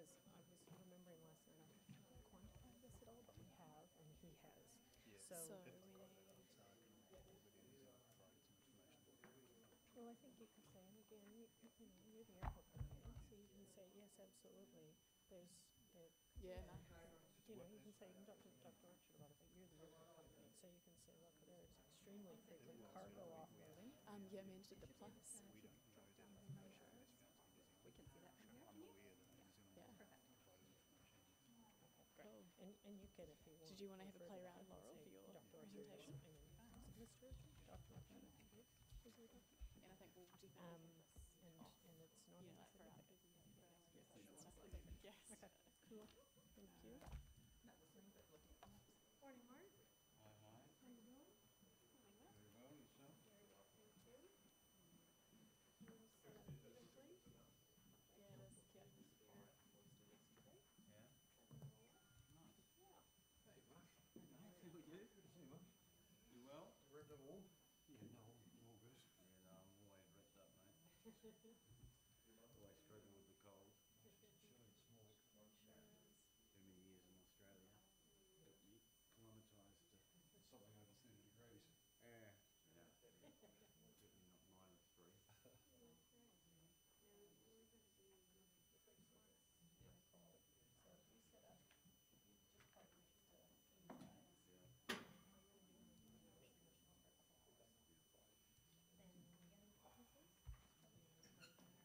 because I was remembering last night, I haven't quantified this at all, but we have, and he has. Yeah. So It's everybody in New Zealand provided some information. well, I think you could say, and again, you're the airport company, so you can say, yes, absolutely. There's, there, Yeah, no. you can say, you can talk to Dr. Richard about it, but you're the airport company, so you can say, look, there's extremely frequent cargo offloading. Yeah, Amanda did the plus. We don't know that information is found to New Zealand. We can see that from here. I'm aware that New Zealand Yeah. Perfect. provided information. Great. Cool. And you can, if you want. Did you want to have a refer play that, around, you can Laurel, say, for your Dr. presentation? Richard, is it Mr. Richard? Dr. Richard, I think it is. Is it Dr. And I think we'll definitely Um, have this and, off. and it's not Yeah, like for our insignificant. busy yes. Okay, cool. Thank you. Not listening, but looking at the maps. Morning, Mark. Hi, hi. How you doing? Very well, yourself? Very well, thank you. You want to sit up here, please? Yeah, it is. Yeah. Yeah. Nice. Yeah. Hey, Mark. Hey, feel you? Good to see you, Mark. You well? Read them all? Yeah, no, all good. Yeah, no, I'm always wrecked up, mate. Always struggle with the cold. Chilly, small. Too many years in Australia. Got me acclimatised to... Something over 30 degrees. Yeah. Certainly not -3. So if you set up, you just park next to these guys. Yeah. Then when you get into businesses, it's probably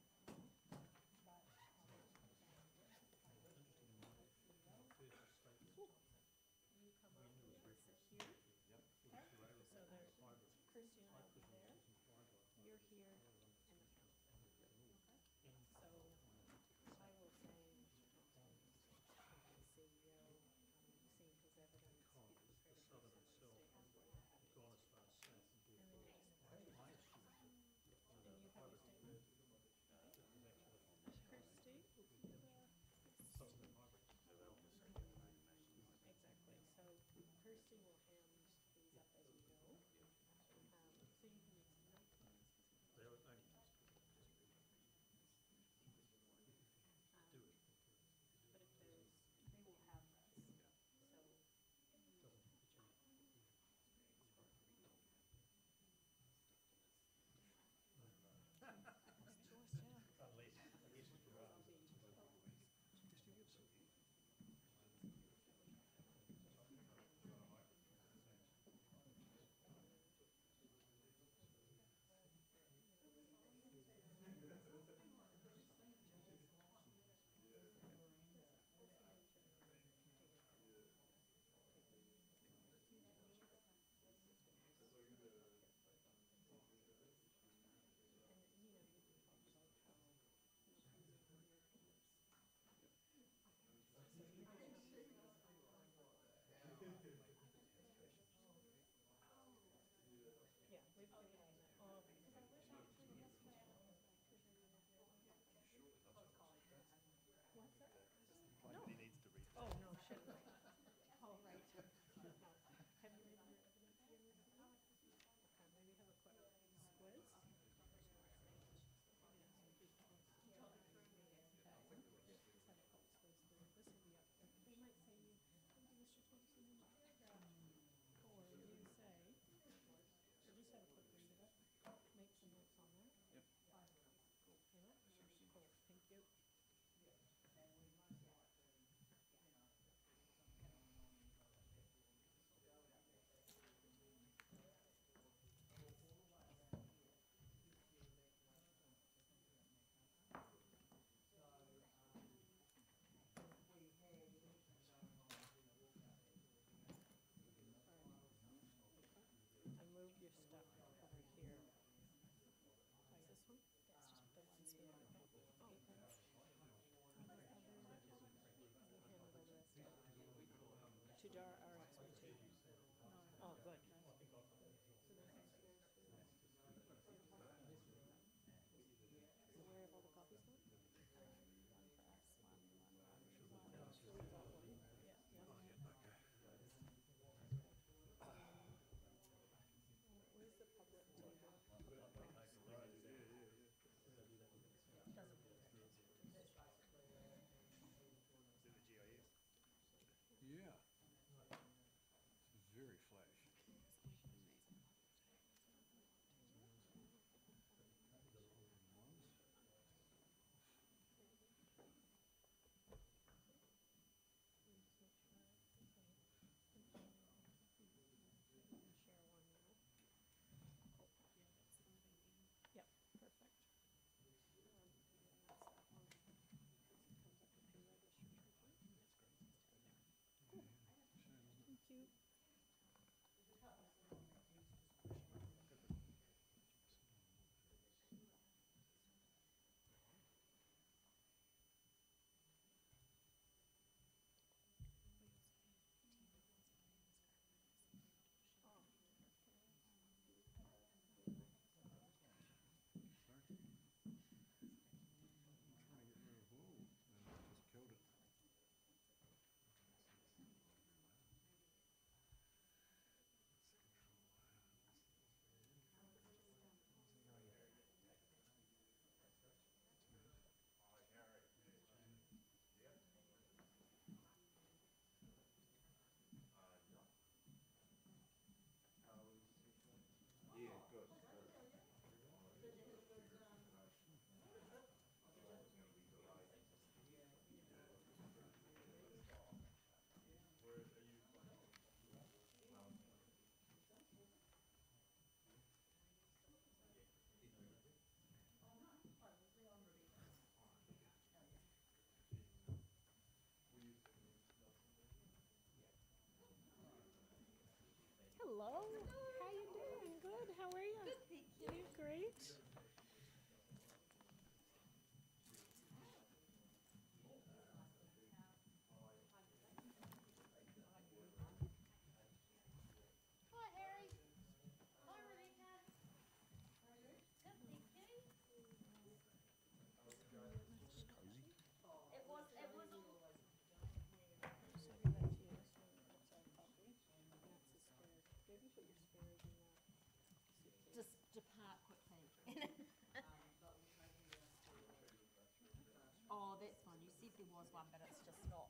was one, but it's just not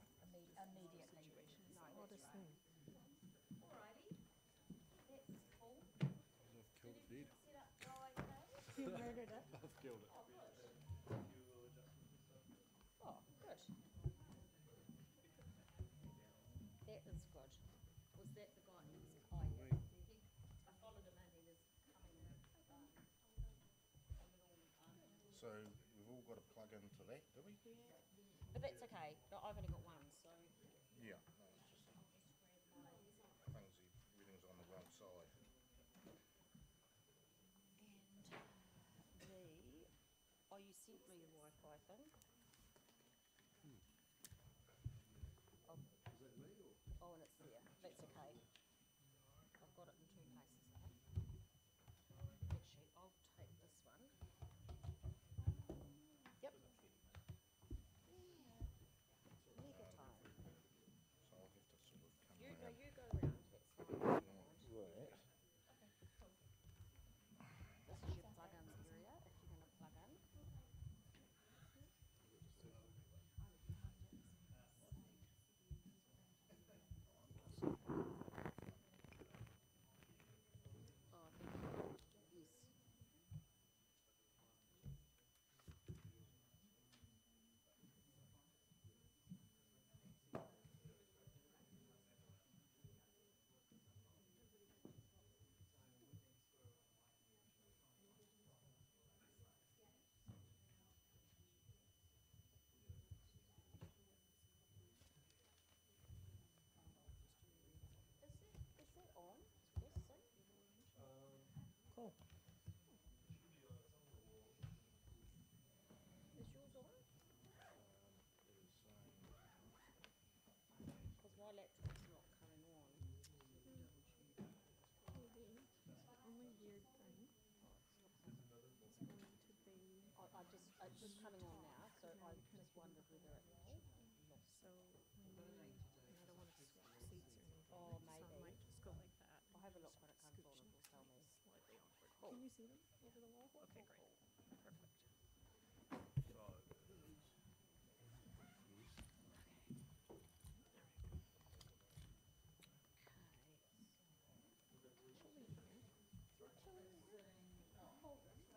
immediately. No, Oddest that's right. thing. Alrighty, that's cool. I've killed it dead. Set up go okay? You murdered it. I've killed it. Oh, good. Oh, good. That is good. Was that the guy? Oh, yeah. I followed him in. He was coming a little. So we've all got to plug into that, do we? But that's okay. No, I've only got one, so. Yeah. No, it's just everything's on the wrong side. And oh, you sent me your Wi-Fi thing. Oh, Is that me or? oh, and it's there. That's okay. I've got it in two places now. Actually, I'll take this one. Yep. Mega time. So I'll have to sort of come You around. go round. That's fine. Right. This is your plug-ins area if you're going to plug in. Oh, thank you. Yes. Is that on? Yes, sir. Cool. Is yours on? It is saying Because my laptop's not coming on. Maybe. The only weird thing is going to be It's just coming on now, so I just wondered whether it should not. so when you, and I don't want to swap seats or anything. Oh, So I maybe. might just go like that. I'll have a look when it comes on, Scooch it will tell me. slightly awkward. Cool. Can you see them over the wall? Okay, great. Perfect. Chilly here. This one. Oh, yeah.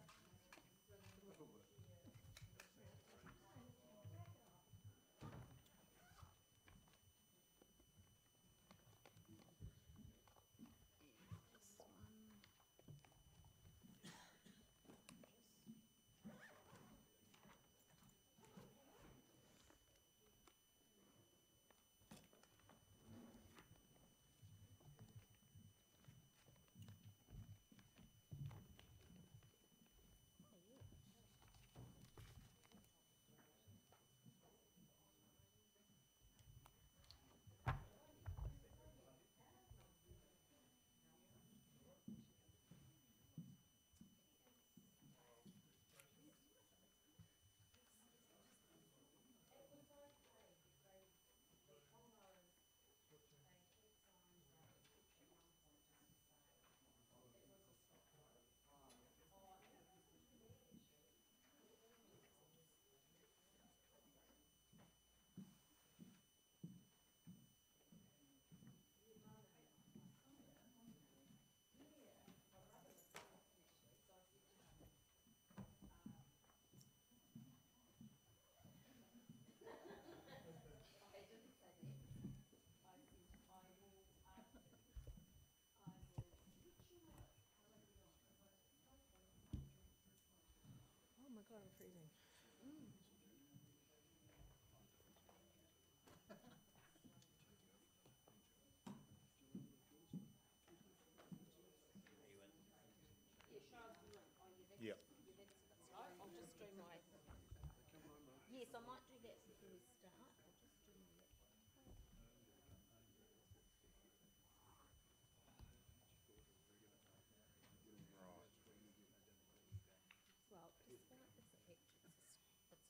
Oh my god, I'm freezing. Yep. I'll just do my. Yes, I might do that before we start. I'll just do my laptop. Well, just that it's a picture. It's a.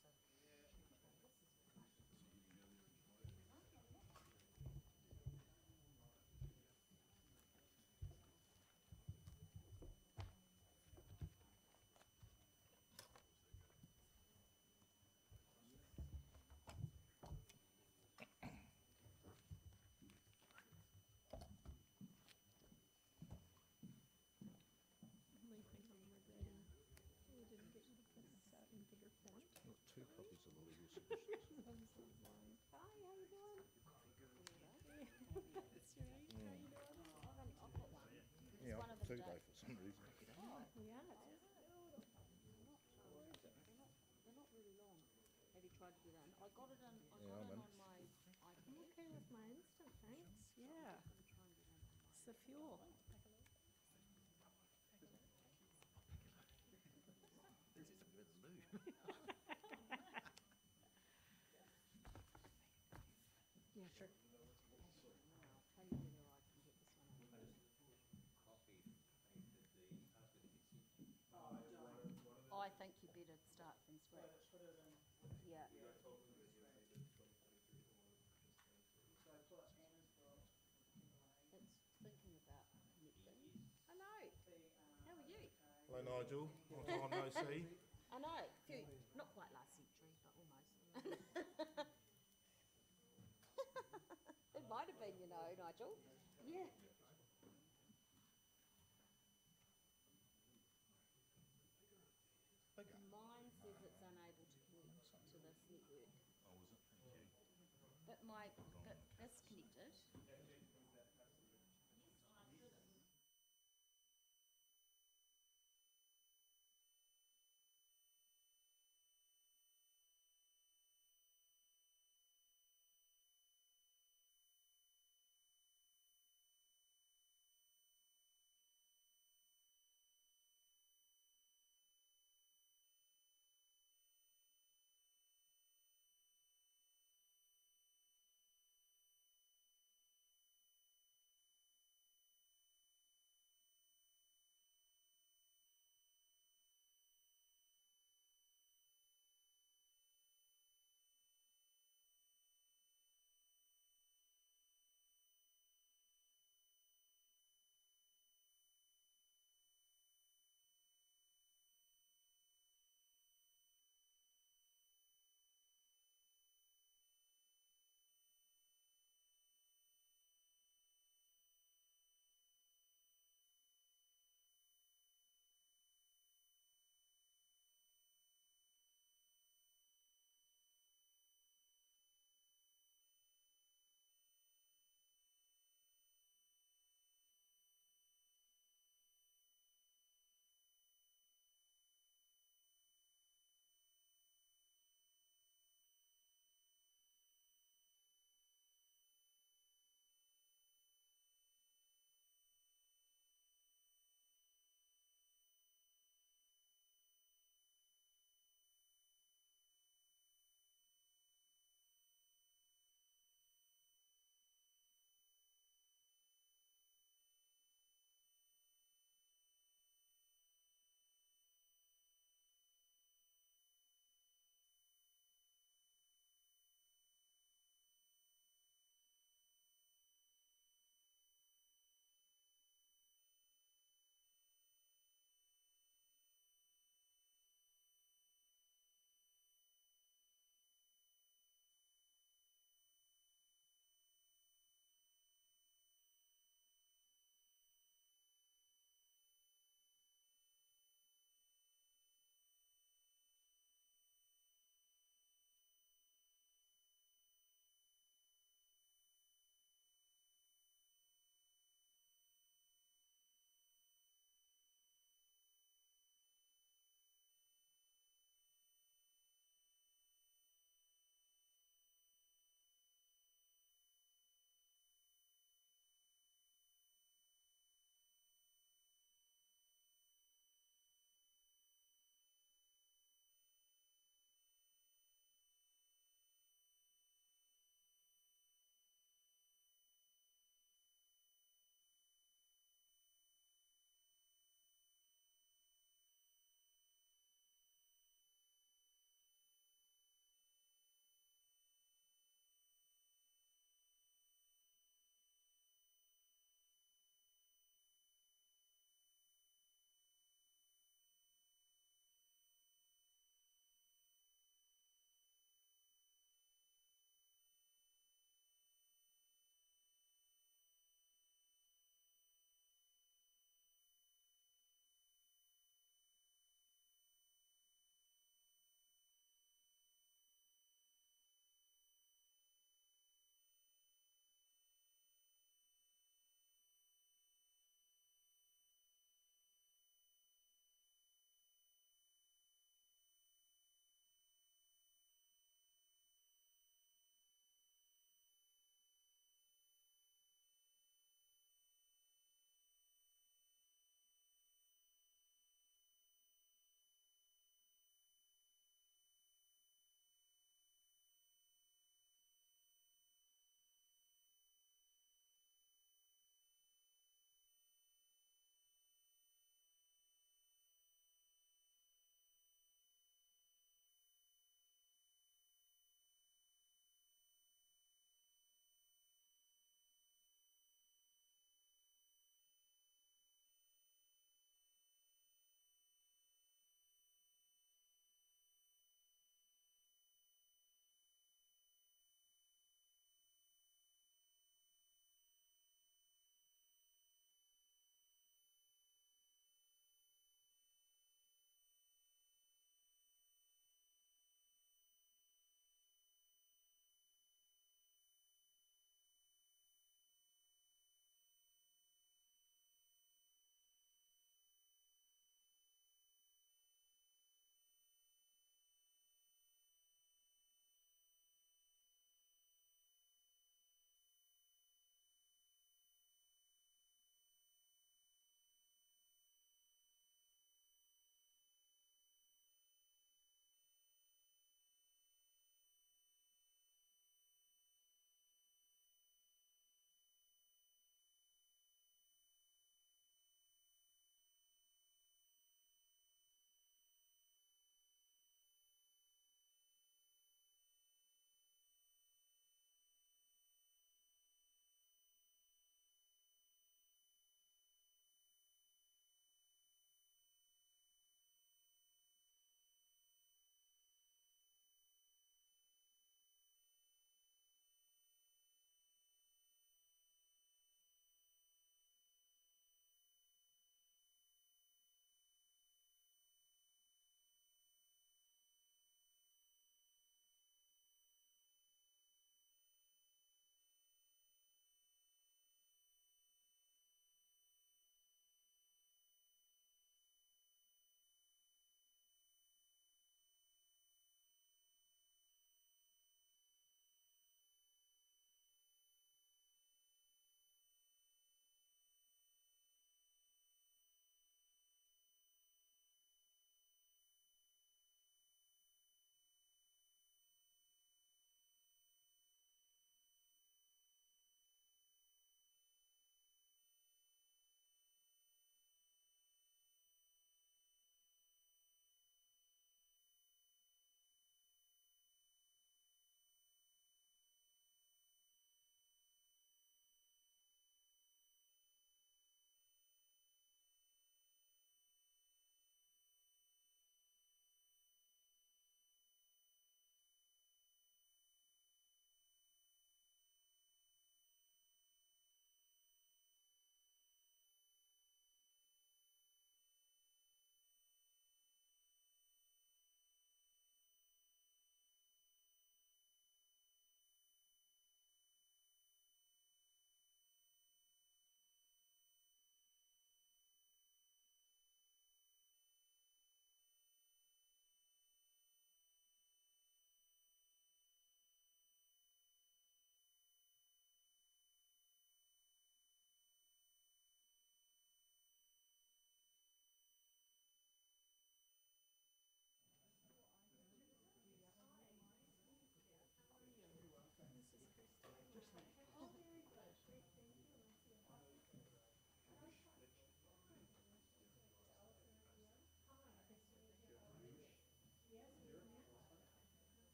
2 today. day for some reason. Oh, Yeah, they're not really long. Have you tried to get in? I got it in. I Yeah, got I'm in in. on my iPad. I'm okay with my instant, thanks. Yeah, I'm gonna try and get in on it's my. the fuel. This is good loo. Yeah, sure. Now, I'll tell you whether I can get this one in. I think you better start from scratch. Yeah. It's thinking about connecting. Hello. How are you? Hello, Nigel. Long time no see. I know. Few, not quite last century, but almost. It might have been, you know, Nigel. Yeah. Bigger. Mine says it's unable to connect to this network. Oh, is it? Thank you. But this connected.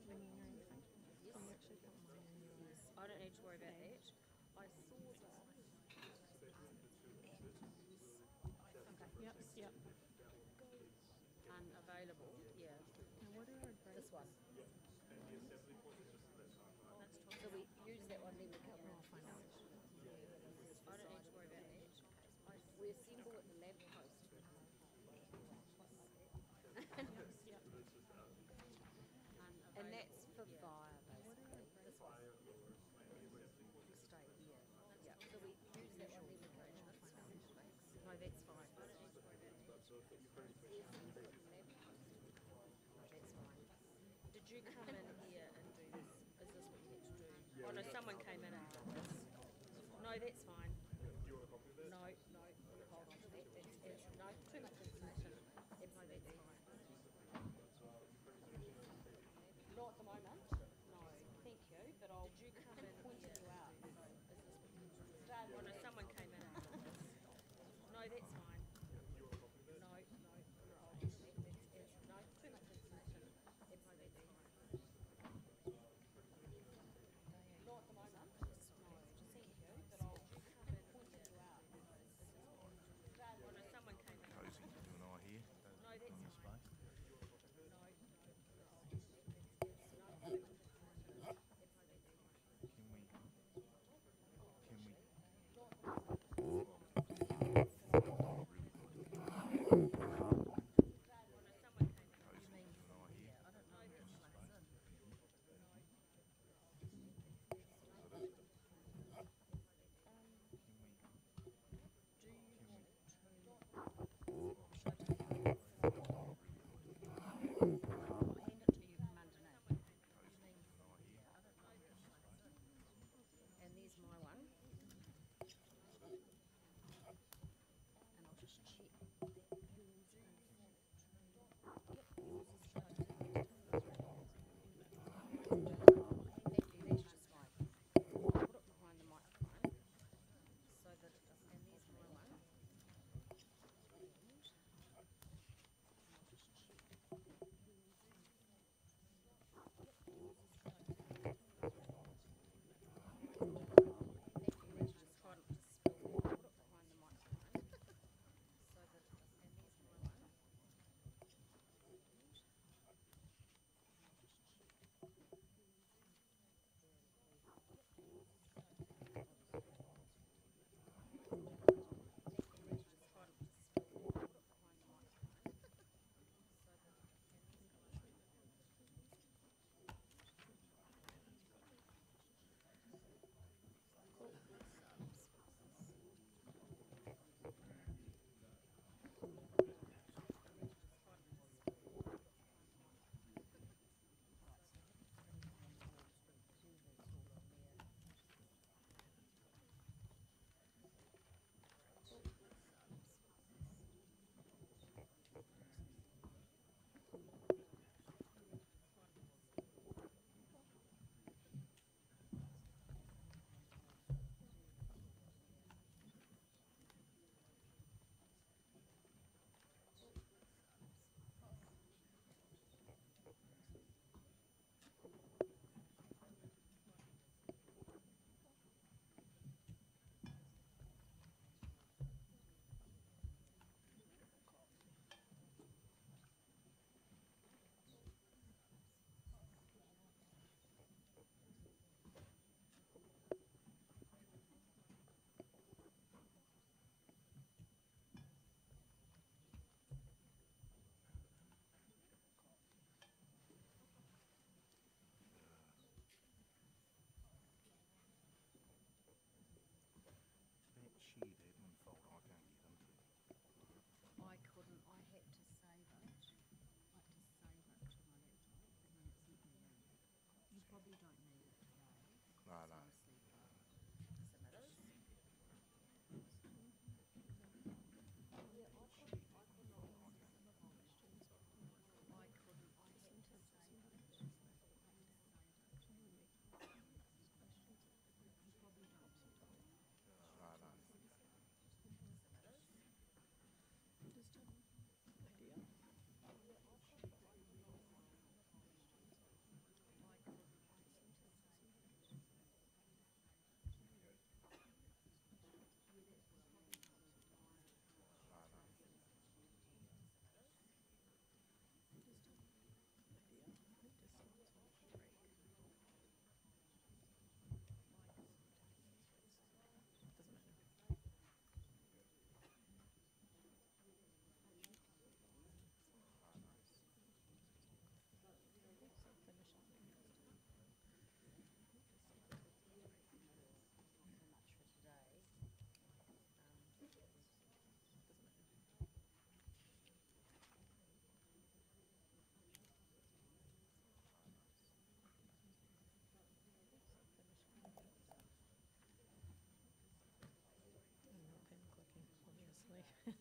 ringing or anything? Yes. Can you actually put mine in your Yes. I don't need to worry about that. I saw this. Okay. Yep. Yep. Unavailable. Yeah. Now what are our This grades? one. So we use that one, then we come I'll around. find out. I don't need to worry about that. We assemble at the lamp post. Yep. And that's for fire, basically. This one. Stay here. Yeah. So we use that one, then we come around. No, that's fine. I don't need to worry about that. We assemble at the lamp post. No, that's fine. Did you come in here and do this? Is this what you had to do? Oh no, someone came in and did this. No, that's fine. No, hold on to that. That's no, too much information. Yep, no, that's fine. Not at the moment. No, thank you. But I'll. Did you come in pointing you out? Is this what you had to do? Oh no, someone came in and did this. No, that's fine. No, hold on to that. That's no, too much information. Yep, no, that's fine. Not at the moment. No, thank you. But I'll come in pointing you out. Oh no, someone came in. Cozy, you and I here No, that's on this fine. space. And there's my one. And I'll just check yours in.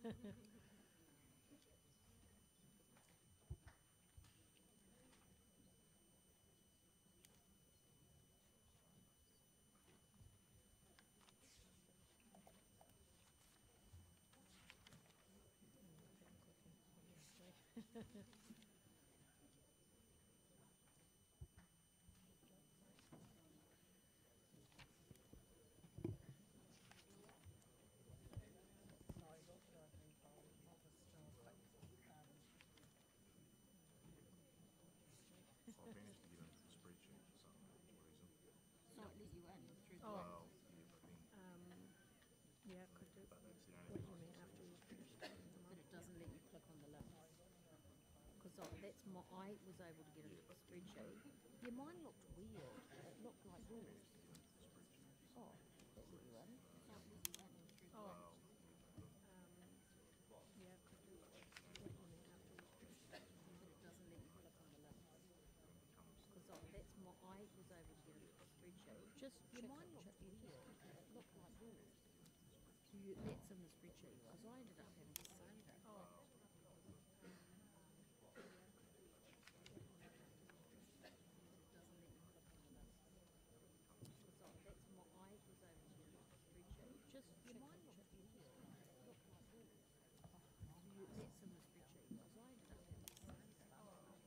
I've managed to get into the spreadsheet for some reason. So it let you in through the Oh. link. Well, yeah, but then, Yeah, could do. but that's the What only do you time mean it's after you finish doing them But up? it doesn't let you click on the link. Because that's my, I was able to get into the spreadsheet. Yeah, mine looked weird. It looked like yours. Oh, that let you in. So it let you in through the link. Yeah, could do. What do you mean after you finish doing them But up? it doesn't let you click on the link. Because that's my, I was able to get into the spreadsheet. Just Yeah, check mine it, looked check it. weird. It looked like yours. So you, that's in the spreadsheet. Because I ended up having to save it. Oh. But it doesn't let you click on the link. Because that's my, I was able to get into the spreadsheet. Just Yeah, check mine it, looked check it. weird. It looked like yours. So you, that's in the spreadsheet. Because I ended up having to save it.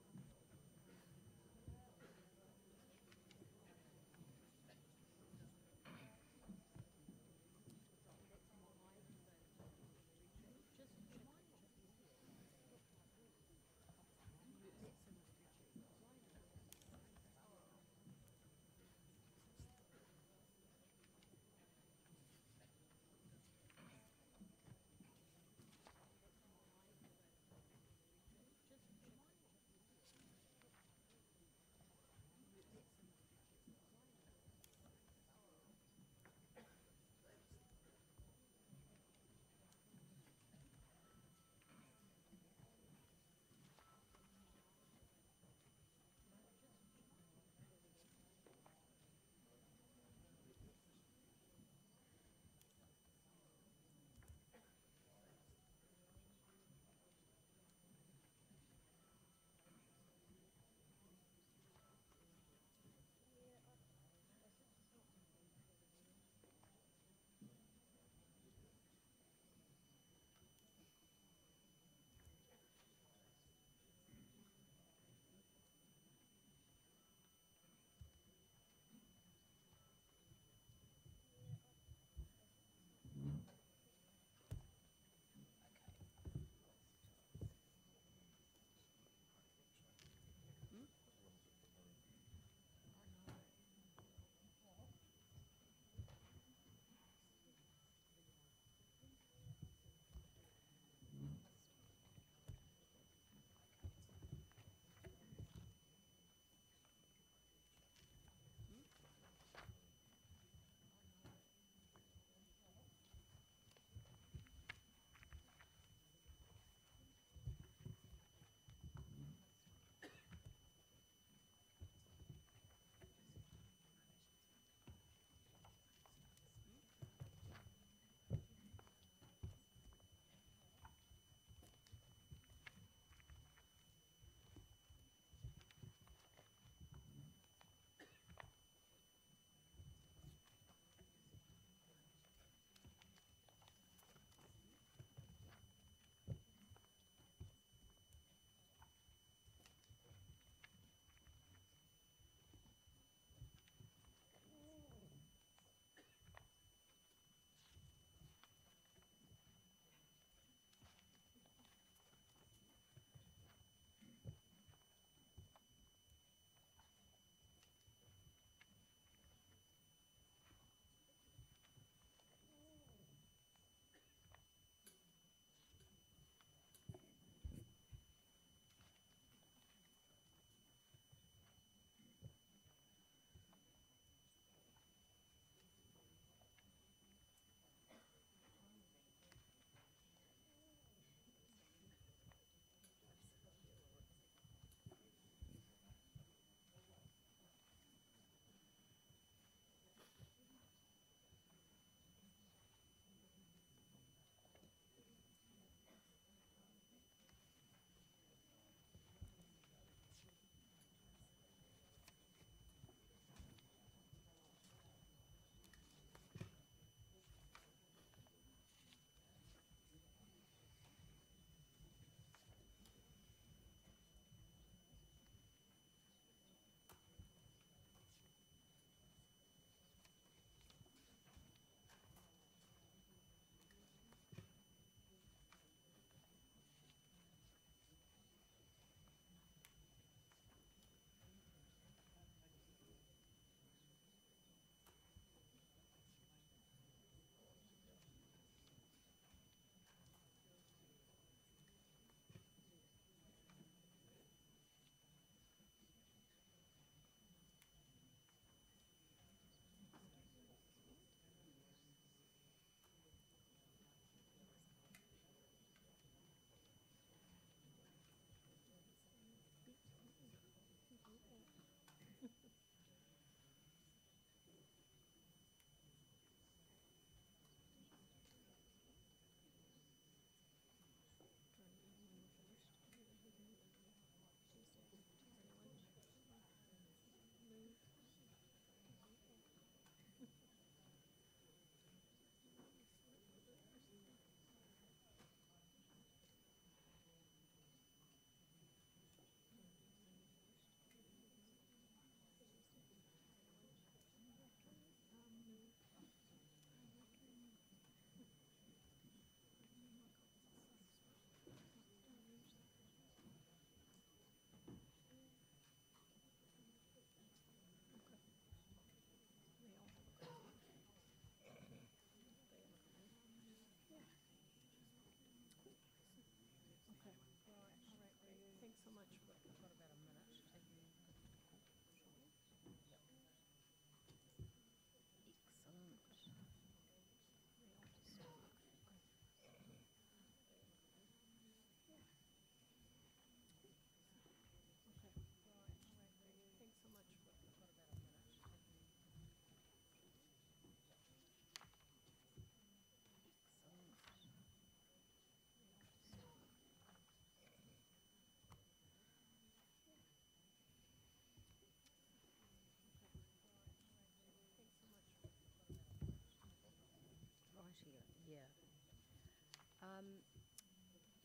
That's my, I was able to get into the spreadsheet.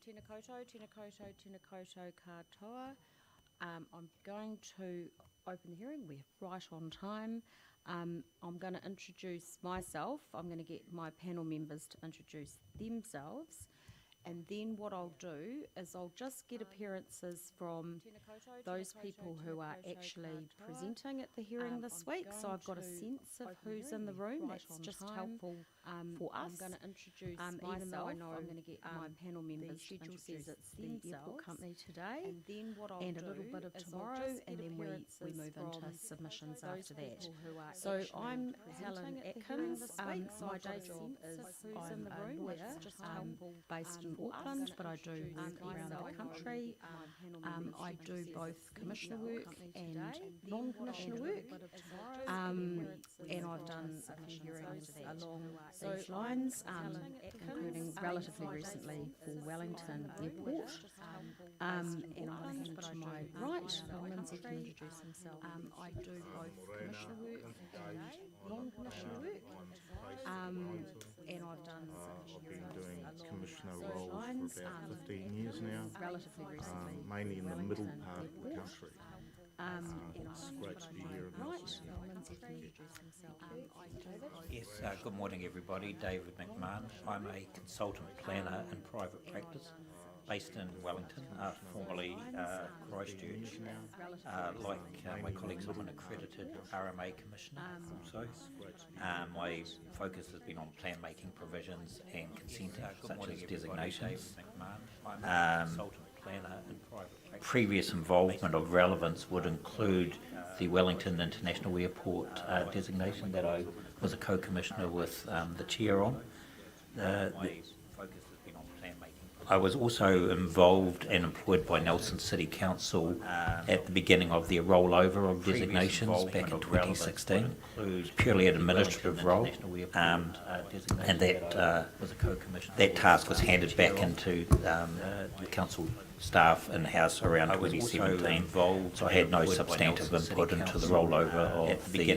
Tēnā koutou, tēnā koutou, tēnā koutou katoa. I'm going to open the hearing. We're right on time. I'm going to introduce myself. I'm going to get my panel members to introduce themselves. And then what I'll do is I'll just get appearances from those people who are actually presenting at the hearing this week. So I've got a sense of who's in the room. That's just helpful for us. I'm going to introduce myself. Even though I know I'm going to get my panel members to introduce it's the airport company today, and then what I'll do a little bit of tomorrow, and then we move into submissions after that. So I'm Helen Atkins. My day job is I'm a lawyer based in Auckland, but I do work around the country. I do both commissioner work and non-commissioner work, and I've done a few hearings along these lines, including relatively recently for Wellington Airport. And I'm looking to my right, Lindsay can introduce himself. I do both commissioner work and non-commissioner work, and I've done I've been doing commissioner role for about 15 years now, relatively recently. mainly in the middle part of the country. It's great to be here. Yes, good morning everybody. David McMahon. I'm a consultant planner in private practice based in Wellington, formerly Christchurch. Like my colleagues, I'm an accredited RMA commissioner also. My focus has been on plan making provisions and consent such as designations. Previous involvement of relevance would include the Wellington International Airport designation that I was a co-commissioner with the chair on. I was also involved and employed by Nelson City Council at the beginning of their rollover of designations back in 2016. It was purely an administrative role, and that task was handed back into the council staff in-house around 2017, so I had no substantive input into the rollover of the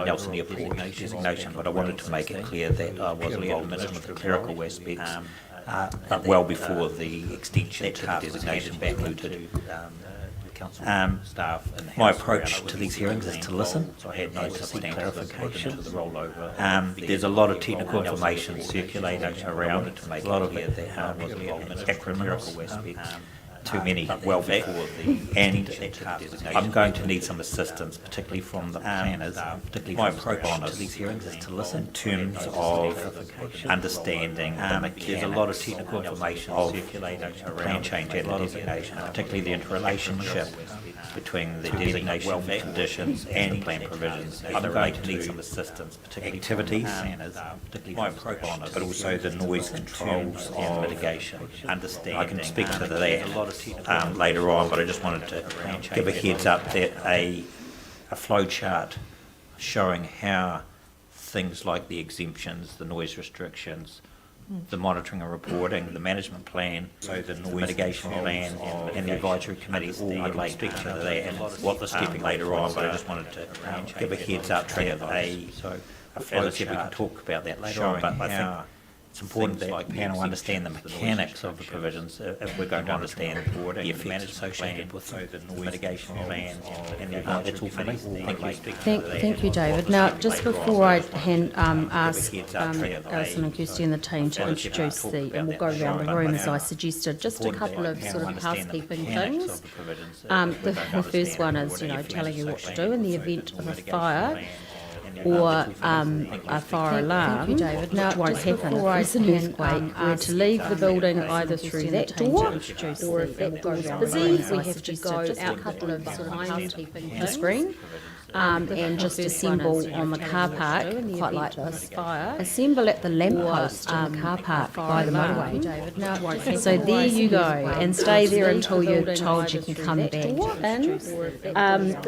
Nelson Airport designation, but I wanted to make it clear that I was involved in the clerical aspects. Well before the extension to the designation back into staff. My approach to these hearings is to listen and to seek clarification. There's a lot of technical information circulating around, a lot of it acronyms, too many well before and I'm going to need some assistance, particularly from the planners, particularly my approach to these hearings is to listen in terms of understanding the mechanics. There's a lot of technical information circulating around plan change and the designation, particularly the interrelationship between the designation conditions and the plan provisions. I'm going to need some assistance, particularly activities, my approach, but also the noise controls and mitigation. I can speak to that later on, but I just wanted to give a heads up that a flow chart showing how things like the exemptions, the noise restrictions, the monitoring and reporting, the management plan, so the noise mitigation plan and the advisory committee all I'd like to speak to that and what the stepping later on, but I just wanted to give a heads up that as I said, we can talk about that later on, but I think it's important that the panel understand the mechanics of the provisions if we're going to understand the effects associated with the mitigation plan and the that's all for me. Thank you, David. Now, just before I ask Alison and Kirsty and the team to introduce and we'll go around the room as I suggested, just a couple of sort of housekeeping things. The first one is, telling you what to do in the event of a fire or a fire alarm, David. Now, it won't happen if there's an earthquake. We're to leave the building either through that door, or if that door's busy, we have to go out a couple of sort of housekeeping the screen. And just assemble on the car park, quite like this, assemble at the lamppost in the car park by the motorway. So there you go, and stay there until you're told you can come back in.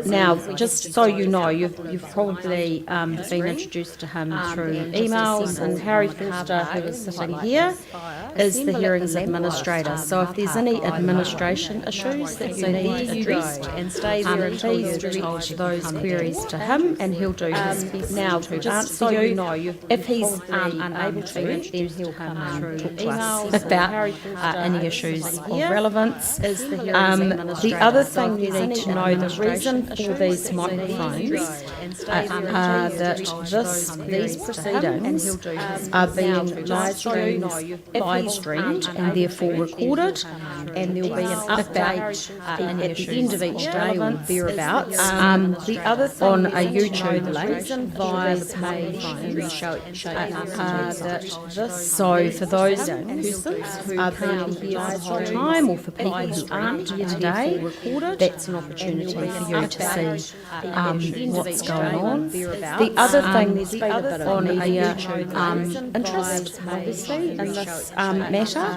Now, just so you know, you've probably been introduced to him through emails, and Harry Forster, who is sitting here, is the hearings administrator. So if there's any administration issues that you need addressed, please direct those queries to him, and he'll do his best now to answer you. If he's unable to, then he'll come and talk to us about any issues of relevance. The other thing you need to know, the reason for these microphones are that these proceedings are being live streamed and therefore recorded, and there'll be an update at the end of each day or thereabouts the other on a YouTube link via the page so for those persons who are being here for the whole time, or for people who aren't here today, that's an opportunity for you to see what's going on. The other thing, there's been a bit of media interest, obviously, in this matter.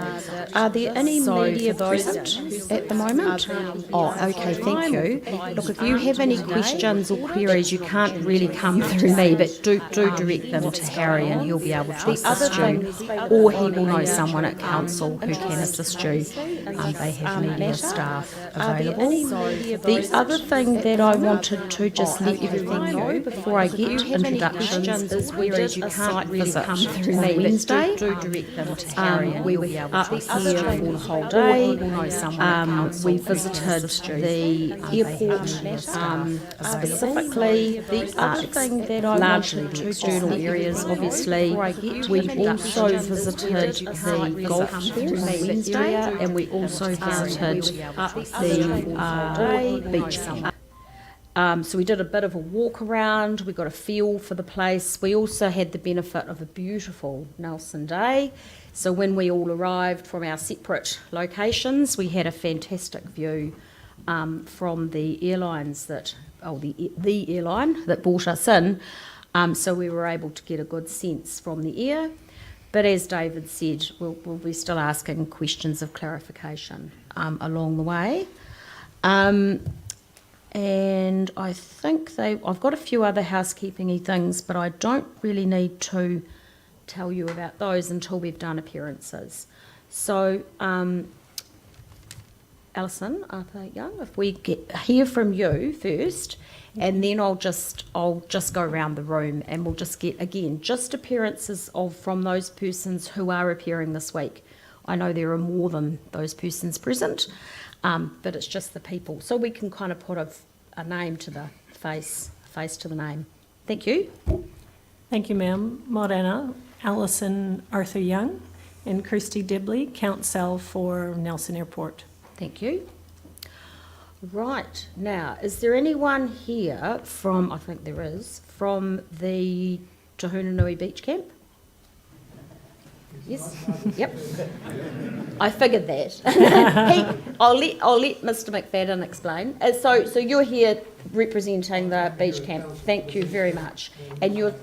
Are there any media present at the moment? Oh, okay, thank you. Look, if you have any questions or queries, you can't really come through me, but do direct them to Harry, and he'll be able to assist you, or he will know someone at council who can assist you. They have media staff available. The other thing that I wanted to just let everyone know before I get to introductions is we did a site visit on Wednesday. We were up here for the whole day. We visited the airport specifically. The other thing that I largely the external areas, obviously. We also visited the golf course area, and we also visited the beach camp. So we did a bit of a walk around, we got a feel for the place. We also had the benefit of a beautiful Nelson day. So when we all arrived from our separate locations, we had a fantastic view from the airlines that, the airline that brought us in. So we were able to get a good sense from the air. But as David said, we'll be still asking questions of clarification along the way. And I think I've got a few other housekeeping-y things, but I don't really need to tell you about those until we've done appearances. So, Alison, Arthur Young, if we hear from you first, and then I'll just go around the room, and we'll just get, again, just appearances from those persons who are appearing this week. I know there are more than those persons present, but it's just the people. So we can kind of put a name to the face to the name. Thank you. Thank you, ma'am. Morena, Alison Arthur Young, and Kirsty Dibley, counsel for Nelson Airport. Thank you. Right, now, is there anyone here from, I think there is, from the Tahunanui Beach Camp? Yes, yep. I figured that. I'll let Mr. McFadden explain. So you're here representing the beach camp. Thank you very much. And you're,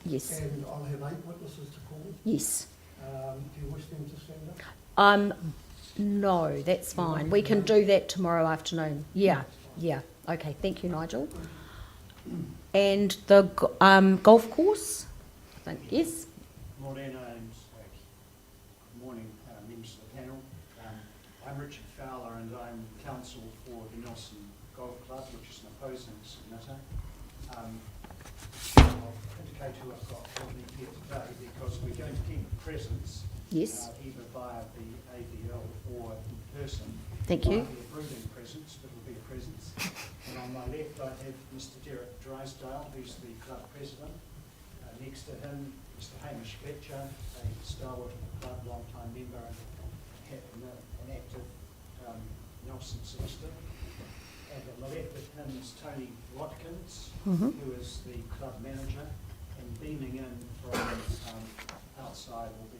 yes. And I'll have 8 witnesses to call. Yes. Do you wish them to stand up? No, that's fine. We can do that tomorrow afternoon. Yeah. Okay, thank you, Nigel. And the golf course? I think, yes. Morena, good morning, members of the panel. I'm Richard Fowler, and I'm counsel for the Nelson Golf Club, which is an opposing submitter. I'll indicate who I've got with me here today, because we're going to keep presence. Yes. Either via the AVL or in person. Thank you. It might be a brooding presence, but it'll be a presence. And on my left, I have Mr. Derek Drysdale, who's the club president. Next to him, Mr. Hamish Fletcher, a stalwart of the club, long-time member, and an active Nelson solicitor. And on the left of him is Tony Watkins, who is the club manager, and beaming in from outside will be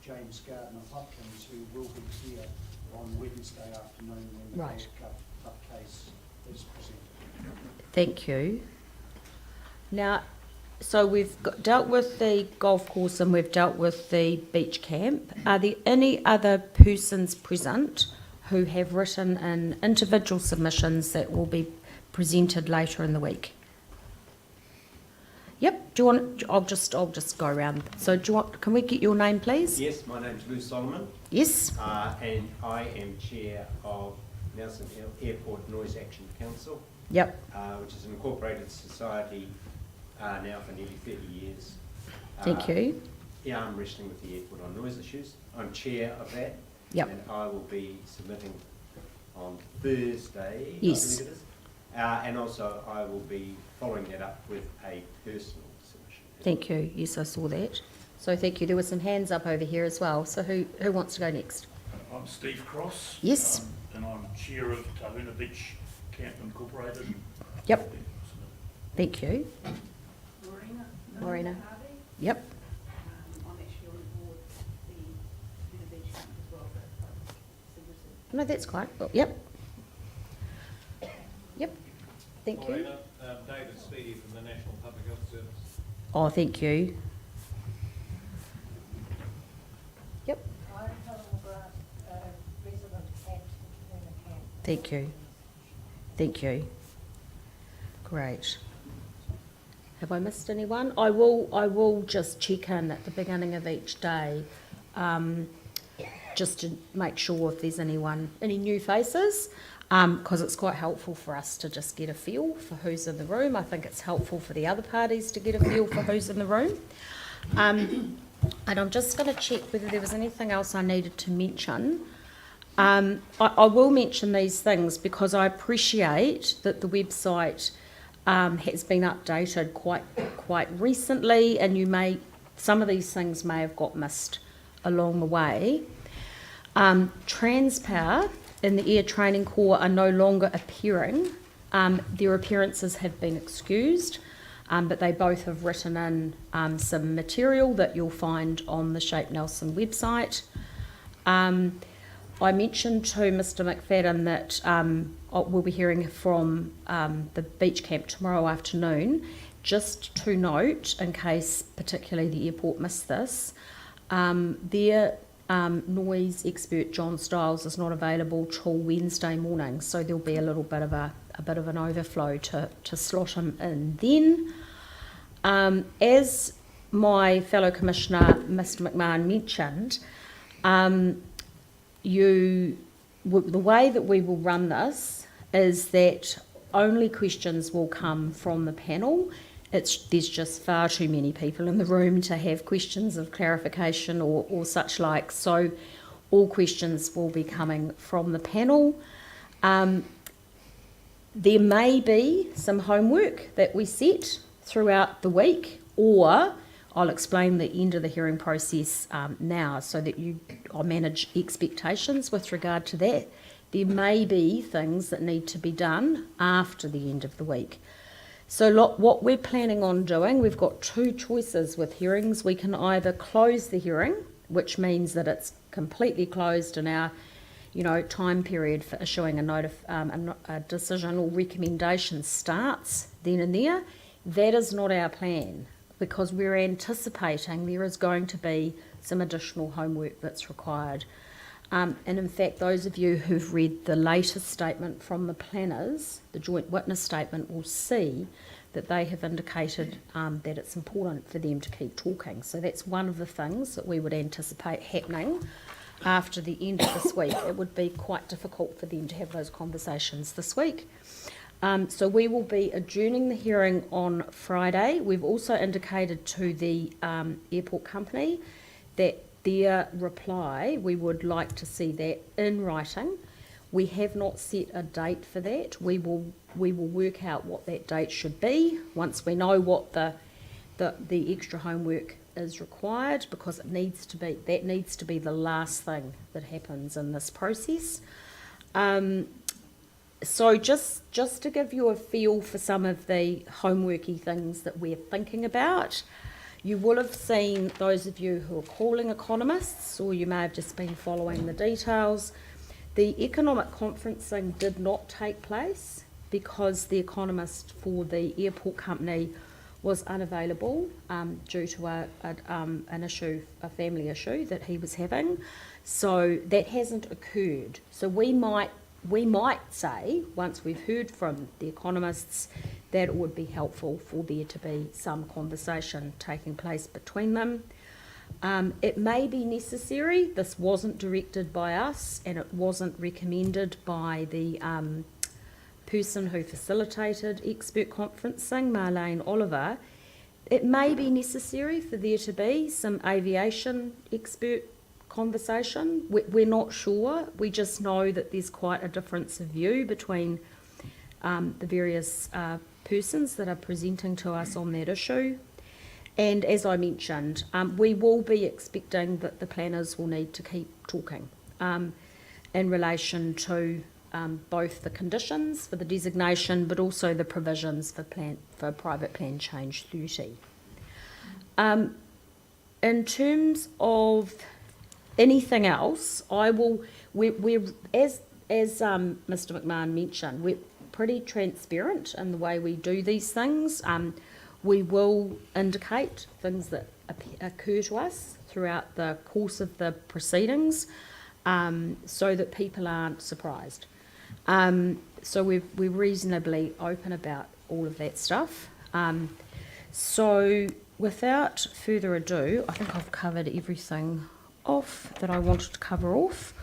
James Gardner-Hopkins, who will be here on Wednesday afternoon when the Right. Club case is presented. Thank you. Now, so we've dealt with the golf course and we've dealt with the beach camp. Are there any other persons present who have written in individual submissions that will be presented later in the week? Yep. Do you want? I'll just go around. So, do you want? Can we get your name, please? Yes, my name's Lou Solomon. Yes. And I am chair of Nelson Airport Noise Action Council. Yep. Which is an incorporated society now for nearly 30 years. Thank you. Yeah, I'm wrestling with the airport on noise issues. I'm chair of that. Yep. And I will be submitting on Thursday, Yes. I believe it is. And also I will be following that up with a personal submission. Thank you. Yes, I saw that. So thank you. There were some hands up over here as well. So who wants to go next? I'm Steve Cross. Yes. And I'm chair of Tahuna Beach Camp Incorporated. Yep. Thank you. Morena. Yep. I'm actually on board the beach camp as well, but No, that's quite. Oh, yep. Yep. Thank you. Morena, David Speedy from the National Public Health Service. Oh, thank you. Yep. I'm Helen Grant, resident at Tahuna Camp. Thank you. Thank you. Great. Have I missed anyone? I will just check in at the beginning of each day, just to make sure if there's any new faces, because it's quite helpful for us to just get a feel for who's in the room. I think it's helpful for the other parties to get a feel for who's in the room. And I'm just going to check whether there was anything else I needed to mention. I will mention these things because I appreciate that the website has been updated quite recently, and some of these things may have got missed along the way. Transpower in the Air Training Corps are no longer appearing. Their appearances have been excused, but they both have written in some material that you'll find on the Shape Nelson website. I mentioned to Mr McFadden that we'll be hearing from the beach camp tomorrow afternoon. Just to note, in case particularly the airport missed this, their noise expert John Stiles is not available till Wednesday morning, so there'll be a little bit of an overflow to slot him in then. As my fellow commissioner Mr McMahon mentioned, the way that we will run this is that only questions will come from the panel. There's just far too many people in the room to have questions of clarification or such like, so all questions will be coming from the panel. There may be some homework that we set throughout the week, or I'll explain the end of the hearing process now so that I'll manage expectations with regard to that. There may be things that need to be done after the end of the week. So what we're planning on doing, we've got two choices with hearings. We can either close the hearing, which means that it's completely closed and our time period for issuing a decision or recommendation starts then and there. That is not our plan, because we're anticipating there is going to be some additional homework that's required. And in fact, those of you who've read the latest statement from the planners, the joint witness statement, will see that they have indicated that it's important for them to keep talking. So that's one of the things that we would anticipate happening after the end of this week. It would be quite difficult for them to have those conversations this week. So we will be adjourning the hearing on Friday. We've also indicated to the airport company that their reply, we would like to see that in writing. We have not set a date for that. We will work out what that date should be once we know what the extra homework is required, because that needs to be the last thing that happens in this process. So just to give you a feel for some of the homeworky things that we're thinking about, you will have seen, those of you who are calling economists, or you may have just been following the details, the economic conferencing did not take place because the economist for the airport company was unavailable due to an issue, a family issue that he was having. So that hasn't occurred. So we might say, once we've heard from the economists, that it would be helpful for there to be some conversation taking place between them. It may be necessary. This wasn't directed by us, and it wasn't recommended by the person who facilitated expert conferencing, Marlene Oliver, it may be necessary for there to be some aviation expert conversation. We're not sure. We just know that there's quite a difference of view between the various persons that are presenting to us on that issue. And as I mentioned, we will be expecting that the planners will need to keep talking in relation to both the conditions for the designation, but also the provisions for private plan change 30. In terms of anything else, we're as Mr. McMahon mentioned, we're pretty transparent in the way we do these things. We will indicate things that occur to us throughout the course of the proceedings, so that people aren't surprised. So we're reasonably open about all of that stuff. So without further ado, I think I've covered everything off that I wanted to cover off.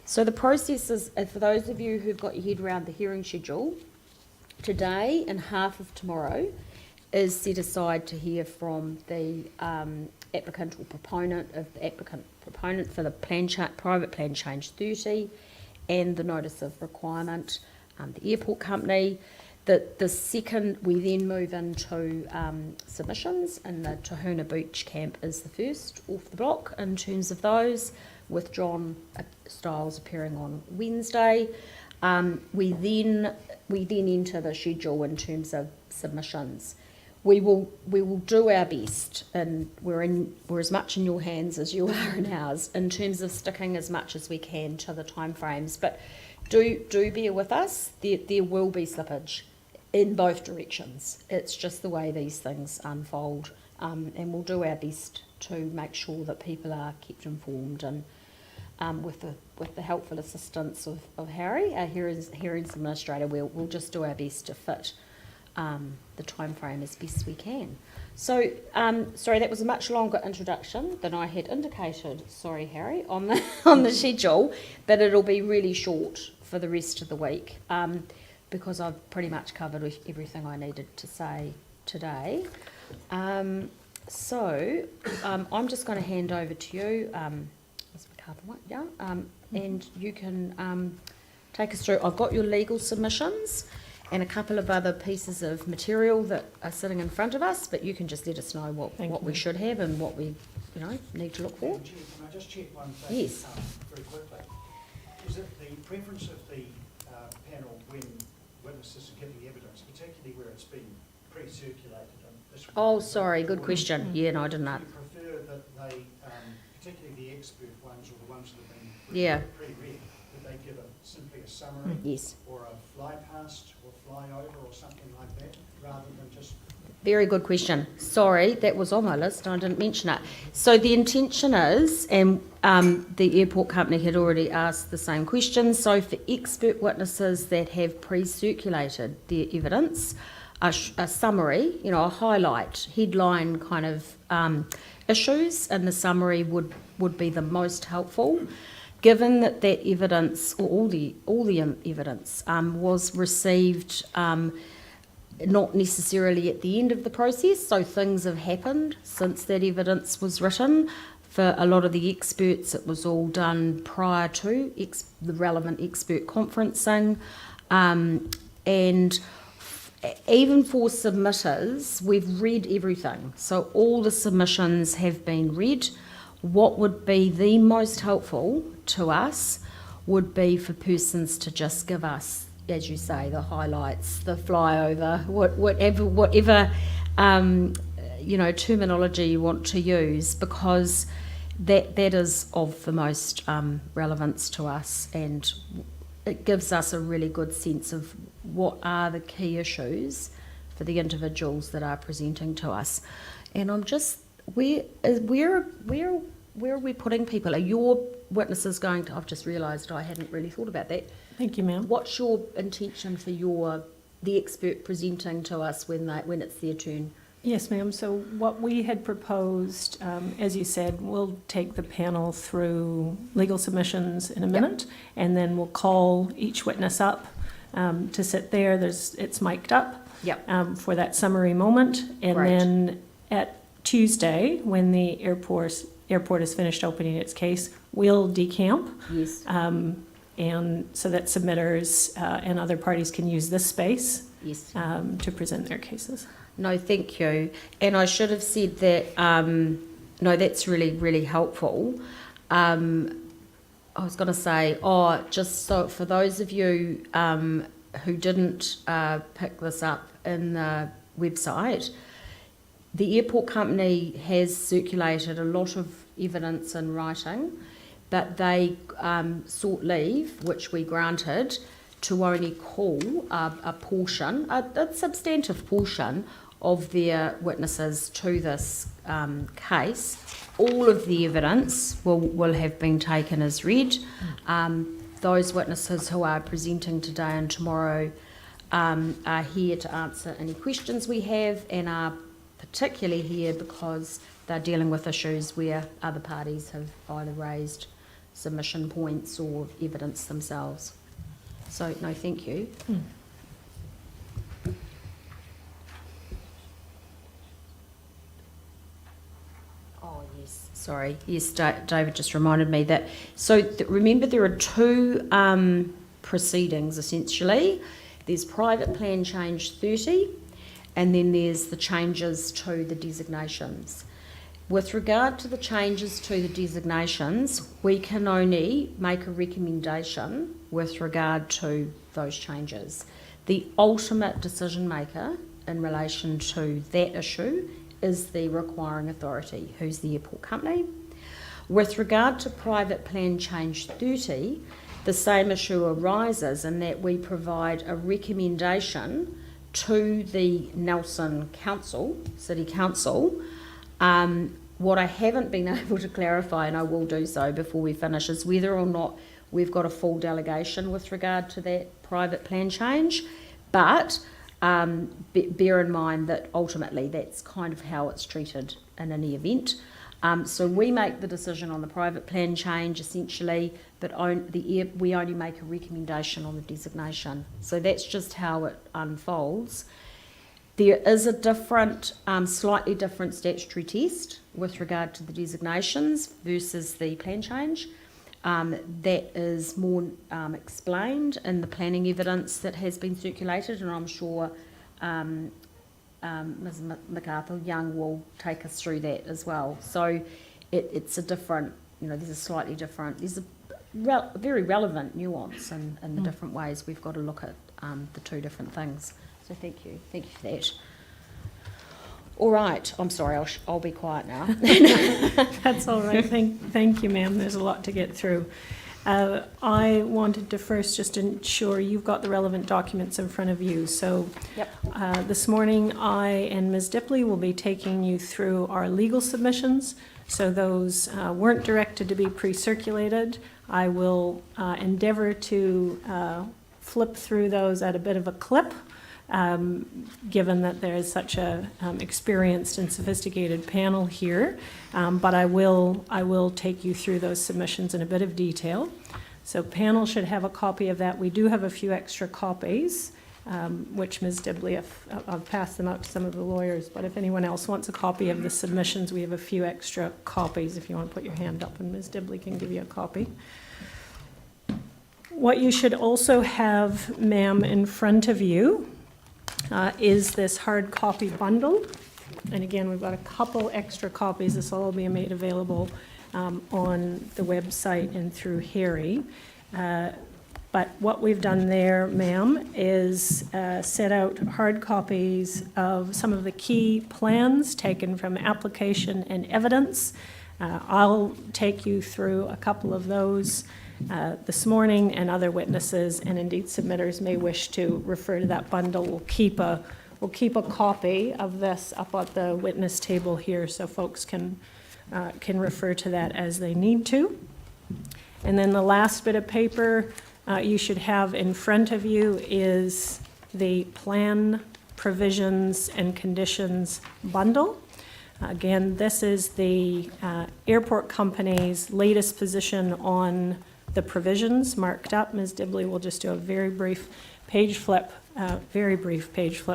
So the process is, for those of you who've got your head around the hearing schedule, today and half of tomorrow is set aside to hear from the applicant or proponent for the private plan change 30 and the notice of requirement, the airport company. The second, we then move into submissions, and the Tahuna Beach Camp is the first off the block in terms of those, with John Stiles appearing on Wednesday. We then enter the schedule in terms of submissions. We will do our best, and we're as much in your hands as you are in ours in terms of sticking as much as we can to the timeframes. But do bear with us. There will be slippage in both directions. It's just the way these things unfold, and we'll do our best to make sure that people are kept informed, and with the helpful assistance of Harry, our hearings administrator, we'll just do our best to fit the time frame as best we can. So, sorry, that was a much longer introduction than I had indicated, sorry Harry, on the schedule, but it'll be really short for the rest of the week, because I've pretty much covered everything I needed to say today. So, I'm just going to hand over to you, Ms. McCarthy, and you can take us through. I've got your legal submissions and a couple of other pieces of material that are sitting in front of us, but you can just let us know what we should have and what we need to look for. Can I just check one thing? Yes. Very quickly. Is it the preference of the panel when witnesses are giving evidence, particularly where it's been pre-circulated? Oh, sorry, good question. Yeah, no, I didn't know. Do you prefer that they, particularly the expert ones or the ones that have been pre-read, that they give simply a summary? Yes. Or a fly past or fly over or something like that, rather than just... Very good question. Sorry, that was on my list and I didn't mention it. So the intention is, and the airport company had already asked the same question, so for expert witnesses that have pre-circulated their evidence, a summary, a highlight, headline kind of issues, and the summary would be the most helpful, given that evidence, or all the evidence, was received not necessarily at the end of the process, so things have happened since that evidence was written. For a lot of the experts, it was all done prior to the relevant expert conferencing, and even for submitters, we've read everything. So all the submissions have been read. What would be the most helpful to us would be for persons to just give us, as you say, the highlights, the flyover, whatever terminology you want to use, because that is of the most relevance to us, and it gives us a really good sense of what are the key issues for the individuals that are presenting to us. And I'm just, where are we putting people? Are your witnesses going to, I've just realised I hadn't really thought about that. Thank you, ma'am. What's your intention for the expert presenting to us when it's their turn? Yes, ma'am. So what we had proposed, as you said, we'll take the panel through legal submissions in a minute, and then we'll call each witness up to sit there. It's mic'd up Yep. for that summary moment. And Right. then at Tuesday, when the airport has finished opening its case, we'll decamp. Yes. And so that submitters and other parties can use this space Yes. to present their cases. No, thank you. And I should have said that, no, that's really, really helpful. I was going to say, just so for those of you who didn't pick this up in the website, the airport company has circulated a lot of evidence in writing, but they sought leave, which we granted, to only call a portion, a substantive portion of their witnesses to this case. All of the evidence will have been taken as read. Those witnesses who are presenting today and tomorrow are here to answer any questions we have, and are particularly here because they're dealing with issues where other parties have either raised submission points or evidence themselves. So, no, thank you. Oh, yes, sorry. Yes, David just reminded me that. So, remember, there are two proceedings, essentially. There's private plan change 30, and then there's the changes to the designations. With regard to the changes to the designations, we can only make a recommendation with regard to those changes. The ultimate decision maker in relation to that issue is the requiring authority, who's the airport company. With regard to private plan change 30, the same issue arises in that we provide a recommendation to the Nelson Council, City Council. What I haven't been able to clarify, and I will do so before we finish, is whether or not we've got a full delegation with regard to that private plan change. But bear in mind that ultimately that's kind of how it's treated in any event. So we make the decision on the private plan change essentially, but we only make a recommendation on the designation. So that's just how it unfolds. There is a different, slightly different statutory test with regard to the designations versus the plan change. That is more explained in the planning evidence that has been circulated, and I'm sure Ms MacArthur-Young will take us through that as well. So it's a different, there's a slightly different, there's a very relevant nuance in the different ways we've got to look at the two different things. So thank you for that. All right, I'm sorry, I'll be quiet now. That's all right. Thank you, ma'am. There's a lot to get through. I wanted to first just ensure you've got the relevant documents in front of you. So this morning, I and Ms. Dipley will be taking you through our legal submissions. So those weren't directed to be pre-circulated. I will endeavor to flip through those at a bit of a clip. Given that there is such a experienced and sophisticated panel here, but I will take you through those submissions in a bit of detail. So panel should have a copy of that. We do have a few extra copies, which Ms. Dibley, I'll pass them out to some of the lawyers, but if anyone else wants a copy of the submissions, we have a few extra copies if you want to put your hand up and Ms. Dibley can give you a copy. What you should also have, ma'am, in front of you is this hard copy bundle. And again, we've got a couple extra copies. This will all be made available on the website and through Harry. But what we've done there, ma'am, is set out hard copies of some of the key plans taken from application and evidence. I'll take you through a couple of those this morning, and other witnesses and indeed submitters may wish to refer to that bundle. We'll keep a copy of this up at the witness table here so folks can refer to that as they need to. And then the last bit of paper you should have in front of you is the plan provisions and conditions bundle. Again, this is the airport company's latest position on the provisions marked up. Ms. Dibley will just do a very brief page flip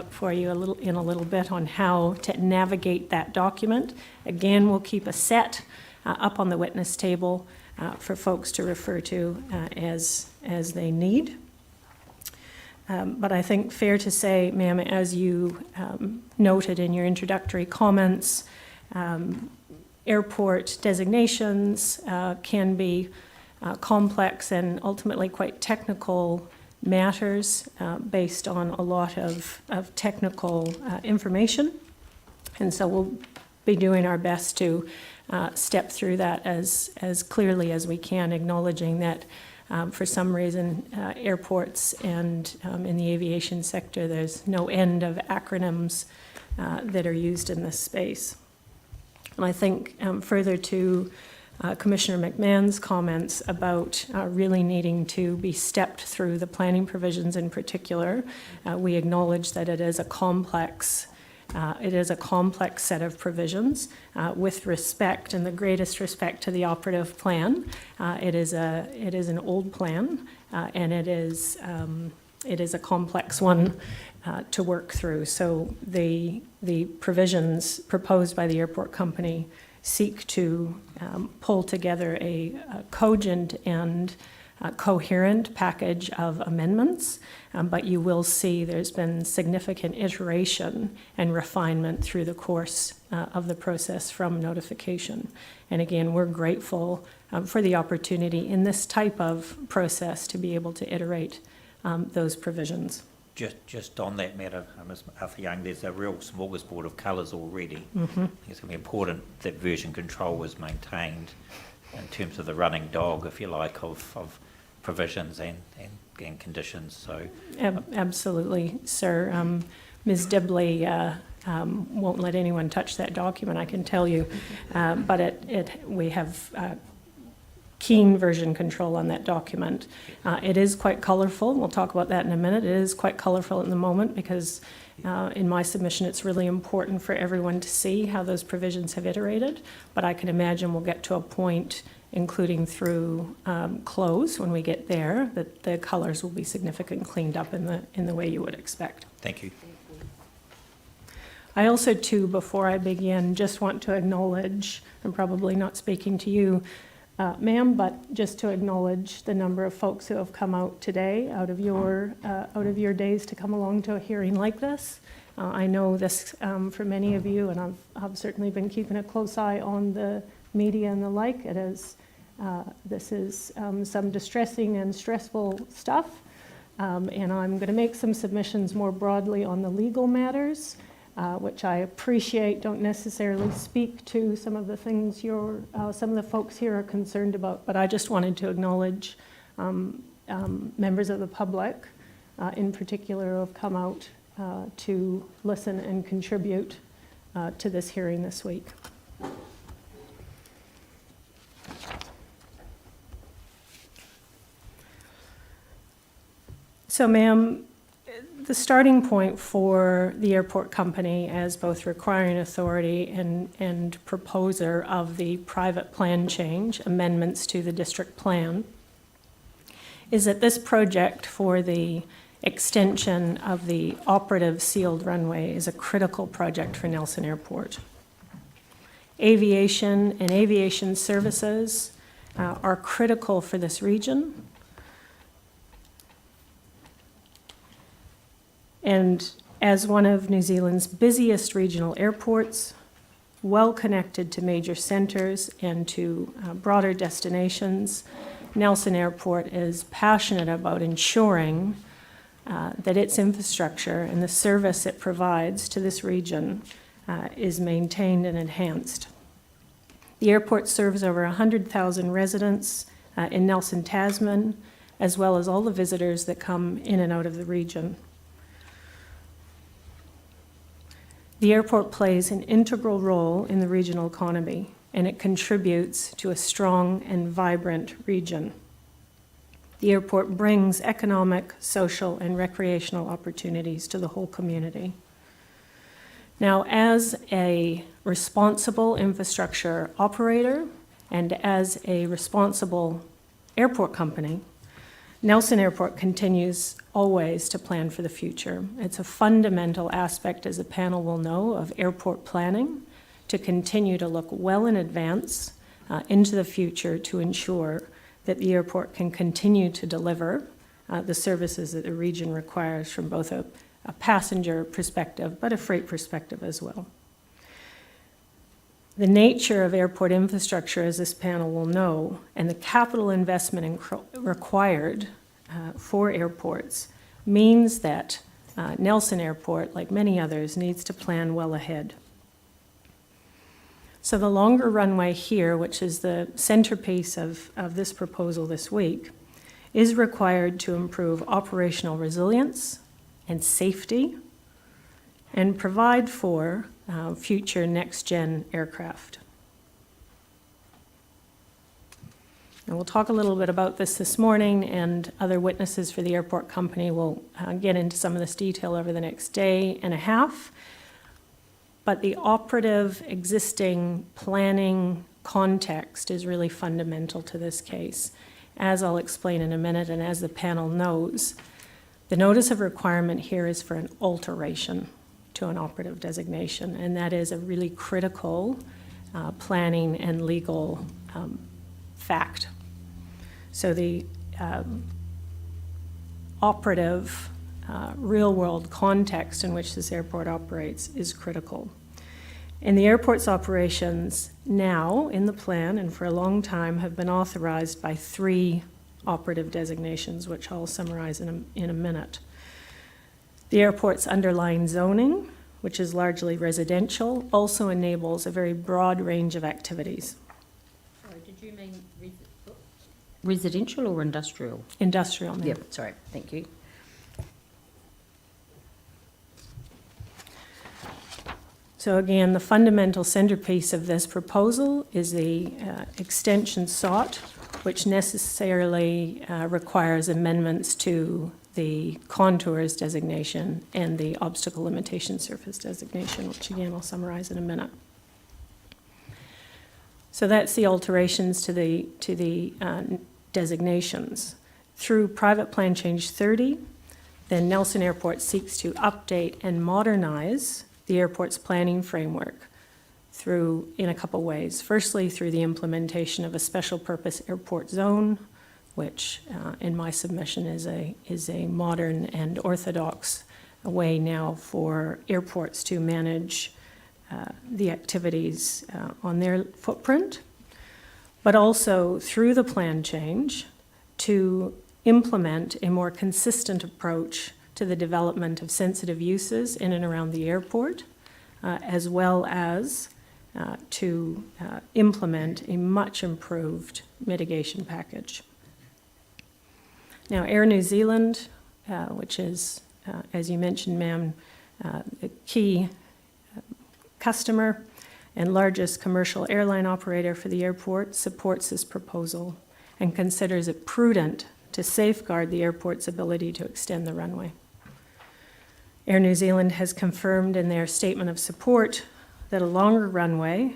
for you in a little bit on how to navigate that document. Again, we'll keep a set up on the witness table for folks to refer to as they need. But I think fair to say, ma'am, as you noted in your introductory comments, airport designations can be complex and ultimately quite technical matters based on a lot of technical information. And so we'll be doing our best to step through that as clearly as we can, acknowledging that for some reason airports and in the aviation sector, there's no end of acronyms that are used in this space. And I think further to Commissioner McMahon's comments about really needing to be stepped through the planning provisions in particular, we acknowledge that it is a complex set of provisions with respect and the greatest respect to the operative plan. It is an old plan and it is a complex one to work through. So the provisions proposed by the airport company seek to pull together a cogent and coherent package of amendments, but you will see there's been significant iteration and refinement through the course of the process from notification. And again, we're grateful for the opportunity in this type of process to be able to iterate those provisions. Just on that matter, Ms. Arthur Young, there's a real smorgasbord of colours already. It's going to be important that version control is maintained in terms of the running dog, if you like, of provisions and conditions. So absolutely, sir. Ms. Dibley won't let anyone touch that document, I can tell you. But we have keen version control on that document. It is quite colourful. We'll talk about that in a minute. It is quite colourful at the moment because in my submission it's really important for everyone to see how those provisions have iterated. But I can imagine we'll get to a point, including through close when we get there, that the colours will be significantly cleaned up in the way you would expect. Thank you. I also, too, before I begin, just want to acknowledge, I'm probably not speaking to you, ma'am, but just to acknowledge the number of folks who have come out today out of your days to come along to a hearing like this. I know this for many of you, and I've certainly been keeping a close eye on the media and the like. This is some distressing and stressful stuff, and I'm going to make some submissions more broadly on the legal matters, which I appreciate don't necessarily speak to some of the things some of the folks here are concerned about, but I just wanted to acknowledge members of the public in particular who have come out to listen and contribute to this hearing this week. So, ma'am, the starting point for the airport company as both requiring authority and proposer of the private plan change, amendments to the district plan, is that this project for the extension of the operative sealed runway is a critical project for Nelson Airport. Aviation and aviation services are critical for this region. And as one of New Zealand's busiest regional airports, well connected to major centres and to broader destinations, Nelson Airport is passionate about ensuring that its infrastructure and the service it provides to this region is maintained and enhanced. The airport serves over 100,000 residents in Nelson, Tasman, as well as all the visitors that come in and out of the region. The airport plays an integral role in the regional economy, and it contributes to a strong and vibrant region. The airport brings economic, social, and recreational opportunities to the whole community. Now, as a responsible infrastructure operator and as a responsible airport company, Nelson Airport continues always to plan for the future. It's a fundamental aspect, as the panel will know, of airport planning to continue to look well in advance into the future to ensure that the airport can continue to deliver the services that the region requires from both a passenger perspective, but a freight perspective as well. The nature of airport infrastructure, as this panel will know, and the capital investment required for airports means that Nelson Airport, like many others, needs to plan well ahead. So the longer runway here, which is the centerpiece of this proposal this week, is required to improve operational resilience and safety and provide for future next-gen aircraft. And we'll talk a little bit about this morning, and other witnesses for the airport company will get into some of this detail over the next day and a half. But the operative existing planning context is really fundamental to this case. As I'll explain in a minute, and as the panel knows, the notice of requirement here is for an alteration to an operative designation, and that is a really critical planning and legal fact. So the operative real-world context in which this airport operates is critical. And the airport's operations now, in the plan and for a long time, have been authorized by 3 operative designations, which I'll summarize in a minute. The airport's underlying zoning, which is largely residential, also enables a very broad range of activities. Sorry, did you mean residential or industrial? Industrial, ma'am. Yep, sorry, thank you. So again, the fundamental centerpiece of this proposal is the extension sought, which necessarily requires amendments to the contours designation and the obstacle limitation surface designation, which again I'll summarize in a minute. So that's the alterations to the designations. Through Private Plan Change 30, then Nelson Airport seeks to update and modernize the airport's planning framework in a couple ways. Firstly, through the implementation of a special purpose airport zone, which in my submission is a modern and orthodox way now for airports to manage the activities on their footprint, but also through the plan change to implement a more consistent approach to the development of sensitive uses in and around the airport, as well as to implement a much improved mitigation package. Now, Air New Zealand, which is, as you mentioned, ma'am, a key customer and largest commercial airline operator for the airport, supports this proposal and considers it prudent to safeguard the airport's ability to extend the runway. Air New Zealand has confirmed in their statement of support that a longer runway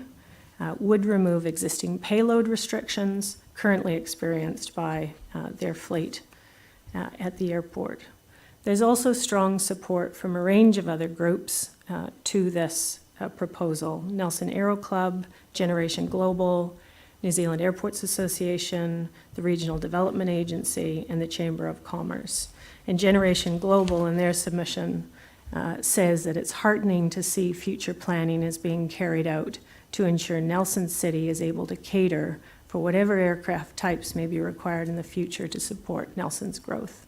would remove existing payload restrictions currently experienced by their fleet at the airport. There's also strong support from a range of other groups to this proposal: Nelson Aero Club, Generation Global, New Zealand Airports Association, the Regional Development Agency, and the Chamber of Commerce. And Generation Global, in their submission, says that it's heartening to see future planning is being carried out to ensure Nelson City is able to cater for whatever aircraft types may be required in the future to support Nelson's growth.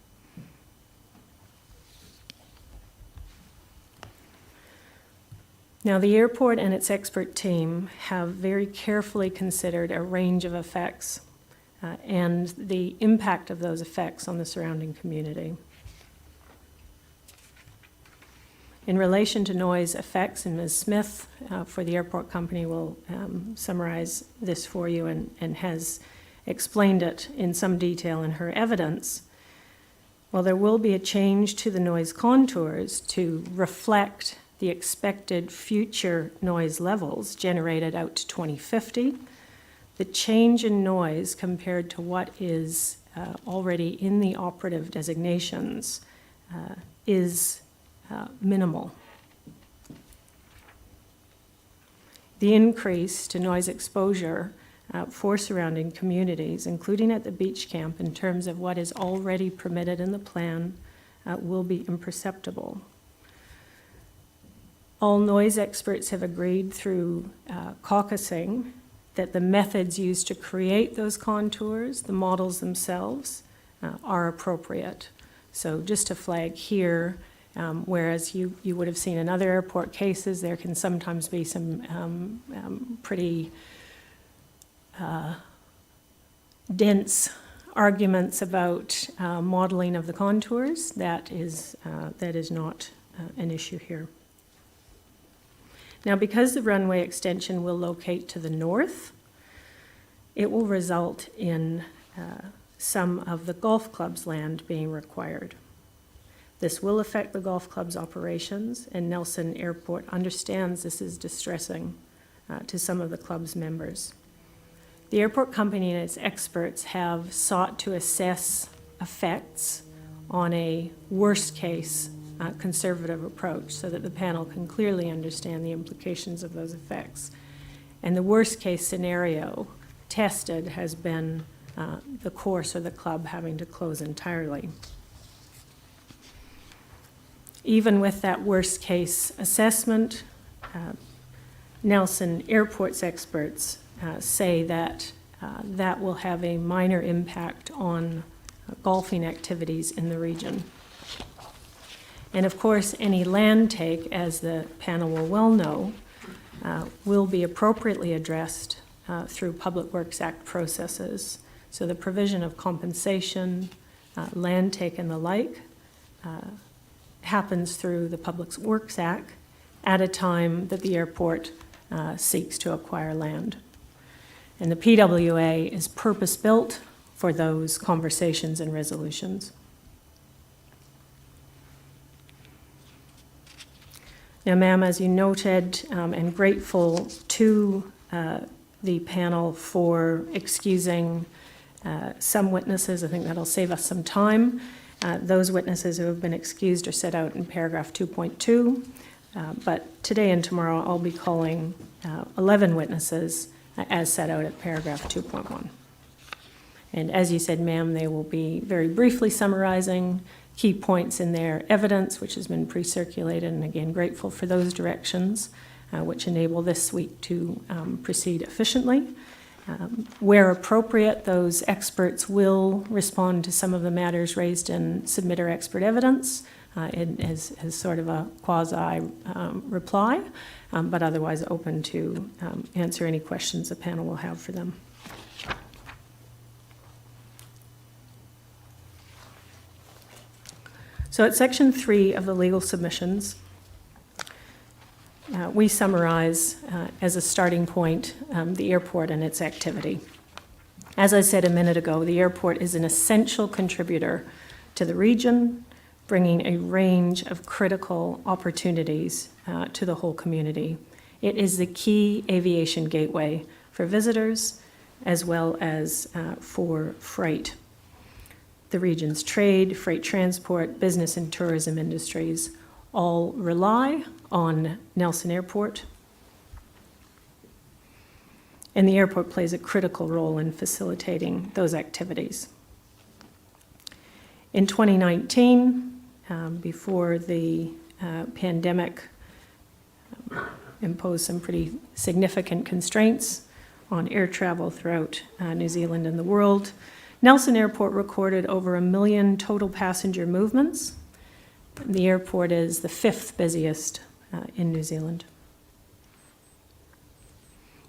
Now, the airport and its expert team have very carefully considered a range of effects and the impact of those effects on the surrounding community. In relation to noise effects, and Ms. Smith for the airport company will summarize this for you and has explained it in some detail in her evidence, well, there will be a change to the noise contours to reflect the expected future noise levels generated out to 2050. the change in noise compared to what is already in the operative designations is minimal. The increase to noise exposure for surrounding communities, including at the beach camp, in terms of what is already permitted in the plan, will be imperceptible. All noise experts have agreed through caucusing that the methods used to create those contours, the models themselves, are appropriate. So just to flag here, whereas you would have seen in other airport cases, there can sometimes be some pretty dense arguments about modeling of the contours. That is not an issue here. Now, because the runway extension will locate to the north, it will result in some of the golf club's land being required. This will affect the golf club's operations, and Nelson Airport understands this is distressing to some of the club's members. The airport company and its experts have sought to assess effects on a worst-case conservative approach so that the panel can clearly understand the implications of those effects. And the worst-case scenario tested has been the course or the club having to close entirely. Even with that worst-case assessment, Nelson Airport's experts say that that will have a minor impact on golfing activities in the region. And of course, any land take, as the panel will well know, will be appropriately addressed through Public Works Act processes. So the provision of compensation, land take and the like, happens through the Public Works Act at a time that the airport seeks to acquire land. And the PWA is purpose-built for those conversations and resolutions. Now, ma'am, as you noted, and grateful to the panel for excusing some witnesses. I think that'll save us some time. Those witnesses who have been excused are set out in paragraph 2.2, but today and tomorrow I'll be calling 11 witnesses as set out at paragraph 2.1. And as you said, ma'am, they will be very briefly summarizing key points in their evidence, which has been pre-circulated, and again, grateful for those directions, which enable this week to proceed efficiently. Where appropriate, those experts will respond to some of the matters raised in submitter expert evidence as sort of a quasi-reply, but otherwise open to answer any questions the panel will have for them. So at section 3 of the legal submissions, we summarize as a starting point the airport and its activity. As I said a minute ago, the airport is an essential contributor to the region, bringing a range of critical opportunities to the whole community. It is the key aviation gateway for visitors as well as for freight. The region's trade, freight transport, business and tourism industries all rely on Nelson Airport. And the airport plays a critical role in facilitating those activities. In 2019, before the pandemic imposed some pretty significant constraints on air travel throughout New Zealand and the world, Nelson Airport recorded over 1 million total passenger movements. The airport is the 5th busiest in New Zealand.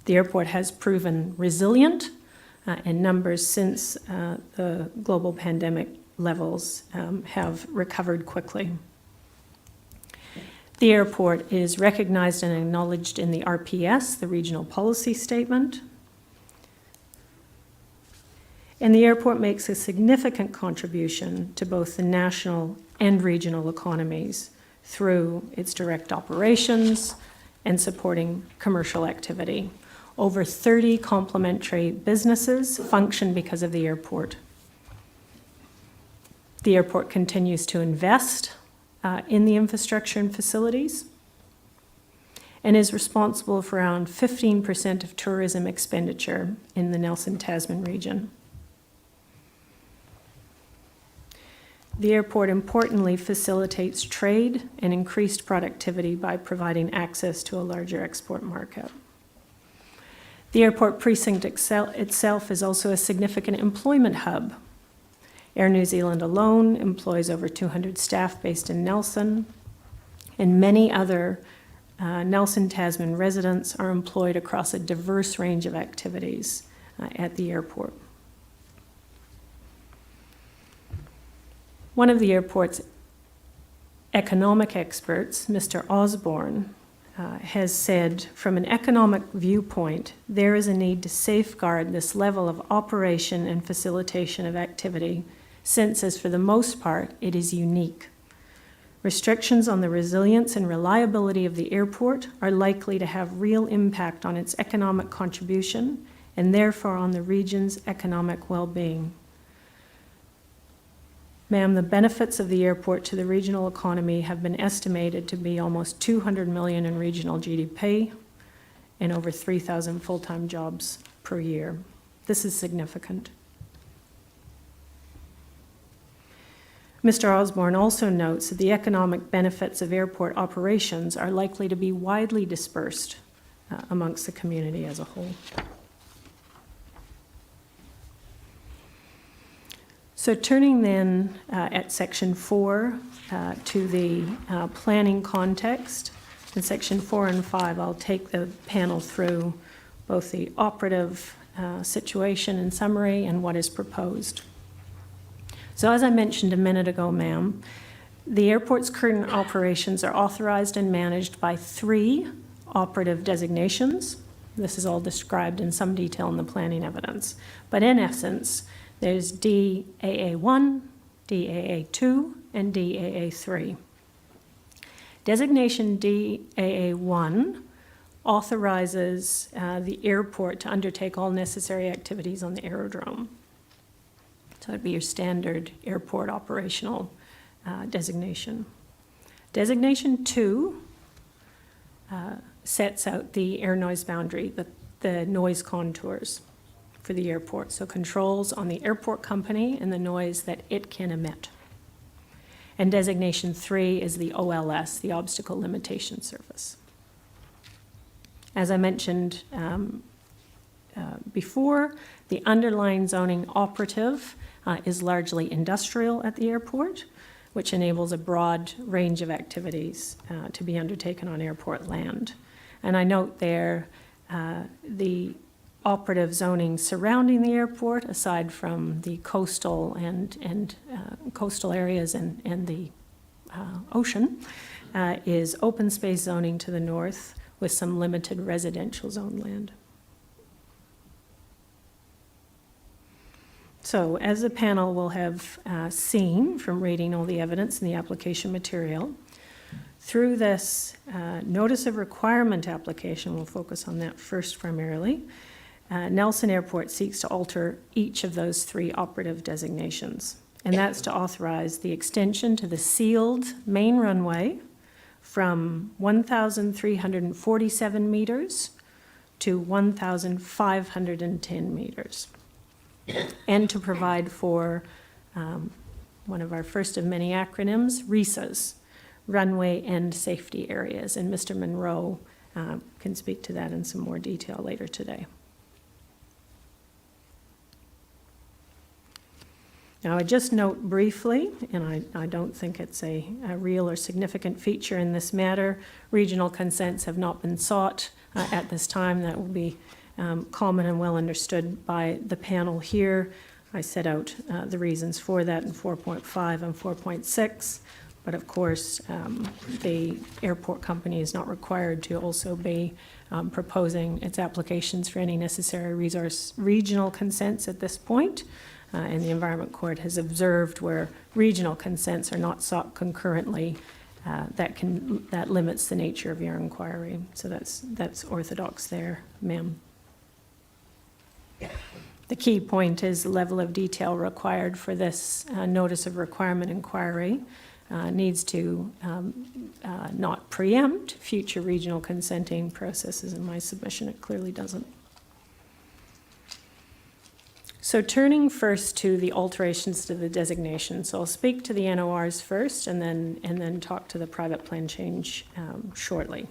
The airport has proven resilient, and numbers since the global pandemic levels have recovered quickly. The airport is recognized and acknowledged in the RPS, the Regional Policy Statement. And the airport makes a significant contribution to both the national and regional economies through its direct operations and supporting commercial activity. Over 30 complementary businesses function because of the airport. The airport continues to invest in the infrastructure and facilities and is responsible for around 15% of tourism expenditure in the Nelson-Tasman region. The airport importantly facilitates trade and increased productivity by providing access to a larger export market. The airport precinct itself is also a significant employment hub. Air New Zealand alone employs over 200 staff based in Nelson, and many other Nelson Tasman residents are employed across a diverse range of activities at the airport. One of the airport's economic experts, Mr. Osborne, has said, from an economic viewpoint, there is a need to safeguard this level of operation and facilitation of activity, since, as for the most part, it is unique. Restrictions on the resilience and reliability of the airport are likely to have real impact on its economic contribution and therefore on the region's economic well-being. Ma'am, the benefits of the airport to the regional economy have been estimated to be almost 200 million in regional GDP and over 3,000 full-time jobs per year. This is significant. Mr. Osborne also notes that the economic benefits of airport operations are likely to be widely dispersed amongst the community as a whole. So turning then at section 4 to the planning context, in section 4 and 5, I'll take the panel through both the operative situation and summary and what is proposed. So as I mentioned a minute ago, ma'am, the airport's current operations are authorized and managed by 3 operative designations. This is all described in some detail in the planning evidence. But in essence, there's DAA1, DAA2, and DAA3. Designation DAA1 authorizes the airport to undertake all necessary activities on the aerodrome. So it'd be your standard airport operational designation. Designation 2 sets out the air noise boundary, the noise contours for the airport, so controls on the airport company and the noise that it can emit. And designation 3 is the OLS, the obstacle limitation surface. As I mentioned before, the underlying zoning operative is largely industrial at the airport, which enables a broad range of activities to be undertaken on airport land. And I note there the operative zoning surrounding the airport, aside from the coastal and coastal areas and the ocean, is open space zoning to the north with some limited residential zone land. So, as the panel will have seen from reading all the evidence in the application material, through this notice of requirement application, we'll focus on that first primarily, Nelson Airport seeks to alter each of those 3 operative designations, and that's to authorize the extension to the sealed main runway from 1,347 meters to 1,510 meters, and to provide for one of our first of many acronyms, RESAs, Runway End Safety Areas, and Mr. Monroe can speak to that in some more detail later today. Now, I just note briefly, and I don't think it's a real or significant feature in this matter, regional consents have not been sought at this time. That will be common and well understood by the panel here. I set out the reasons for that in 4.5 and 4.6, but of course the airport company is not required to also be proposing its applications for any necessary resource regional consents at this point. And the Environment Court has observed where regional consents are not sought concurrently, that limits the nature of your inquiry. So that's orthodox there, ma'am. The key point is the level of detail required for this notice of requirement inquiry needs to not preempt future regional consenting processes. In my submission, it clearly doesn't. So turning first to the alterations to the designation. So I'll speak to the NORs first and then talk to the private plan change shortly.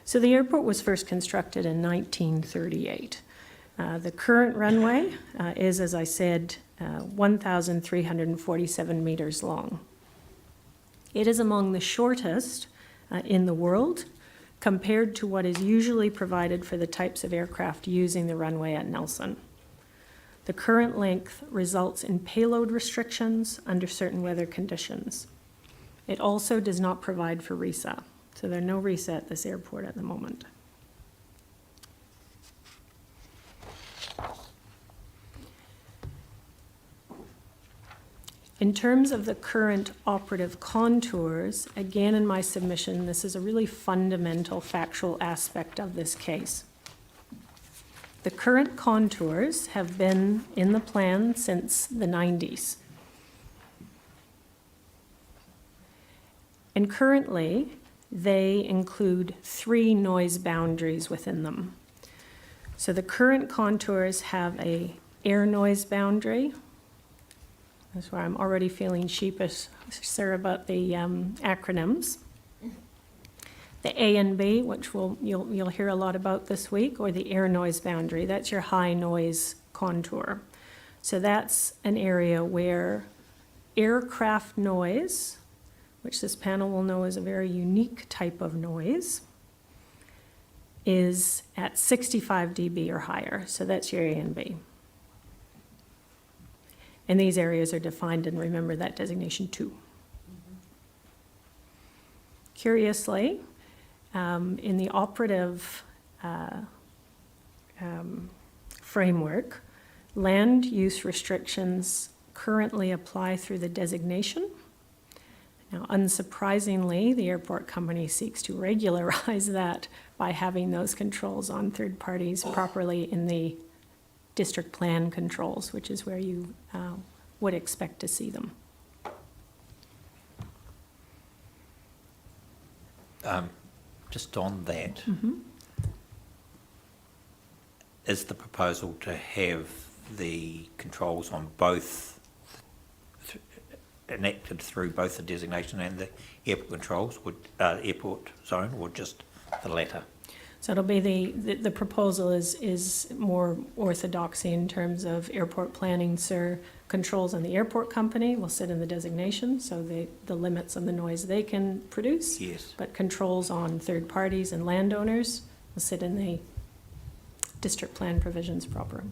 So the airport was first constructed in 1938. The current runway is, as I said, 1,347 meters long. It is among the shortest in the world compared to what is usually provided for the types of aircraft using the runway at Nelson. The current length results in payload restrictions under certain weather conditions. It also does not provide for RESA, so there are no RESA at this airport at the moment. In terms of the current operative contours, again in my submission, this is a really fundamental factual aspect of this case. The current contours have been in the plan since the 90s. And currently, they include 3 noise boundaries within them. So the current contours have a air noise boundary. That's where I'm already feeling sheepish, sir, about the acronyms. The A and B, which you'll hear a lot about this week, or the air noise boundary. That's your high noise contour. So that's an area where aircraft noise, which this panel will know is a very unique type of noise, is at 65 dB or higher. So that's your A and B. And these areas are defined in, remember, that designation 2. Curiously, in the operative framework, land use restrictions currently apply through the designation. Now, unsurprisingly, the airport company seeks to regularize that by having those controls on third parties properly in the district plan controls, which is where you would expect to see them. Just on that, is the proposal to have the controls on both enacted through both the designation and the airport controls, airport zone, or just the latter? So it'll be the proposal is more orthodoxy in terms of airport planning, sir. Controls on the airport company will sit in the designation, so the limits of the noise they can produce. Yes. But controls on third parties and landowners will sit in the district plan provisions proper.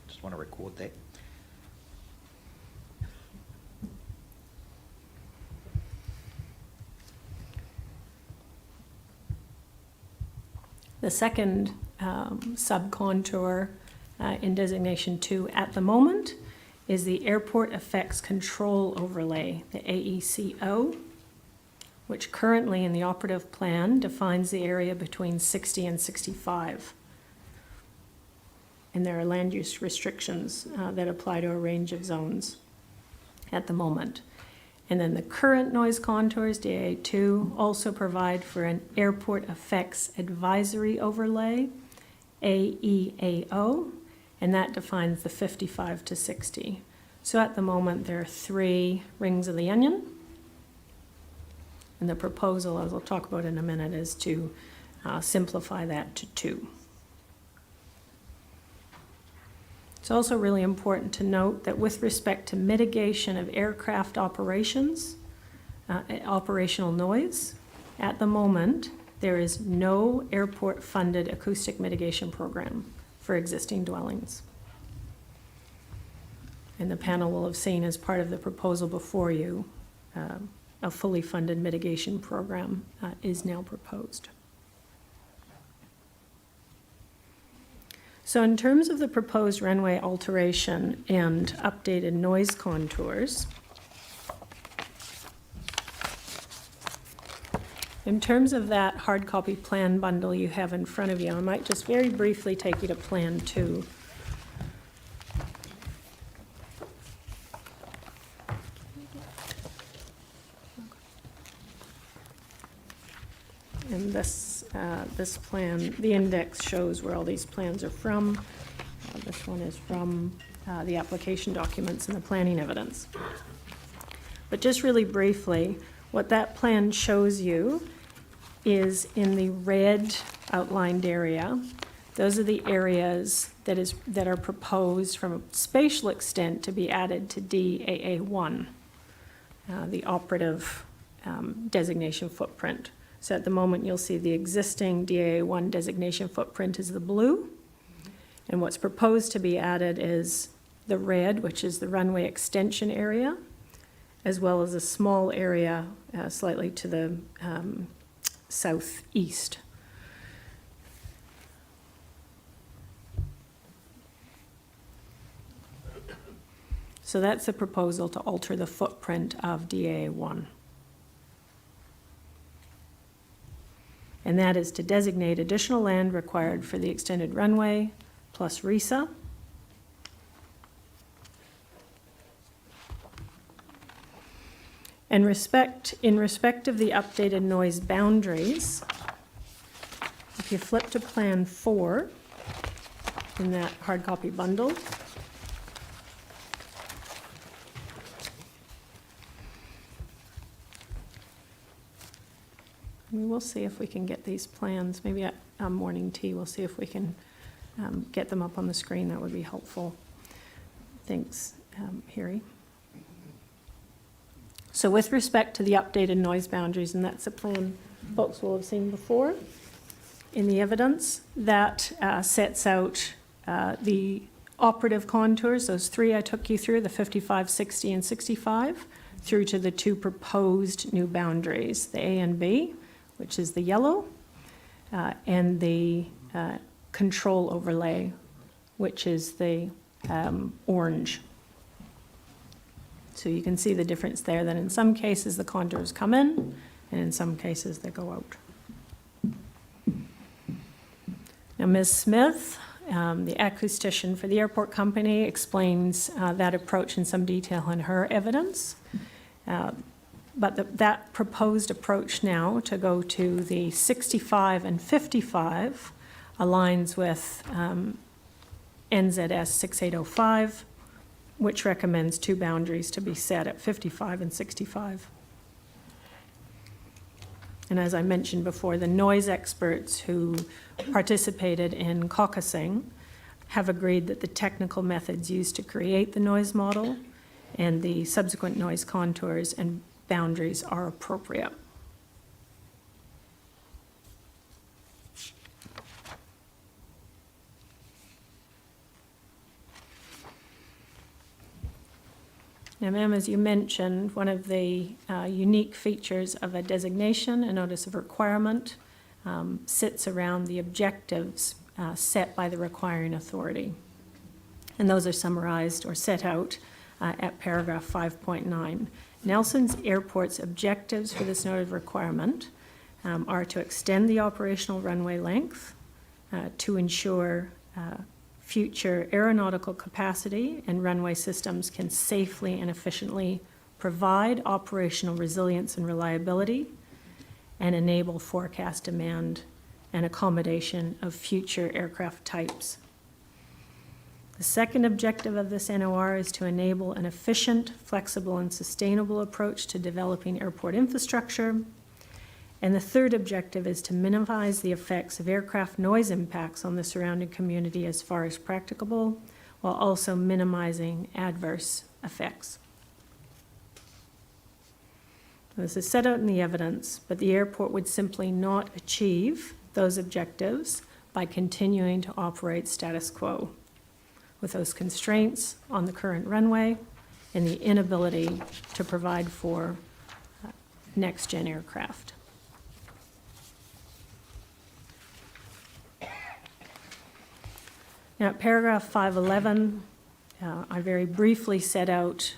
Just want to record that. The second subcontour in designation 2 at the moment is the Airport Effects Control Overlay, the AECO, which currently in the operative plan defines the area between 60 and 65. And there are land use restrictions that apply to a range of zones at the moment. And then the current noise contours, DA2, also provide for an Airport Effects Advisory Overlay, AEAO, and that defines the 55 to 60. So at the moment, there are 3 rings of the onion. And the proposal, as I'll talk about in a minute, is to simplify that to 2. It's also really important to note that with respect to mitigation of aircraft operations, operational noise, at the moment, there is no airport-funded acoustic mitigation program for existing dwellings. And the panel will have seen as part of the proposal before you, a fully funded mitigation program is now proposed. So in terms of the proposed runway alteration and updated noise contours, in terms of that hard copy plan bundle you have in front of you, I might just very briefly take you to Plan 2. And this plan, the index shows where all these plans are from. This one is from the application documents and the planning evidence. But just really briefly, what that plan shows you is in the red outlined area. Those are the areas that are proposed from a spatial extent to be added to DAA1, the operative designation footprint. So at the moment, you'll see the existing DAA1 designation footprint is the blue, and what's proposed to be added is the red, which is the runway extension area, as well as a small area slightly to the southeast. So that's a proposal to alter the footprint of DA1. And that is to designate additional land required for the extended runway plus RISA. In respect of the updated noise boundaries, if you flip to Plan 4 in that hard copy bundle, we will see if we can get these plans, maybe at morning tea, we'll see if we can get them up on the screen. That would be helpful. Thanks, Harry. So with respect to the updated noise boundaries, and that's a plan folks will have seen before in the evidence, that sets out the operative contours, those three I took you through, the 55, 60, and 65, through to the two proposed new boundaries, the A and B, which is the yellow, and the control overlay, which is the orange. So you can see the difference there, that in some cases the contours come in, and in some cases they go out. Now Ms. Smith, the acoustician for the airport company, explains that approach in some detail in her evidence. But that proposed approach now to go to the 65 and 55 aligns with NZS 6805, which recommends two boundaries to be set at 55 and 65. And as I mentioned before, the noise experts who participated in caucusing have agreed that the technical methods used to create the noise model and the subsequent noise contours and boundaries are appropriate. Now, ma'am, as you mentioned, one of the unique features of a designation, a notice of requirement, sits around the objectives set by the requiring authority. And those are summarized or set out at paragraph 5.9. Nelson's Airport's objectives for this noted requirement are to extend the operational runway length, to ensure future aeronautical capacity and runway systems can safely and efficiently provide operational resilience and reliability, and enable forecast demand and accommodation of future aircraft types. The second objective of this NOR is to enable an efficient, flexible, and sustainable approach to developing airport infrastructure. And the third objective is to minimize the effects of aircraft noise impacts on the surrounding community as far as practicable, while also minimizing adverse effects. This is set out in the evidence, but the airport would simply not achieve those objectives by continuing to operate status quo, with those constraints on the current runway and the inability to provide for next-gen aircraft. Now, at paragraph 511, I very briefly set out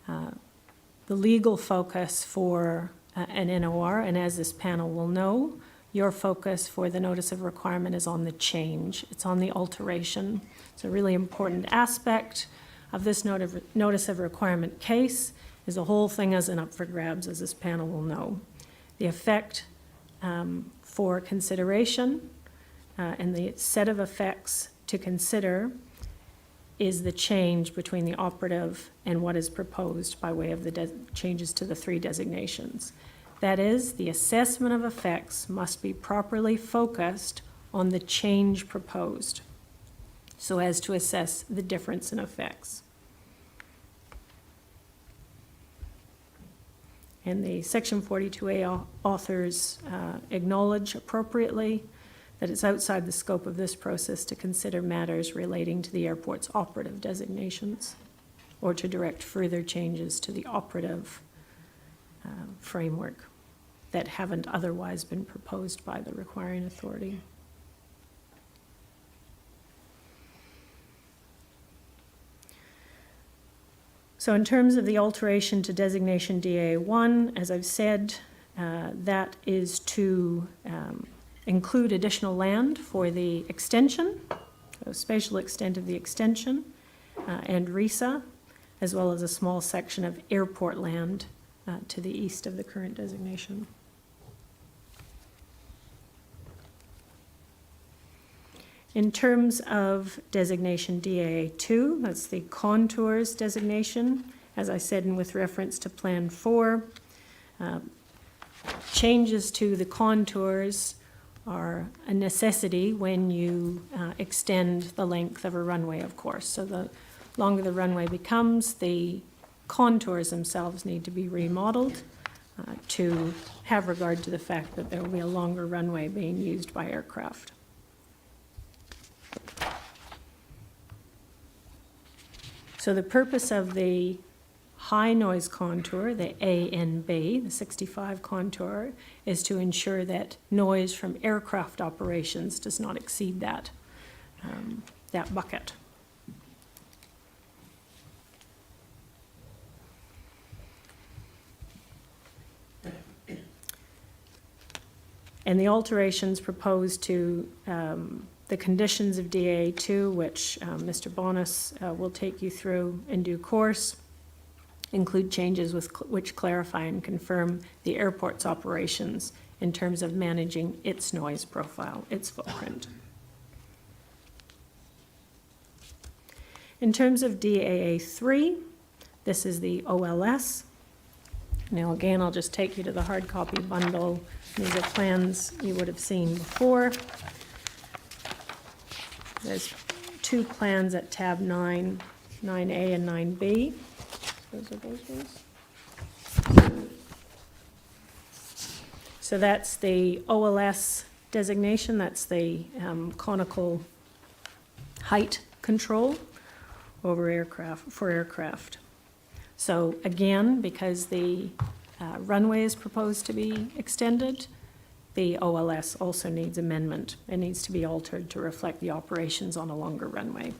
the legal focus for an NOR, and as this panel will know, your focus for the notice of requirement is on the change. It's on the alteration. It's a really important aspect of this notice of requirement case is the whole thing isn't up for grabs, as this panel will know. The effect for consideration and the set of effects to consider is the change between the operative and what is proposed by way of the changes to the 3 designations. That is, the assessment of effects must be properly focused on the change proposed, so as to assess the difference in effects. And the Section 42A authors acknowledge appropriately that it's outside the scope of this process to consider matters relating to the airport's operative designations or to direct further changes to the operative framework that haven't otherwise been proposed by the requiring authority. So in terms of the alteration to designation DA1, as I've said, that is to include additional land for the extension, so spatial extent of the extension, and RISA, as well as a small section of airport land to the east of the current designation. In terms of designation DA2, that's the contours designation, as I said, and with reference to Plan 4, changes to the contours are a necessity when you extend the length of a runway, of course. So the longer the runway becomes, the contours themselves need to be remodeled to have regard to the fact that there will be a longer runway being used by aircraft. So the purpose of the high noise contour, the ANB, the 65 contour, is to ensure that noise from aircraft operations does not exceed that, that bucket. And the alterations proposed to the conditions of DA2, which Mr. Bonas will take you through in due course, include changes which clarify and confirm the airport's operations in terms of managing its noise profile, its footprint. In terms of DAA3, this is the OLS. Now again, I'll just take you to the hard copy bundle. These are plans you would have seen before. There's 2 plans at tab 9, 9A and 9B. Those are those ones. So that's the OLS designation. That's the conical height control over aircraft, for aircraft. So again, because the runway is proposed to be extended, the OLS also needs amendment. It needs to be altered to reflect the operations on a longer runway.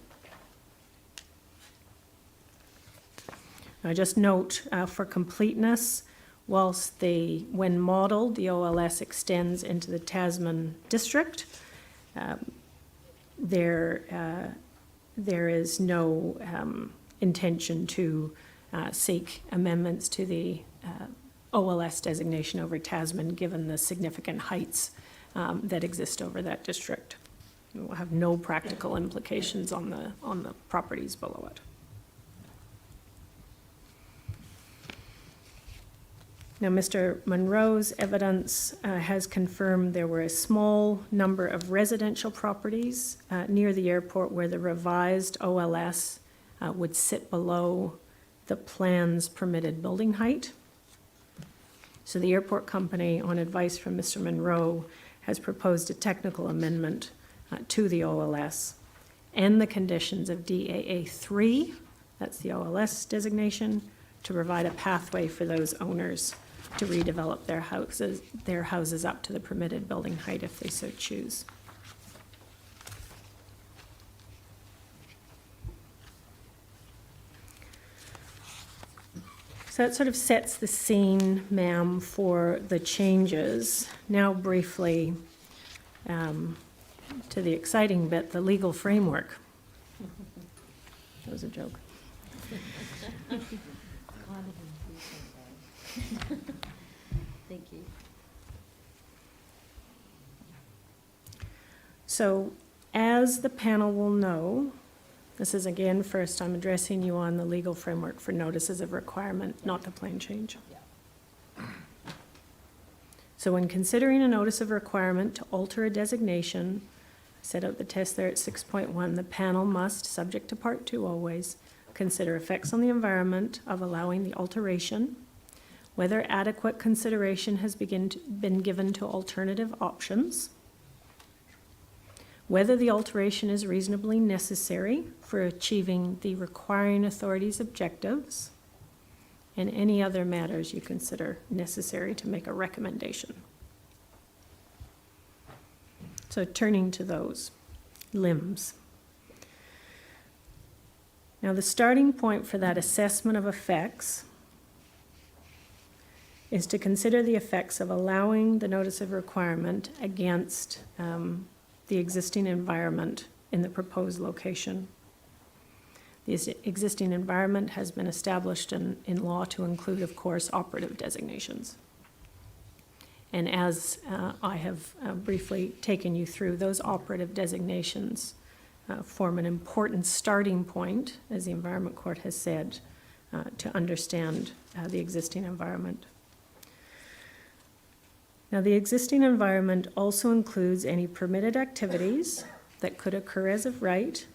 Now just note for completeness, whilst when modeled, the OLS extends into the Tasman district, there is no intention to seek amendments to the OLS designation over Tasman, given the significant heights that exist over that district. It will have no practical implications on the properties below it. Now, Mr. Monroe's evidence has confirmed there were a small number of residential properties near the airport where the revised OLS would sit below the plan's permitted building height. So the airport company, on advice from Mr. Monroe, has proposed a technical amendment to the OLS and the conditions of DAA3, that's the OLS designation, to provide a pathway for those owners to redevelop their houses up to the permitted building height if they so choose. So that sort of sets the scene, ma'am, for the changes. Now briefly, to the exciting bit, the legal framework. That was a joke. Thank you. So, as the panel will know, this is again first, I'm addressing you on the legal framework for notices of requirement, not the plan change. So when considering a notice of requirement to alter a designation, set out the test there at 6.1, the panel must, subject to Part 2 always, consider effects on the environment of allowing the alteration, whether adequate consideration has been given to alternative options, whether the alteration is reasonably necessary for achieving the requiring authority's objectives, and any other matters you consider necessary to make a recommendation. So turning to those limbs. Now the starting point for that assessment of effects is to consider the effects of allowing the notice of requirement against the existing environment in the proposed location. The existing environment has been established in law to include, of course, operative designations. And as I have briefly taken you through, those operative designations form an important starting point, as the Environment Court has said, to understand the existing environment. Now, the existing environment also includes any permitted activities that could occur as of right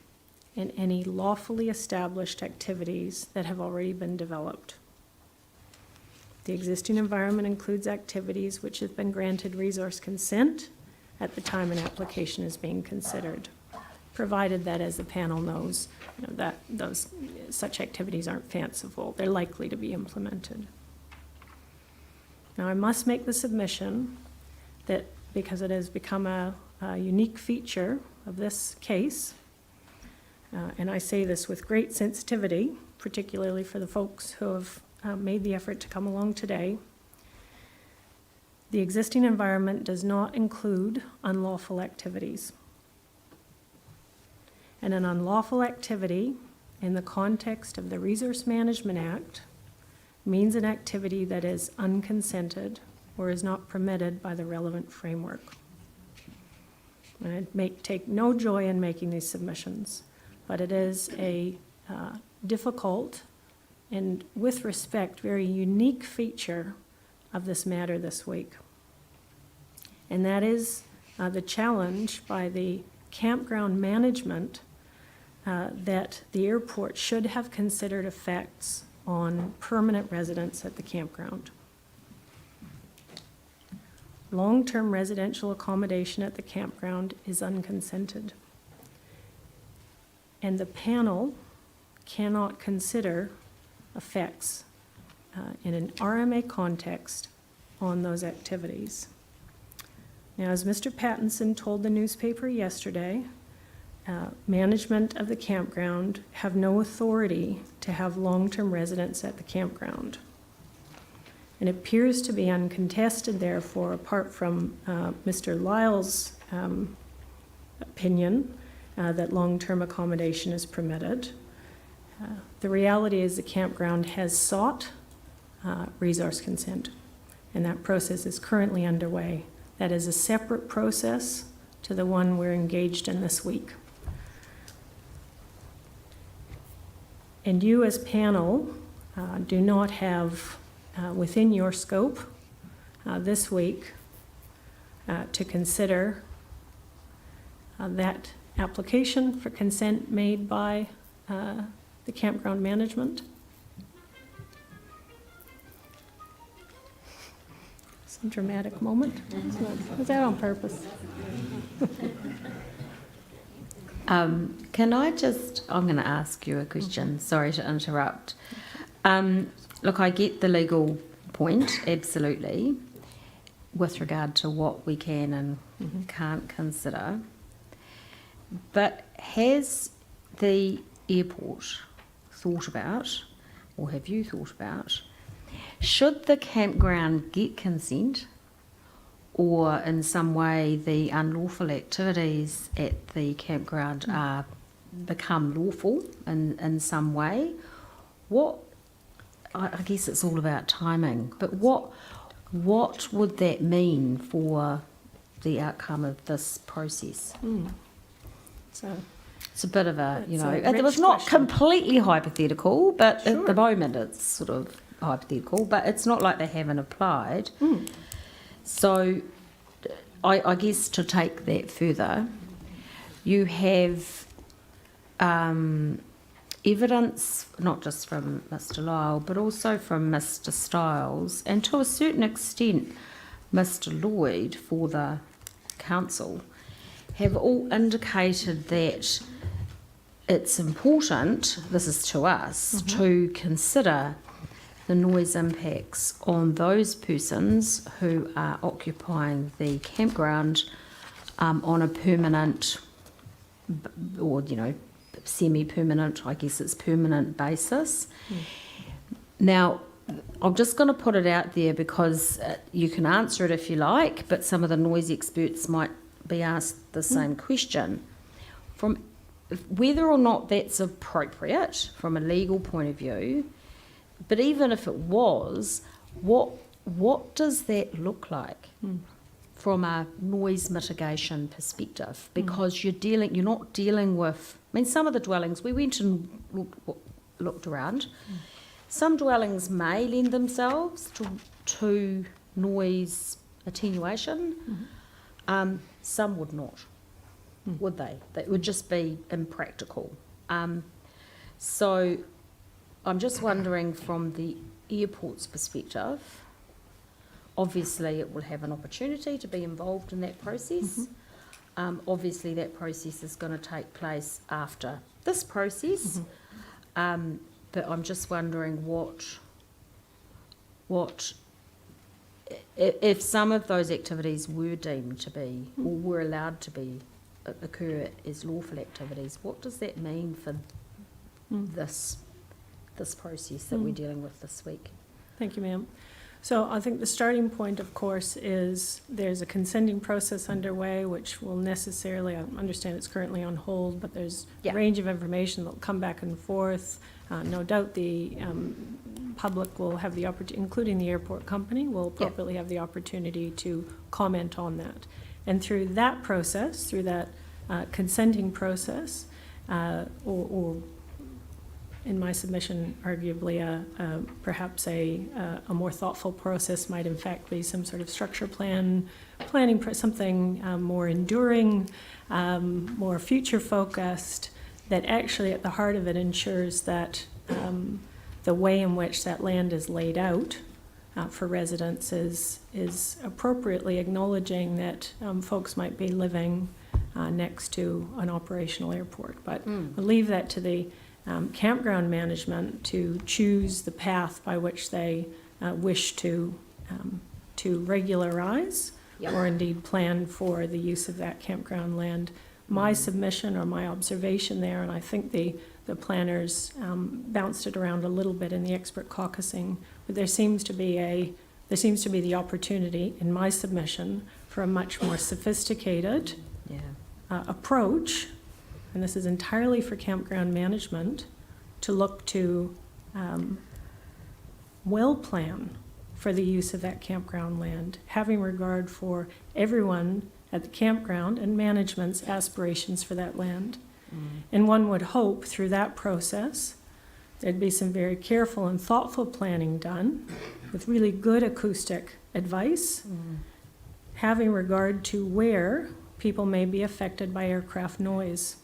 and any lawfully established activities that have already been developed. The existing environment includes activities which have been granted resource consent at the time an application is being considered, provided that, as the panel knows, that such activities aren't fanciful. They're likely to be implemented. Now, I must make the submission that because it has become a unique feature of this case, and I say this with great sensitivity, particularly for the folks who have made the effort to come along today, the existing environment does not include unlawful activities. And an unlawful activity in the context of the Resource Management Act means an activity that is unconsented or is not permitted by the relevant framework. And I take no joy in making these submissions, but it is a difficult and, with respect, very unique feature of this matter this week. And that is the challenge by the campground management that the airport should have considered effects on permanent residents at the campground. Long-term residential accommodation at the campground is unconsented. And the panel cannot consider effects in an RMA context on those activities. Now, as Mr. Pattinson told the newspaper yesterday, management of the campground have no authority to have long-term residents at the campground. And it appears to be uncontested, therefore, apart from Mr. Lyle's opinion that long-term accommodation is permitted. The reality is the campground has sought resource consent, and that process is currently underway. That is a separate process to the one we're engaged in this week. And you as panel do not have within your scope this week to consider that application for consent made by the campground management. Some dramatic moment. Was that on purpose? Can I just, I'm going to ask you a question, sorry to interrupt. Look, I get the legal point, absolutely, with regard to what we can and can't consider. But has the airport thought about, or have you thought about, should the campground get consent, or in some way the unlawful activities at the campground are become lawful in some way, I guess it's all about timing, but what would that mean for the outcome of this process? So it's a bit of a, It's a it was rich not question. completely hypothetical, but Sure. at the moment it's sort of hypothetical, but it's not like they haven't applied. So I guess to take that further, you have evidence, not just from Mr. Lyle, but also from Mr. Stiles, and to a certain extent Mr. Lloyd for the council, have all indicated that it's important, this is to us, to consider the noise impacts on those persons who are occupying the campground on a permanent or, semi-permanent, I guess it's permanent basis. Now, I'm just going to put it out there because you can answer it if you like, but some of the noise experts might be asked the same question. From whether or not that's appropriate from a legal point of view, but even if it was, what does that look like from a noise mitigation perspective? Because you're not dealing with, some of the dwellings, we went and looked around. Some dwellings may lend themselves to noise attenuation. Some would not, would they? That would just be impractical. So I'm just wondering from the airport's perspective, obviously it will have an opportunity to be involved in that process. Obviously that process is going to take place after this process. But I'm just wondering what if some of those activities were deemed to be or were allowed to be occur as lawful activities, what does that mean for this process that we're dealing with this week? Thank you, ma'am. So I think the starting point, of course, is there's a consenting process underway, which will necessarily, I understand it's currently on hold, but there's a range of information that will come back and forth. No doubt the public will have the opportunity, including the airport company, will appropriately have the opportunity to comment on that. And through that process, through that consenting process, or in my submission, arguably perhaps a more thoughtful process might in fact be some sort of structure planning, something more enduring, more future focused, that actually at the heart of it ensures that the way in which that land is laid out for residents is appropriately acknowledging that folks might be living next to an operational airport. But we'll leave that to the campground management to choose the path by which they wish to regularize or indeed plan for the use of that campground land. My submission or my observation there, and I think the planners bounced it around a little bit in the expert caucusing, but there seems to be the opportunity in my submission for a much more sophisticated approach, and this is entirely for campground management, to look to well plan for the use of that campground land, having regard for everyone at the campground and management's aspirations for that land. And one would hope through that process there'd be some very careful and thoughtful planning done with really good acoustic advice, having regard to where people may be affected by aircraft noise.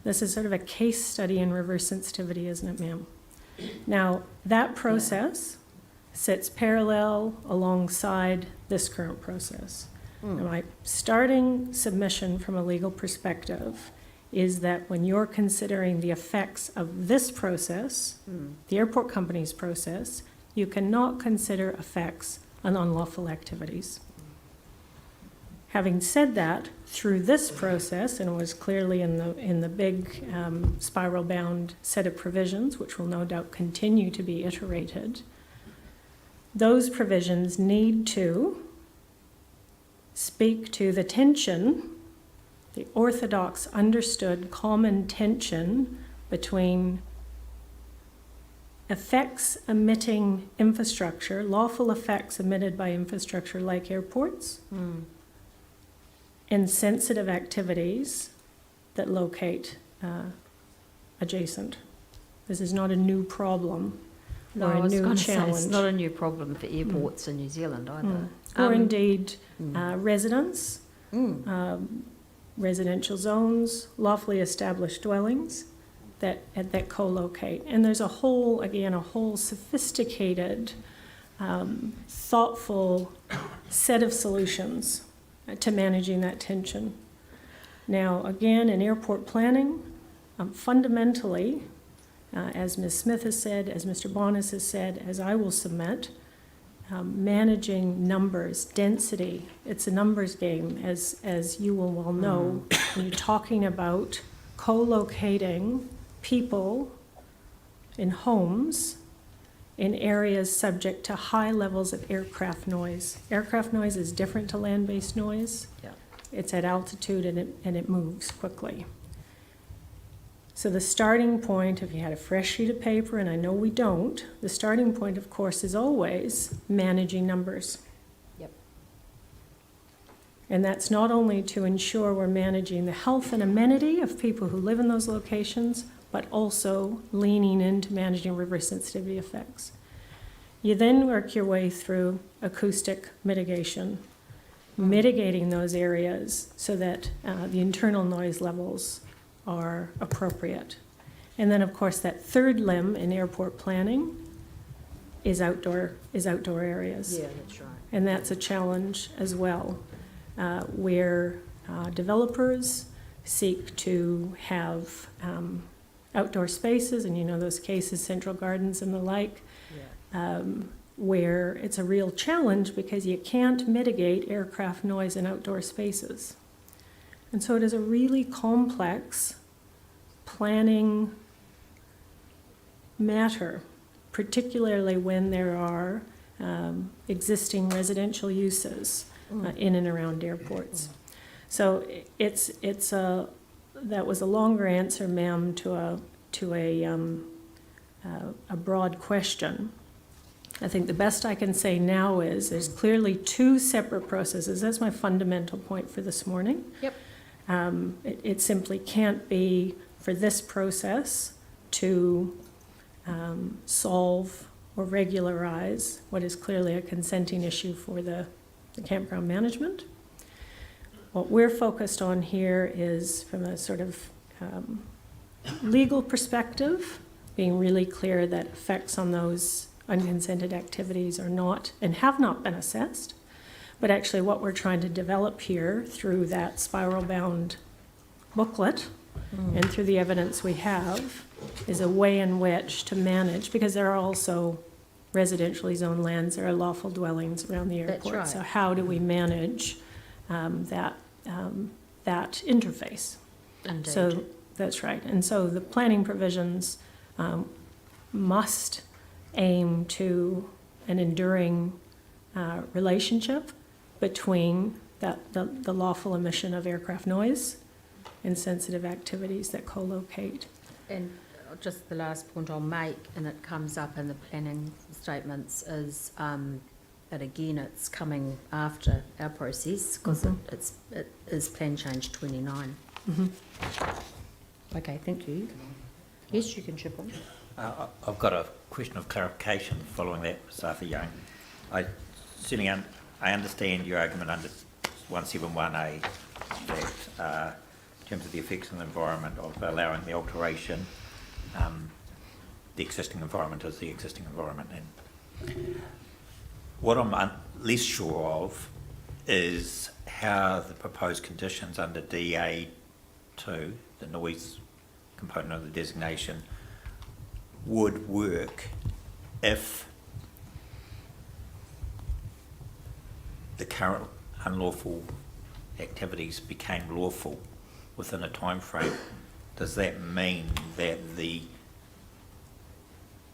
This is sort of a case study in reverse sensitivity, isn't it, ma'am? Now, that process sits parallel alongside this current process. And my starting submission from a legal perspective is that when you're considering the effects of this process, the airport company's process, you cannot consider effects on unlawful activities. Having said that, through this process, and it was clearly in the big spiral-bound set of provisions, which will no doubt continue to be iterated, those provisions need to speak to the tension, the orthodox understood common tension between effects emitting infrastructure, lawful effects emitted by infrastructure like airports, and sensitive activities that locate adjacent. This is not a new problem No, or I a was new going to say, challenge. it's not a new problem for airports in New Zealand either. Or indeed residents, residential zones, lawfully established dwellings that co-locate. And there's a whole sophisticated, thoughtful set of solutions to managing that tension. Now, again, in airport planning, fundamentally, as Ms. Smith has said, as Mr. Bonas has said, as I will submit, managing numbers, density, it's a numbers game, as you will well know. When you're talking about co-locating people in homes in areas subject to high levels of aircraft noise. Aircraft noise is different to land-based noise. Yeah. It's at altitude and it moves quickly. So the starting point, if you had a fresh sheet of paper, and I know we don't, the starting point, of course, is always managing numbers. Yep. And that's not only to ensure we're managing the health and amenity of people who live in those locations, but also leaning into managing river sensitivity effects. You then work your way through acoustic mitigation, mitigating those areas so that the internal noise levels are appropriate. And then, of course, that third limb in airport planning is outdoor areas. Yeah, that's right. And that's a challenge as well, where developers seek to have outdoor spaces, and you know those cases, central gardens and the like, where it's a real challenge because you can't mitigate aircraft noise in outdoor spaces. And so it is a really complex planning matter, particularly when there are existing residential uses in and around airports. So that was a longer answer, ma'am, to a broad question. I think the best I can say now is there's clearly two separate processes. That's my fundamental point for this morning. Yep. It simply can't be for this process to solve or regularize what is clearly a consenting issue for the campground management. What we're focused on here is from a sort of legal perspective, being really clear that effects on those unconsented activities are not and have not been assessed. But actually what we're trying to develop here through that spiral-bound booklet and through the evidence we have is a way in which to manage, because there are also residentially zoned lands, there are lawful dwellings around the airport. That's right. So how do we manage that interface? Indeed. So that's right. And so the planning provisions must aim to an enduring relationship between the lawful emission of aircraft noise and sensitive activities that co-locate. And just the last point I'll make, and it comes up in the planning statements, is that again it's coming after our process because it is plan change 29. Okay, thank you. Yes, you can chip in. I've got a question of clarification following that, Safi Young. I understand your argument under 171A that in terms of the effects on the environment of allowing the alteration, the existing environment is the existing environment. And what I'm less sure of is how the proposed conditions under DA2, the noise component of the designation, would work if the current unlawful activities became lawful within a time frame. Does that mean that the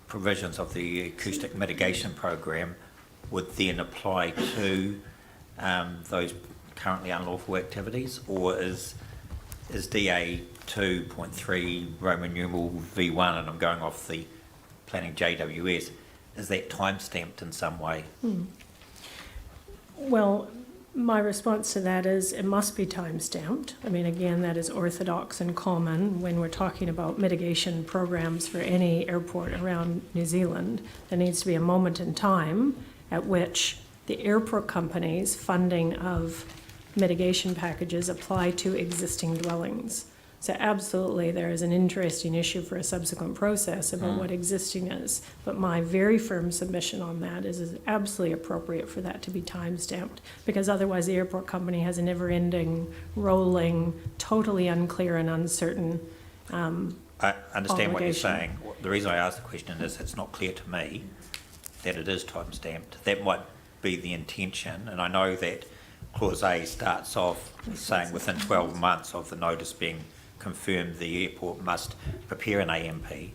provisions of the acoustic mitigation program would then apply to those currently unlawful activities, or is DA 2.3 Roman numeral V1, and I'm going off the planning JWS, is that time stamped in some way? Well, my response to that is it must be time stamped. I mean, again, that is orthodox and common when we're talking about mitigation programs for any airport around New Zealand. There needs to be a moment in time at which the airport company's funding of mitigation packages apply to existing dwellings. So absolutely, there is an interesting issue for a subsequent process about what existing is. But my very firm submission on that is it's absolutely appropriate for that to be time-stamped, because otherwise the airport company has a never-ending, rolling, totally unclear and uncertain I understand what you're obligation. saying. The reason I ask the question is it's not clear to me that it is time-stamped. That might be the intention, and I know that Clause A starts off saying within 12 months of the notice being confirmed, the airport must prepare an AMP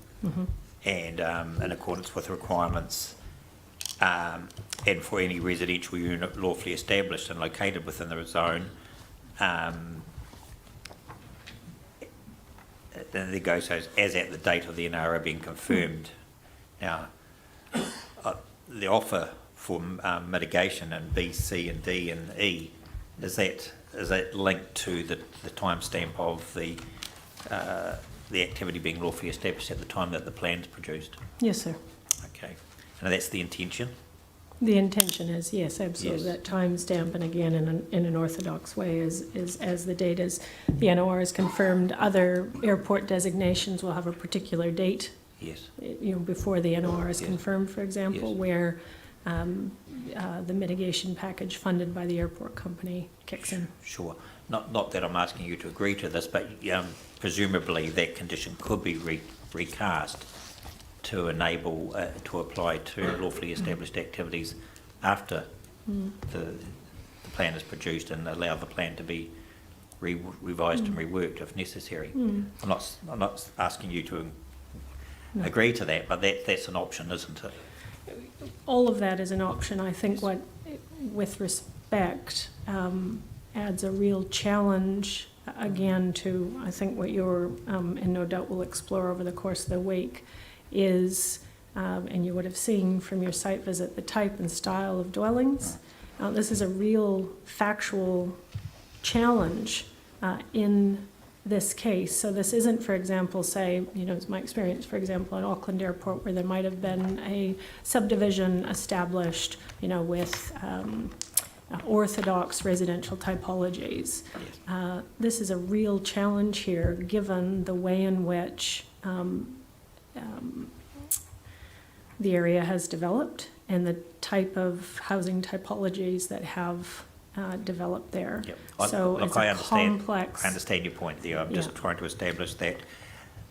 and in accordance with requirements and for any residential unit lawfully established and located within the zone. Then there goes as at the date of the NRO being confirmed. Now, the offer for mitigation in B, C and D and E, is that linked to the timestamp of the activity being lawfully established at the time that the plan's produced? Yes, sir. Okay, and that's the intention? The intention is, yes, absolutely, Yes. that timestamp, and again, in an orthodox way, is as the date is, the NOR is confirmed. Other airport designations will have a particular date, Yes. before the NOR is Yes. confirmed, for example, Yes. where the mitigation package funded by the airport company kicks in. Sure. Not that I'm asking you to agree to this, but presumably that condition could be recast to enable, to apply to lawfully established activities after the plan is produced, and allow the plan to be revised and reworked if necessary. I'm not asking you to agree to that, but that's an option, isn't it? All of that is an option. I think what, with respect, adds a real challenge, again, to, I think, what you're, and no doubt will explore over the course of the week, is, and you would have seen from your site visit, the type and style of dwellings. This is a real factual challenge in this case. So this isn't, for example, say, it's my experience, for example, at Auckland Airport, where there might have been a subdivision established, with orthodox residential typologies. This is a real challenge here, given the way in which the area has developed and the type of housing typologies that have developed there. Yep. So Look, it's I a understand, complex. I understand your point there. I'm just Yeah. trying to establish that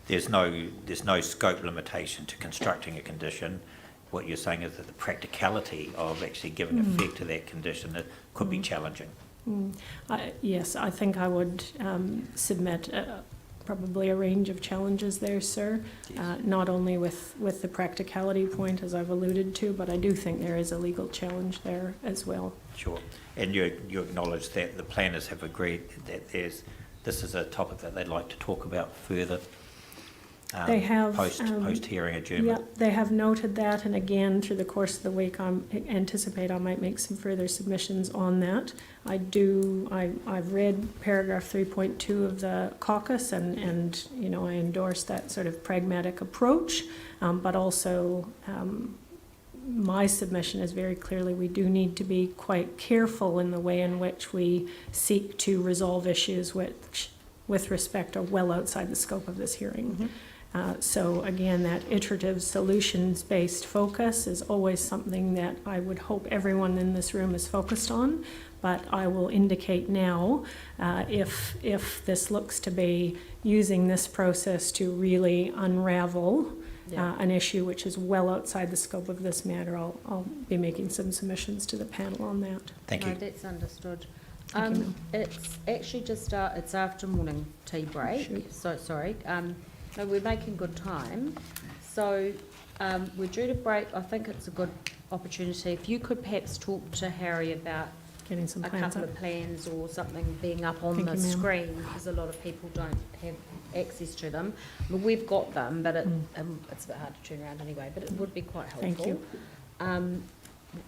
there's no scope limitation to constructing a condition. What you're saying is that the practicality of actually giving effect to that condition, it could be challenging. Yes, I think I would submit probably a range of challenges there, sir. Yes. Not only with the practicality point, as I've alluded to, but I do think there is a legal challenge there as well. Sure. And you acknowledge that the planners have agreed that this is a topic that they'd like to talk about further. They have, post-hearing adjournment. Yeah, they have noted that, and again, through the course of the week, I anticipate I might make some further submissions on that. I've read paragraph 3.2 of the caucus, and I endorse that sort of pragmatic approach, but also my submission is very clearly we do need to be quite careful in the way in which we seek to resolve issues which, with respect, are well outside the scope of this hearing. So again, that iterative solutions-based focus is always something that I would hope everyone in this room is focused on, but I will indicate now, if this looks to be using this process to really unravel an issue which is well outside the scope of this matter, I'll be making some submissions to the panel on that. Thank you. No, that's understood. Thank you, ma'am. It's actually just it's after morning tea break. Shoot. So sorry. No, we're making good time. So we're due to break. I think it's a good opportunity, if you could perhaps talk to Harry about Getting some a plans couple up. of plans or something being up on Thank the you, ma'am. screen, because a lot of people don't have access to them. I mean, we've got them, but it's a bit hard to turn around anyway, but it would be quite helpful. Thank you.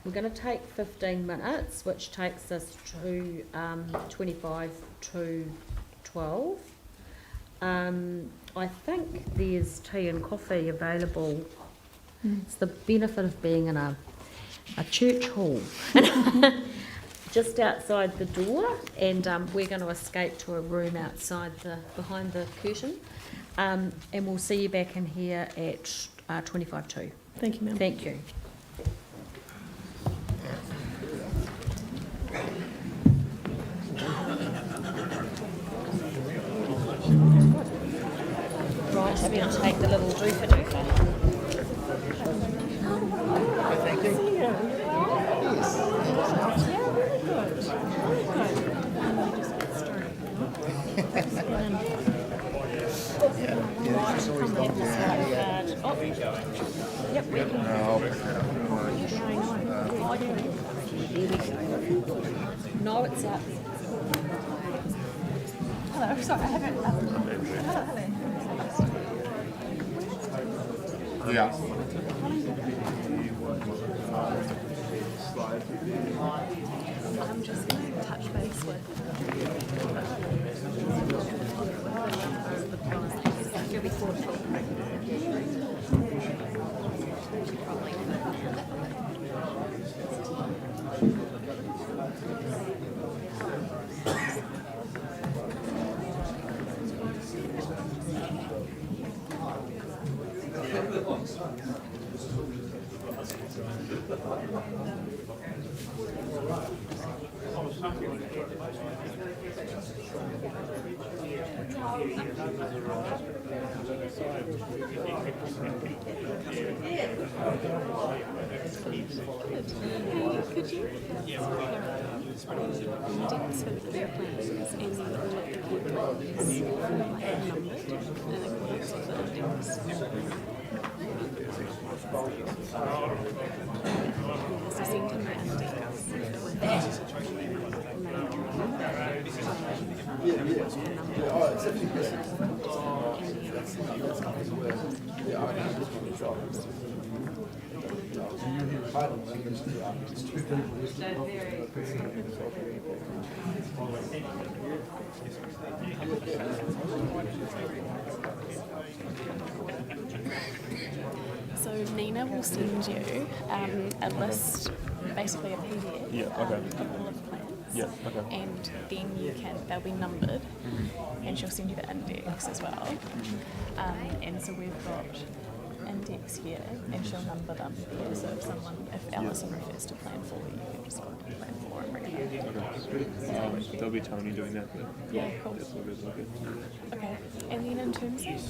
We're going to take 15 minutes, which takes us to 25 to 12. I think there's tea and coffee available. It's the benefit of being in a church hall. Just outside the door, and we're going to escape to a room outside behind the curtain, and we'll see you back in here at 25 to. Thank you, ma'am. Thank you. Right, I'm going to take the little doofer doofer. Thank you. Yep, we can. No, it's up. Hello, sorry, I haven't. Yeah. I'm just going to touch base with. You'll be thoughtful. Could you index of your plans and then all of the key plans numbered in accordance with the index? So send him the index with that So Nina will send you a list, basically a PDF of all of the plans. And then they'll be numbered, and she'll send you the index as well. And so we've got index here, and she'll number them here. So if Alison refers to plan 4, you can just go to plan 4 and bring it here. There'll be Tony doing that. Yeah, cool. Okay, and then in terms of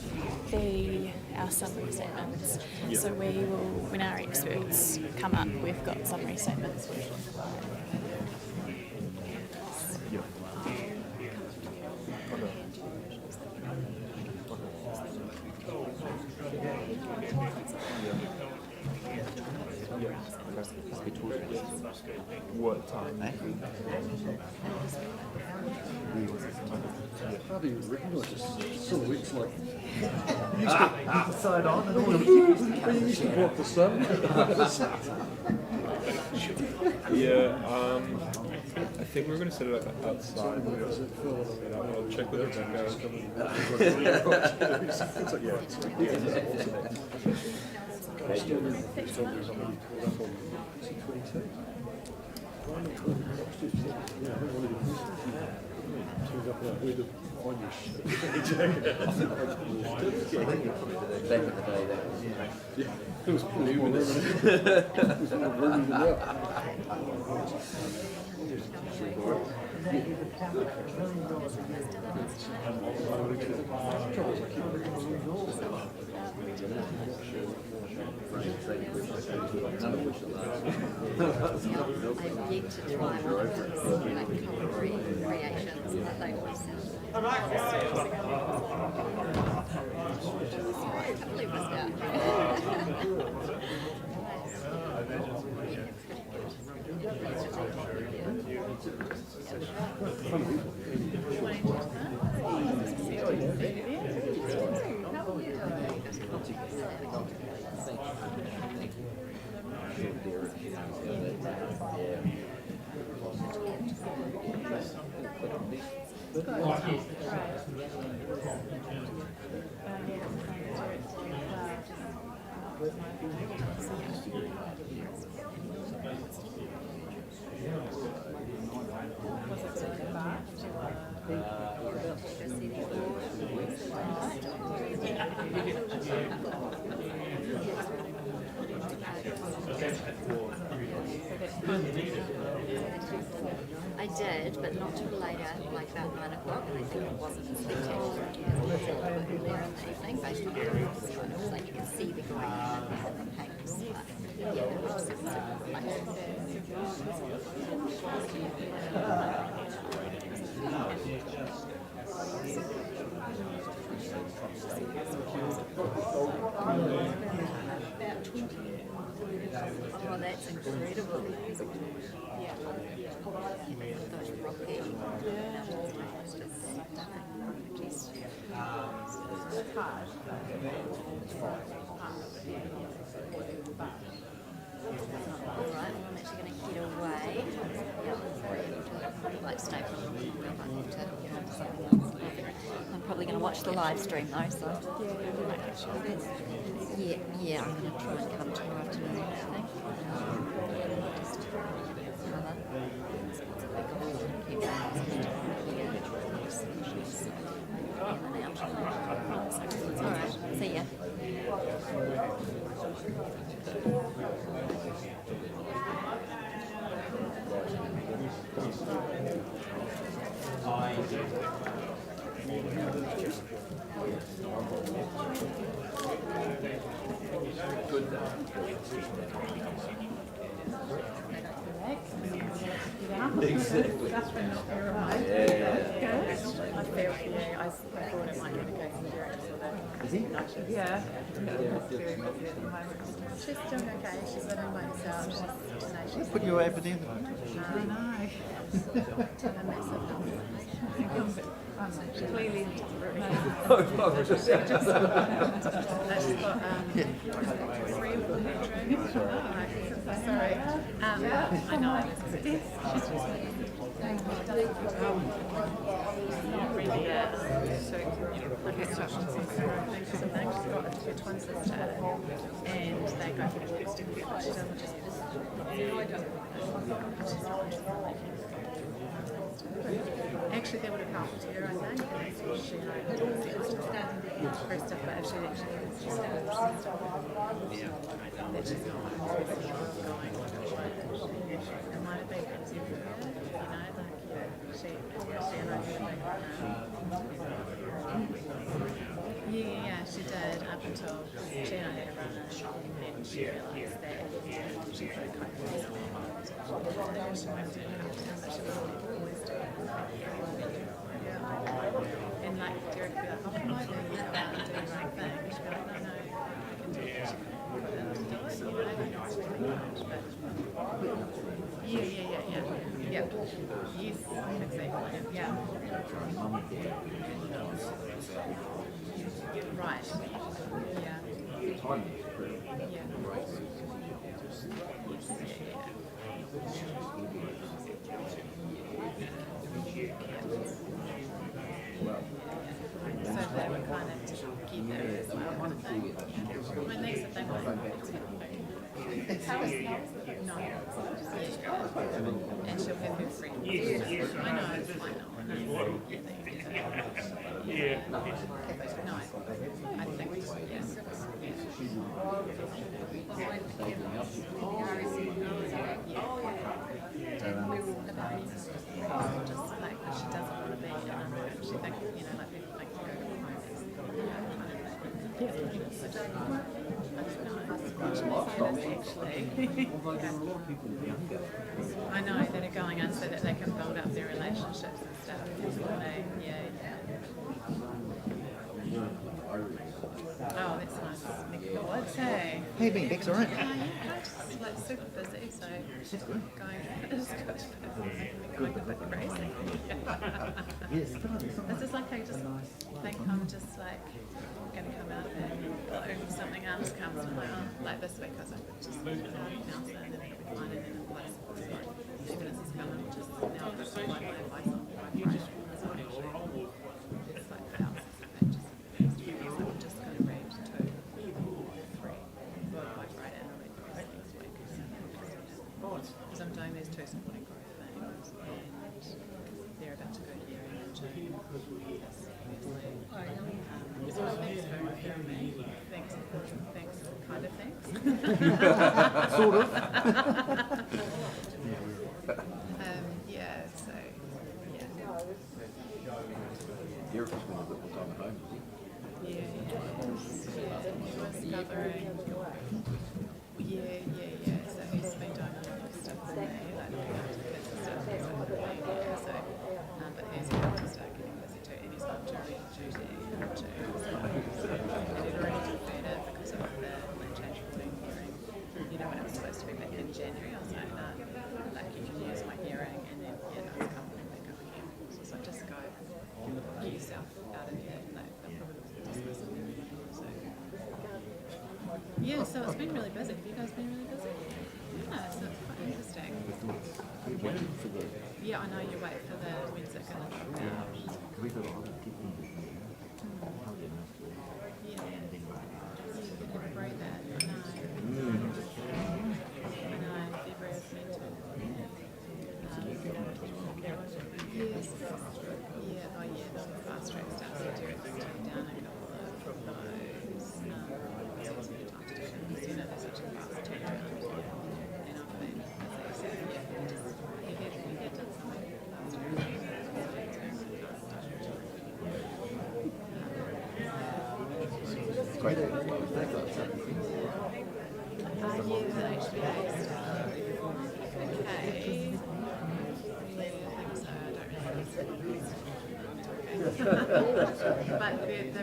our summary statements, so we will, when our experts come up, we've got summary statements which What time? How do you recognise this silhouette's like? You used to Side on and all. you used to block the sun. Yeah, I think we're going to set it up outside. I'll check with Rebecca. It was cool. It was more room than that. I've yet to try one of those like creations that they always sell. I can't believe this out. I did, but not till later, like about 9 o'clock, and I think it wasn't as spectacular as it was later in the evening, based on the like you can see the green and the pinks, but yeah, it was super Oh, that's incredible. Yeah. Those rocky mountains, just stunning. Just, Alright, I'm actually going to get away. Yeah, like stay for a little bit. I'm probably going to watch the live stream though, so. Yeah, I'm going to try and come tomorrow afternoon, I think. Just Alright, see ya. Exactly. I feel for you. I thought it might be the case in Derek. Is he? Yeah. She's doing okay. She's living by herself. She's tenacious. Put you away for them. I know. A massive conversation. She's clearly she's got 3 Sorry. I know. Not really she's got a twin sister and they go for the first together. She doesn't just actually that would have helped her, I think. She first stuff, but if she actually that she's not going. It might have been she and I yeah, she did up until she and I had a run and she realised that she could cope with it. She went to but she was always doing it. And like Derek would be like, oh, can I do it? I can do the right thing. She'd be like, no, I can do it. She couldn't do it, you know, that's really much. But yeah. Yes, exactly. Yeah. Right. Yeah. So they were kind of together as well, I think. My next thing was no. And she'll have her friends. I know. Yeah. No, I think yes. Just like she doesn't want to be in a room. She thinks, you know, like people think go to home. I know that are going on so that they can build up their relationships and stuff. Yeah. Oh, that's nice. What's hey? Hey, being Bex, alright? Yeah, just like super busy, so Going, it's good, but going a bit crazy. It's just like I just think I'm just like going to come out and something else comes to my own. Like this week, I was like, just now so and then it'll be fine, and then it'll like, even as it's coming, just now I've got to like my advice on Friday. It's like the house is so I'm just going to read 2, 3, like right out of it next week. Because I'm doing these 2 supporting growth things, and they're about to go to year in June. So thanks for me. Thanks, kind of thanks. Sort of. Yeah, so, yeah. Derek was spending a bit more time at home, was he? Yeah, he was covering. Yeah. So he's been doing a lot of stuff for me, like looking after the kids and stuff. So, but he's about to start getting busy too, and he's got jury duty in June. So he'd already deferred it because of the change reporting hearing. You know, when it was supposed to be back in January, I was like, no, like you can use my hearing, and then it's coming back up again. So it's like, just go, get yourself out of here. Like, they'll probably dismiss it. So, yeah, so it's been really busy. Have you guys been really busy? Yeah, so it's quite interesting. Yeah, I know you wait for the when's it going to drop out. Yeah, you can break that. I know. February is meant to. Yes. Yeah, the fast track stuff. So Derek's taken down a couple of those. So it's a good time to do it. Because you know there's such a fast turnaround. And I've been, as I said, you get done something faster. Great. Yeah, the HBA stuff. Okay. Yeah, I think so. I don't really know. But they've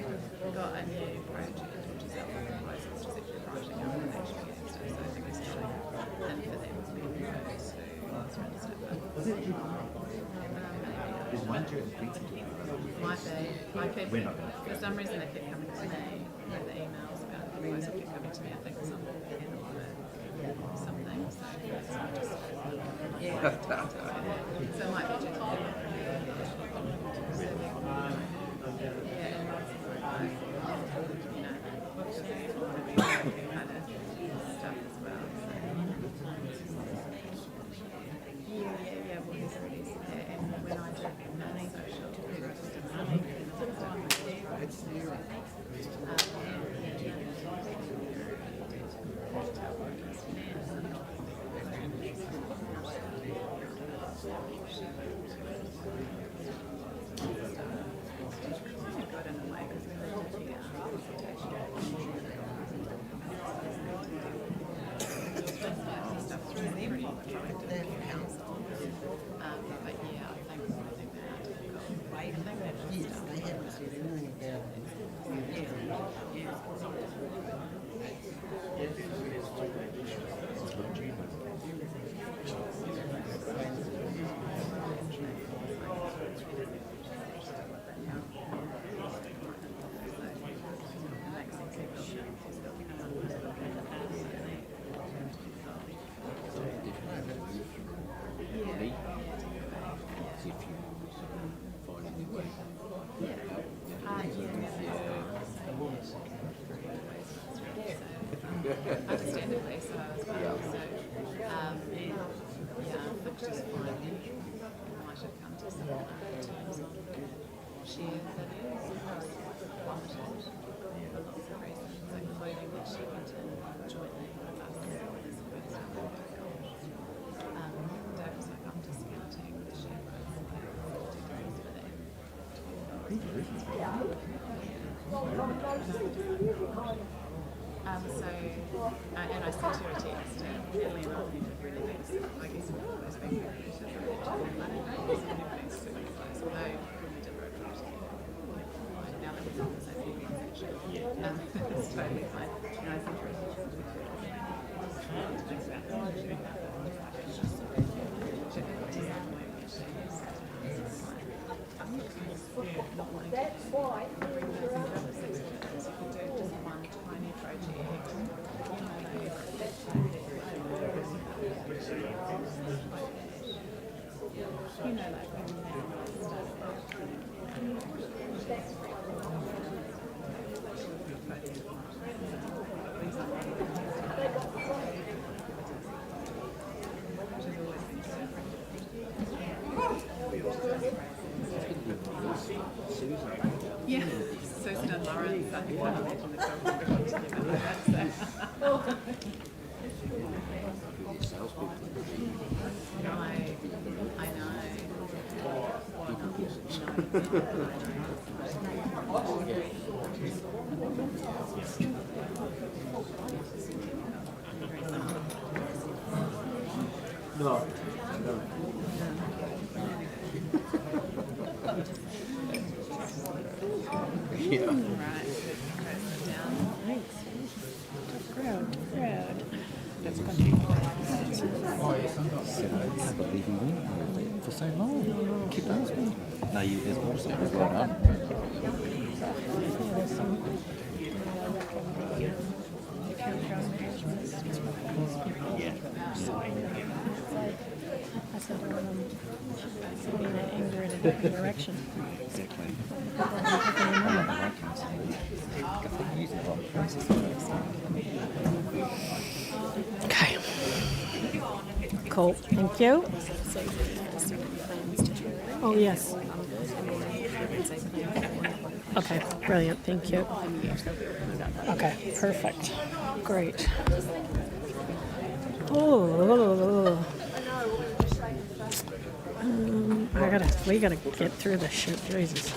got a new project, which is out for proposal, which is actually writing out with HBA stuff. So I think it's actually and for them to be proposed to answer and stuff. Might be. For some reason they keep coming to me with the emails about the proposal keep coming to me. I think it's on something. So I just so it might be just kind of stuff as well. Yeah. Well, he's already there, and when I did social, understandably so as well. So, I think just fine. I should come to some terms on share videos for lots of reasons, including that she continued jointly with us as opposed to Dave was like, I'm discounting the share price categories for them. And I sent her a text and Natalie and I did really big stuff. I guess we've always been very good at although we did road trips together. Now that we're on the same conversation, it's totally fine. And I sent her a text. Yeah, Susan Lawrence, I think I No. Yeah. Right. Proud. That's country. I believe he went for so long. Keep asking. No, there's more things going on. Yeah. I said, sending that anger in a different direction. Exactly. Okay. Cool. Thank you. Oh, yes. Okay, brilliant. Thank you. Okay, perfect. Great. Oh. We gotta get through this shit, Jesus.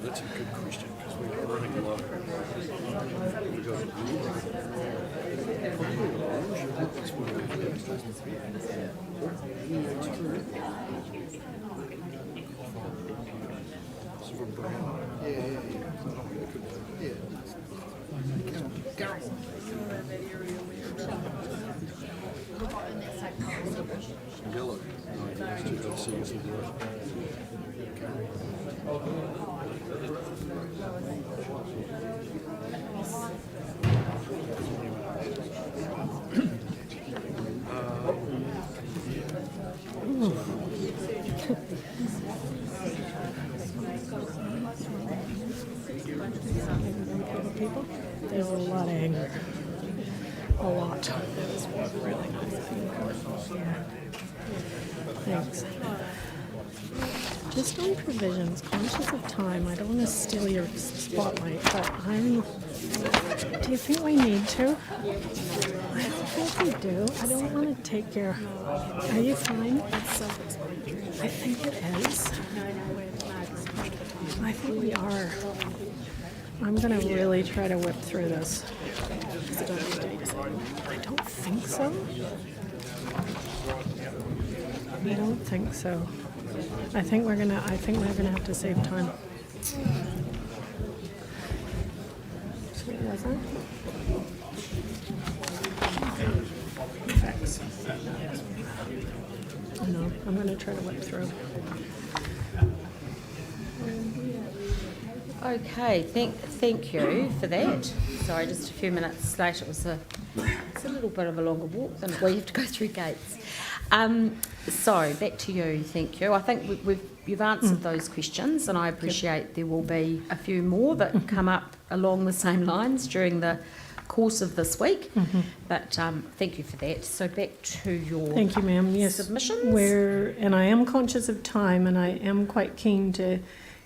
That's a good question because we're running low. Yellow. People? There's a lot of anger. A lot. Thanks. Just on provisions, conscious of time, I don't want to steal your spotlight, but do you think we need to? I think we do. I don't want to take your... Are you fine? I think it is. I think we are. I'm going to really try to whip through this. I don't think so. I don't think so. I think we're gonna have to save time. Was it? No, I'm gonna try to whip through. Okay, thank you for that. Sorry, just a few minutes late. It's a little bit of a longer walk than we have to go through gates. So back to you. Thank you. I think you've answered those questions, and I appreciate there will be a few more that come up along the same lines during the course of this week. But thank you for that. So back to your Thank you, ma'am. Yes, submissions. and I am conscious of time, and I am quite keen to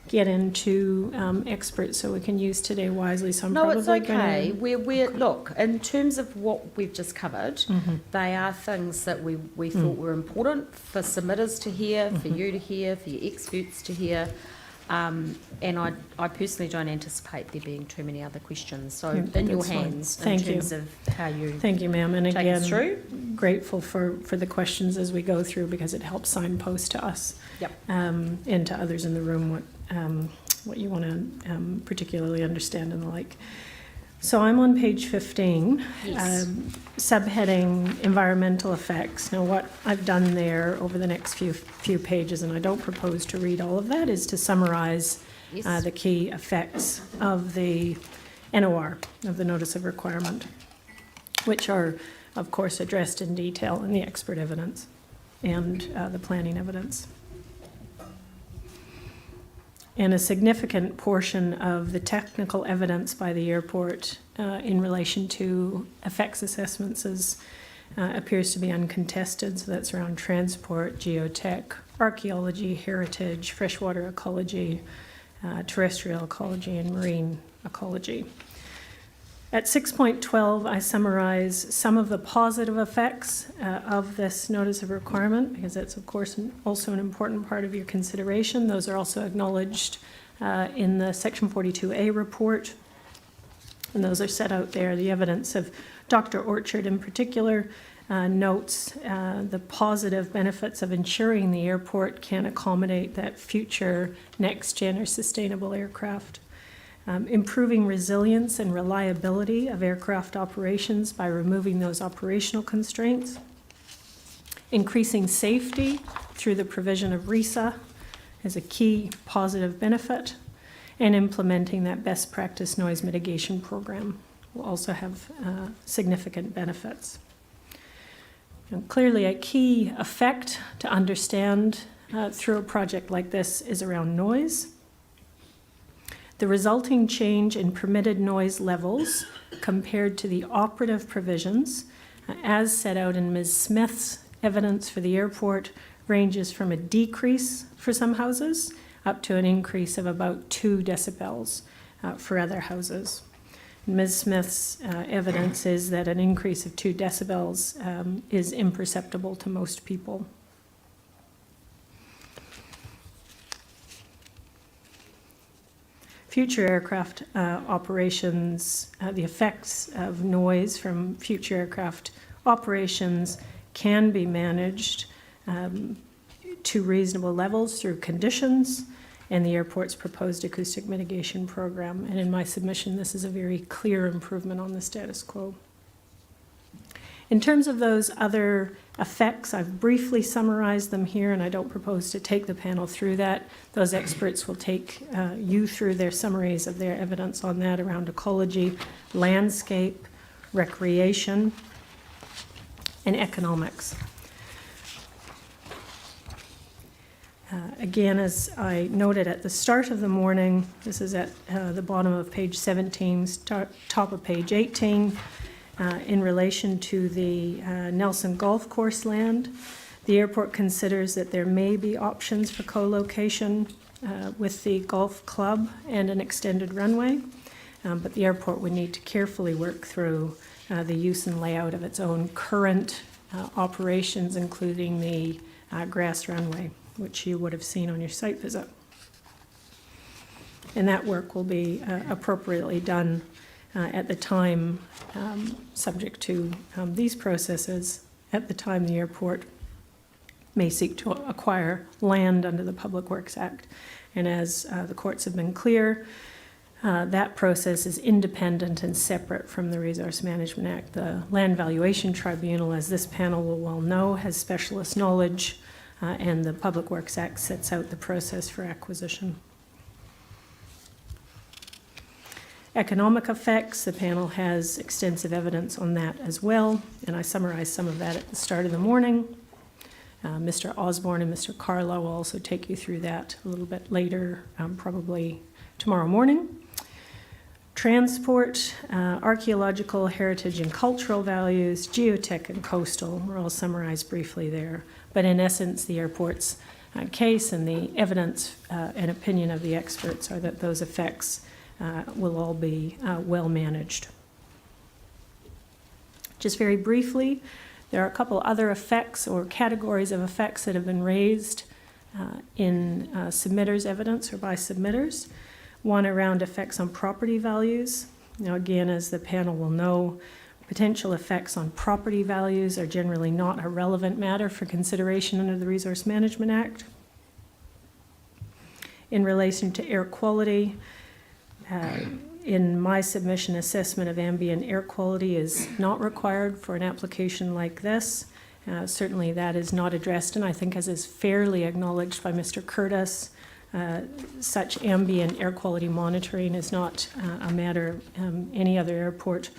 get into experts so we can use today wisely. So I'm No, probably it's okay. gonna... We're look, in terms of what we've just covered, they are things that we thought were important for submitters to hear, for you to hear, for your experts to hear. And I personally don't anticipate there being too many other questions. So in your hands, in terms of how you Thank you, ma'am. And take again, us through. grateful for the questions as we go through, because it helps signpost to us and to others in the room what you want to particularly understand and the like. So I'm on page 15, subheading environmental effects. Now what I've done there over the next few pages, and I don't propose to read all of that, is to summarize the key effects of the NOR, of the Notice of Requirement, which are, of course, addressed in detail in the expert evidence and the planning evidence. And a significant portion of the technical evidence by the airport in relation to effects assessments appears to be uncontested. So that's around transport, geotech, archaeology, heritage, freshwater ecology, terrestrial ecology, and marine ecology. At 6.12, I summarize some of the positive effects of this Notice of Requirement, because that's, of course, also an important part of your consideration. Those are also acknowledged in the Section 42A report, and those are set out there. The evidence of Dr. Orchard in particular notes the positive benefits of ensuring the airport can accommodate that future next-gen or sustainable aircraft. Improving resilience and reliability of aircraft operations by removing those operational constraints. Increasing safety through the provision of RESA is a key positive benefit, and implementing that best practice noise mitigation program will also have significant benefits. And clearly, a key effect to understand through a project like this is around noise. The resulting change in permitted noise levels compared to the operative provisions, as set out in Ms. Smith's evidence for the airport, ranges from a decrease for some houses up to an increase of about 2 decibels for other houses. Ms. Smith's evidence is that an increase of 2 decibels is imperceptible to most people. Future aircraft operations, the effects of noise from future aircraft operations can be managed to reasonable levels through conditions and the airport's proposed acoustic mitigation program. And in my submission, this is a very clear improvement on the status quo. In terms of those other effects, I've briefly summarized them here, and I don't propose to take the panel through that. Those experts will take you through their summaries of their evidence on that around ecology, landscape, recreation, and economics. Again, as I noted at the start of the morning, this is at the bottom of page 17, top of page 18, in relation to the Nelson Golf Course land. The airport considers that there may be options for co-location with the golf club and an extended runway, but the airport would need to carefully work through the use and layout of its own current operations, including the grass runway, which you would have seen on your site visit. And that work will be appropriately done at the time, subject to these processes, at the time the airport may seek to acquire land under the Public Works Act. And as the courts have been clear, that process is independent and separate from the Resource Management Act. The Land Valuation Tribunal, as this panel will well know, has specialist knowledge, and the Public Works Act sets out the process for acquisition. Economic effects, the panel has extensive evidence on that as well, and I summarized some of that at the start of the morning. Mr. Osborne and Mr. Carlo will also take you through that a little bit later, probably tomorrow morning. Transport, archaeological, heritage and cultural values, geotech and coastal were all summarized briefly there. But in essence, the airport's case and the evidence and opinion of the experts are that those effects will all be well managed. Just very briefly, there are a couple other effects or categories of effects that have been raised in submitters' evidence or by submitters. One around effects on property values. Now again, as the panel will know, potential effects on property values are generally not a relevant matter for consideration under the Resource Management Act. In relation to air quality, in my submission, assessment of ambient air quality is not required for an application like this. Certainly that is not addressed, and I think as is fairly acknowledged by Mr. Curtis, such ambient air quality monitoring is not a matter any other airport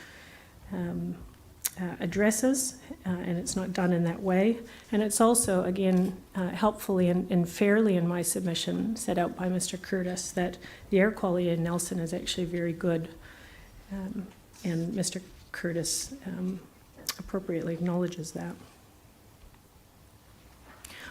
addresses, and it's not done in that way. And it's also, again, helpfully and fairly in my submission set out by Mr. Curtis that the air quality in Nelson is actually very good, and Mr. Curtis appropriately acknowledges that.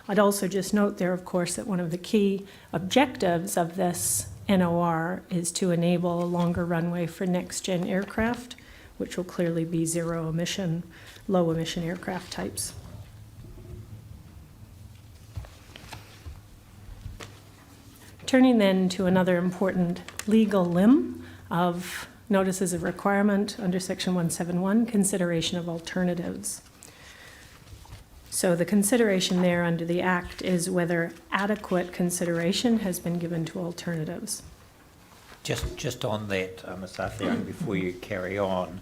I'd also just note there, of course, that one of the key objectives of this NOR is to enable a longer runway for next-gen aircraft, which will clearly be zero emission, low emission aircraft types. Turning then to another important legal limb of notices of requirement under Section 171, consideration of alternatives. So the consideration there under the Act is whether adequate consideration has been given to alternatives. Just on that, Ms. Arthur, before you carry on,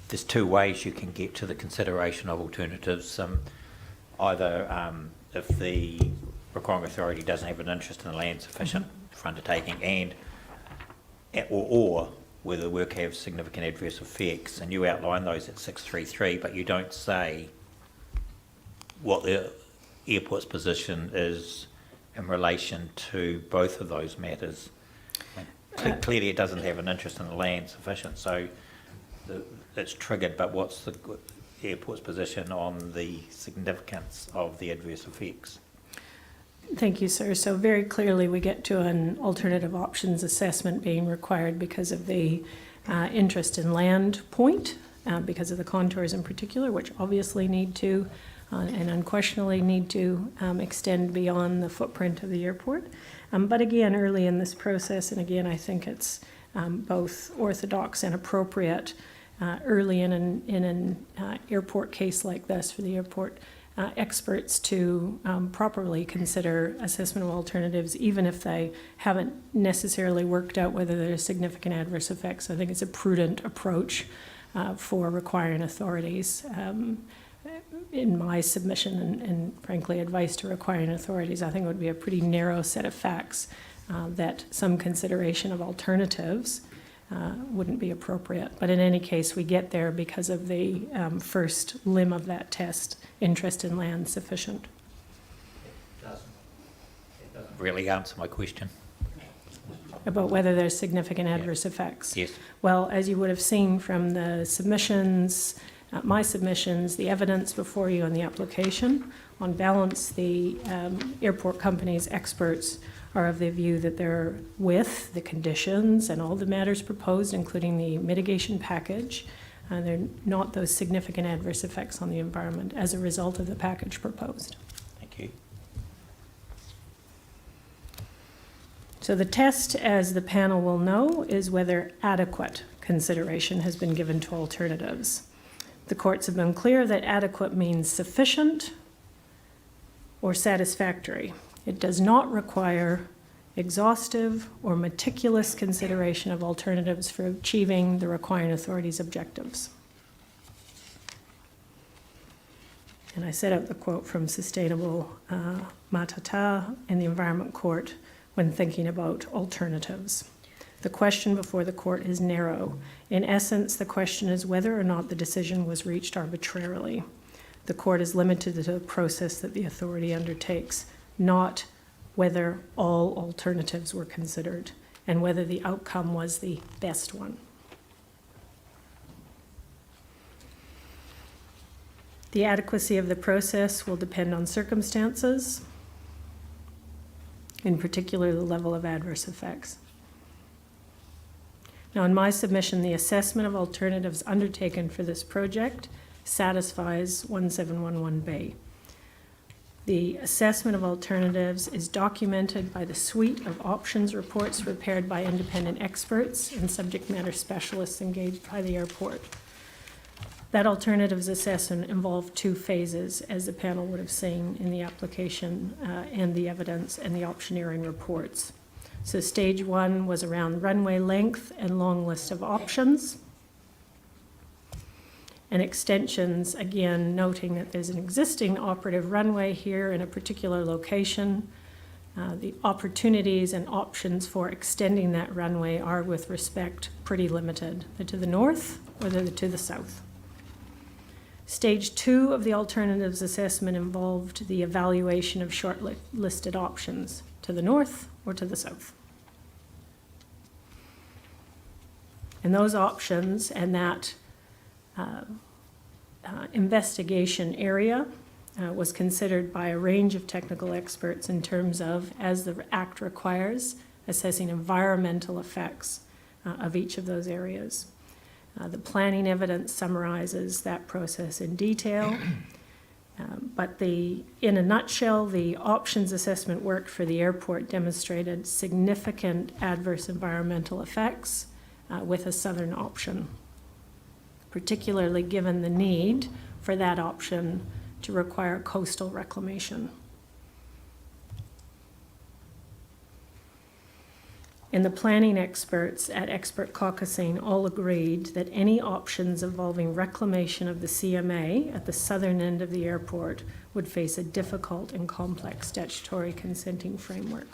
there's two ways you can get to the consideration of alternatives. Either if the requiring authority doesn't have an interest in the land sufficient for undertaking, or whether the work has significant adverse effects, and you outline those at 633, but you don't say what the airport's position is in relation to both of those matters. Clearly it doesn't have an interest in the land sufficient, so it's triggered, but what's the airport's position on the significance of the adverse effects? Thank you, sir. So very clearly we get to an alternative options assessment being required because of the interest in land point, because of the contours in particular, which obviously need to and unquestionably need to extend beyond the footprint of the airport. But again, early in this process, and again, I think it's both orthodox and appropriate early in an airport case like this for the airport experts to properly consider assessment of alternatives, even if they haven't necessarily worked out whether there's significant adverse effects. I think it's a prudent approach for requiring authorities. In my submission and frankly advice to requiring authorities, I think it would be a pretty narrow set of facts that some consideration of alternatives wouldn't be appropriate. But in any case, we get there because of the first limb of that test, interest in land sufficient. It doesn't really answer my question. About whether there's significant adverse effects. Yes. Well, as you would have seen from the submissions, my submissions, the evidence before you on the application, on balance, the airport company's experts are of the view that they're with the conditions and all the matters proposed, including the mitigation package. There are not those significant adverse effects on the environment as a result of the package proposed. Thank you. So the test, as the panel will know, is whether adequate consideration has been given to alternatives. The courts have been clear that adequate means sufficient or satisfactory. It does not require exhaustive or meticulous consideration of alternatives for achieving the requiring authority's objectives. And I set out the quote from Sustainable Matata in the Environment Court when thinking about alternatives. The question before the court is narrow. In essence, the question is whether or not the decision was reached arbitrarily. The court is limited to the process that the authority undertakes, not whether all alternatives were considered and whether the outcome was the best one. The adequacy of the process will depend on circumstances, in particular the level of adverse effects. Now, in my submission, the assessment of alternatives undertaken for this project satisfies 1711B. The assessment of alternatives is documented by the suite of options reports prepared by independent experts and subject matter specialists engaged by the airport. That alternatives assessment involved two phases, as the panel would have seen in the application and the evidence and the optioneering reports. So stage one was around runway length and long list of options. And extensions, again, noting that there's an existing operative runway here in a particular location. The opportunities and options for extending that runway are, with respect, pretty limited. They're to the north or they're to the south. Stage two of the alternatives assessment involved the evaluation of short-listed options to the north or to the south. And those options and that investigation area was considered by a range of technical experts in terms of, as the Act requires, assessing environmental effects of each of those areas. The planning evidence summarizes that process in detail, but in a nutshell, the options assessment work for the airport demonstrated significant adverse environmental effects with a southern option, particularly given the need for that option to require coastal reclamation. And the planning experts at expert caucusing all agreed that any options involving reclamation of the CMA at the southern end of the airport would face a difficult and complex statutory consenting framework.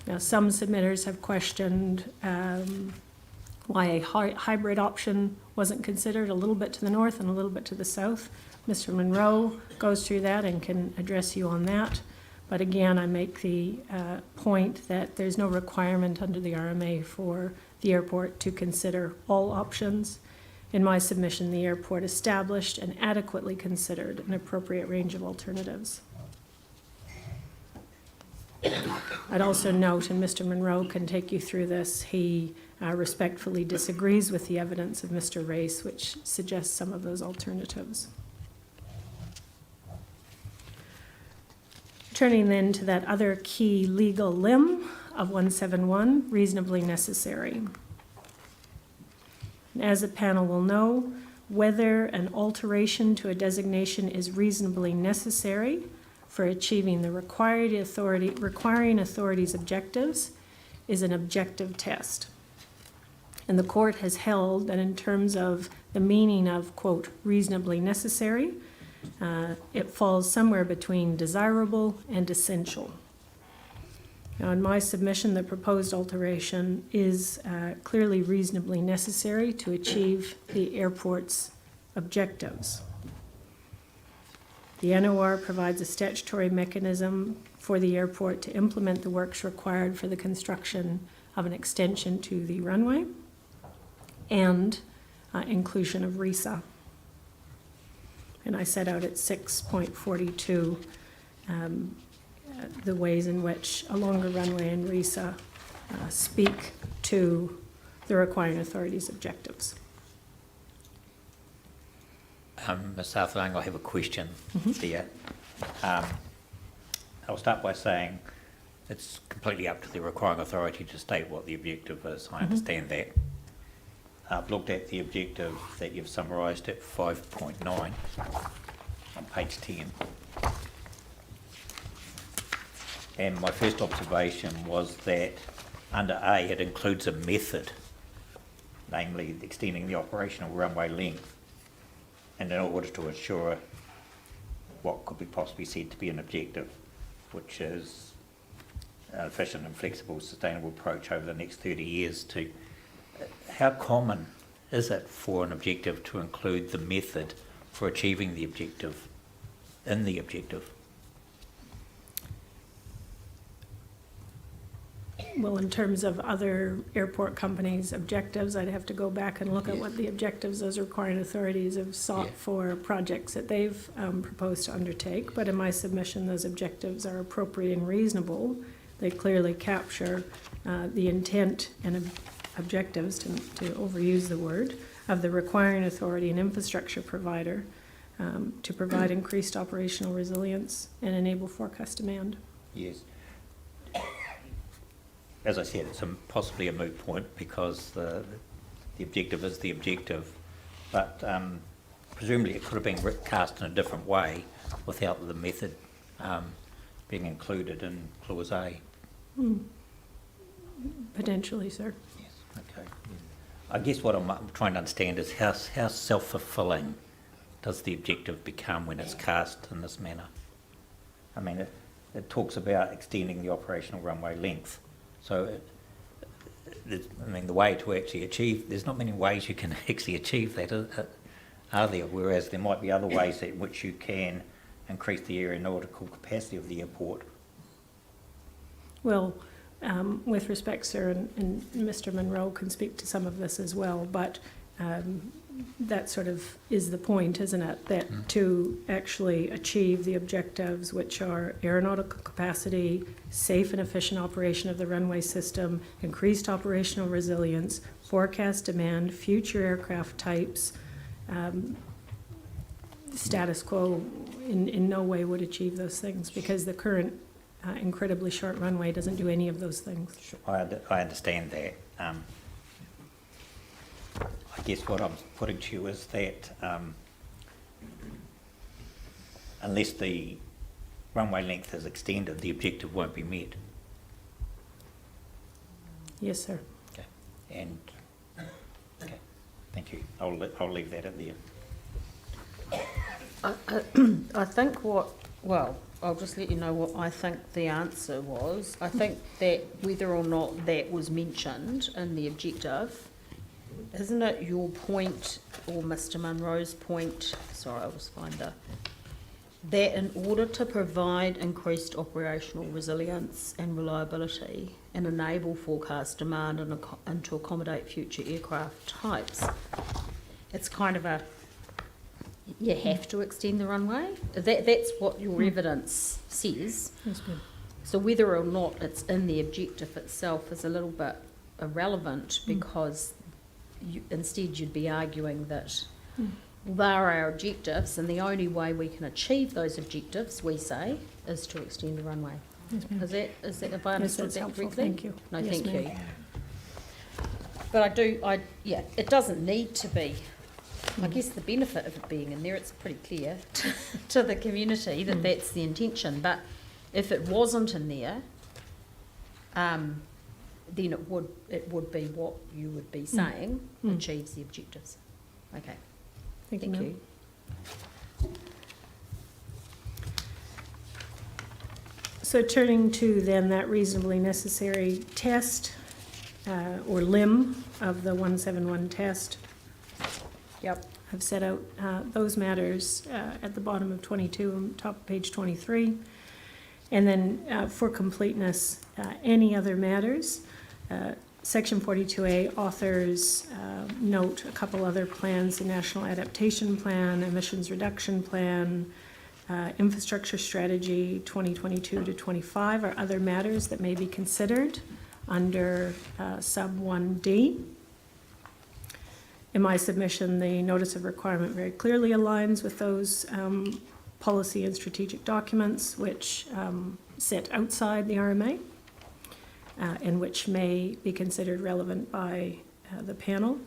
Now, some submitters have questioned why a hybrid option wasn't considered, a little bit to the north and a little bit to the south. Mr. Monroe goes through that and can address you on that. But again, I make the point that there's no requirement under the RMA for the airport to consider all options. In my submission, the airport established and adequately considered an appropriate range of alternatives. I'd also note, and Mr. Monroe can take you through this, he respectfully disagrees with the evidence of Mr. Race, which suggests some of those alternatives. Turning then to that other key legal limb of 171, reasonably necessary. And as the panel will know, whether an alteration to a designation is reasonably necessary for achieving the requiring authority's objectives is an objective test. And the court has held that in terms of the meaning of, quote, reasonably necessary, it falls somewhere between desirable and essential. Now, in my submission, the proposed alteration is clearly reasonably necessary to achieve the airport's objectives. The NOR provides a statutory mechanism for the airport to implement the works required for the construction of an extension to the runway and inclusion of RESA. And I set out at 6.42 the ways in which a longer runway and RESA speak to the requiring authority's objectives. Ms. Southlang, I have a question there. I'll start by saying it's completely up to the requiring authority to state what the objective is. I understand that. I've looked at the objective that you've summarised at 5.9 on page 10. And my first observation was that under A it includes a method, namely extending the operational runway length, and in order to ensure what could be possibly said to be an objective, which is efficient and flexible, sustainable approach over the next 30 years to, how common is it for an objective to include the method for achieving the objective in the objective? Well, in terms of other airport companies' objectives, I'd have to go back and look at what the objectives those requiring authorities have sought for projects that they've proposed to undertake. But in my submission, those objectives are appropriate and reasonable. They clearly capture the intent and objectives, to overuse the word, of the requiring authority and infrastructure provider to provide increased operational resilience and enable forecast demand. Yes. As I said, it's possibly a moot point because the objective is the objective, but presumably it could have been cast in a different way without the method being included in Clause A. Potentially, sir. Yes, okay. I guess what I'm trying to understand is how self-fulfilling does the objective become when it's cast in this manner? I mean, it talks about extending the operational runway length. So, the way to actually achieve, there's not many ways you can actually achieve that, are there? Whereas there might be other ways in which you can increase the aeronautical capacity of the airport. Well, with respect, sir, and Mr. Monroe can speak to some of this as well, but that sort of is the point, isn't it? That to actually achieve the objectives, which are aeronautical capacity, safe and efficient operation of the runway system, increased operational resilience, forecast demand, future aircraft types, status quo in no way would achieve those things, because the current incredibly short runway doesn't do any of those things. I understand that. I guess what I'm putting to you is that unless the runway length is extended, the objective won't be met. Yes, sir. Okay. And okay, thank you. I'll leave that at there. I think I'll just let you know what I think the answer was. I think that whether or not that was mentioned in the objective, isn't it your point, or Mr. Monroe's point, sorry, I'll just find that in order to provide increased operational resilience and reliability and enable forecast demand and to accommodate future aircraft types, it's kind of you have to extend the runway. That's what your evidence says. That's good. So whether or not it's in the objective itself is a little bit irrelevant, because instead you'd be arguing that they are our objectives, and the only way we can achieve those objectives, we say, is to extend the runway. Yes, ma'am. Is that if I understood that's that helpful. correctly? Thank you. No, Yes, thank ma'am. you. But it doesn't need to be. I guess the benefit of it being in there, it's pretty clear to the community that that's the intention. But if it wasn't in there, then it would be what you would be saying achieves the objectives. Okay. Thank Thank you. you. So turning to then that reasonably necessary test, or limb of the 171 test. Yep. I've set out those matters at the bottom of 22 and top of page 23. And then for completeness, any other matters, Section 42A authors note a couple other plans: the National Adaptation Plan, Emissions Reduction Plan, Infrastructure Strategy 2022 to 25 are other matters that may be considered under sub 1D. In my submission, the notice of requirement very clearly aligns with those policy and strategic documents which sit outside the RMA and which may be considered relevant by the panel.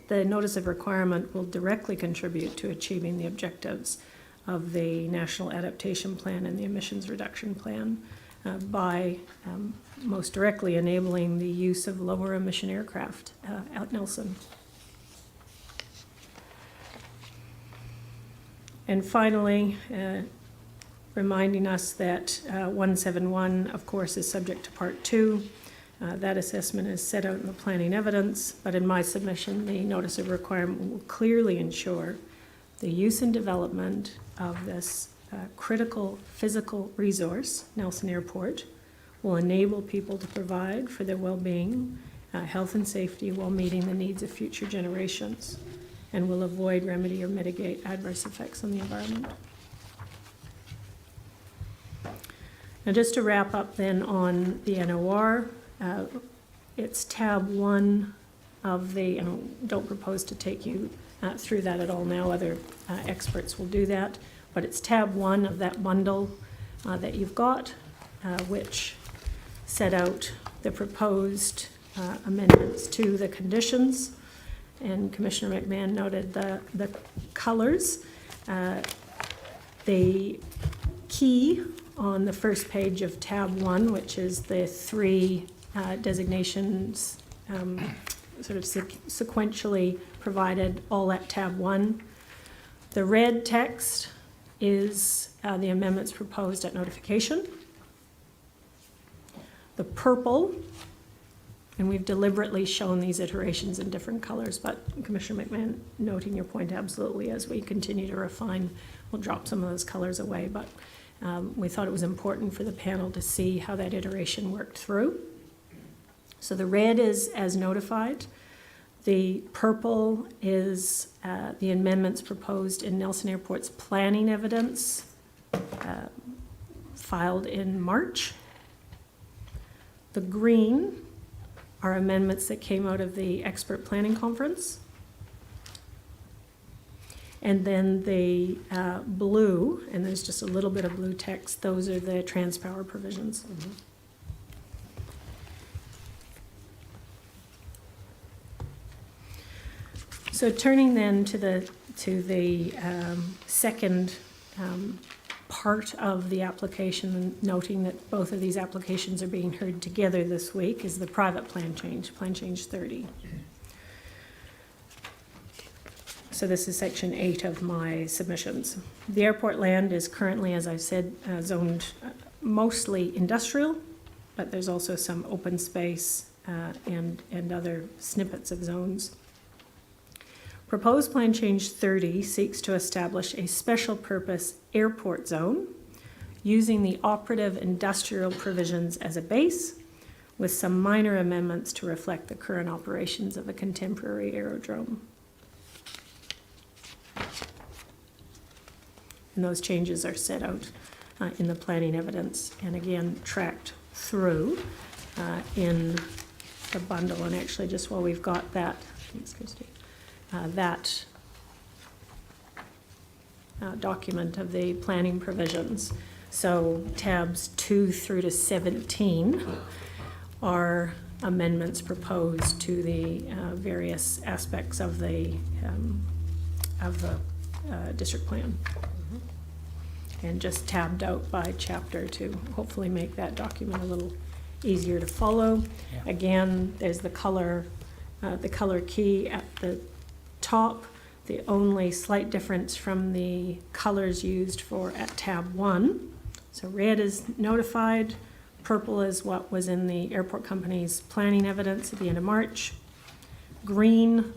The notice of requirement will directly contribute to achieving the objectives of the National Adaptation Plan and the Emissions Reduction Plan by most directly enabling the use of lower emission aircraft at Nelson. And finally, reminding us that 171, of course, is subject to Part 2. That assessment is set out in the planning evidence, but in my submission, the notice of requirement will clearly ensure the use and development of this critical physical resource, Nelson Airport, will enable people to provide for their well-being, health and safety while meeting the needs of future generations, and will avoid, remedy, or mitigate adverse effects on the environment. Now, just to wrap up then on the NOR, it's tab 1 of the, and I don't propose to take you through that at all now, other experts will do that, but it's tab 1 of that bundle that you've got, which set out the proposed amendments to the conditions, and Commissioner McMahon noted the colors. The key on the first page of tab 1, which is the 3 designations sort of sequentially provided all at tab 1. The red text is the amendments proposed at notification. The purple, and we've deliberately shown these iterations in different colors, but Commissioner McMahon, noting your point absolutely, as we continue to refine, we'll drop some of those colors away, but we thought it was important for the panel to see how that iteration worked through. So the red is as notified. The purple is the amendments proposed in Nelson Airport's planning evidence filed in March. The green are amendments that came out of the expert planning conference. And then the blue, and there's just a little bit of blue text, those are the transpower provisions. So turning then to the second part of the application, and noting that both of these applications are being heard together this week, is the private plan change 30. So this is section 8 of my submissions. The airport land is currently, as I've said, zoned mostly industrial, but there's also some open space and other snippets of zones. Proposed plan change 30 seeks to establish a special purpose airport zone using the operative industrial provisions as a base, with some minor amendments to reflect the current operations of a contemporary aerodrome. And those changes are set out in the planning evidence, and again tracked through in the bundle. And actually, just while we've got that, thanks, Christy, that document of the planning provisions. So tabs 2 through to 17 are amendments proposed to the various aspects of the district plan. And just tabbed out by chapter to hopefully make that document a little easier to follow. Yeah. Again, there's the color key at the top. The only slight difference from the colors used for at tab 1. So red is notified, purple is what was in the airport company's planning evidence at the end of March. Green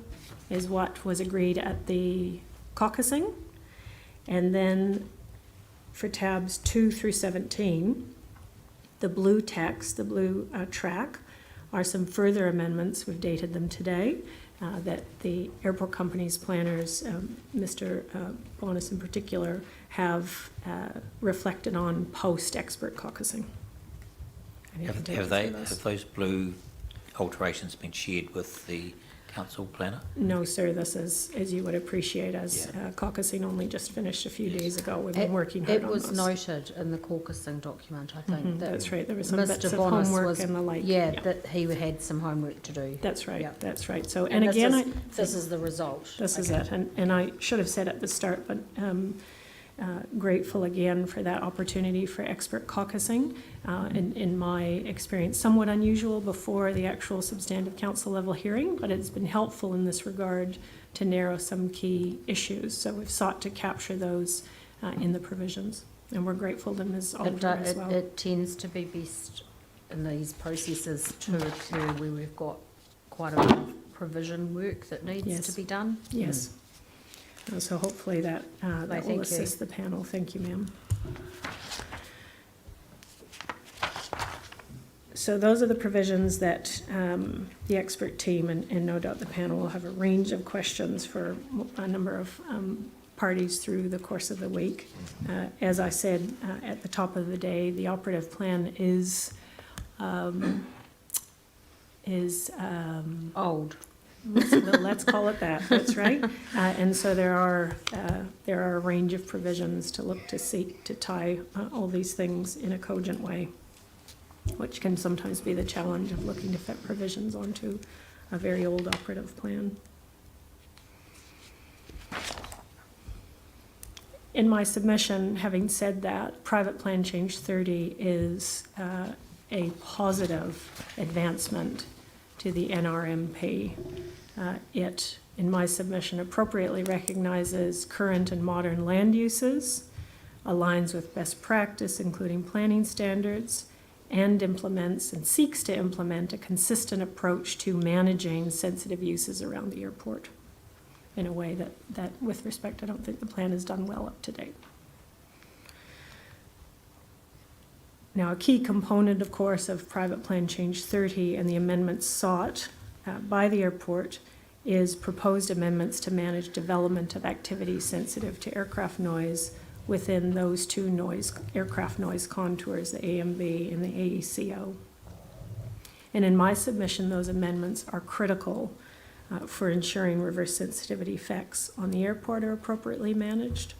is what was agreed at the caucusing. And then for tabs 2 through 17, the blue text, the blue track, are some further amendments, we've dated them today, that the airport company's planners, Mr. Bonas in particular, have reflected on post-expert caucusing. Have those blue alterations been shared with the council planner? No, sir. This is, as you would appreciate, as caucusing only just finished a few days ago. We've been working hard on this. It was noted in the caucusing document, I think. That's right. There was some bits of Bonas homework and the like. Yeah, that he had some homework to do. That's right. Yeah. That's right. So, and again, this is the result. This is it. And I should have said at the start, but grateful again for that opportunity for expert caucusing. In my experience, somewhat unusual before the actual substantive council level hearing, but it's been helpful in this regard to narrow some key issues. So we've sought to capture those in the provisions. And we're grateful to Ms. It, Oliver as well. it tends to be best in these processes to occur where we've got quite a lot of provision work that needs Yes. to be done. Yes. So hopefully that will thank you. assist the panel. Thank you, ma'am. So those are the provisions that the expert team and no doubt the panel will have a range of questions for a number of parties through the course of the week. As I said at the top of the day, the operative plan is old. Let's call it that. That's right. And so there are a range of provisions to look to seek to tie all these things in a cogent way, which can sometimes be the challenge of looking to fit provisions onto a very old operative plan. In my submission, having said that, Private Plan Change 30 is a positive advancement to the NRMP. It, in my submission, appropriately recognizes current and modern land uses, aligns with best practice, including planning standards, and implements and seeks to implement a consistent approach to managing sensitive uses around the airport in a way that, with respect, I don't think the plan is done well up to date. Now, a key component, of course, of Private Plan Change 30 and the amendments sought by the airport is proposed amendments to manage development of activities sensitive to aircraft noise within those two aircraft noise contours, the AMB and the AECO. And in my submission, those amendments are critical for ensuring reverse sensitivity effects on the airport are appropriately managed.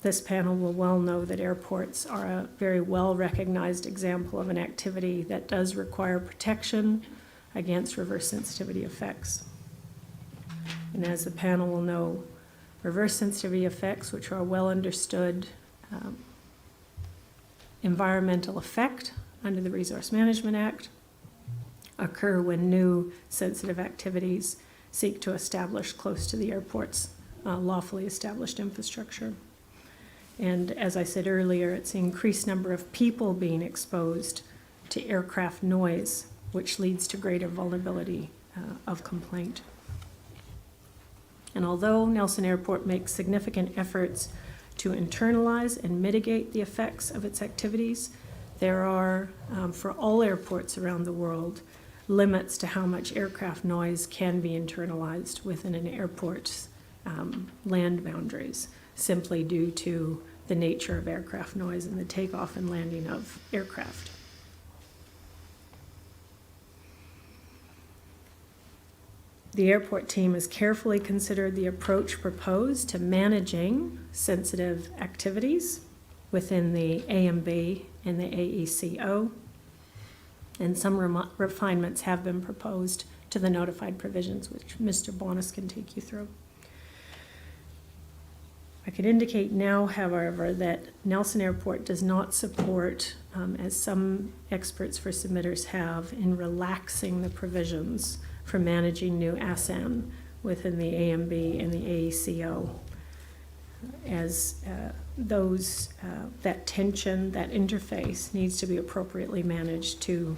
This panel will well know that airports are a very well-recognized example of an activity that does require protection against reverse sensitivity effects. And as the panel will know, reverse sensitivity effects, which are a well understood environmental effect under the Resource Management Act, occur when new sensitive activities seek to establish close to the airport's lawfully established infrastructure. And as I said earlier, it's the increased number of people being exposed to aircraft noise, which leads to greater vulnerability of complaint. And although Nelson Airport makes significant efforts to internalize and mitigate the effects of its activities, there are, for all airports around the world, limits to how much aircraft noise can be internalized within an airport's land boundaries, simply due to the nature of aircraft noise and the takeoff and landing of aircraft. The airport team has carefully considered the approach proposed to managing sensitive activities within the AMB and the AECO, and some refinements have been proposed to the notified provisions, which Mr. Bonas can take you through. I can indicate now, however, that Nelson Airport does not support, as some experts for submitters have, in relaxing the provisions for managing new ASAN within the AMB and the AECO, as that tension, that interface needs to be appropriately managed to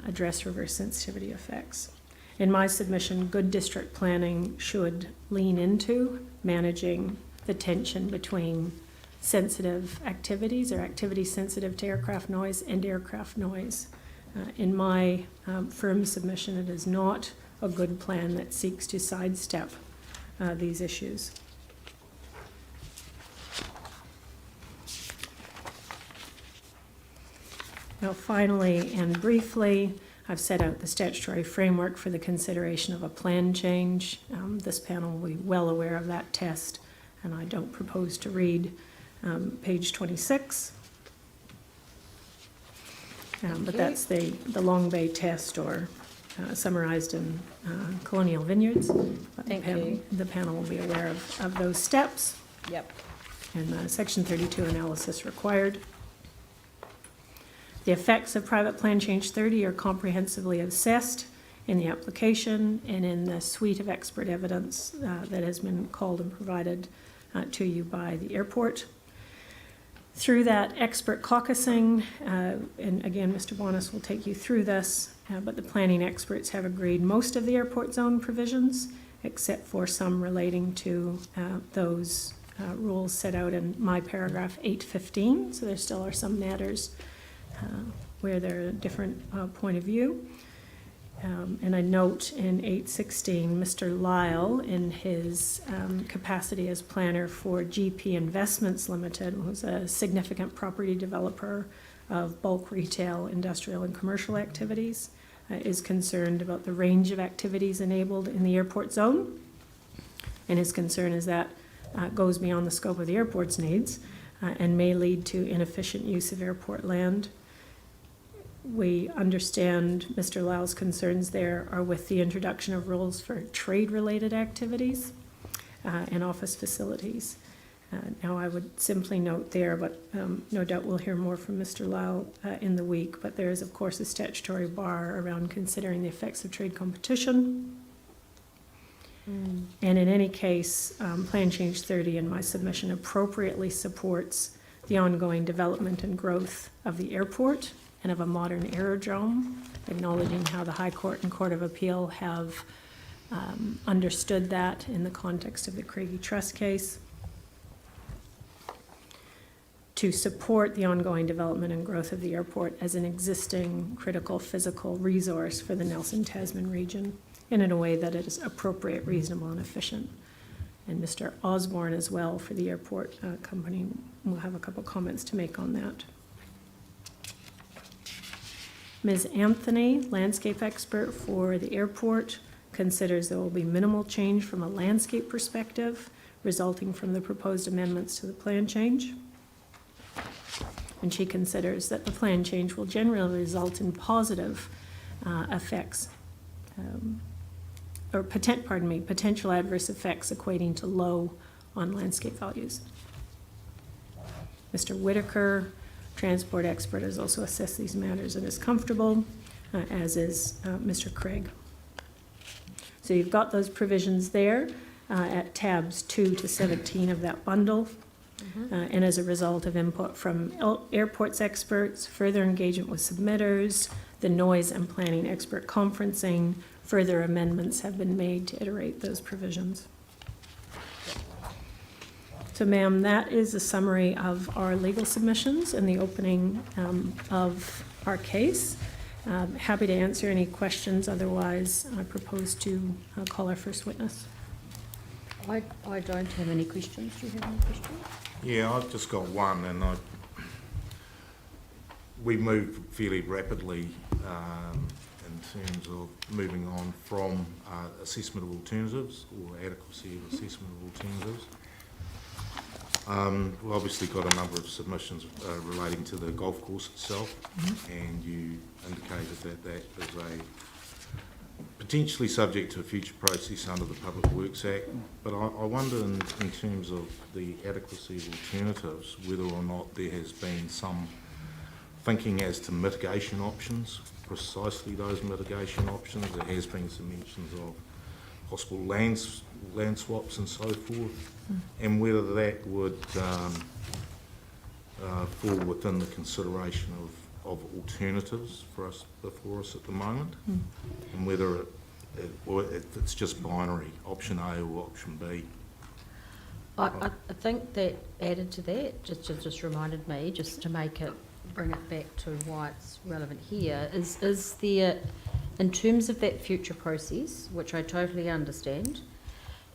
address reverse sensitivity effects. In my submission, good district planning should lean into managing the tension between sensitive activities or activities sensitive to aircraft noise and aircraft noise. In my firm submission, it is not a good plan that seeks to sidestep these issues. Now, finally and briefly, I've set out the statutory framework for the consideration of a plan change. This panel will be well aware of that test, and I don't propose to read page 26. But that's the Long Bay test, or summarized in Colonial Vineyards. Thank you. The panel will be aware of those steps. Yep. And Section 32 analysis required. The effects of Private Plan Change 30 are comprehensively assessed in the application and in the suite of expert evidence that has been called and provided to you by the airport. Through that expert caucusing, and again, Mr. Bonas will take you through this, but the planning experts have agreed most of the airport zone provisions, except for some relating to those rules set out in my paragraph 815. So there still are some matters where they're a different point of view. And I note in 816, Mr. Lyle, in his capacity as planner for GP Investments Limited, who's a significant property developer of bulk retail, industrial, and commercial activities, is concerned about the range of activities enabled in the airport zone. And his concern is that goes beyond the scope of the airport's needs and may lead to inefficient use of airport land. We understand Mr. Lyle's concerns there are with the introduction of rules for trade-related activities and office facilities. Now, I would simply note there, but no doubt we'll hear more from Mr. Lyle in the week, but there is, of course, a statutory bar around considering the effects of trade competition. And in any case, Plan Change 30 in my submission appropriately supports the ongoing development and growth of the airport and of a modern aerodrome, acknowledging how the High Court and Court of Appeal have understood that in the context of the Craigie Trust case. To support the ongoing development and growth of the airport as an existing critical physical resource for the Nelson Tasman region, and in a way that it is appropriate, reasonable, and efficient. And Mr. Osborne as well for the airport company will have a couple comments to make on that. Ms. Anthony, landscape expert for the airport, considers there will be minimal change from a landscape perspective resulting from the proposed amendments to the plan change. And she considers that the plan change will generally result in positive effects, potential adverse effects equating to low on landscape values. Mr. Whitaker, transport expert, has also assessed these matters and is comfortable, as is Mr. Craig. So you've got those provisions there at tabs 2 to 17 of that bundle. And as a result of input from airports experts, further engagement with submitters, the noise and planning expert conferencing, further amendments have been made to iterate those provisions. So, ma'am, that is a summary of our legal submissions and the opening of our case. Happy to answer any questions. Otherwise, I propose to call our first witness. I don't have any questions. Do you have any questions? Yeah, I've just got one, and we moved fairly rapidly in terms of moving on from assessment of alternatives or adequacy of assessment of alternatives. We've obviously got a number of submissions relating to the golf course itself, and you indicated that that is a potentially subject to a future process under the Public Works Act, but I wonder in terms of the adequacy of alternatives, whether or not there has been some thinking as to mitigation options, precisely those mitigation options. There has been some mentions of possible land swaps and so forth, and whether that would fall within the consideration of alternatives for us before us at the moment, and whether or if it's just binary, option A or option B. I think that added to that, just reminded me, just to bring it back to why it's relevant here, is there, in terms of that future process, which I totally understand,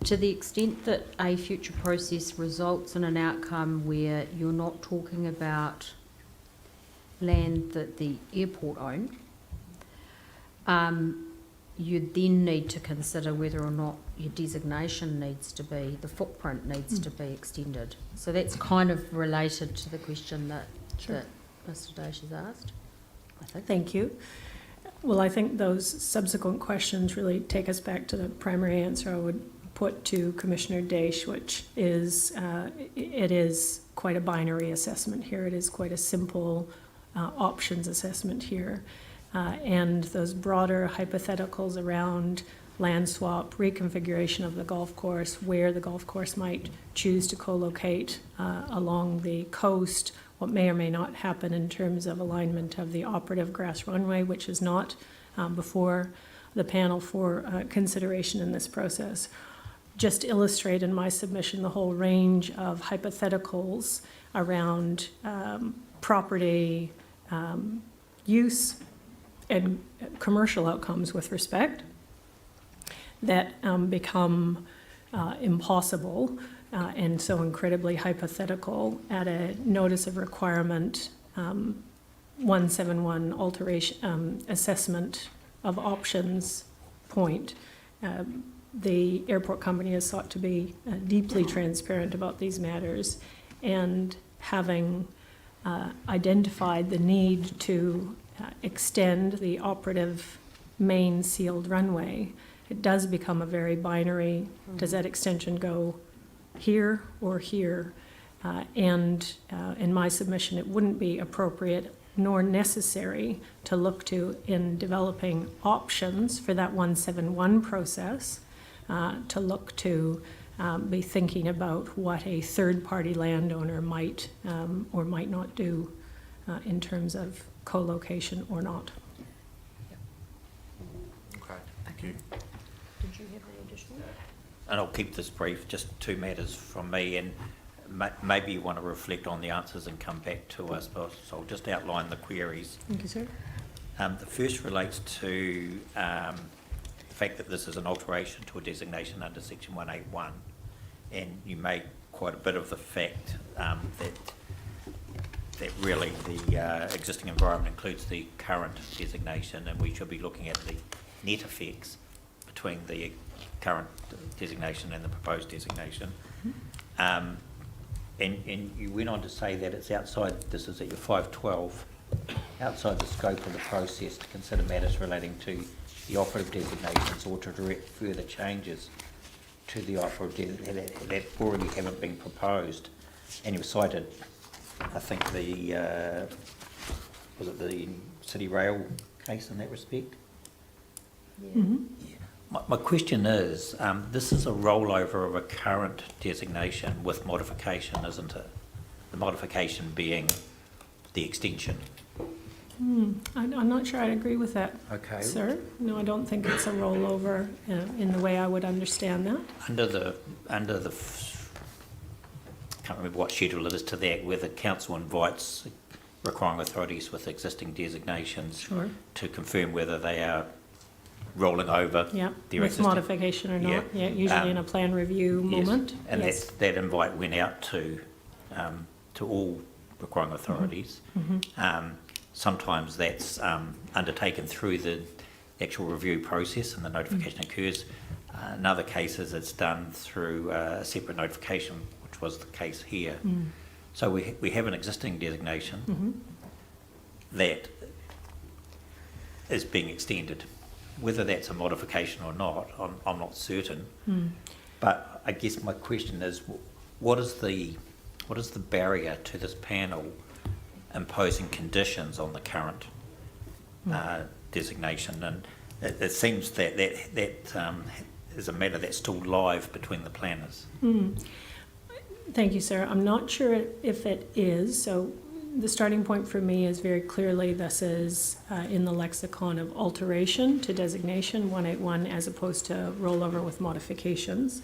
to the extent that a future process results in an outcome where you're not talking about land that the airport own, you then need to consider whether or not your designation needs to be, the footprint needs to be extended. So that's kind of related to the question that Mr. Dash has asked, I think. Thank you. Well, I think those subsequent questions really take us back to the primary answer I would put to Commissioner Dash, which is it is quite a binary assessment here. It is quite a simple options assessment here. And those broader hypotheticals around land swap, reconfiguration of the golf course, where the golf course might choose to co-locate along the coast, what may or may not happen in terms of alignment of the operative grass runway, which is not before the panel for consideration in this process. Just to illustrate in my submission the whole range of hypotheticals around property use and commercial outcomes with respect that become impossible and so incredibly hypothetical at a notice of requirement 171 alteration assessment of options point. The airport company has sought to be deeply transparent about these matters, and having identified the need to extend the operative main sealed runway, it does become a very binary, does that extension go here or here? And in my submission, it wouldn't be appropriate nor necessary to look to in developing options for that 171 process, to look to be thinking about what a third-party landowner might or might not do in terms of co-location or not. Okay, thank you. Did you have any additional? And I'll keep this brief, just 2 matters from me, and maybe you want to reflect on the answers and come back to us, but so I'll just outline the queries. Thank you, sir. The first relates to the fact that this is an alteration to a designation under section 181, and you made quite a bit of the fact that really the existing environment includes the current designation, and we should be looking at the net effects between the current designation and the proposed designation. And you went on to say that it's outside, this is at your 512, outside the scope of the process to consider matters relating to the operative designations or to direct further changes to the operative that already haven't been proposed. And you've cited, I think, was it the City Rail case in that respect? Yeah. Mm-hmm. My question is, this is a rollover of a current designation with modification, isn't it? The modification being the extension. I'm not sure I'd agree with that, Okay. sir. No, I don't think it's a rollover in the way I would understand that. Under the can't remember what schedule it is to that, where the council invites requiring authorities with existing designations Sure. to confirm whether they are rolling over Yeah, their with existing modification or not. Yeah, usually in a plan review yes. moment. And Yes. that invite went out to all requiring authorities. Sometimes that's undertaken through the actual review process and the notification occurs. In other cases, it's done through a separate notification, which was the case here. So we have an existing designation that is being extended. Whether that's a modification or not, I'm not certain. But I guess my question is, what is the barrier to this panel imposing conditions on the current designation? And it seems that is a matter that's still live between the planners. Thank you, sir. I'm not sure if it is. So the starting point for me is very clearly this is in the lexicon of alteration to designation 181 as opposed to rollover with modifications.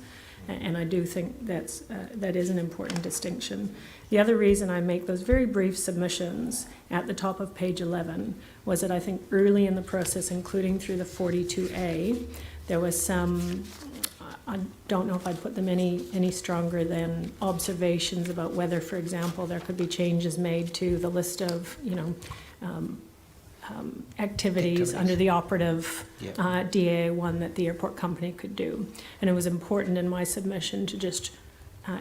And I do think that is an important distinction. The other reason I make those very brief submissions at the top of page 11 was that I think early in the process, including through the 42A, there was some, I don't know if I'd put them any stronger than observations about whether, for example, there could be changes made to the list of, activities under the operative DA1 that the airport company could do. And it was important in my submission to just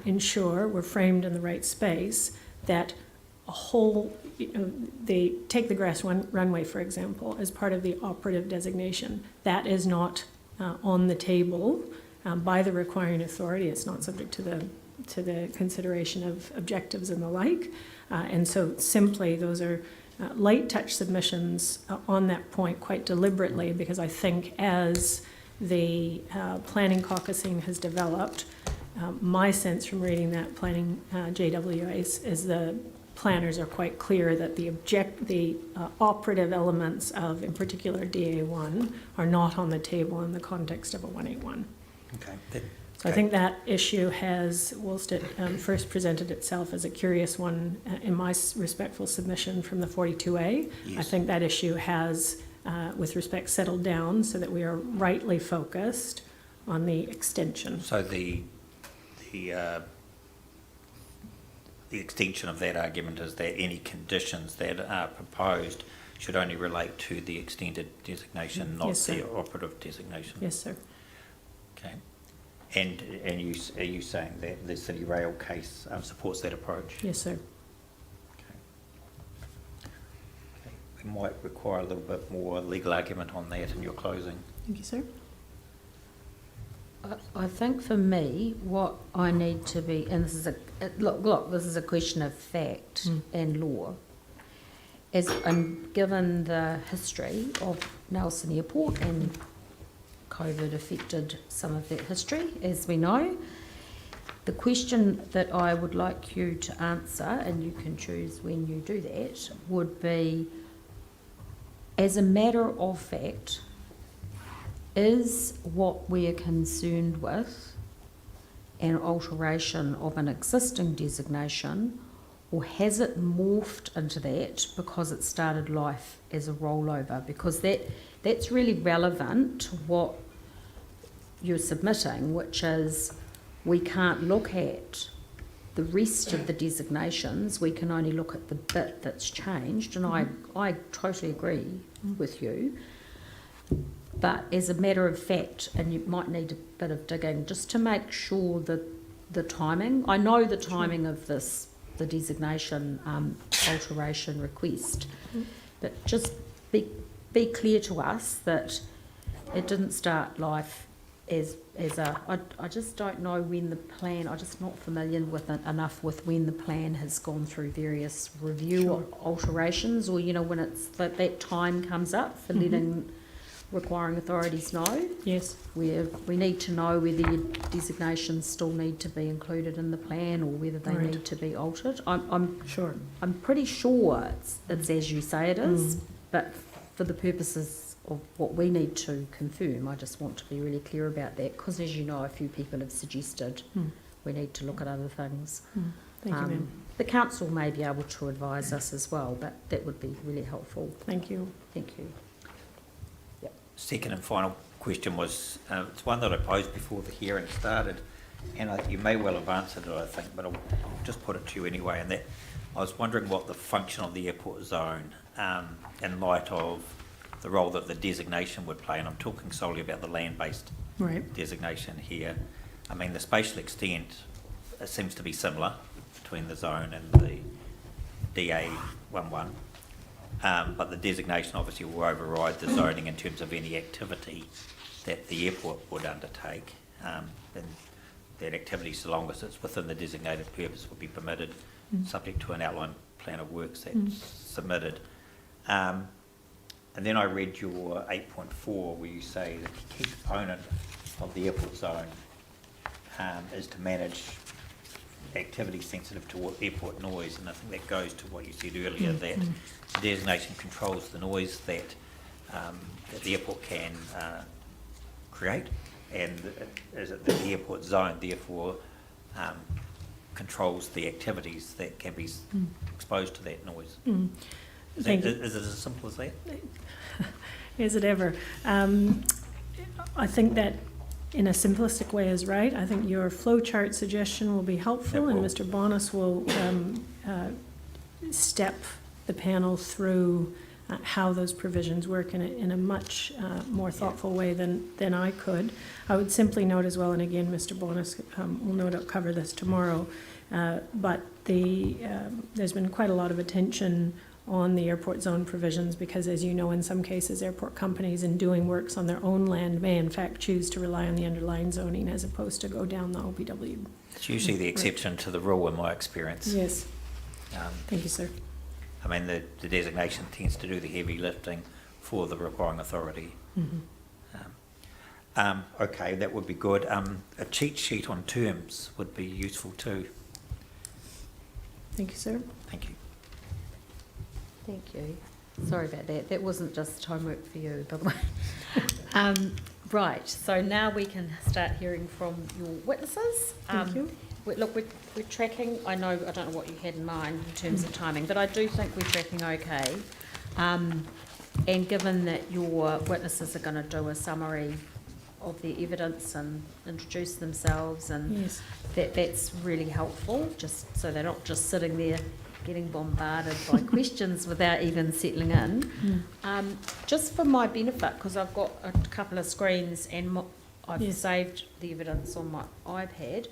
ensure we're framed in the right space, that a whole, they take the grass runway, for example, as part of the operative designation. That is not on the table by the requiring authority. It's not subject to the consideration of objectives and the like. And so simply those are light touch submissions on that point quite deliberately, because I think as the planning caucusing has developed, my sense from reading that planning JWA is the planners are quite clear that the operative elements of, in particular, DA1 are not on the table in the context of a 181. Okay. So I think that issue has, whilst it first presented itself as a curious one in my respectful submission from the 42A, Yes. I think that issue has, with respect, settled down so that we are rightly focused on the extension. So the extension of that argument is that any conditions that are proposed should only relate to the extended designation, not Yes, the sir. operative designation. Yes, sir. Okay. And are you saying that the City Rail case supports that approach? Yes, sir. Okay. We might require a little bit more legal argument on that in your closing. Thank you, sir. I think for me, what I need to be, and this is look, this is a question of fact and law, and given the history of Nelson Airport, and COVID affected some of that history, as we know, the question that I would like you to answer, and you can choose when you do that, would be, as a matter of fact, is what we are concerned with an alteration of an existing designation, or has it morphed into that because it started life as a rollover? Because that's really relevant to what you're submitting, which is we can't look at the rest of the designations, we can only look at the bit that's changed, and I totally agree with you. But as a matter of fact, and you might need a bit of digging just to make sure that the timing, I know the timing of this, the designation alteration request, but just be clear to us that it didn't start life as I just don't know when the plan, I'm just not familiar with enough with when the plan has gone through various review alterations, or, you know, when it's that time comes up for letting requiring authorities know. Yes. Where we need to know whether your designations still need to be included in the plan or whether they need to be altered. I'm sure. I'm pretty sure it's as you say it is, but for the purposes of what we need to confirm, I just want to be really clear about that, because as you know, a few people have suggested we need to look at other things. Thank you, ma'am. The council may be able to advise us as well, but that would be really helpful. Thank you. Thank you. Second and final question was, it's one that I posed before the hearing started, and you may well have answered it, I think, but I'll just put it to you anyway, and that I was wondering what the function of the airport zone, in light of the role that the designation would play, and I'm talking solely about the land-based designation here. I mean, the spatial extent seems to be similar between the zone and the DA11. But the designation obviously will override the zoning in terms of any activity that the airport would undertake, and that activity, so long as it's within the designated purpose, will be permitted, subject to an outline plan of works that's submitted. And then I read your 8.4, where you say the key component of the airport zone is to manage activity sensitive to airport noise, and I think that goes to what you said earlier, that the designation controls the noise that the airport can create, and is it that the airport zone therefore controls the activities that can be exposed to that noise. Is it as simple as that? Is it ever? I think that in a simplistic way is right. I think your flowchart suggestion will be helpful, and Mr. Bonas will step the panel through how those provisions work in a much more thoughtful way than I could. I would simply note as well, and again, Mr. Bonas will no doubt cover this tomorrow, but there's been quite a lot of attention on the airport zone provisions, because, as you know, in some cases airport companies, in doing works on their own land, may in fact choose to rely on the underlying zoning as opposed to go down the OPW. It's usually the exception to the rule in my experience. Yes. Thank you, sir. I mean, the designation tends to do the heavy lifting for the requiring authority. Okay, that would be good. A cheat sheet on terms would be useful too. Thank you, sir. Thank you. Thank you. Sorry about that. That wasn't just homework for you, by the way. Right, so now we can start hearing from your witnesses. Thank you. We're tracking, I don't know what you had in mind in terms of timing, but I do think we're tracking okay. And given that your witnesses are going to do a summary of their evidence and introduce themselves, and Yes. that's really helpful, just so they're not just sitting there getting bombarded by questions without even settling in. Just for my benefit, because I've got a couple of screens and I've Yes. saved the evidence on my iPad.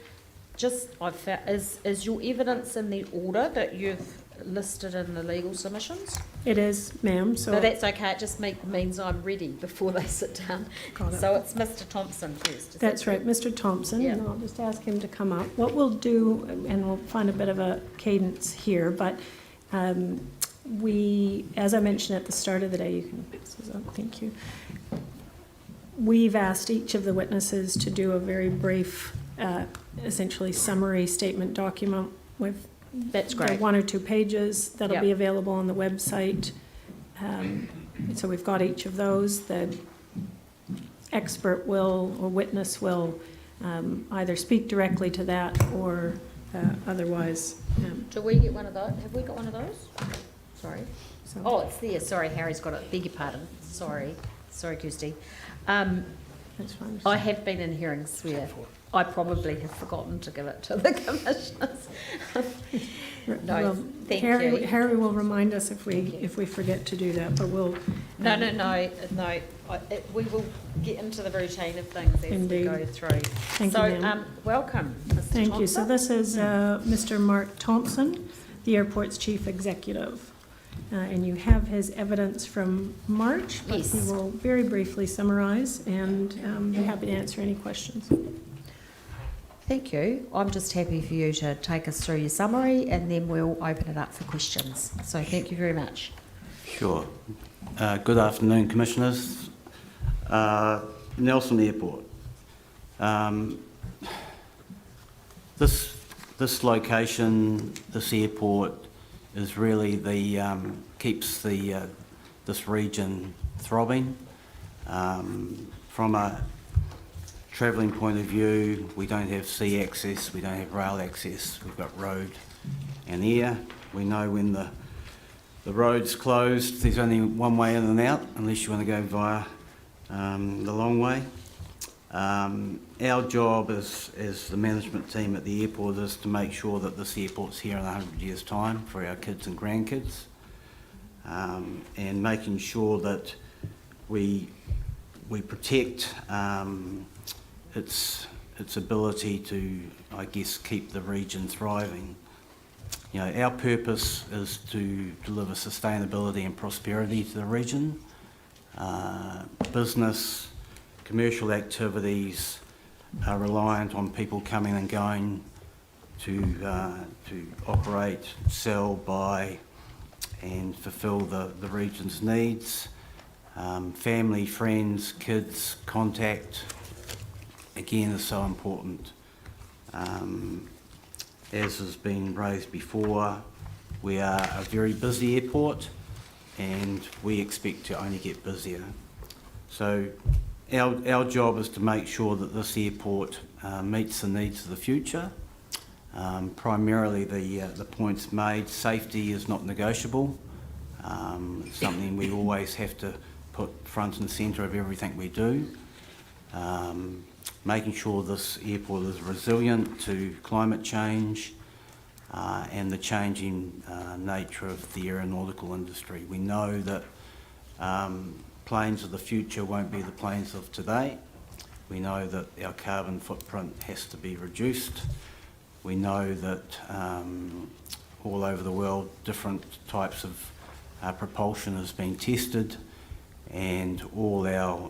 I've found, is your evidence in the order that you've listed in the legal submissions? It is, ma'am, so. No, that's okay. It just means I'm ready before they sit down. Got it. So it's Mr. Thompson first. Is That's that right, Mr. Thompson, Yeah. and I'll just ask him to come up. What we'll do, and we'll find a bit of a cadence here, but as I mentioned at the start of the day, you can pass this up, thank you. We've asked each of the witnesses to do a very brief, essentially summary statement document with That's great. 1 or 2 pages that'll Yep. be available on the website. So we've got each of those. The expert will, or witness will, either speak directly to that or otherwise. Do we get one of those? Have we got one of those? Sorry. So- Oh, it's there. Sorry, Harry's got it. Beg your pardon. Sorry, Kirsty. That's fine. I have been in hearings where I probably have forgotten to give it to the commissioners. No, Well, thank Harry, you. Harry will remind us if we forget to to but we'll. No. We will get into the routine of things as Indeed. we go through. Thank you, ma'am. Welcome, Mr. Thank you. So Thompson. this is Mr. Mark Thompson, the airport's chief executive. And you have his evidence from March, but Yes. he will very briefly summarize and be happy to answer any questions. Thank you. I'm just happy for you to take us through your summary and then we'll open it up for questions. So thank you very much. Sure. Good afternoon, Commissioners. Nelson Airport. This location, this airport, is really keeps this region throbbing. From a travelling point of view, we don't have sea access, we don't have rail access, we've got road and air. We know when the road's closed, there's only one way in and out, unless you want to go via the long way. Our job as the management team at the airport is to make sure that this airport's here in 100 years' time for our kids and grandkids, and making sure that we protect its ability to, I guess, keep the region thriving. You know, our purpose is to deliver sustainability and prosperity to the region. Business, commercial activities are reliant on people coming and going to operate, sell, buy and fulfil the region's needs. Family, friends, kids, contact, again, is so important. As has been raised before, we are a very busy airport and we expect to only get busier. So our job is to make sure that this airport meets the needs of the future. Primarily the points made, safety is not negotiable. It's something we always have to put front and centre of everything we do. Making sure this airport is resilient to climate change and the changing nature of the aeronautical industry. We know that planes of the future won't be the planes of today. We know that our carbon footprint has to be reduced. We know that all over the world different types of propulsion is being tested, and all our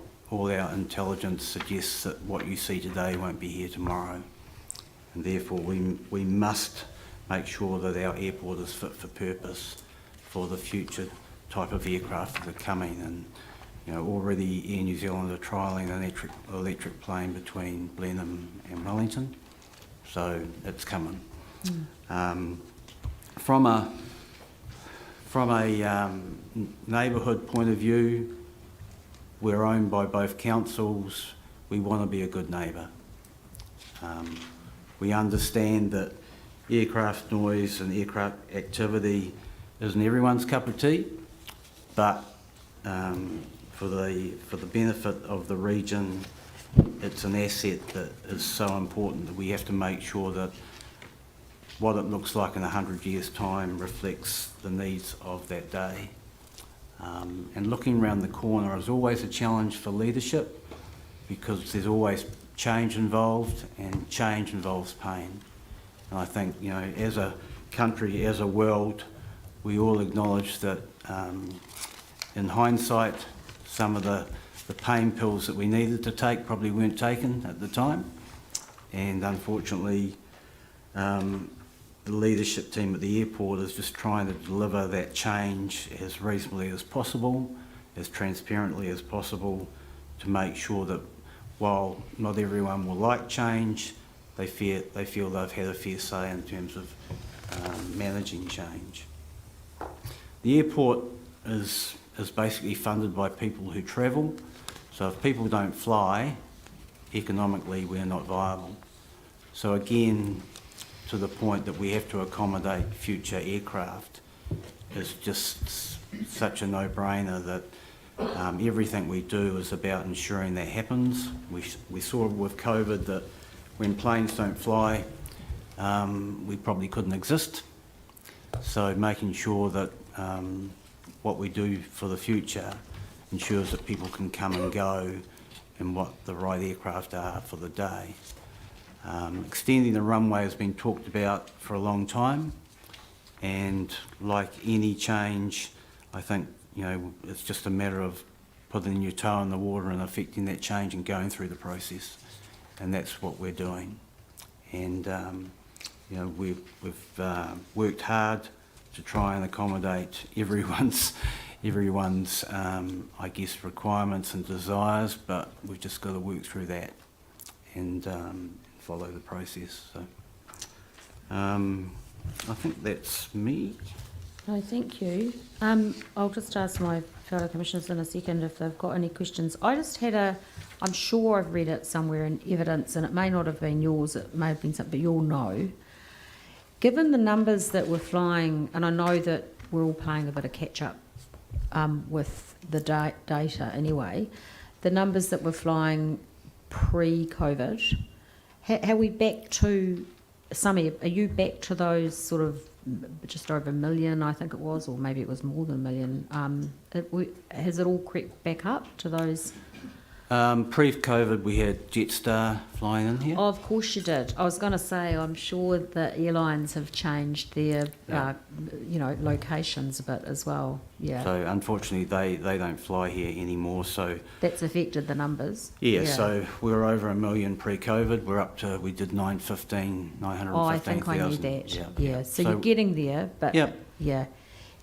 intelligence suggests that what you see today won't be here tomorrow, and therefore we must make sure that our airport is fit for purpose for the future type of aircraft that are coming. And you know, already Air New Zealand are trialling an electric plane between Blenheim and Wellington, so it's coming. From From a neighbourhood point of view, we're owned by both councils. We want to be a good neighbour. We understand that aircraft noise and aircraft activity isn't everyone's cup of tea, but for the benefit of the region, it's an asset that is so important that we have to make sure that what it looks like in 100 years' time reflects the needs of that day. And looking around the corner is always a challenge for leadership because there's always change involved, and change involves pain. And I think, you know, as a country, as a world, we all acknowledge that in hindsight, some of the pain pills that we needed to take probably weren't taken at the time. And unfortunately, the leadership team at the airport is just trying to deliver that change as reasonably as possible, as transparently as possible, to make sure that while not everyone will like change, they feel they've had a fair say in terms of managing change. The airport is basically funded by people who travel, so if people don't fly, economically we're not viable. So again, to the point that we have to accommodate future aircraft is just such a no-brainer that everything we do is about ensuring that happens. We saw with COVID that when planes don't fly, we probably couldn't exist. So making sure that what we do for the future ensures that people can come and go and what the right aircraft are for the day. Extending the runway has been talked about for a long time, and like any change, I think, you know, it's just a matter of putting your toe in the water and affecting that change and going through the process, and that's what we're doing. And you know, we've worked hard to try and accommodate everyone's I guess requirements and desires, but we've just got to work through that and follow the process. So I think that's me. No, thank you. I'll just ask my fellow commissioners in a second if they've got any questions. I just had I'm sure I've read it somewhere in evidence, and it may not have been yours, it may have been something, but you'll know. Given the numbers that were flying, and I know that we're all playing a bit of catch-up with the data anyway, the numbers that were flying pre-COVID, are we back to, are you back to those sort of just over 1 million, I think it was, or maybe it was more than 1 million? Has it all crept back up to those? Pre-COVID, we had Jetstar flying in here. Oh, of course you did. I was going to say, I'm sure the airlines have changed their, you know, locations a bit as well. Yeah. So unfortunately, they don't fly here anymore. So that's affected the numbers. Yeah. So we were over 1 million pre-COVID. We're up to, we did 915,000. Oh, I think I knew that. Yeah. Yeah. So you're getting there, but yeah.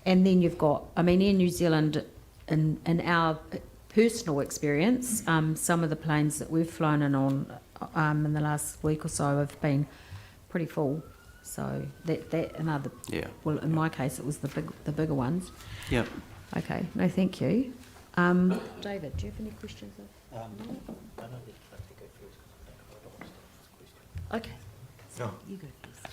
And then you've got, I mean, Air New Zealand, in our personal experience, some of the planes that we've flown in on in the last week or so have been pretty full. So that another, well, in my case, it was the bigger ones. Yep. Okay. No, thank you. David, do you have any questions? Okay. No. You go first.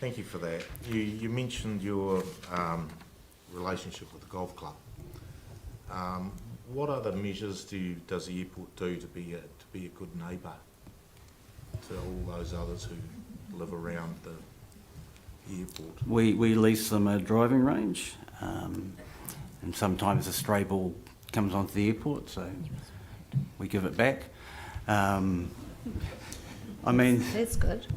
Thank you for that. You mentioned your relationship with the golf club. What other measures does the airport do to be a good neighbour to all those others who live around the airport? We lease them a driving range, and sometimes a stray ball comes onto the airport, so we give it back. I mean, that's good.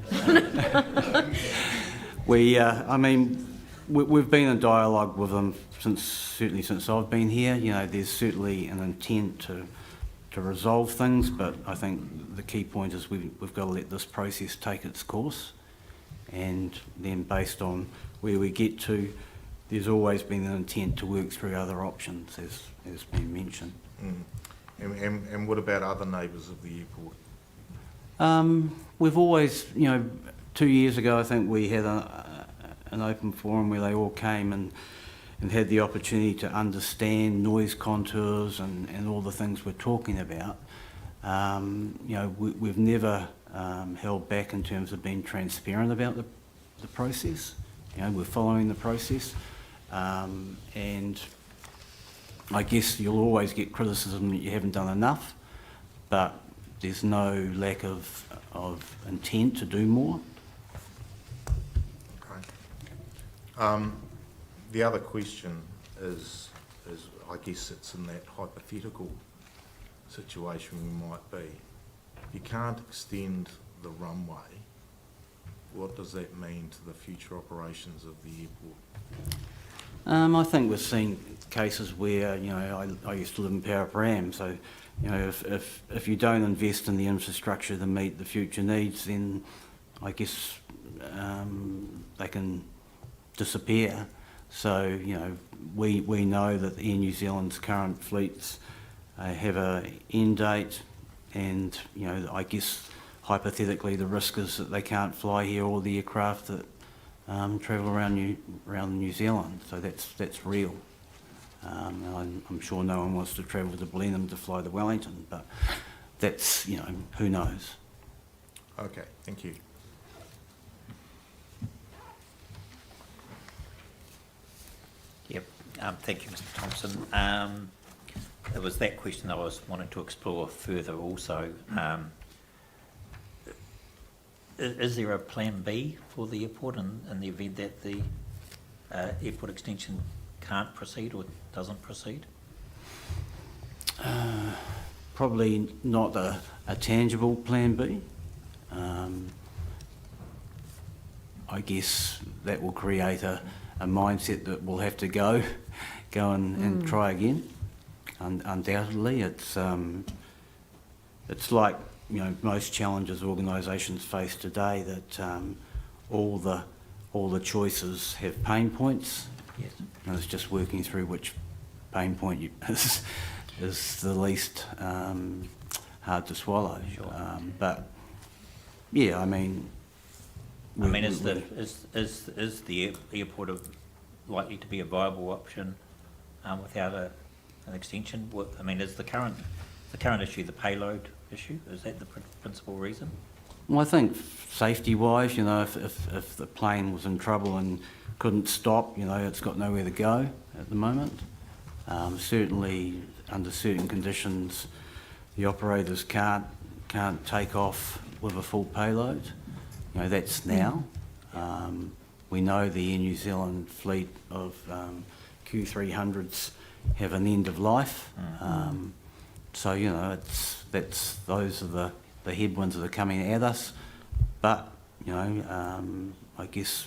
We've been in dialogue with them certainly since I've been here. You know, there's certainly an intent to resolve things, but I think the key point is we've got to let this process take its course, and then based on where we get to, there's always been an intent to work through other options, as been mentioned. And what about other neighbours of the airport? We've always, you know, 2 years ago I think we had an open forum where they all came and had the opportunity to understand noise contours and all the things we're talking about. You know, we've never held back in terms of being transparent about the process. You know, we're following the process, and I guess you'll always get criticism that you haven't done enough, but there's no lack of intent to do more. Okay. The other question is, I guess it's in that hypothetical situation we might be. If you can't extend the runway, what does that mean to the future operations of the airport? I think we've seen cases where, you know, I used to live in Paraparaumu, so, you know, if you don't invest in the infrastructure to meet the future needs, then I guess they can disappear. So, you know, we know that Air New Zealand's current fleets have an end date, and, you know, I guess hypothetically the risk is that they can't fly here, all the aircraft that travel around New Zealand. So that's real. I'm sure no one wants to travel to Blenheim to fly to Wellington, but that's, you know, who knows. Okay, thank you. Yep, thank you, Mr. Thompson. It was that question I was wanting to explore further also. Is there a plan B for the airport in the event that the airport extension can't proceed or doesn't proceed? Probably not a tangible plan B. I guess that will create a mindset that we'll have to go and try again. Undoubtedly, it's like, you know, most challenges organisations face today, that all the choices have pain points. Yes. And it's just working through which pain point is the least hard to swallow. Sure. But yeah, I mean, is the airport likely to be a viable option without an extension? I mean, is the current issue the payload issue? Is that the principal reason? Well, I think safety-wise, you know, if the plane was in trouble and couldn't stop, you know, it's got nowhere to go at the moment. Certainly, under certain conditions, the operators can't take off with a full payload. You know, that's now. We know the Air New Zealand fleet of Q300s have an end of life. So, you know, those are the headwinds that are coming at us. But, you know, I guess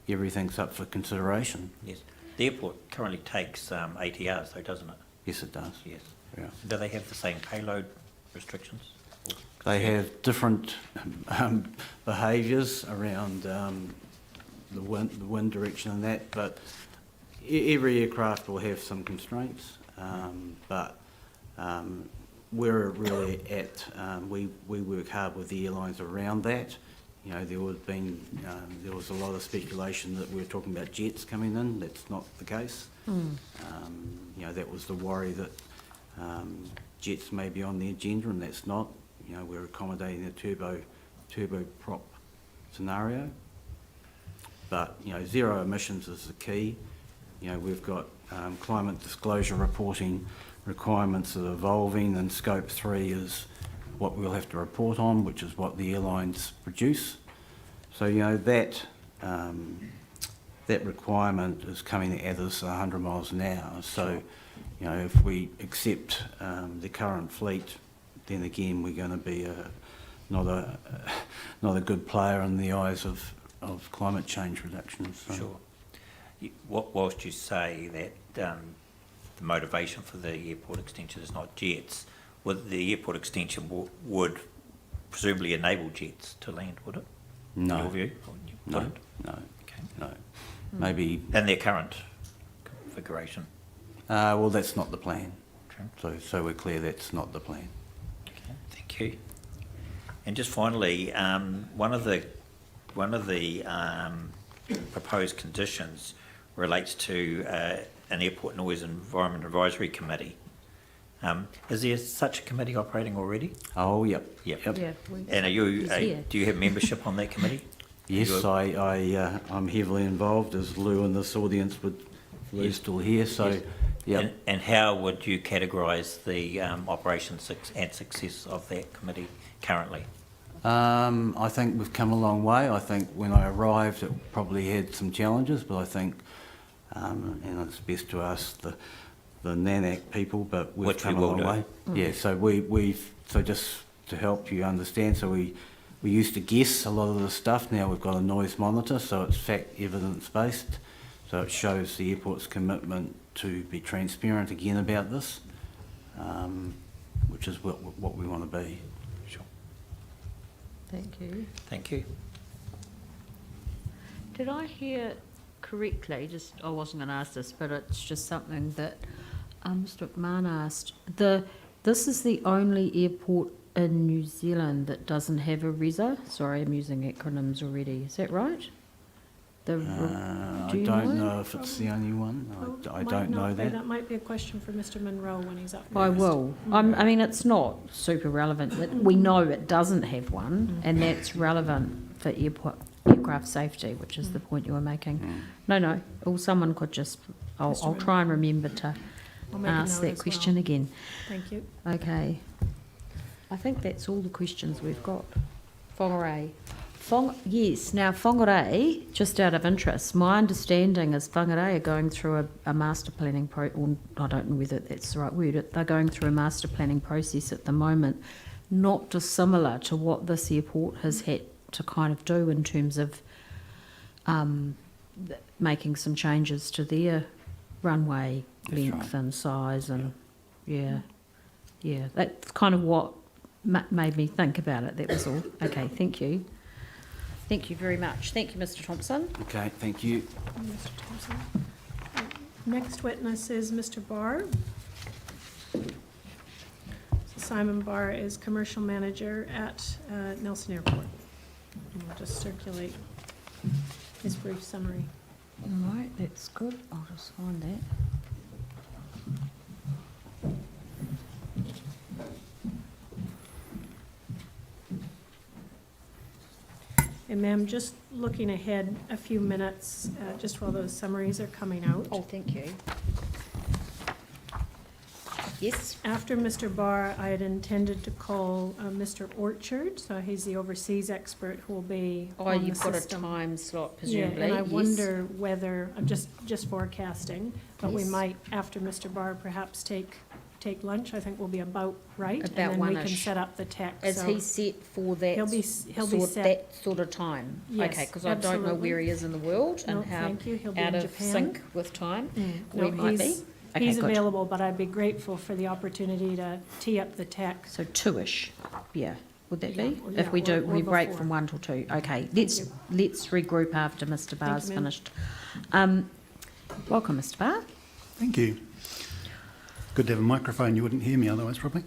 everything's up for consideration. Yes. The airport currently takes ATRs though, doesn't it? Yes, it does. Yes. Yeah. Do they have the same payload restrictions? They have different behaviours around the wind direction and that, but every aircraft will have some constraints. But we're really at, we work hard with the airlines around that. You know, there was a lot of speculation that we were talking about jets coming in. That's not the case. You know, that was the worry that jets may be on the agenda, and that's not. You know, we're accommodating a turboprop scenario. But, you know, zero emissions is the key. You know, we've got climate disclosure reporting requirements that are evolving, and Scope 3 is what we'll have to report on, which is what the airlines produce. So, you know, that requirement is coming at us 100 miles an hour. So, you know, if we accept the current fleet, then again we're going to be not a good player in the eyes of climate change reductions. So. Sure. Whilst you say that the motivation for the airport extension is not jets, the airport extension would presumably enable jets to land, would it? No. In your view? No. Okay. No. Maybe. And their current configuration? Well, that's not the plan. Okay. So we're clear that's not the plan. Okay, thank you. And just finally, one of the proposed conditions relates to an Airport Noise Environment Advisory Committee. Is there such a committee operating already? Oh, yep. Yep. Yeah. And do you have membership on that committee? Yes, I'm heavily involved, as Lou in this audience would, Lou's still here, so, Yes. yeah. And how would you categorise the operations and success of that committee currently? I think we've come a long way. I think when I arrived, it probably had some challenges, but I think, and it's best to ask the NANAC people, but we've come a long way. Yeah, so so just to help you understand, so we used to guess a lot of the stuff. Now we've got a noise monitor, so it's fact evidence based. So it shows the airport's commitment to be transparent again about this, which is what we want to be. Sure. Thank you. Thank you. Did I hear correctly, just, I wasn't going to ask this, but it's just something that Mr. McMahon asked. This is the only airport in New Zealand that doesn't have a RESA. Sorry, I'm using acronyms already. Is that right? I don't know if it's the only one. I don't know that. That might be a question for Mr. Monroe when he's up next. I will. I mean, it's not super relevant. But we know it doesn't have one, and that's relevant for aircraft safety, which is the point you were making. No. Or someone could just. I'll try and remember to ask that question again. Thank you. Okay. I think that's all the questions we've got. Whangarei. Yes, now Whangarei, just out of interest, my understanding is Whangarei are going through a master planning or I don't know whether that's the right word, they're going through a master planning process at the moment, not dissimilar to what this airport has had to kind of do in terms of making some changes to their runway length and size and yeah, that's kind of what made me think about it, that was all. Okay, thank you. Thank you very much. Thank you, Mr. Thompson. Okay, thank you. Mr. Thompson. Next witness is Mr. Barr. Simon Barr is commercial manager at Nelson Airport. And we'll just circulate his brief summary. All right, that's good. I'll just find that. And ma'am, just looking ahead a few minutes, just while those summaries are coming out. Oh, thank you. Yes. After Mr. Barr, I had intended to call Mr. Orchard, so he's the overseas expert who will be on the you've got system. a time slot, presumably. Yeah, and I yes. wonder whether, I'm just forecasting, but we Yes. might, after Mr. Barr, perhaps take lunch. I think we'll be about right. About and then we can one-ish. set up the tech. Is so he set for that? He'll be set. That sort of time. Yes, okay, because I don't know absolutely. where he is in the world No, and how thank you. He'll be out in of Japan. sync with time No, we might be. he's Okay, he's good. available, but I'd be grateful for the opportunity to tee up the tech. So 2-ish, yeah. Would that Yeah, be? or- If we yeah, do, or we break before. from 1 till 2. Okay, you. let's regroup after Mr. Barr's you, ma'am. finished. Welcome, Mr. Barr. Thank you. Good to have a microphone. You wouldn't hear me otherwise, probably.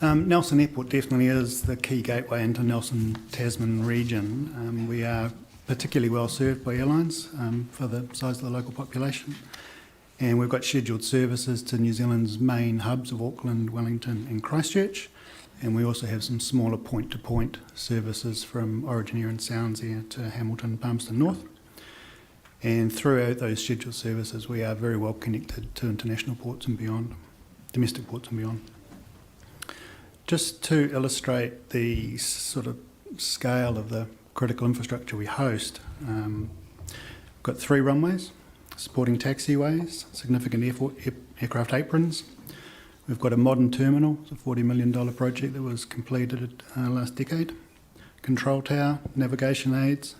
Nelson Airport definitely is the key gateway into Nelson Tasman region. We are particularly well served by airlines for the size of the local population. And we've got scheduled services to New Zealand's main hubs of Auckland, Wellington and Christchurch. And we also have some smaller point-to-point services from Origin Air and Sounds Air to Hamilton, Palmerston North. And throughout those scheduled services, we are very well connected to international ports and beyond, domestic ports and beyond. Just to illustrate the sort of scale of the critical infrastructure we host, we've got 3 runways, supporting taxiways, significant aircraft aprons. We've got a modern terminal, it's a $40 million project that was completed last decade. Control tower, navigation aids.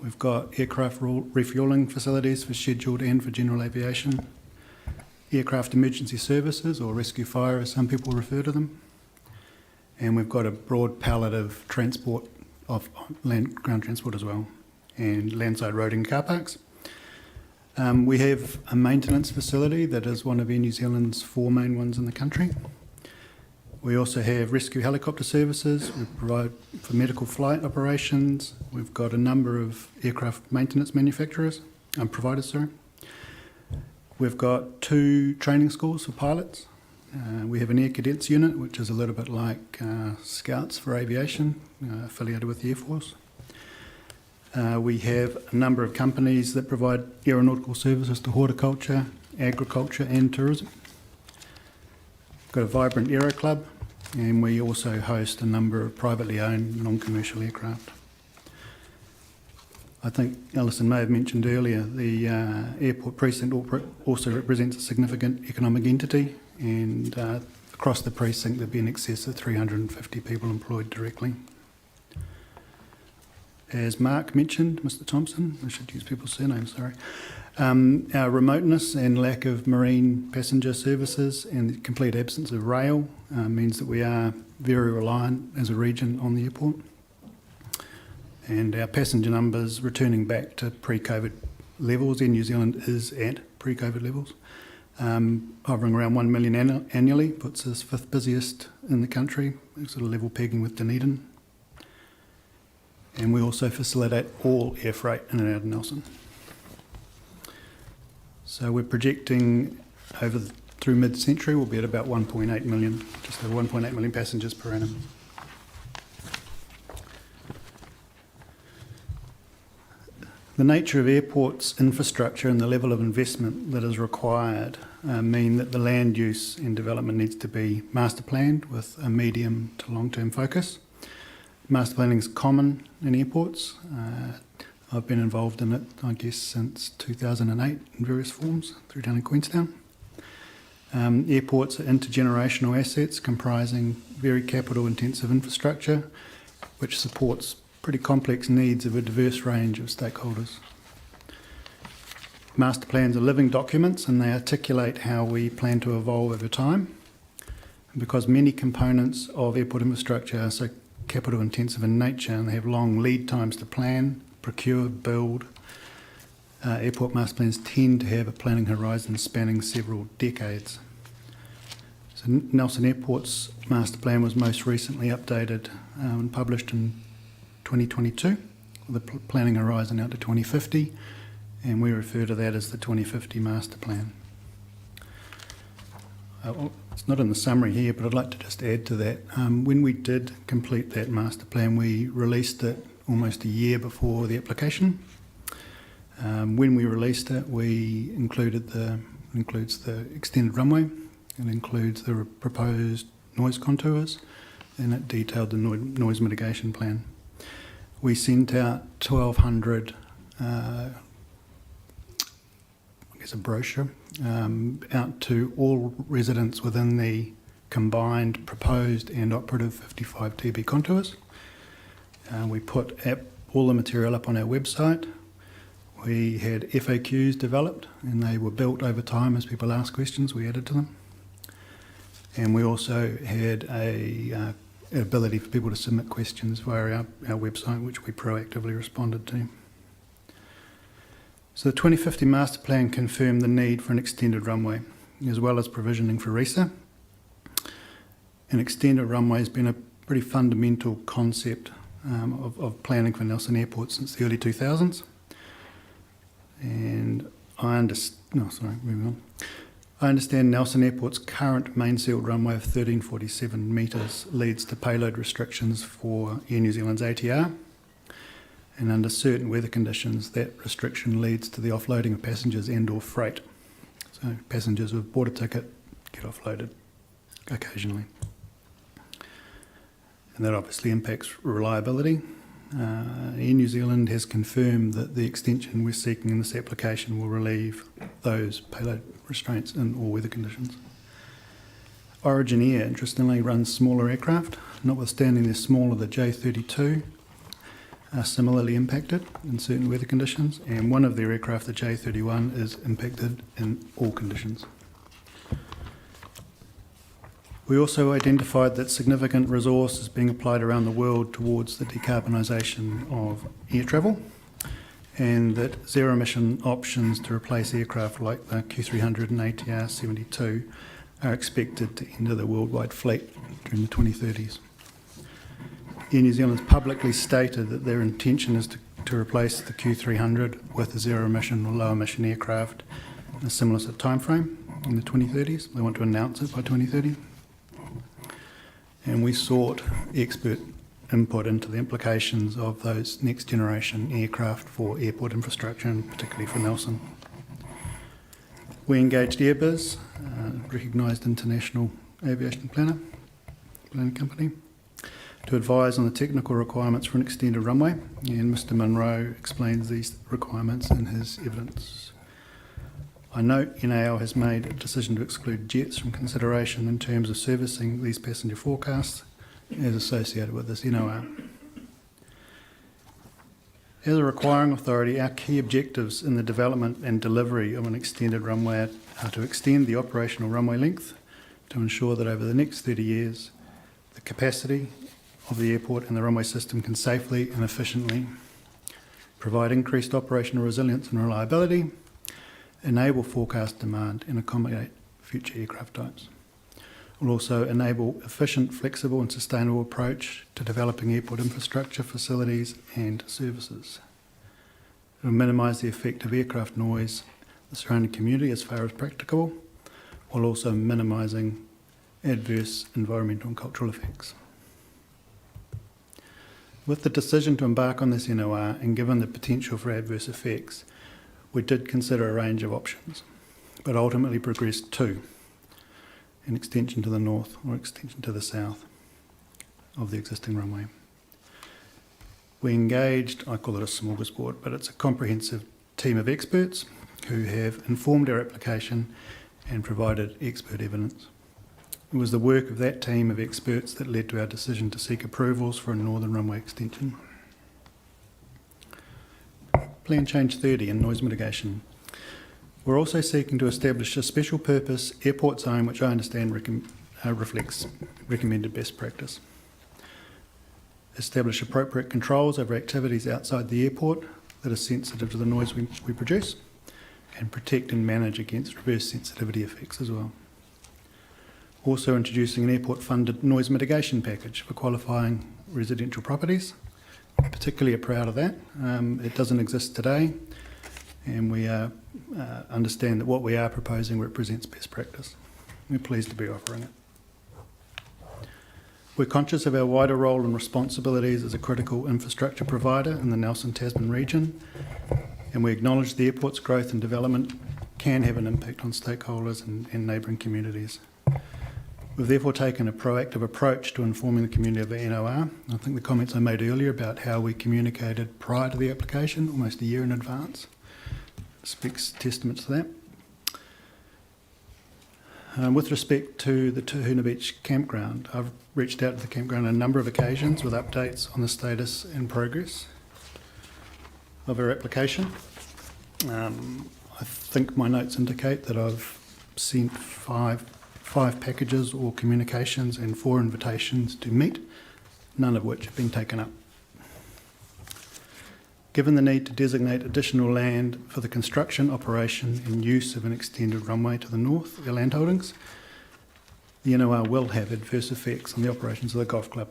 We've got aircraft refuelling facilities for scheduled and for general aviation. Aircraft emergency services, or rescue fire as some people refer to them. And we've got a broad palette of transport, of ground transport as well, and landside roading car parks. We have a maintenance facility that is one of Air New Zealand's 4 main ones in the country. We also have rescue helicopter services. We provide for medical flight operations. We've got a number of aircraft maintenance manufacturers, providers, sorry. We've got 2 training schools for pilots. We have an Air Cadets unit, which is a little bit like Scouts for aviation, affiliated with the Air Force. We have a number of companies that provide aeronautical services to horticulture, agriculture and tourism. We've got a vibrant aero club, and we also host a number of privately owned non-commercial aircraft. I think Alison may have mentioned earlier, the airport precinct also represents a significant economic entity, and across the precinct there'll be in excess of 350 people employed directly. As Mark mentioned, Mr. Thompson, I should use people's surnames, sorry. Our remoteness and lack of marine passenger services and the complete absence of rail means that we are very reliant as a region on the airport. And our passenger numbers returning back to pre-COVID levels. Air New Zealand is at pre-COVID levels. Hovering around 1 million annually, puts us 5th busiest in the country, sort of level pegging with Dunedin. And we also facilitate all air freight in and out of Nelson. So we're projecting through mid-century we'll be at about 1.8 million, just over 1.8 million passengers per annum. The nature of airports' infrastructure and the level of investment that is required mean that the land use and development needs to be master planned with a medium to long-term focus. Master planning is common in airports. I've been involved in it, I guess, since 2008 in various forms through down in Queenstown. Airports are intergenerational assets comprising very capital-intensive infrastructure, which supports pretty complex needs of a diverse range of stakeholders. Master plans are living documents and they articulate how we plan to evolve over time. And because many components of airport infrastructure are so capital intensive in nature and they have long lead times to plan, procure, build, airport master plans tend to have a planning horizon spanning several decades. So Nelson Airport's master plan was most recently updated and published in 2022, with a planning horizon out to 2050, and we refer to that as the 2050 master plan. It's not in the summary here, but I'd like to just add to that. When we did complete that master plan, we released it almost a year before the application. When we released it, we includes the extended runway, it includes the proposed noise contours, and it detailed the noise mitigation plan. We sent out 1,200, a brochure, out to all residents within the combined proposed and operative 55 TB contours. We put all the material up on our website. We had FAQs developed and they were built over time as people asked questions, we added to them. And we also had an ability for people to submit questions via our website, which we proactively responded to. So the 2050 Master Plan confirmed the need for an extended runway, as well as provisioning for RESA. An extended runway has been a pretty fundamental concept of planning for Nelson Airport since the early 2000s. And I understand Nelson Airport's current main sealed runway of 1347 metres leads to payload restrictions for Air New Zealand's ATR. And under certain weather conditions, that restriction leads to the offloading of passengers and or freight. So passengers who have bought a ticket get offloaded occasionally. And that obviously impacts reliability. Air New Zealand has confirmed that the extension we're seeking in this application will relieve those payload restraints in all weather conditions. Origin Air, interestingly, runs smaller aircraft. Notwithstanding they're smaller, the J32 are similarly impacted in certain weather conditions, and one of their aircraft, the J31, is impacted in all conditions. We also identified that significant resource is being applied around the world towards the decarbonisation of air travel, and that zero emission options to replace aircraft like the Q300 and ATR 72 are expected to enter the worldwide fleet during the 2030s. Air New Zealand's publicly stated that their intention is to replace the Q300 with a zero-emission or low-emission aircraft in a similar sort of timeframe in the 2030s. They want to announce it by 2030. And we sought expert input into the implications of those next-generation aircraft for airport infrastructure, and particularly for Nelson. We engaged Airbus, a recognised international aviation planning company, to advise on the technical requirements for an extended runway, and Mr Munro explains these requirements in his evidence. I note NAL has made a decision to exclude jets from consideration in terms of servicing these passenger forecasts as associated with this NOR. As a requiring authority, our key objectives in the development and delivery of an extended runway are to extend the operational runway length to ensure that over the next 30 years, the capacity of the airport and the runway system can safely and efficiently provide increased operational resilience and reliability, enable forecast demand and accommodate future aircraft types. It will also enable efficient, flexible and sustainable approach to developing airport infrastructure, facilities and services. It will minimise the effect of aircraft noise on the surrounding community as far as practicable, while also minimising adverse environmental and cultural effects. With the decision to embark on this NOR and given the potential for adverse effects, we did consider a range of options, but ultimately progressed to an extension to the north or extension to the south of the existing runway. We engaged, I call it a smorgasbord, but it's a comprehensive team of experts who have informed our application and provided expert evidence. It was the work of that team of experts that led to our decision to seek approvals for a northern runway extension. Plan Change 30 and noise mitigation. We're also seeking to establish a special purpose airport zone which I understand reflects recommended best practice. Establish appropriate controls over activities outside the airport that are sensitive to the noise we produce, and protect and manage against reverse sensitivity effects as well. Also introducing an airport-funded noise mitigation package for qualifying residential properties. Particularly are proud of that. It doesn't exist today, and we understand that what we are proposing represents best practice. We're pleased to be offering it. We're conscious of our wider role and responsibilities as a critical infrastructure provider in the Nelson Tasman region, and we acknowledge the airport's growth and development can have an impact on stakeholders and neighbouring communities. We've therefore taken a proactive approach to informing the community of the NOR. I think the comments I made earlier about how we communicated prior to the application, almost a year in advance, speaks testament to that. With respect to the Tuhuna Beach campground, I've reached out to the campground on a number of occasions with updates on the status and progress of our application. I think my notes indicate that I've sent five packages or communications and 4 invitations to meet, none of which have been taken up. Given the need to designate additional land for the construction, operation and use of an extended runway to the north of our land holdings, the NOR will have adverse effects on the operations of the golf club.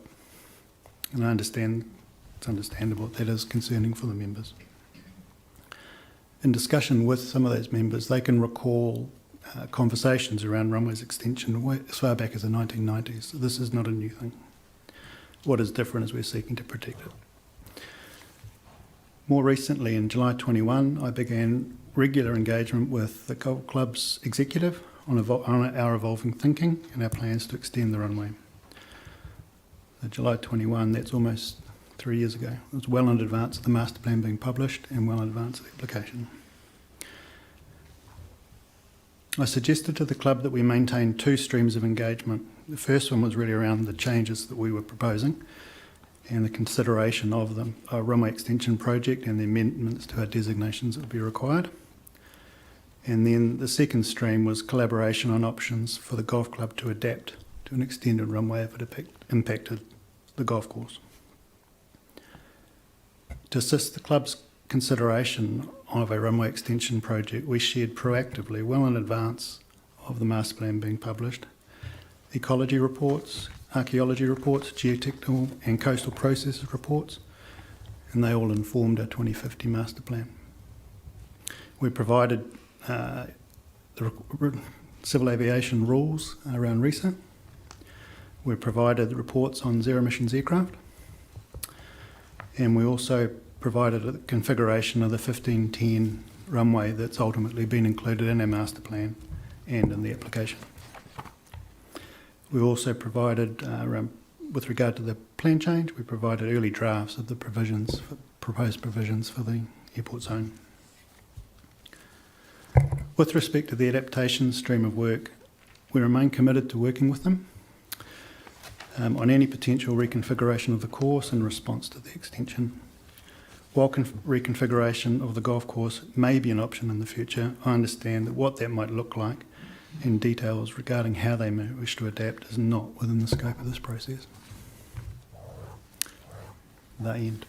And I understand it's understandable that is concerning for the members. In discussion with some of those members, they can recall conversations around runway's extension as far back as the 1990s. So this is not a new thing. What is different is we're seeking to protect it. More recently, in July 21, I began regular engagement with the golf club's executive on our evolving thinking and our plans to extend the runway. July 21, that's almost 3 years ago. It was well in advance of the master plan being published and well in advance of the application. I suggested to the club that we maintain 2 streams of engagement. The first one was really around the changes that we were proposing and the consideration of them, our runway extension project and the amendments to our designations that would be required. And then the second stream was collaboration on options for the golf club to adapt to an extended runway if it impacted the golf course. To assist the club's consideration of a runway extension project, we shared proactively, well in advance of the master plan being published, ecology reports, archaeology reports, geotechnical and coastal processes reports, and they all informed our 2050 master plan. We provided the civil aviation rules around RESA. We provided reports on zero emissions aircraft, and we also provided a configuration of the 1510 runway that's ultimately been included in our master plan and in the application. We also provided, with regard to the plan change, we provided early drafts of the provisions, proposed provisions for the airport zone. With respect to the adaptation stream of work, we remain committed to working with them on any potential reconfiguration of the course in response to the extension. While reconfiguration of the golf course may be an option in the future, I understand that what that might look like and details regarding how they may wish to adapt is not within the scope of this process. The end.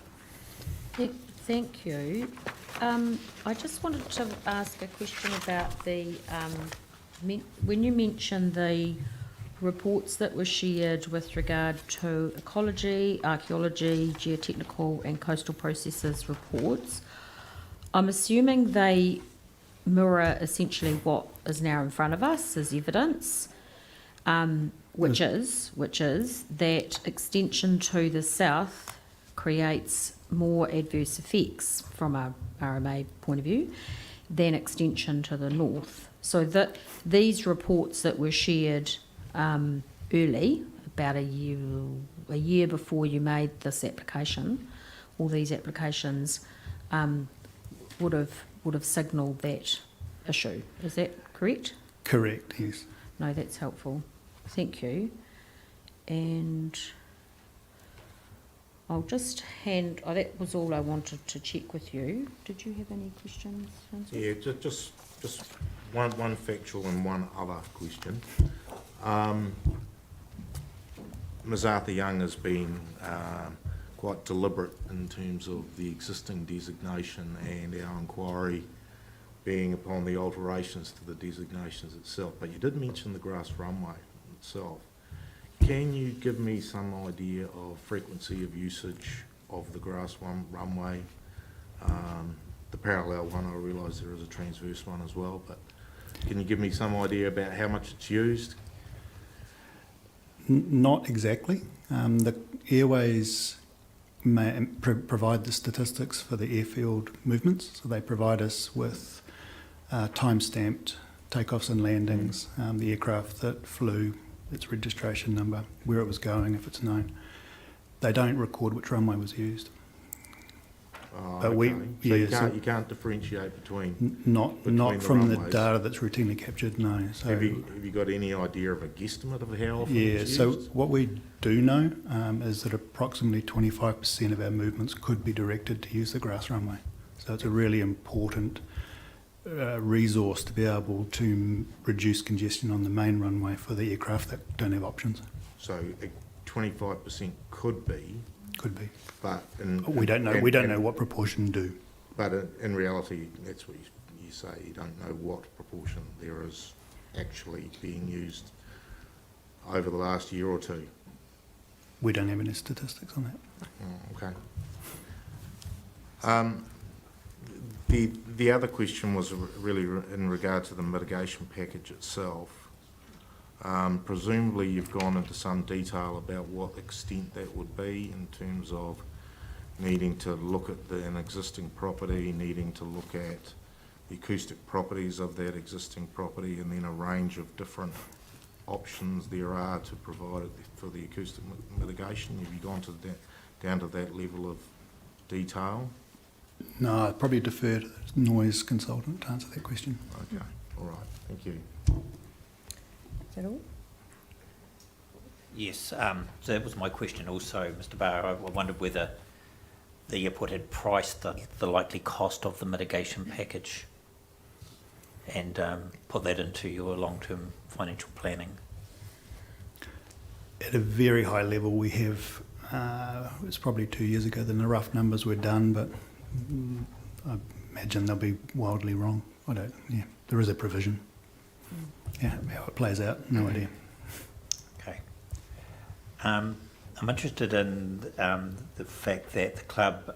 Thank you. I just wanted to ask a question about the, when you mentioned the reports that were shared with regard to ecology, archaeology, geotechnical and coastal processes reports, I'm assuming they mirror essentially what is now in front of us as evidence, which is that extension to the south creates more adverse effects from a RMA point of view than extension to the north. So that these reports that were shared early, about a year before you made this application, all these applications would have signalled that issue. Is that correct? Correct, yes. No, that's helpful. Thank you. And I'll just that was all I wanted to check with you. Did you have any questions, Francis? Yeah, just one factual and one other question. Ms Arthur Young has been quite deliberate in terms of the existing designation and our inquiry being upon the alterations to the designations itself. But you did mention the grass runway itself. Can you give me some idea of frequency of usage of the grass runway? The parallel one, I realise there is a transverse one as well, but can you give me some idea about how much it's used? Not exactly. The airways may provide the statistics for the airfield movements, so they provide us with time-stamped takeoffs and landings, the aircraft that flew, its registration number, where it was going if it's known. They don't record which runway was used. Oh, But okay. yeah, You can't differentiate between not from the runways. data that's routinely captured, no. So have you got any idea of a guesstimate of how often yeah, it's so used? what we do know is that approximately 25% of our movements could be directed to use the grass runway. So it's a really important resource to be able to reduce congestion on the main runway for the aircraft that don't have options. So 25% could be. Could be. But we don't know. We don't know what proportion do. But in reality, that's what you say. You don't know what proportion there is actually being used over the last year or two. We don't have any statistics on that. Oh, okay. The other question was really in regard to the mitigation package itself. Presumably you've gone into some detail about what extent that would be in terms of needing to look at an existing property, needing to look at the acoustic properties of that existing property, and then a range of different options there are to provide it for the acoustic mitigation. Have you gone to down to that level of detail? No, I'd probably defer to the noise consultant to answer that question. Okay, all right, thank you. Is that all? Yes, so that was my question also, Mr. Barr. I wondered whether the airport had priced the likely cost of the mitigation package and put that into your long-term financial planning. At a very high level, we have, it was probably 2 years ago that the rough numbers were done, but I imagine they'll be wildly wrong. There is a provision. Yeah, how it plays out, no idea. Okay. I'm interested in the fact that the club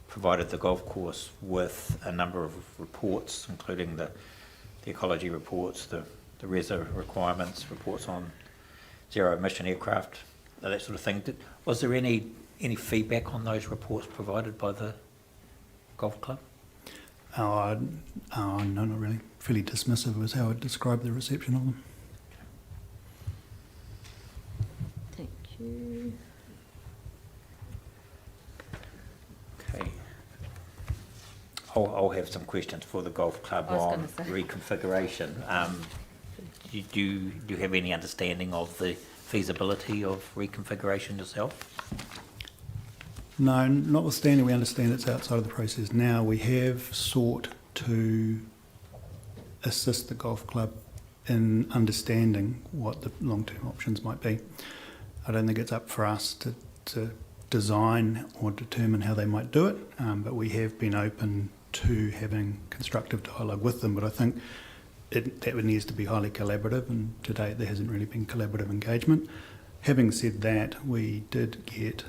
provided the golf course with a number of reports, including the ecology reports, the RESA requirements, reports on zero emission aircraft, that sort of thing. Was there any feedback on those reports provided by the golf club? No, not really. Fairly dismissive was how I'd describe the reception of them. Thank you. Okay. I'll have some questions for the golf club on reconfiguration. Do you have any understanding of the feasibility of reconfiguration yourself? No, notwithstanding we understand it's outside of the process now, we have sought to assist the golf club in understanding what the long-term options might be. I don't think it's up for us to design or determine how they might do it, but we have been open to having constructive dialogue with them, but I think that needs to be highly collaborative, and to date there hasn't really been collaborative engagement. Having said that, we did get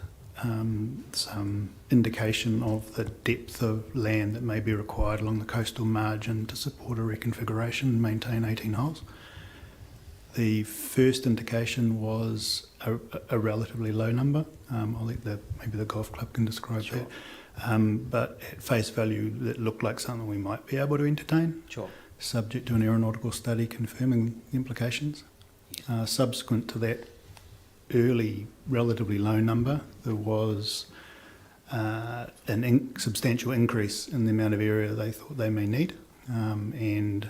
some indication of the depth of land that may be required along the coastal margin to support a reconfiguration and maintain 18 holes. The first indication was a relatively low number. I'll let maybe the golf club can describe that. But at face value, it looked like something we might be able to entertain. Sure. Subject to an aeronautical study confirming the implications. Yes. Subsequent to that early, relatively low number, there was an substantial increase in the amount of area they thought they may need, and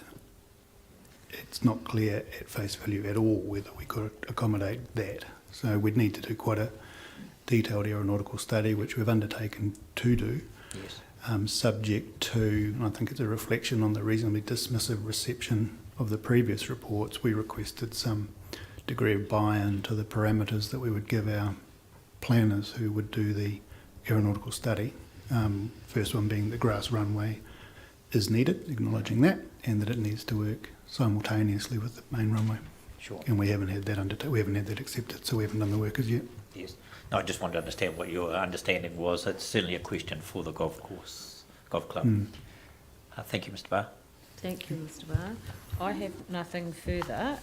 it's not clear at face value at all whether we could accommodate that. So we'd need to do quite a detailed aeronautical study, which we've undertaken to do. Yes. Subject to, and I think it's a reflection on the reasonably dismissive reception of the previous reports, we requested some degree of buy-in to the parameters that we would give our planners who would do the aeronautical study. First one being the grass runway is needed, acknowledging that, and that it needs to work simultaneously with the main runway. Sure. And we haven't had that accepted, so we haven't done the work as yet. Yes. No, I just wanted to understand what your understanding was. It's certainly a question for the golf club. Thank you, Mr. Barr. Thank you, Mr. Barr. I have nothing further.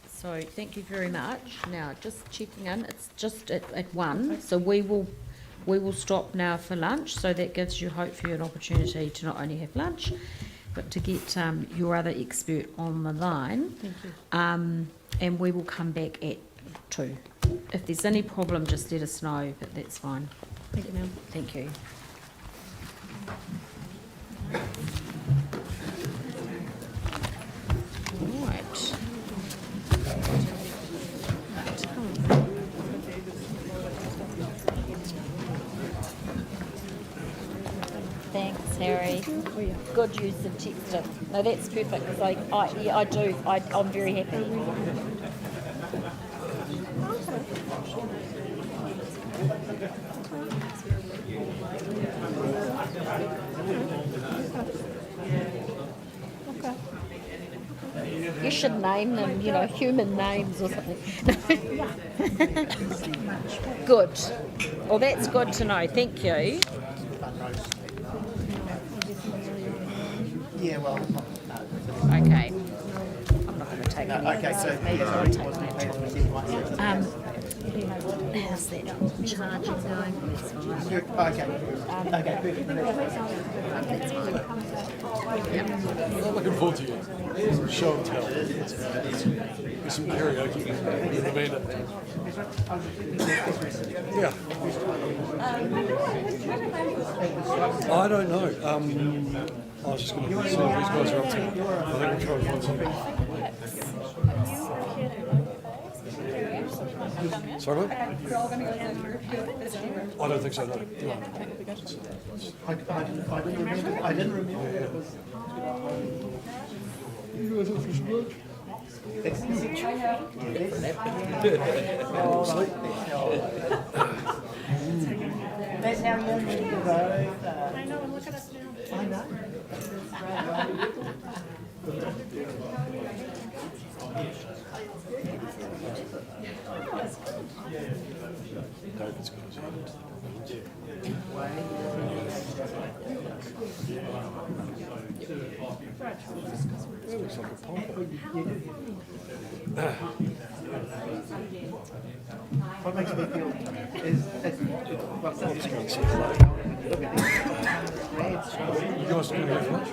So thank you very much. Now, just checking in, it's just at 1, so we will stop now for lunch, so that gives you hopefully an opportunity to not only have lunch, but to get your other expert on the line. Thank you. And we will come back at 2. If there's any problem, just let us know, but that's fine. Thank you, ma'am. Thank you. Right. Thanks, Harry. Good use of texting. No, that's perfect, because I do. I'm very happy. You should name them, human names or something. Good. Well, that's good to know. Thank you. Yeah, well, Okay. I'm not going to take any. okay, so How's that charging going? That's fine. okay, perfect. That's fine. Yep. I'm looking forward to you. Show and tell. There's some karaoke in the band. Yeah. I don't know. I was just going to see what these guys are up to. I think we'll try and find something. Sorry, what? I don't think so, no. I didn't remember that it was. You guys up for some lunch? That's how young you are. I know, and look at us now. I know. David's got his hand into the It looks like a pump. What makes me feel is Let's go and see it. You guys going to have lunch?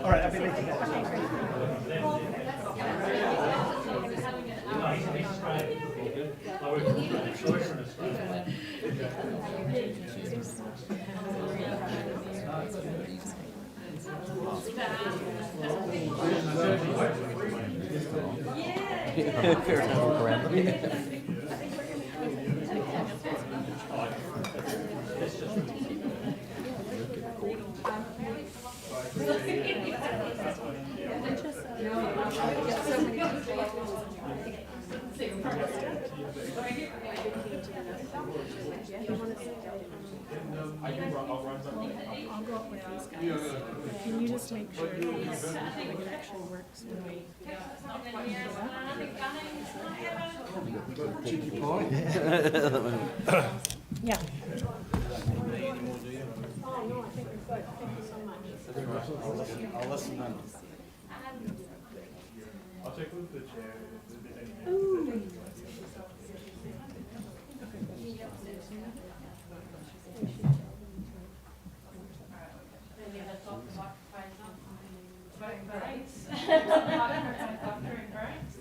all right, I'll be leaving. Fair enough, look around them. I'll go up with these guys. Can you just make sure that it actually works when we... Cheeky pie. Yeah. I'll listen in. I'll take a look at the chair. If there's anything. Ooh.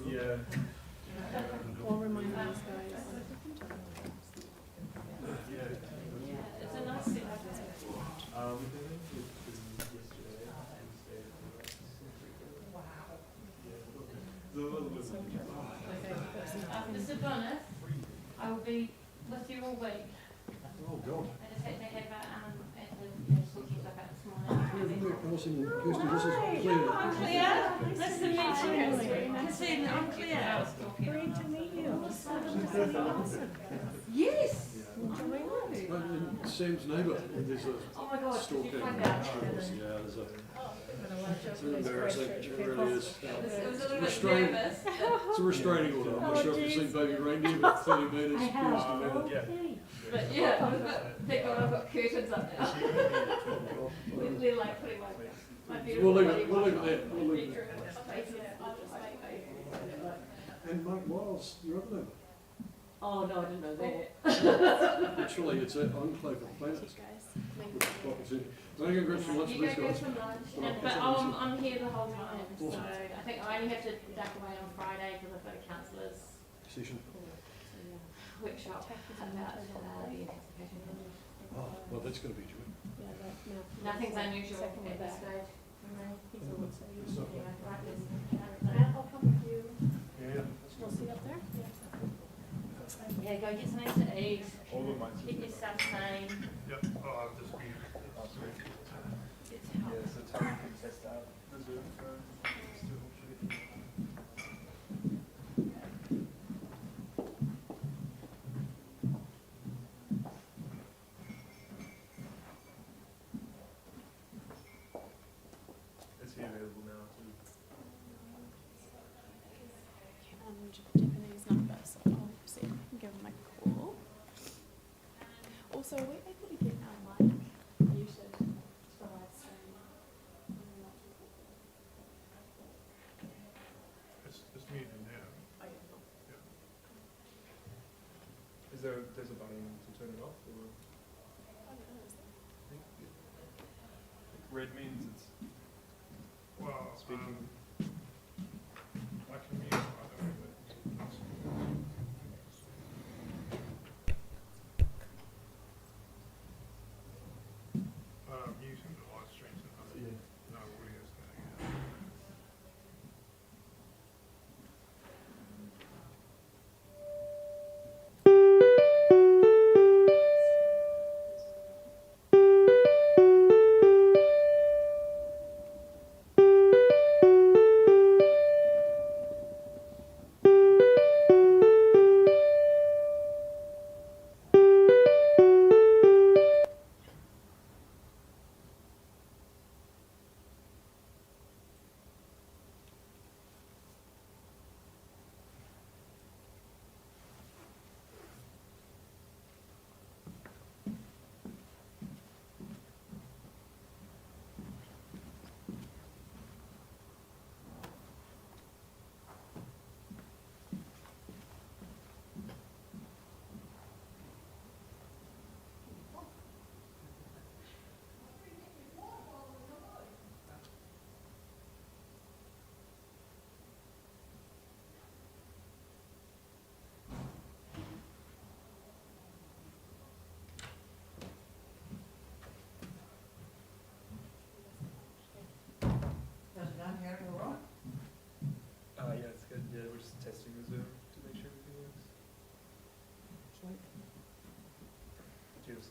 Yeah. We'll remind these guys. It's a nice thing. Mr. Bonner, I will be with you all week. Oh, God. I just had to have a, sorting stuff out this morning. I'm Claire. Nice to meet you. Christine, I'm Claire. Great to meet you. Yes. Sam's neighbour, there's a Oh my God, store did you came find in. out? Yeah, there's a. It's embarrassing, it really is. It was a little bit Restraint- nervous. It's a restraining order. I'm not sure if you've seen Baby Reindeer, but 30 metres. But yeah, thank God I've got curtains up now. We're like putting my beautiful We'll leave body it, we'll leave it wash there. on We'll leave it bedroom there. spaces. I'll just make And Mike Miles, your other neighbour. Oh no, I didn't know that. Actually, it's an enclave of planets. Going to go for lunch, You please, go guys. for lunch, but I'm here the whole time, so I think I only have to duck away on Friday because I've got a counsellor's Session. workshop about the anticipation. Oh, well, that's going to be good. Nothing's unusual at this stage. I'll come with you. Yeah. We'll see up there? Yeah, go get something to eat. All of mine. Get yourself sane. Yep. Oh, I've just been. Yeah, so Tony can test out the Zoom for still. Is he available now too? Japanese number, so I'll see if I can give him a call. Also, we're able to get our mic muted for live stream. It's muted now. Oh, yeah. Yeah. Is there's a button to turn it off or? Red means it's speaking. I can mute. I don't know, muting the live stream so no audio's going out.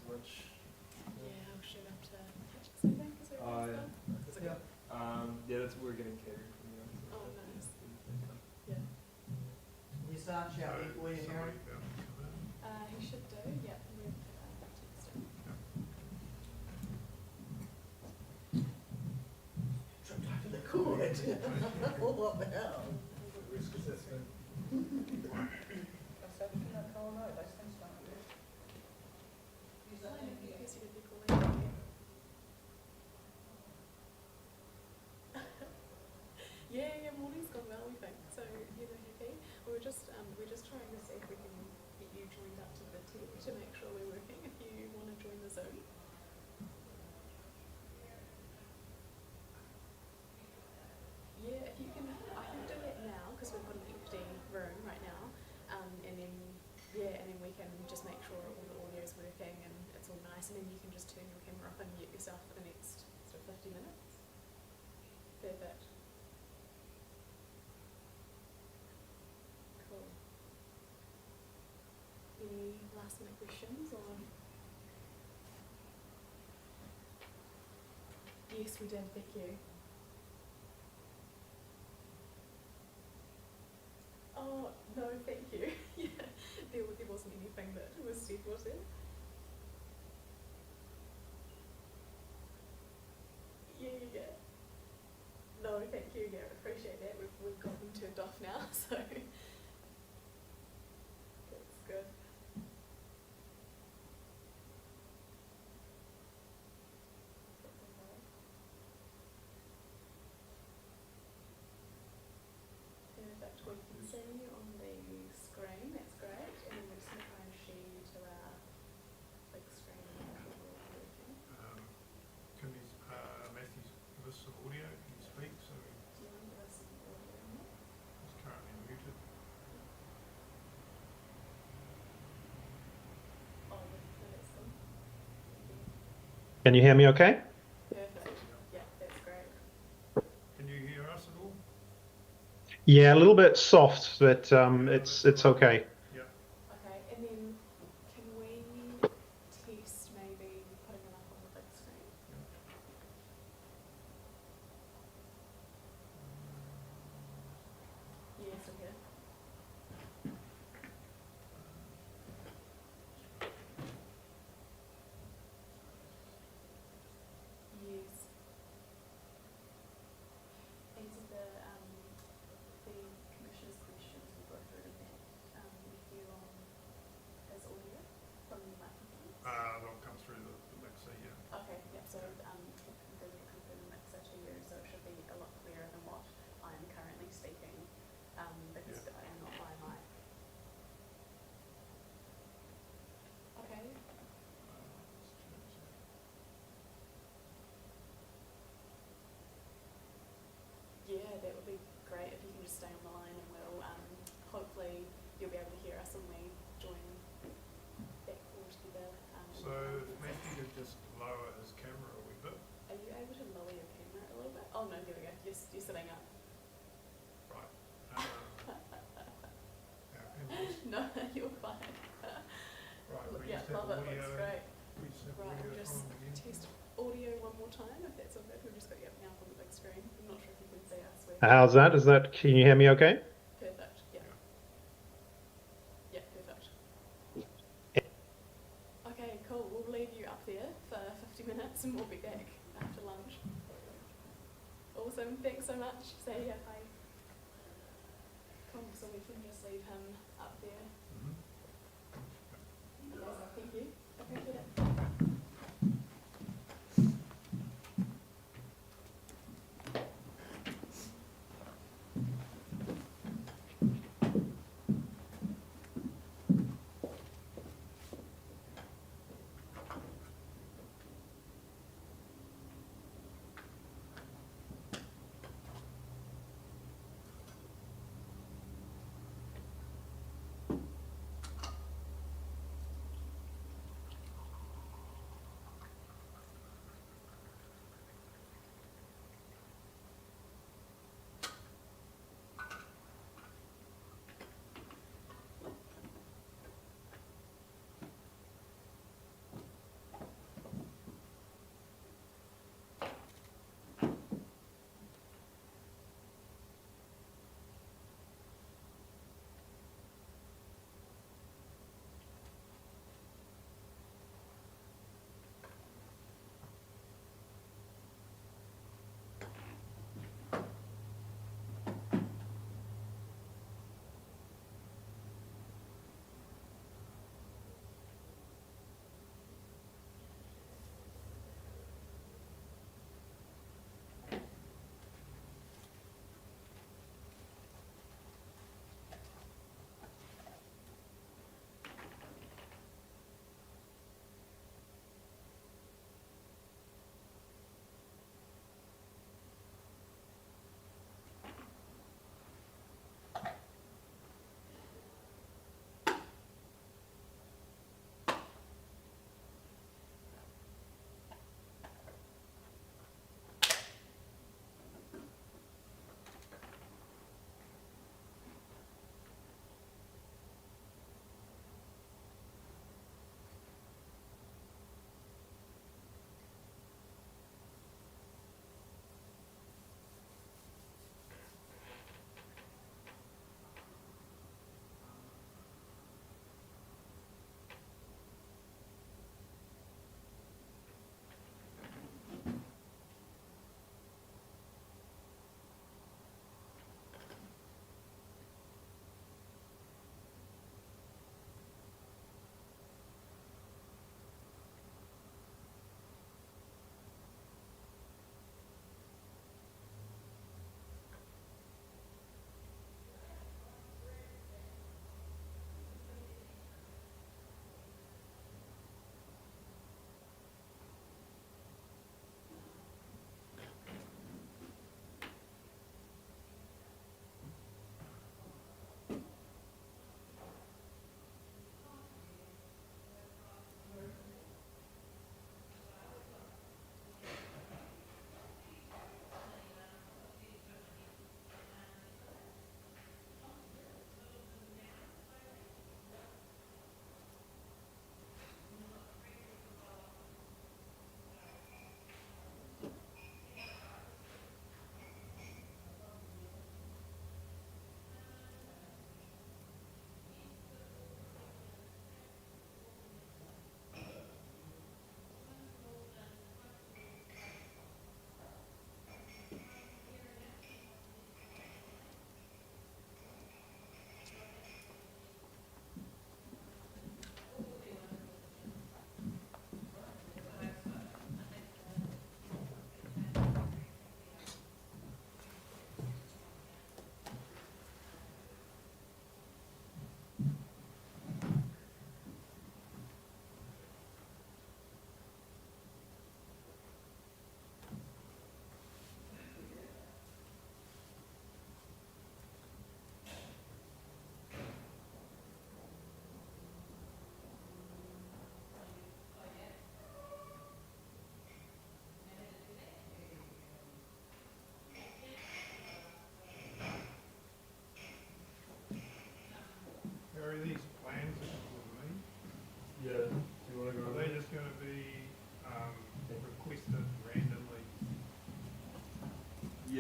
much. Yeah, I'll shoot up to Hatches, I think, is where Oh, it's yeah. from. Is it good? Yeah, that's what we're getting catered from you. Oh, nice. Yeah. You start shouting for you, Harry? He should do, yeah. We've texted him. Tripped over the cord. What the hell? Risk assessment. Yeah, morning's gone well, we think. So, you know, happy. We're just trying to see if we can get you joined up to the tech to make sure we're working. If you want to join the Zoom. Yeah, if you can, I can do that now because we've got an empty room right now. And then we can just make sure all the audio is working and it's all nice. And then you can just turn your camera up and mute yourself for the next sort of 50 minutes. Perfect. Cool. Any last minute questions or? Yes, we did, thank you. Oh, no, thank you. Yeah, there wasn't anything that was said, was there? Yeah. No, thank you, yeah, appreciate that. We've got them turned off now, so that's good. That's okay. Perfect, we can see you on the screen, that's great. And then we're just going to try and share you to our big screen and make sure we're all working. Can you, Matthew, give us some audio? Can you speak? So Do you want to give us some audio on that? it's currently muted. Oh, no, that's good. Can you hear me okay? Perfect, yeah, that's great. Can you hear us at all? Yeah, a little bit soft, but it's okay. Yeah. Okay, and then can we test maybe putting it up on the big screen? Yes, okay. Yes. Answer the commissioner's questions we'll go through in that with you on his audio from the microphone. They'll come through the mixer, yeah. Okay, yep, so they will come through the mixer to you, so it should be a lot clearer than what I am currently speaking, because I am not by mic. Okay. Yeah, that would be great if you can just stay on the line and we'll, hopefully you'll be able to hear us when we join back all together. So if Matthew could just lower his camera a wee bit. Are you able to lower your camera a little bit? Oh no, there we go. You're sitting up. Right. No, you're fine. Right, we Yeah, just have love it. audio. Looks great. We just have Right, audio we'll just from again. test audio one more time if that's all good. We've just got you up now on the big screen. I'm not sure if you can see us. How's that? Can you hear me okay? Perfect. Yeah. Yeah, perfect. Okay, cool. We'll leave you up there for 50 minutes and we'll be back after lunch. Awesome. Thanks so much. See ya. Bye. Cool. So we can just leave him up there. Amazing. Thank you. Appreciate it.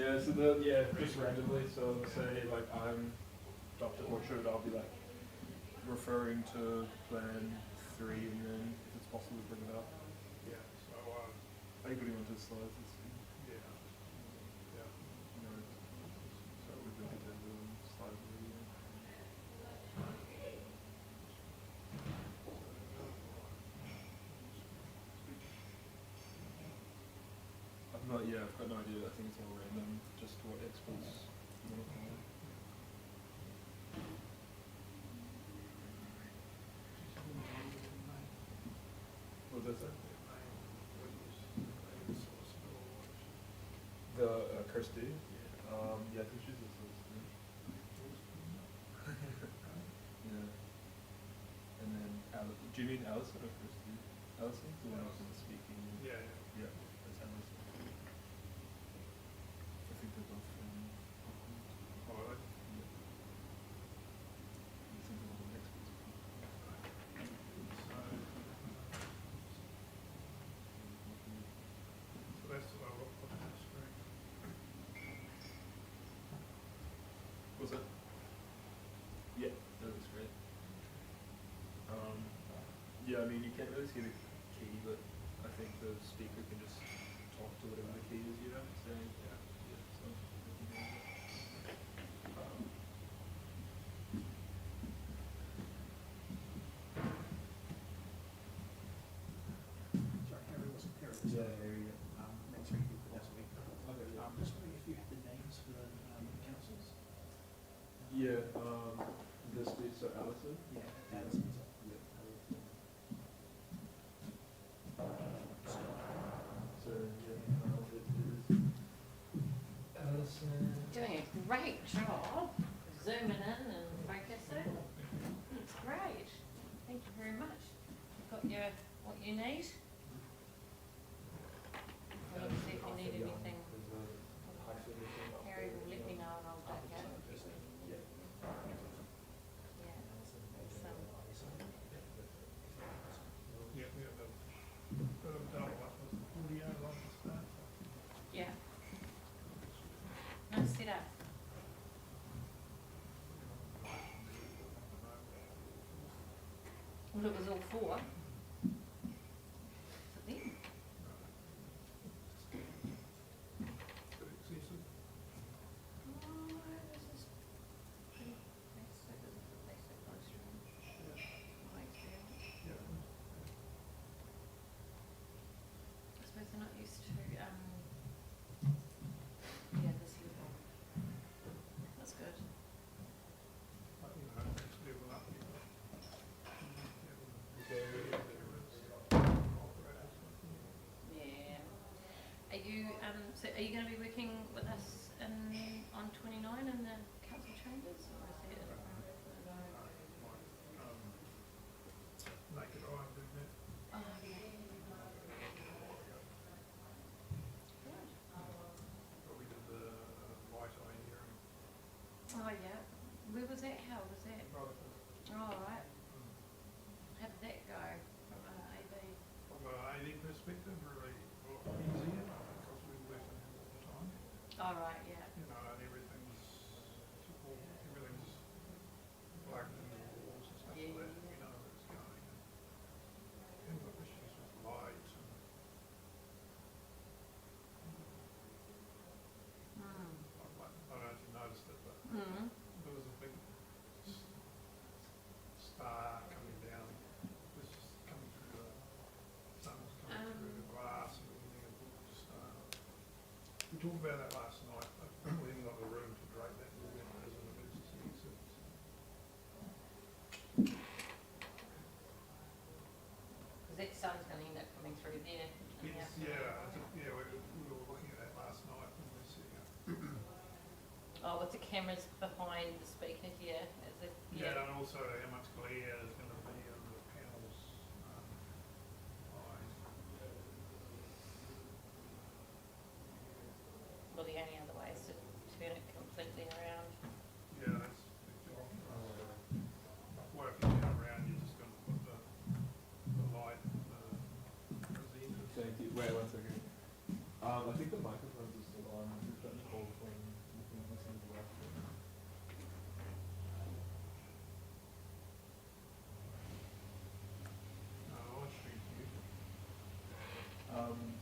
Yeah, so just randomly, so say like I'm Dr. Orchard, I'll be like referring to plan 3 and then if it's possible bring it up. Yeah, so, Are you putting onto the slides? yeah, yeah. You know, so we've been doing slide review. I've got no idea. I think it's all random, just what experts you want to follow. What was that, sir? The Kirsty? Yeah, I think she's a solicitor. Yeah. And then, do you mean Alison or Kirsty? Alison? The one who's been speaking. Yeah. Yeah, that's Alison. I think they're both from Auckland. Oh, really? Yeah. I think they're all experts. So that's what I look on the screen. What's that? Yeah, that looks great. Yeah, I mean, you can't really see the key, but I think the speaker can just talk to whatever the key is, you know? So, yeah, so. Sorry, Harry wasn't here. Yeah, there you go. Next week, last week. Okay, yeah. Just wondering if you have the names for the councils? Yeah, this week, so Alison? Yeah, Alison's. Yeah, Alison. So, yeah, it is Alison. Doing a great job, zooming in and focusing. It's great. Thank you very much. You've got your, what you need. We'll look see if you need anything. Harry will let me know and I'll duck it. Yeah. Yeah, we have a double up with audio on the start. Yeah. Nice setup. Well, it was all 4. For them. Bit excessive. This is pretty basic, isn't it? Basic classroom. My experience. Yeah. I suppose they're not used to, yeah, this level. That's good. But, you know, next level up, you know. Yeah. Are you, so are you going to be working with us on 29 in the council chambers, or is it? Naked eye, didn't it? Oh, yeah. But we did the light eye hearing. Oh, yeah. Where was that held? Was that? Oh, right. How did that go from an AB? From an AD perspective, really easy, because we work with him all the time. Oh, right, yeah. You know, and everything's plugged into the walls and stuff like that. We know where it's going. And we've got issues with lights and I don't know if you noticed it, but there was a big star coming down. It was just coming through the sun was coming through the glass and everything, a big star. We talked about that last night, but we haven't got the room to drape that wall in as an emergency exit. Because that sun's going to end up coming through there. It's, yeah, we were looking at that last night when we were sitting up. Oh, with the cameras behind the speaker here, is it? Yeah, and also how much glare is going to be on the panels. Well, the only other way is to turn it completely around. Yeah, that's a big job. Well, if you turn around, you're just going to put the light, Thank you. Wait 1 second. I think the microphones are still on. We've got Nicole before.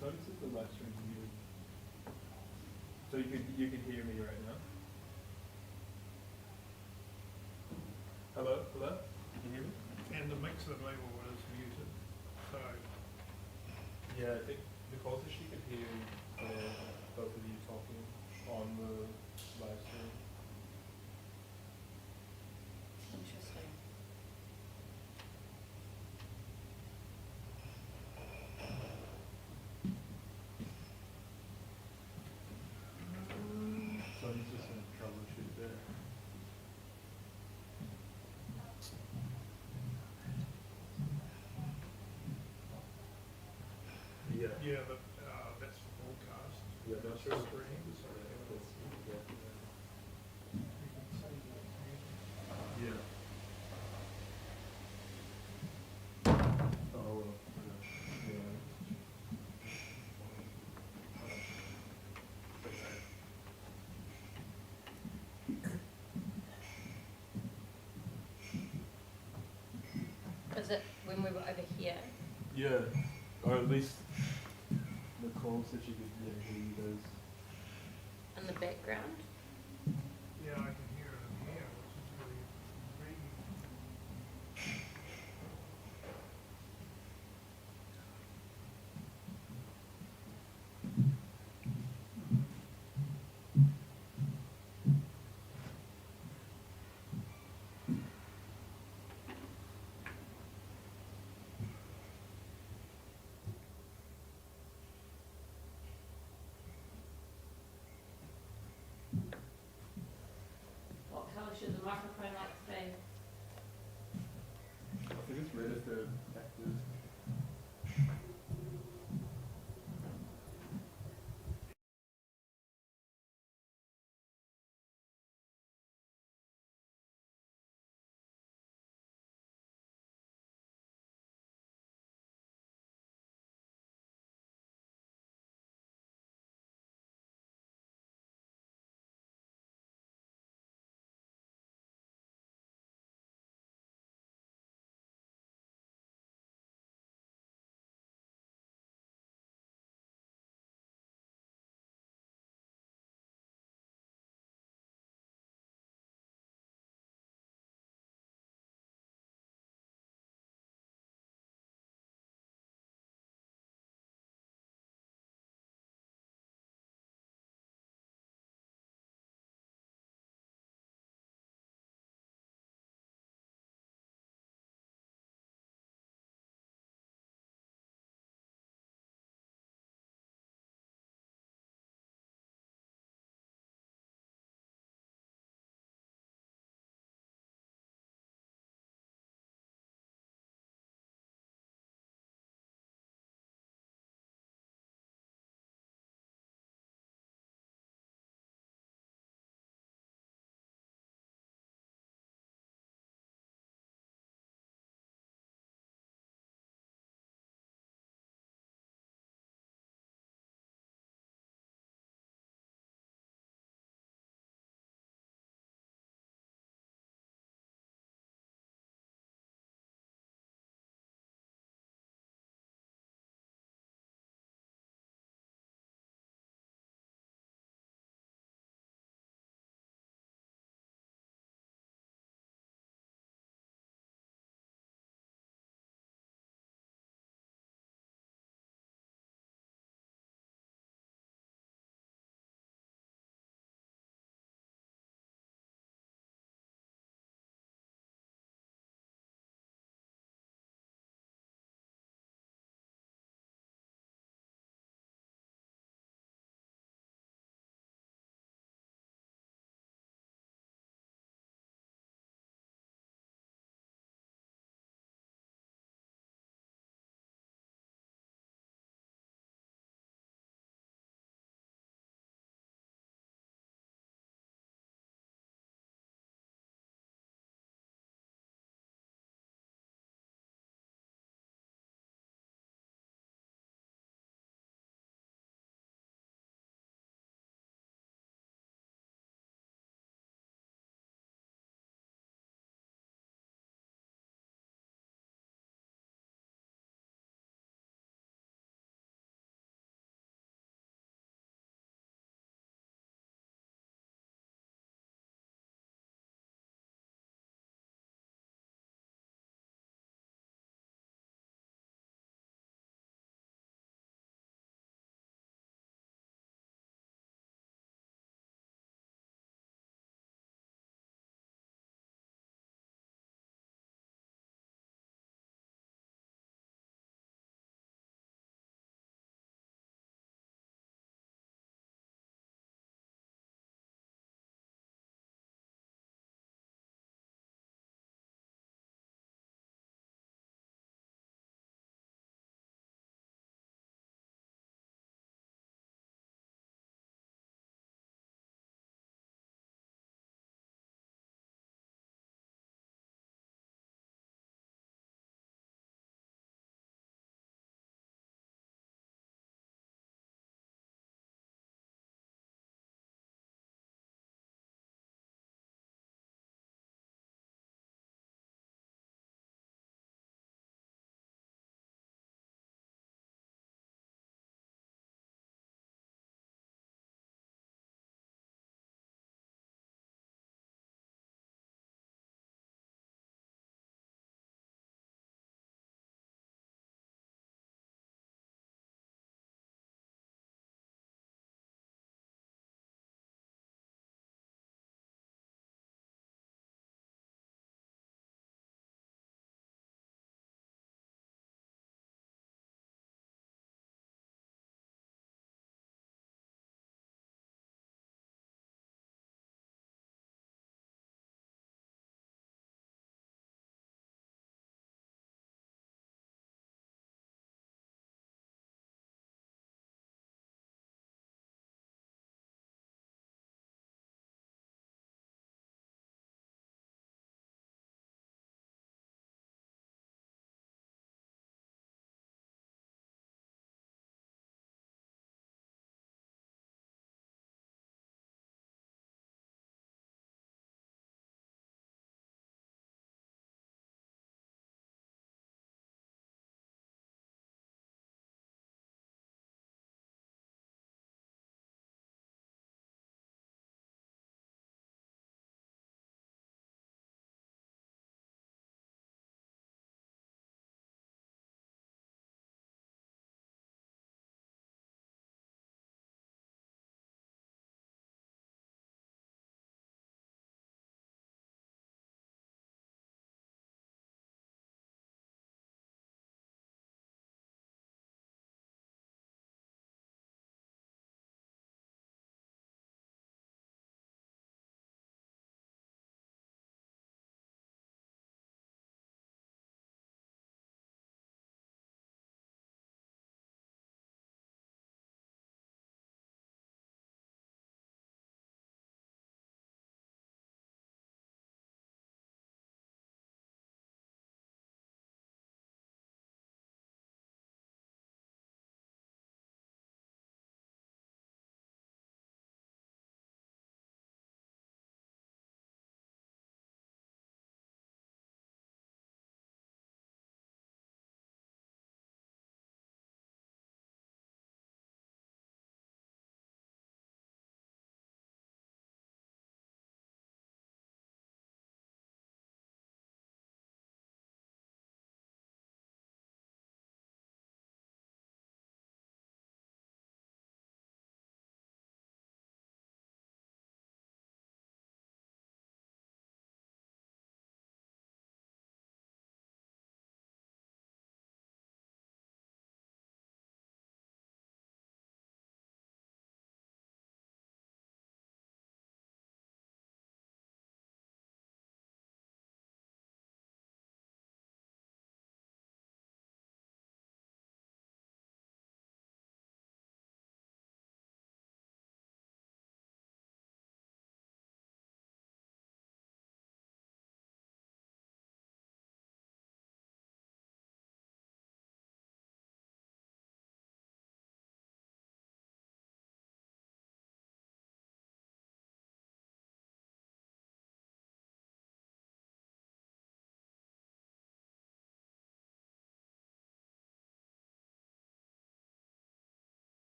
So this is the live stream muted. So you can hear me right now. Hello, hello. Can you hear me? And the mix of label is muted, so. Yeah, I think Nicole said she could hear both of you talking on the live stream. Interesting. So he's just in troubleshoot there. Yeah. Yeah, but that's the broadcast. Yeah, that's your screen. Yeah. Oh, well, yeah. Was it when we were over here? Yeah, or at least Nicole said she could hear you guys. In the background? Yeah, I can hear it in here, which is really intriguing. What colour should the microphone like to be? I think it's red if they're active.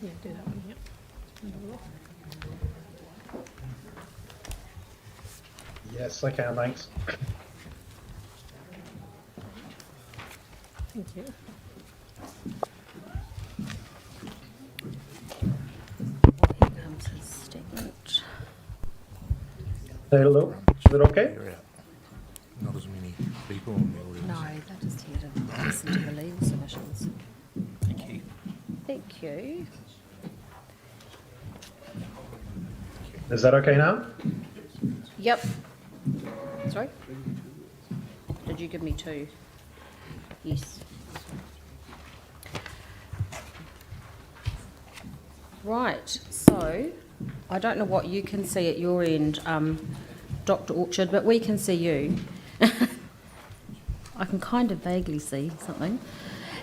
Yeah, do that one, yep. Yes, I can, thanks. Thank you. Here comes his statement. Hello, is it okay? Not as many people on the audience. No, they're just here to listen to the legal submissions. Thank you. Thank you. Is that okay now? Yep. Sorry? Did you give me two? Yes. Right, so I don't know what you can see at your end, Dr. Orchard, but we can see you. I can kind of vaguely see something.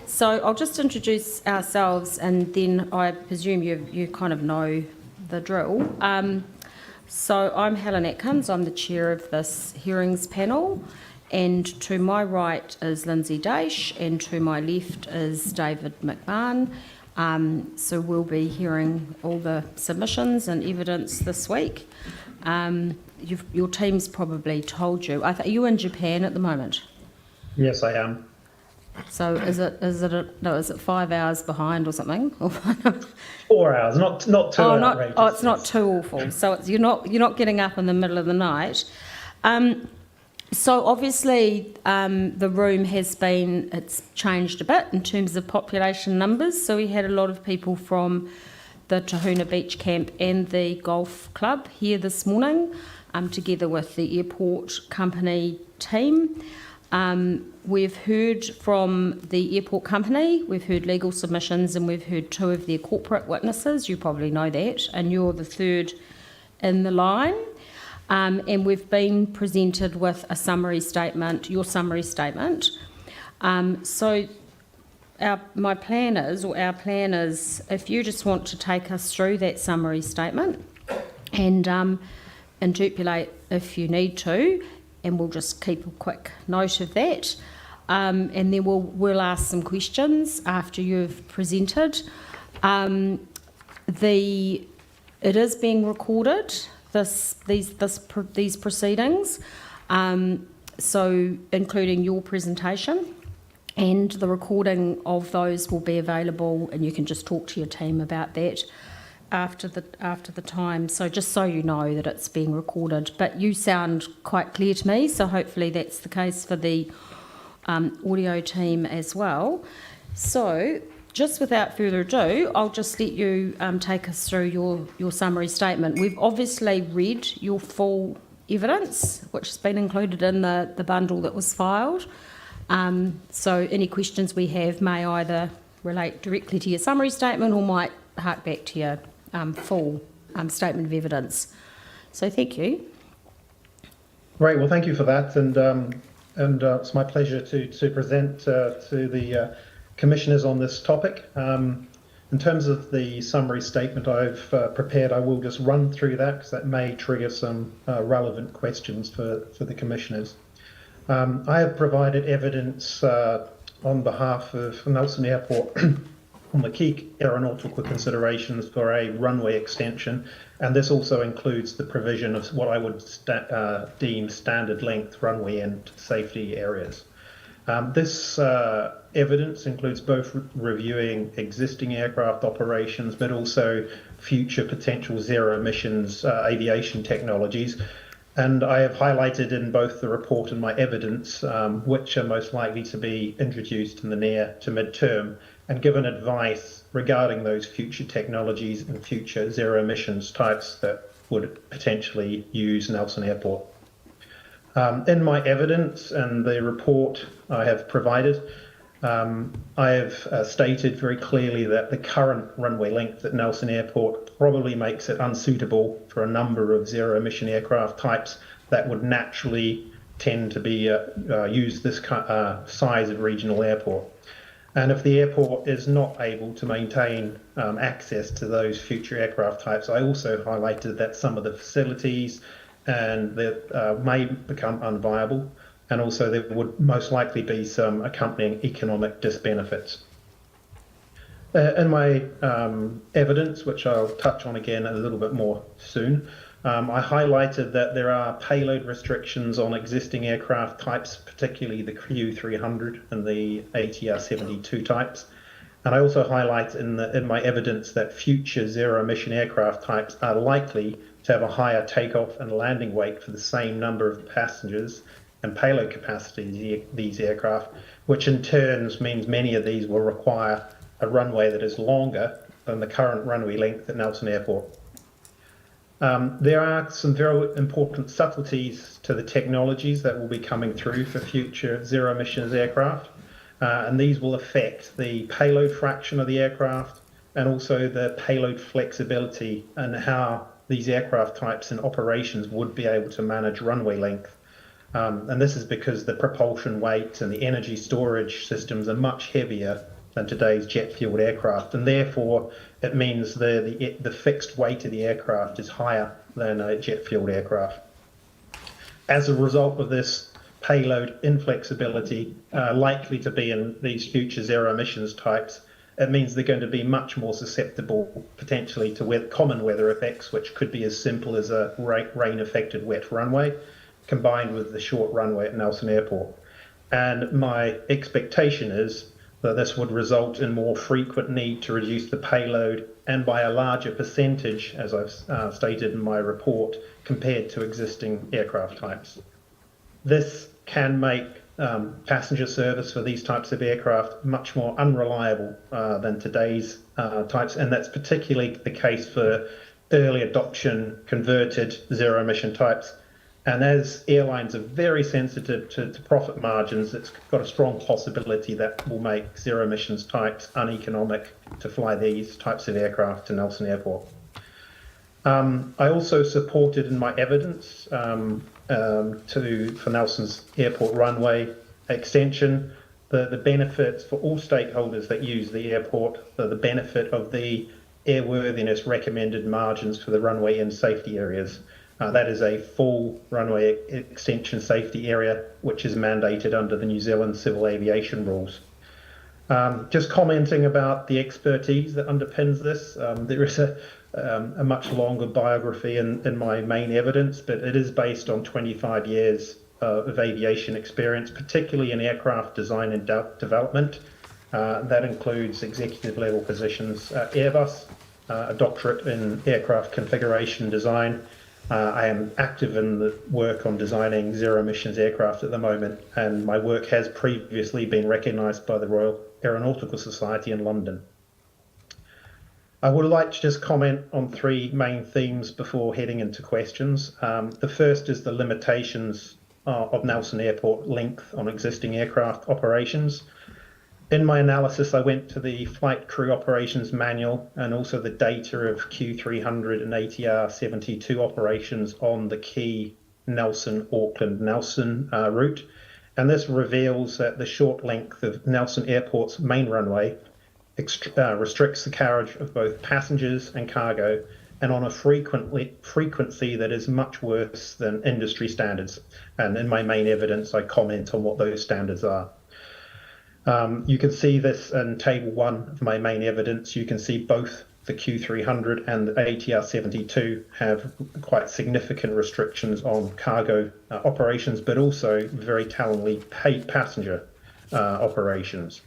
So I'll just introduce ourselves and then I presume you kind of know the drill. So I'm Helen Atkins, I'm the chair of this hearings panel, and to my right is Lindsay Daish and to my left is David McMahon. So we'll be hearing all the submissions and evidence this week. Your team's probably told you. Are you in Japan at the moment? Yes, I am. So is it 5 hours behind or something? 4 hours, not too outrageous. It's not too awful. So you're not getting up in the middle of the night. So obviously the room it's changed a bit in terms of population numbers. So we had a lot of people from the Tahuna Beach Camp and the golf club here this morning, together with the airport company team. We've heard from the airport company, we've heard legal submissions, and we've heard two of their corporate witnesses. You probably know that, and you're the third in the line. And we've been presented with a summary statement, your summary statement. So our plan is, if you just want to take us through that summary statement and interpolate if you need to, and we'll just keep a quick note of that. And then we'll ask some questions after you've presented. It is being recorded, these proceedings, so including your presentation, and the recording of those will be available, and you can just talk to your team about that after the time. So just so you know that it's being recorded, but you sound quite clear to me, so hopefully that's the case for the audio team as well. So just without further ado, I'll just let you take us through your summary statement. We've obviously read your full evidence, which has been included in the bundle that was filed. So any questions we have may either relate directly to your summary statement or might hark back to your full statement of evidence. So thank you. Great, well, thank you for that, and it's my pleasure to present to the commissioners on this topic. In terms of the summary statement I've prepared, I will just run through that because that may trigger some relevant questions for the commissioners. I have provided evidence on behalf of Nelson Airport on the key aeronautical considerations for a runway extension, and this also includes the provision of what I would deem standard length runway and safety areas. This evidence includes both reviewing existing aircraft operations but also future potential zero emissions aviation technologies, and I have highlighted in both the report and my evidence which are most likely to be introduced in the near to mid-term, and given advice regarding those future technologies and future zero emissions types that would potentially use Nelson Airport. In my evidence and the report I have provided, I have stated very clearly that the current runway length at Nelson Airport probably makes it unsuitable for a number of zero emission aircraft types that would naturally tend to be use this size of regional airport. And if the airport is not able to maintain access to those future aircraft types, I also highlighted that some of the facilities may become unviable, and also there would most likely be some accompanying economic disbenefits. In my evidence, which I'll touch on again a little bit more soon, I highlighted that there are payload restrictions on existing aircraft types, particularly the Q300 and the ATR 72 types. And I also highlight in my evidence that future zero-emission aircraft types are likely to have a higher takeoff and landing weight for the same number of passengers and payload capacity these aircraft, which in turn means many of these will require a runway that is longer than the current runway length at Nelson Airport. There are some very important subtleties to the technologies that will be coming through for future zero emissions aircraft, and these will affect the payload fraction of the aircraft and also the payload flexibility and how these aircraft types and operations would be able to manage runway length. And this is because the propulsion weight and the energy storage systems are much heavier than today's jet-fueled aircraft, and therefore it means the fixed weight of the aircraft is higher than a jet-fueled aircraft. As a result of this payload inflexibility likely to be in these future zero emissions types, it means they're going to be much more susceptible potentially to common weather effects, which could be as simple as a rain-affected wet runway, combined with the short runway at Nelson Airport. And my expectation is that this would result in more frequent need to reduce the payload and by a larger percentage, as I've stated in my report, compared to existing aircraft types. This can make passenger service for these types of aircraft much more unreliable than today's types, and that's particularly the case for early adoption converted zero emission types. And as airlines are very sensitive to profit margins, it's got a strong possibility that will make zero emissions types uneconomic to fly these types of aircraft to Nelson Airport. I also supported in my evidence for Nelson's Airport runway extension the benefits for all stakeholders that use the airport, the benefit of the airworthiness recommended margins for the runway and safety areas. That is a full runway extension safety area, which is mandated under the New Zealand civil aviation rules. Just commenting about the expertise that underpins this, there is a much longer biography in my main evidence, but it is based on 25 years of aviation experience, particularly in aircraft design and development. That includes executive level positions at Airbus, a doctorate in aircraft configuration design. I am active in the work on designing zero emissions aircraft at the moment, and my work has previously been recognised by the Royal Aeronautical Society in London. I would like to just comment on three main themes before heading into questions. The first is the limitations of Nelson Airport length on existing aircraft operations. In my analysis, I went to the Flight Crew Operations Manual and also the data of Q300 and ATR 72 operations on the key Nelson-Auckland-Nelson route. And this reveals that the short length of Nelson Airport's main runway restricts the carriage of both passengers and cargo, and on a frequency that is much worse than industry standards. And in my main evidence, I comment on what those standards are. You can see this in table 1 of my main evidence. You can see both the Q300 and the ATR 72 have quite significant restrictions on cargo operations, but also very tellingly paid passenger operations.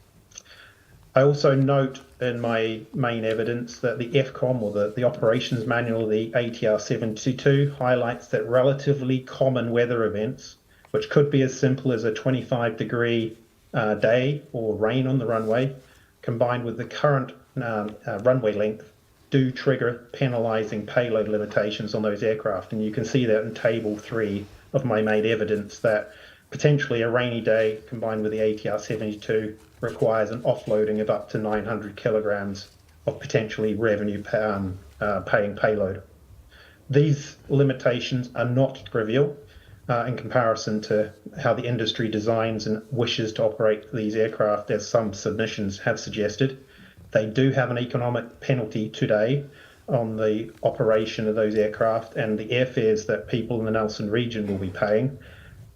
I also note in my main evidence that the FCOM, or the operations manual of the ATR 72, highlights that relatively common weather events, which could be as simple as a 25-degree day or rain on the runway, combined with the current runway length, do trigger penalising payload limitations on those aircraft. And you can see that in table 3 of my main evidence, that potentially a rainy day combined with the ATR 72 requires an offloading of up to 900 kilograms of potentially revenue paying payload. These limitations are not trivial in comparison to how the industry designs and wishes to operate these aircraft, as some submissions have suggested. They do have an economic penalty today on the operation of those aircraft and the airfares that people in the Nelson region will be paying.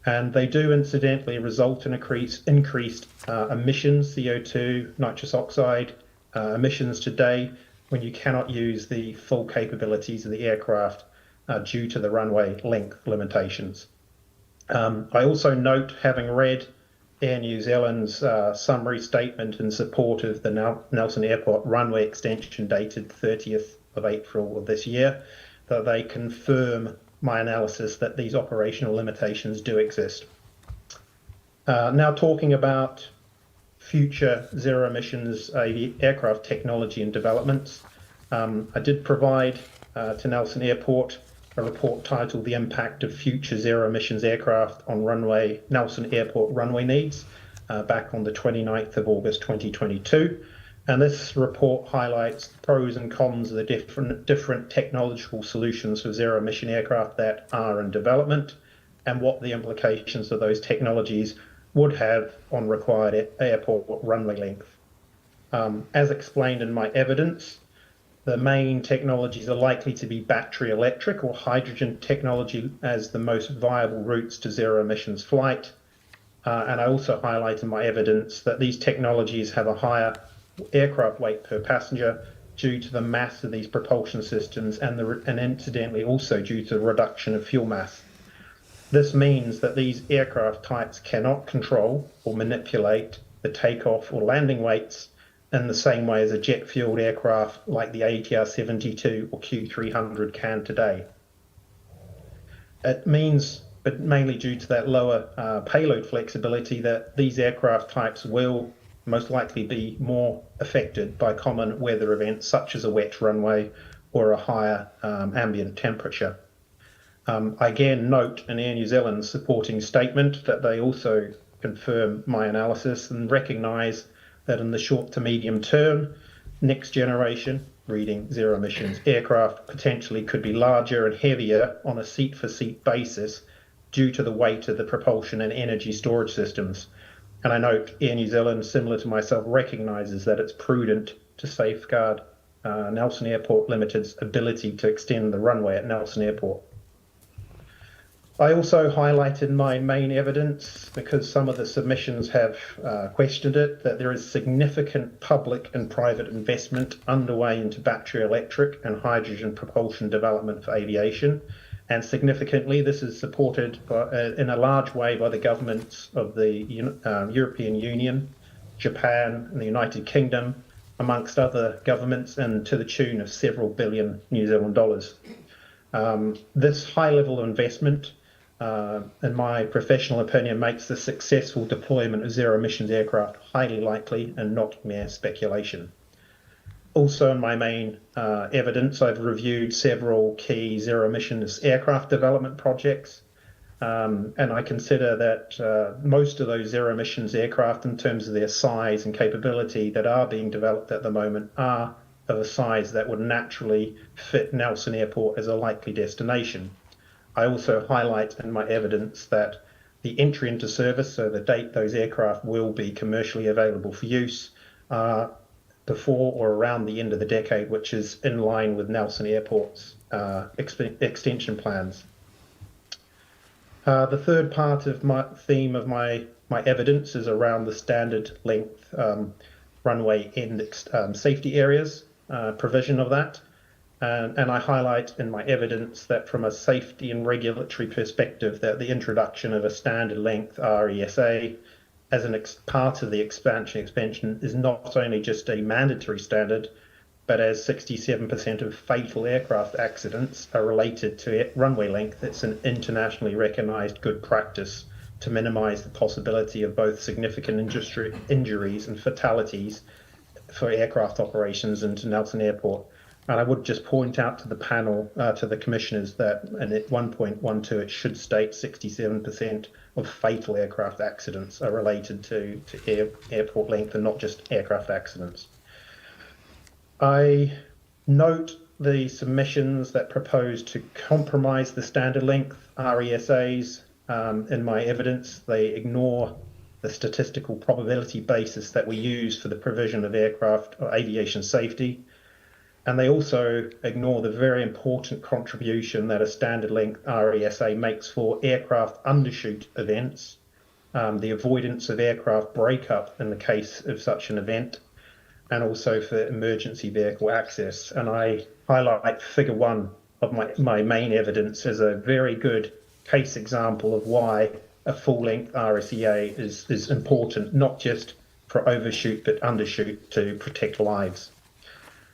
And they do incidentally result in increased emissions, CO2, nitrous oxide, emissions today when you cannot use the full capabilities of the aircraft due to the runway length limitations. I also note, having read Air New Zealand's summary statement in support of the Nelson Airport runway extension dated 30th of April of this year, that they confirm my analysis that these operational limitations do exist. Now talking about future zero emissions aircraft technology and developments, I did provide to Nelson Airport a report titled The Impact of Future Zero Emissions Aircraft on Nelson Airport Runway Needs back on the 29th of August 2022. And this report highlights the pros and cons of the different technological solutions for zero emission aircraft that are in development and what the implications of those technologies would have on required airport runway length. As explained in my evidence, the main technologies are likely to be battery electric or hydrogen technology as the most viable routes to zero emissions flight. And I also highlight in my evidence that these technologies have a higher aircraft weight per passenger due to the mass of these propulsion systems and incidentally also due to the reduction of fuel mass. This means that these aircraft types cannot control or manipulate the takeoff or landing weights in the same way as a jet-fueled aircraft like the ATR-72 or Q300 can today. It means, but mainly due to that lower payload flexibility, that these aircraft types will most likely be more affected by common weather events such as a wet runway or a higher ambient temperature. I again note in Air New Zealand's supporting statement that they also confirm my analysis and recognise that in the short to medium term, next generation, reading zero emissions aircraft potentially could be larger and heavier on a seat-for-seat basis due to the weight of the propulsion and energy storage systems. And I note Air New Zealand, similar to myself, recognises that it's prudent to safeguard Nelson Airport Limited's ability to extend the runway at Nelson Airport. I also highlighted my main evidence, because some of the submissions have questioned it, that there is significant public and private investment underway into battery electric and hydrogen propulsion development for aviation. And significantly, this is supported in a large way by the governments of the European Union, Japan, and the United Kingdom, amongst other governments, and to the tune of several billion New Zealand dollars. This high level of investment, in my professional opinion, makes the successful deployment of zero emissions aircraft highly likely and not mere speculation. Also, in my main evidence, I've reviewed several key zero emissions aircraft development projects, and I consider that most of those zero emissions aircraft, in terms of their size and capability that are being developed at the moment, are of a size that would naturally fit Nelson Airport as a likely destination. I also highlight in my evidence that the entry into service, so the date those aircraft will be commercially available for use, before or around the end of the decade, which is in line with Nelson Airport's extension plans. The third part of my theme of my evidence is around the standard length runway end safety areas, provision of that. And I highlight in my evidence that from a safety and regulatory perspective, that the introduction of a standard length RESA as an part of the expansion is not only just a mandatory standard, but as 67% of fatal aircraft accidents are related to runway length, it's an internationally recognised good practice to minimise the possibility of both significant injuries and fatalities for aircraft operations into Nelson Airport. And I would just point out to the panel, to the commissioners, that at 1.12 it should state 67% of fatal aircraft accidents are related to airport length and not just aircraft accidents. I note the submissions that propose to compromise the standard length RESAs. In my evidence, they ignore the statistical probability basis that we use for the provision of aircraft or aviation safety. And they also ignore the very important contribution that a standard length RESA makes for aircraft undershoot events, the avoidance of aircraft breakup in the case of such an event, and also for emergency vehicle access. And I highlight figure 1 of my main evidence as a very good case example of why a full-length RSEA is important, not just for overshoot but undershoot to protect lives.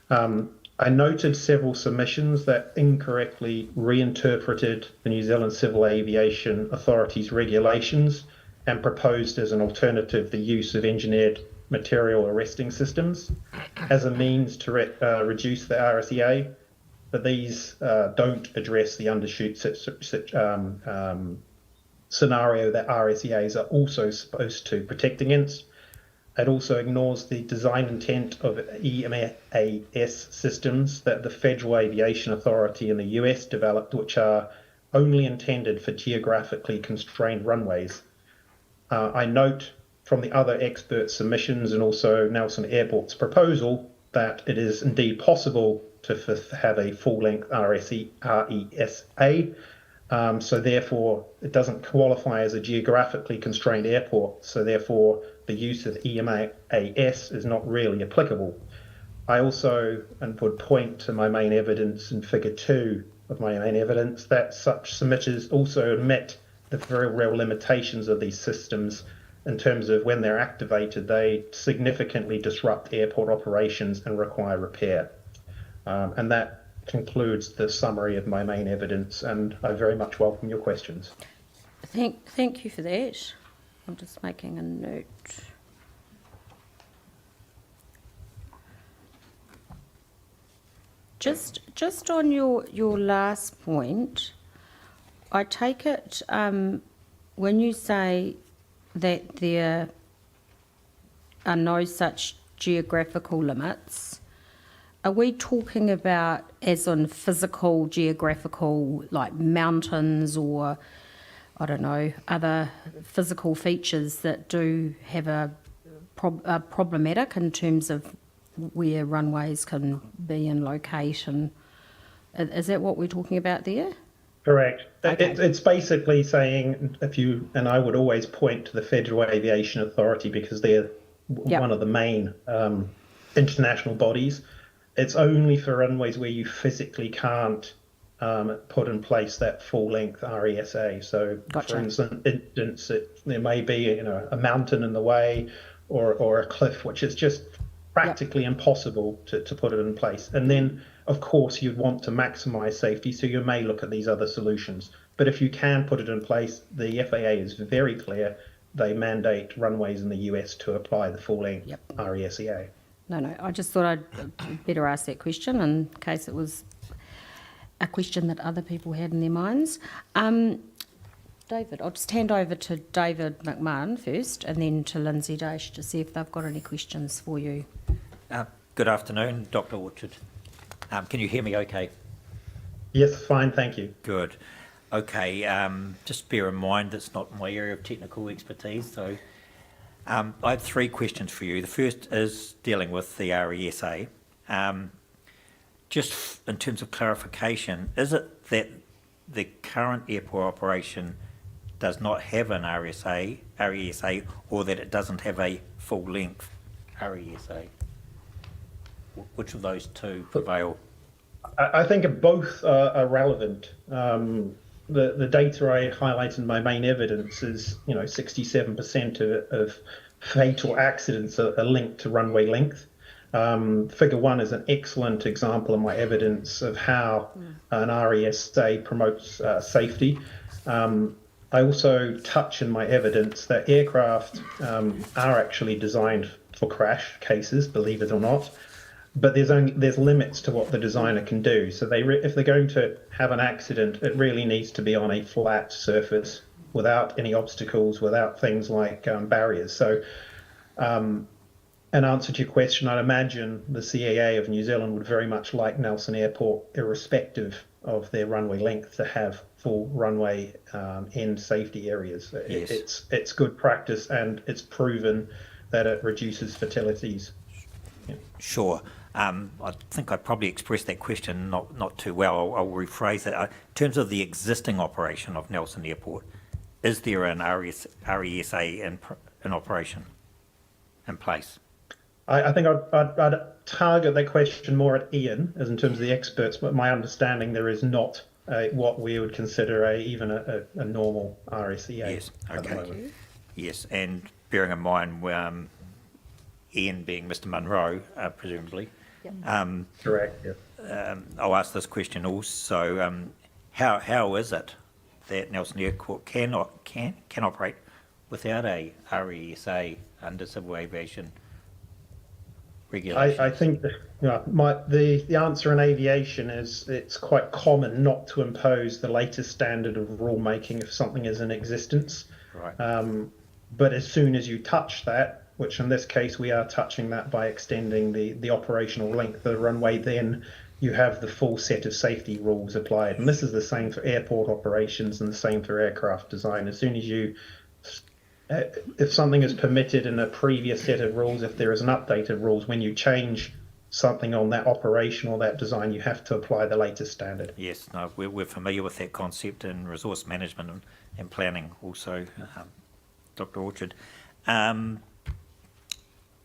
I noted several submissions that incorrectly reinterpreted the New Zealand Civil Aviation Authority's regulations and proposed as an alternative the use of engineered material arresting systems as a means to reduce the RSEA, but these don't address the undershoot scenario that RSEAs are also supposed to protect against. It also ignores the design intent of EMAS systems that the Federal Aviation Authority in the US developed, which are only intended for geographically constrained runways. I note from the other expert submissions and also Nelson Airport's proposal that it is indeed possible to have a full-length RESA. So therefore, it doesn't qualify as a geographically constrained airport. So therefore, the use of EMAS is not really applicable. I also would point to my main evidence in figure 2 of my main evidence that such submitters also admit the very real limitations of these systems in terms of when they're activated, they significantly disrupt airport operations and require repair. And that concludes the summary of my main evidence, and I very much welcome your questions. Thank you for that. I'm just making a note. Just on your last point, I take it when you say that there are no such geographical limits, are we talking about as on physical, geographical, like mountains or, I don't know, other physical features that do have a problematic in terms of where runways can be and location? Is that what we're talking about there? Correct. Okay. It's basically saying and I would always point to the Federal Aviation Authority because they're one of the main international bodies. It's only for runways where you physically can't put in place that full-length RESA. So, for instance, there may be a mountain in the way or a cliff, which is just practically impossible to put it in place. And then, of course, you'd want to maximize safety, so you may look at these other solutions. But if you can put it in place, the FAA is very clear. They mandate runways in the US to apply the full-length RESA. No, I just thought I'd better ask that question in case it was a question that other people had in their minds. David, I'll just hand over to David McMahon first and then to Lindsay Dash to see if they've got any questions for you. Good afternoon, Dr. Orchard. Can you hear me okay? Yes, fine, thank you. Good. Okay, just bear in mind that's not my area of technical expertise, so I have 3 questions for you. The first is dealing with the RESA. Just in terms of clarification, is it that the current airport operation does not have an RESA, or that it doesn't have a full-length RESA? Which of those two prevail? I think both are relevant. The data I highlight in my main evidence is, 67% of fatal accidents are linked to runway length. Figure 1 is an excellent example of my evidence of how an RESA promotes safety. I also touch in my evidence that aircraft are actually designed for crash cases, believe it or not. But there's limits to what the designer can do. So if they're going to have an accident, it really needs to be on a flat surface without any obstacles, without things like barriers. So in answer to your question, I'd imagine the CAA of New Zealand would very much like Nelson Airport, irrespective of their runway length, to have full runway end safety areas. Yes. It's good practice and it's proven that it reduces fatalities. Sure. I think I probably expressed that question not too well. I'll rephrase it. In terms of the existing operation of Nelson Airport, is there an RESA in operation, in place? I think I'd target that question more at Ian, as in terms of the experts, but my understanding there is not what we would consider even a normal RSEA. Yes, okay. Yes, and bearing in mind Ian being Mr. Munro, presumably. Yep. Correct, yeah. I'll ask this question also. How is it that Nelson Airport can operate without a RESA under civil aviation regulations? I think the answer in aviation is it's quite common not to impose the latest standard of rulemaking if something is in existence. Right. But as soon as you touch that, which in this case we are touching that by extending the operational length of the runway, then you have the full set of safety rules applied. And this is the same for airport operations and the same for aircraft design. As soon as you, if something is permitted in a previous set of rules, if there is an updated rules, when you change something on that operation or that design, you have to apply the latest standard. Yes, no, we're familiar with that concept in resource management and planning also, Dr. Orchard.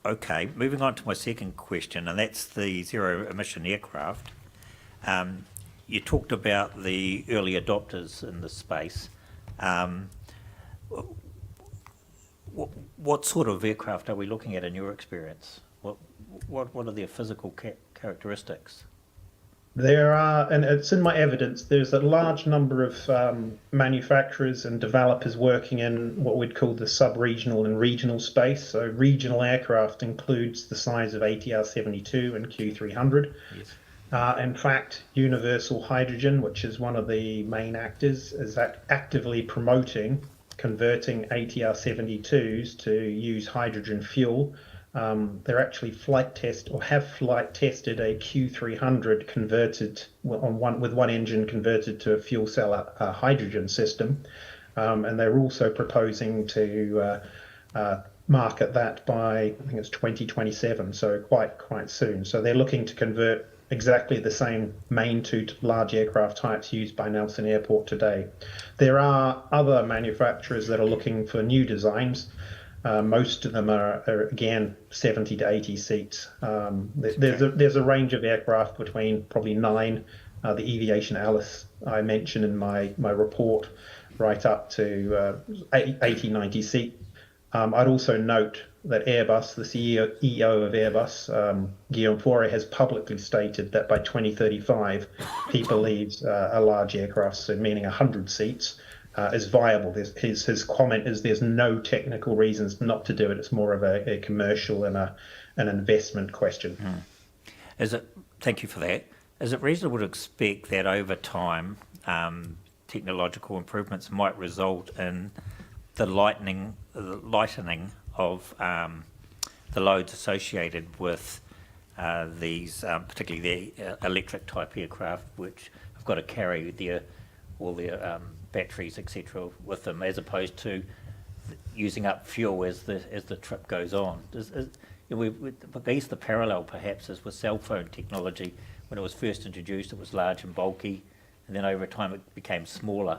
Okay, moving on to my second question, and that's the zero emission aircraft. You talked about the early adopters in this space. What sort of aircraft are we looking at in your experience? What are their physical characteristics? There are, and it's in my evidence, there's a large number of manufacturers and developers working in what we'd call the sub-regional and regional space. So regional aircraft includes the size of ATR 72 and Q300. Yes. In fact, Universal Hydrogen, which is one of the main actors, is actively promoting converting ATR 72s to use hydrogen fuel. They're actually have flight tested a Q300 converted with one engine converted to a fuel cell hydrogen system, and they're also proposing to market that by, I think it's 2027, so quite soon. So they're looking to convert exactly the same main two large aircraft types used by Nelson Airport today. There are other manufacturers that are looking for new designs. Most of them are again 70 to 80 seats. There's a range of aircraft between probably 9, the Aviation Alice I mentioned in my report, right up to 80, 90 seats. I'd also note that Airbus, the CEO of Airbus, Guillaume Faure, has publicly stated that by 2035 he believes a large aircraft, so meaning 100 seats, is viable. His comment is there's no technical reasons not to do it. It's more of a commercial and an investment question. Thank you for that. Is it reasonable to expect that over time technological improvements might result in the lightening of the loads associated with these, particularly the electric type aircraft, which have got to carry all their batteries, etc., with them, as opposed to using up fuel as the trip goes on? I guess the parallel perhaps is with cell phone technology. When it was first introduced, it was large and bulky, and then over time it became smaller,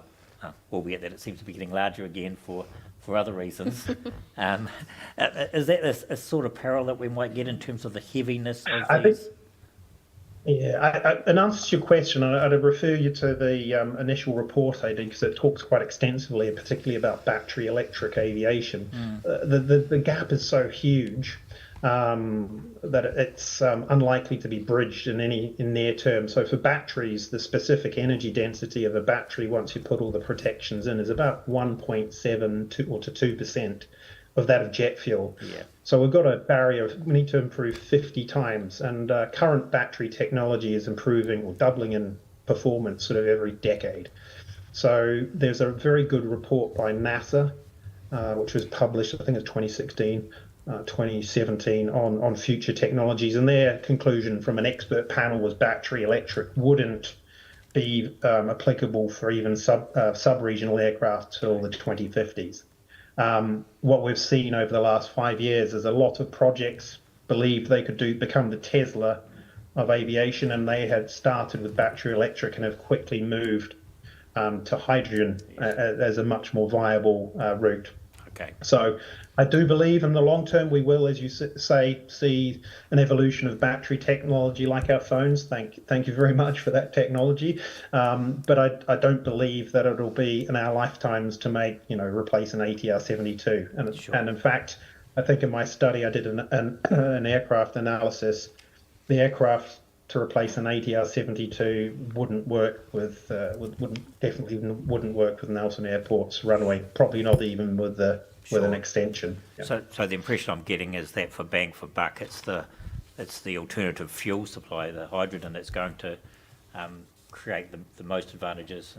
albeit that it seems to be getting larger again for other reasons. Is that a sort of parallel that we might get in terms of the heaviness of these? In answer to your question, I'd refer you to the initial report I did, because it talks quite extensively, particularly about battery electric aviation. The gap is so huge that it's unlikely to be bridged in near term. So for batteries, the specific energy density of a battery, once you put all the protections in, is about 1.7 to 2% of that of jet fuel. Yeah. So we've got a barrier. We need to improve 50 times, and current battery technology is improving or doubling in performance sort of every decade. So there's a very good report by NASA, which was published, I think it's 2016, 2017, on future technologies, and their conclusion from an expert panel was battery electric wouldn't be applicable for even sub-regional aircraft till the 2050s. What we've seen over the last 5 years is a lot of projects believed they could become the Tesla of aviation, and they had started with battery electric and have quickly moved to hydrogen as a much more viable route. Okay. So I do believe in the long term we will, as you say, see an evolution of battery technology like our phones. Thank you very much for that technology. But I don't believe that it'll be in our lifetimes to make, replace an ATR 72. And in fact, I think in my study I did an aircraft analysis. The aircraft to replace an ATR 72 wouldn't work with definitely wouldn't work with Nelson Airport's runway. Probably not even with an extension. Yeah. So the impression I'm getting is that for bang for buck, it's the alternative fuel supply, the hydrogen, that's going to create the most advantages.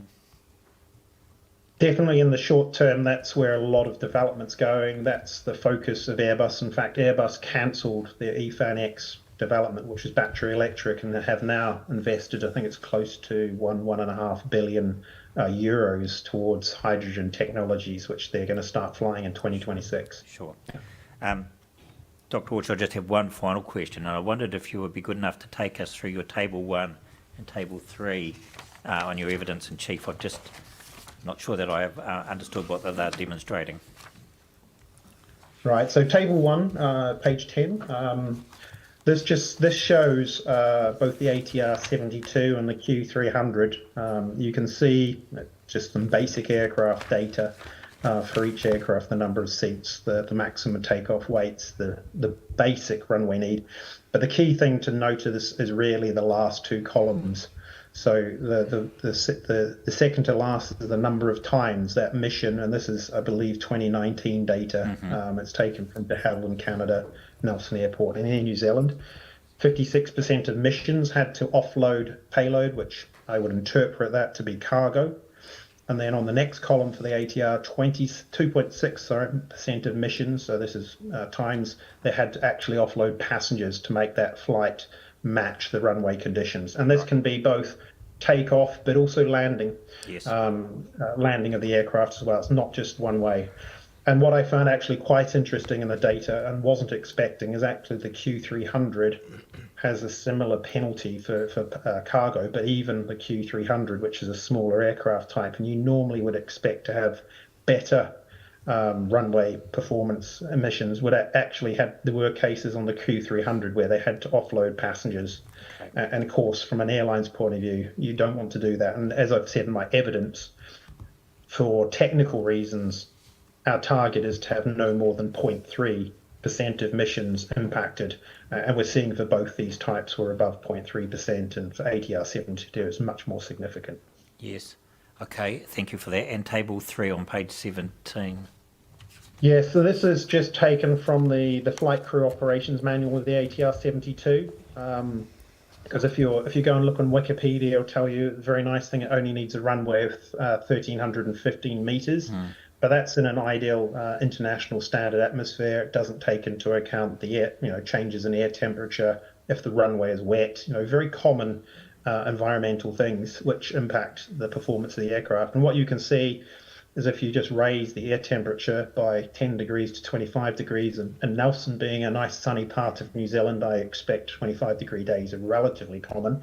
Definitely in the short term, that's where a lot of development's going. That's the focus of Airbus. In fact, Airbus cancelled their E-Fan-X development, which is battery electric, and they have now invested, I think it's close to 1.5 billion euros towards hydrogen technologies, which they're going to start flying in 2026. Sure. Dr. Orchard, I just have one final question, and I wondered if you would be good enough to take us through your Table 1 and Table 3 on your evidence in chief. I'm just not sure that I have understood what they're demonstrating. Right, so Table 1, page 10, this shows both the ATR 72 and the Q300. You can see just some basic aircraft data for each aircraft, the number of seats, the maximum takeoff weights, the basic runway need. But the key thing to note is really the last two columns. So the second to last is the number of times that mission, and this is, I believe, 2019 data. It's taken from De Havilland, Canada, Nelson Airport, and Air New Zealand. 56% of missions had to offload payload, which I would interpret that to be cargo. And then on the next column for the ATR, 2.6% of missions, so this is times, they had to actually offload passengers to make that flight match the runway conditions. And this can be both takeoff, but also landing. Yes. Landing of the aircraft as well. It's not just one way. And what I found actually quite interesting in the data and wasn't expecting is actually the Q300 has a similar penalty for cargo, but even the Q300, which is a smaller aircraft type, and you normally would expect to have better runway performance emissions, there were cases on the Q300 where they had to offload passengers. Okay. And of course, from an airline's point of view, you don't want to do that. And as I've said in my evidence, for technical reasons, our target is to have no more than 0.3% of missions impacted. And we're seeing for both these types we're above 0.3%, and for ATR 72 it's much more significant. Yes. Okay, thank you for that. And Table 3 on page 17. Yeah, so this is just taken from the flight crew operations manual of the ATR 72. Because if you go and look on Wikipedia, it'll tell you the very nice thing, it only needs a runway of 1,315 meters. But that's in an ideal international standard atmosphere. It doesn't take into account the air, changes in air temperature, if the runway is wet, very common environmental things which impact the performance of the aircraft. And what you can see is if you just raise the air temperature by 10 degrees to 25 degrees, and Nelson being a nice sunny part of New Zealand, I expect 25-degree days are relatively common.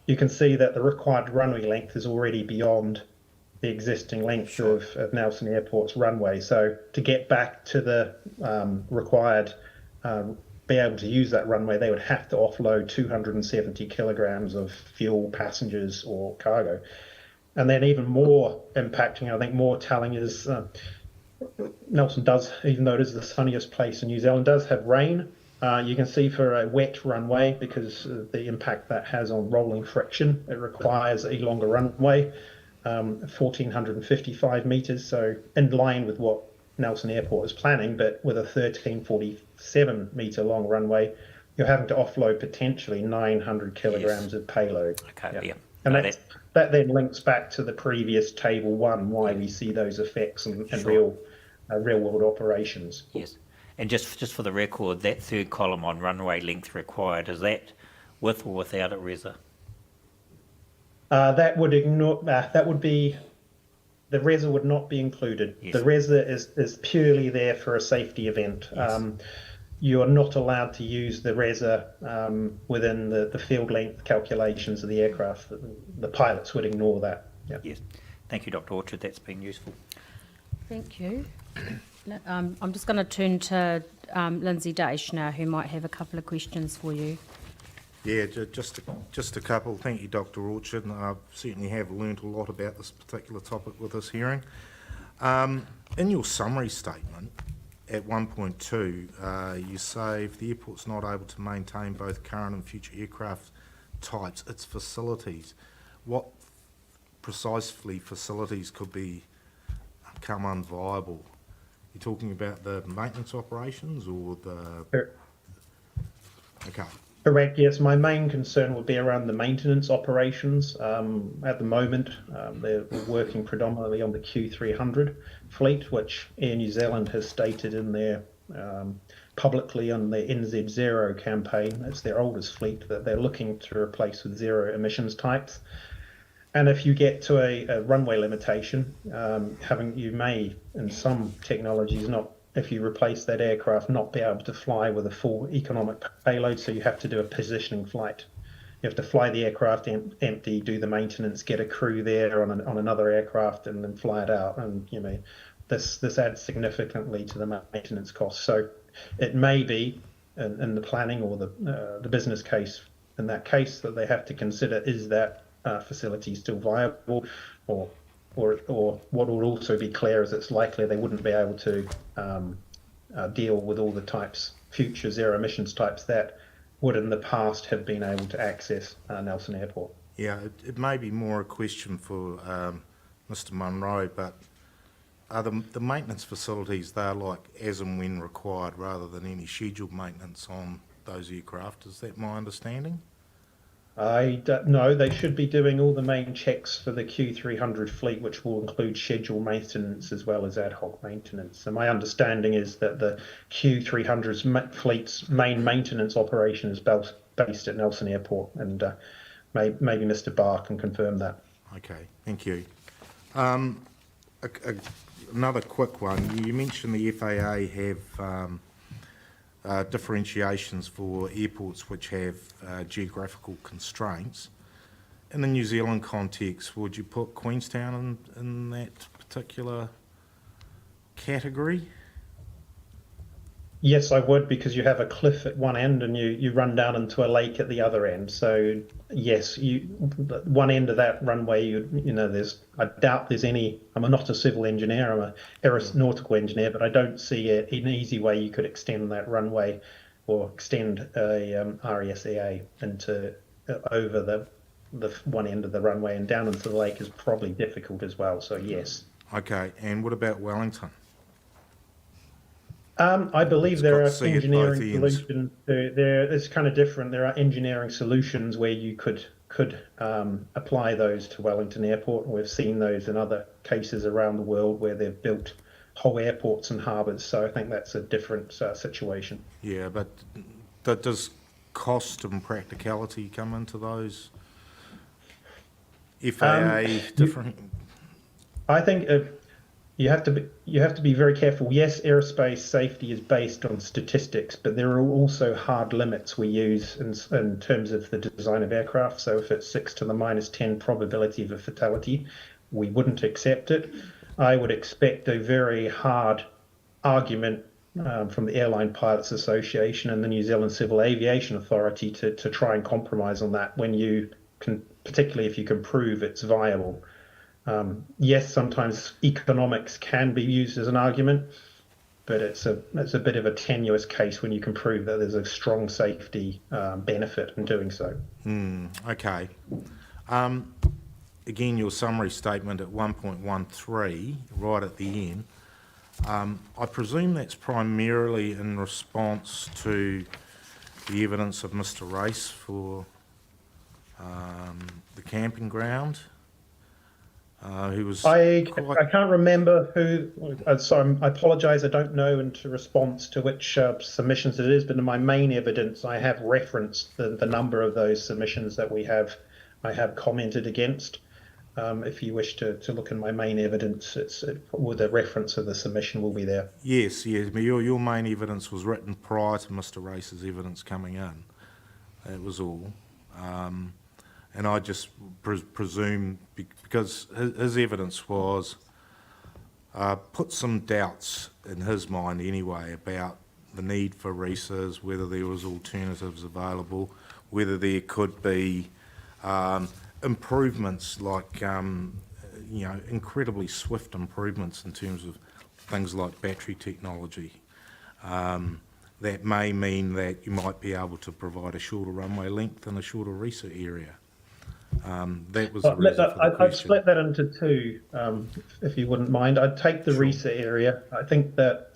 You can see that the required runway length is already beyond the existing length of Nelson Airport's runway. So to get back to the required, be able to use that runway, they would have to offload 270 kilograms of fuel, passengers or cargo. And then even more impacting, I think more telling, is Nelson does, even though it is the sunniest place in New Zealand, does have rain. You can see for a wet runway, because of the impact that has on rolling friction, it requires a longer runway. 1,455 meters, so in line with what Nelson Airport is planning, but with a 1,347 meter long runway, you're having to offload potentially 900 kilograms of payload. Okay, yeah. And that then links back to the previous Table 1, why we see those effects in real world operations. Yes. And just for the record, that third column on runway length required, is that with or without a RESA? That would be, the RESA would not be included. Yes. The RESA is purely there for a safety event. Yes. You are not allowed to use the RESA within the field length calculations of the aircraft. The pilots would ignore that. Yep. Yes. Thank you, Dr. Orchard. That's been useful. Thank you. I'm just going to turn to Lindsay Daish now, who might have a couple of questions for you. Yeah, just a couple. Thank you, Dr. Orchard. And I certainly have learnt a lot about this particular topic with this hearing. In your summary statement, at 1.2, you say if the airport's not able to maintain both current and future aircraft types, its facilities. What precisely facilities could become unviable? You're talking about the maintenance operations or the... Okay. Correct, yes. My main concern would be around the maintenance operations. At the moment, they're working predominantly on the Q300 fleet, which Air New Zealand has stated in their publicly on their NZ0 campaign. It's their oldest fleet that they're looking to replace with zero emissions types. And if you get to a runway limitation, you may, in some technologies, not, if you replace that aircraft, not be able to fly with a full economic payload, so you have to do a positioning flight. You have to fly the aircraft empty, do the maintenance, get a crew there on another aircraft, and then fly it out. And this adds significantly to the maintenance costs. So it may be in the planning or the business case, in that case, that they have to consider, is that facility still viable, or what would also be clear is it's likely they wouldn't be able to deal with all the types, future zero emissions types that would in the past have been able to access Nelson Airport. Yeah, it may be more a question for Mr. Munro, but are the maintenance facilities, they're like as and when required rather than any scheduled maintenance on those aircraft? Is that my understanding? I don't know. They should be doing all the main checks for the Q300 fleet, which will include scheduled maintenance as well as ad hoc maintenance. And my understanding is that the Q300's fleet's main maintenance operation is based at Nelson Airport, and maybe Mr. Barr can confirm that. Okay, thank you. Another quick one. You mentioned the FAA have differentiations for airports which have geographical constraints. In the New Zealand context, would you put Queenstown in that particular category? Yes, I would, because you have a cliff at one end and you run down into a lake at the other end. So yes, one end of that runway, I doubt there's any. I'm not a civil engineer, I'm an aeronautical engineer, but I don't see an easy way you could extend that runway or extend a RESEA into over the one end of the runway and down into the lake is probably difficult as well. So yes. Okay, and what about Wellington? I believe there are engineering solutions. It's kind of different. There are engineering solutions where you could apply those to Wellington Airport, and we've seen those in other cases around the world where they've built whole airports and harbours. So I think that's a different situation. Yeah, but does cost and practicality come into those? FAA different? I think. You have to be very careful. Yes, aerospace safety is based on statistics, but there are also hard limits we use in terms of the design of aircraft. So if it's 6 to the -10 probability of a fatality, we wouldn't accept it. I would expect a very hard argument from the Airline Pilots Association and the New Zealand Civil Aviation Authority to try and compromise on that when you can, particularly if you can prove it's viable. Yes, sometimes economics can be used as an argument, but it's a bit of a tenuous case when you can prove that there's a strong safety benefit in doing so. Okay. Again, your summary statement at 1.13, right at the end, I presume that's primarily in response to the evidence of Mr. Race for the camping ground. Who was I can't remember who. Sorry, I apologise. I don't know into response to which submissions it is, but in my main evidence, I have referenced the number of those submissions that I have commented against. If you wish to look in my main evidence, with a reference of the submission will be there. Yes, but your main evidence was written prior to Mr. Race's evidence coming in. That was all. And I just presume, because his evidence was put some doubts in his mind anyway about the need for RESAs, whether there was alternatives available, whether there could be improvements like, incredibly swift improvements in terms of things like battery technology. That may mean that you might be able to provide a shorter runway length and a shorter RESA area. That was the reason for the I'd question. split that into two, if you wouldn't mind. I'd take the RESA area. I think that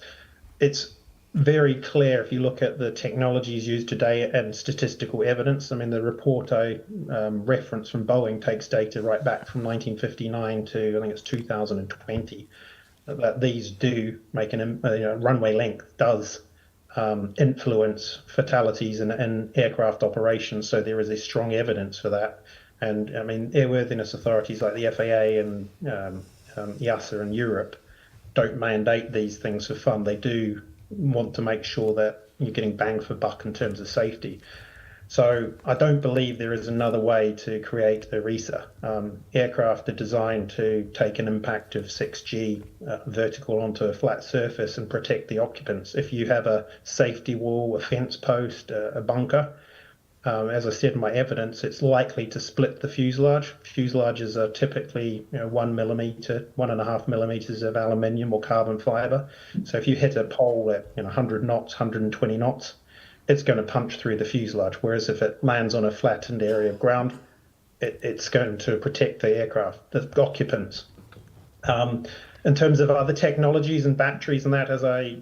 it's very clear if you look at the technologies used today and statistical evidence. I mean, the report I referenced from Boeing takes data right back from 1959 to, I think it's 2020, that these do make runway length does influence fatalities in aircraft operations. So there is a strong evidence for that. And I mean, airworthiness authorities like the FAA and EASA in Europe don't mandate these things for fun. They do want to make sure that you're getting bang for buck in terms of safety. So I don't believe there is another way to create a RESA. Aircraft are designed to take an impact of 6G vertical onto a flat surface and protect the occupants. If you have a safety wall, a fence post, a bunker, as I said in my evidence, it's likely to split the fuselage. Fuselages are typically 1 millimetre, 1.5 millimetres of aluminium or carbon fibre. So if you hit a pole at 100 knots, 120 knots, it's going to punch through the fuselage. Whereas if it lands on a flattened area of ground, it's going to protect the aircraft, the occupants. In terms of other technologies and batteries and that, as I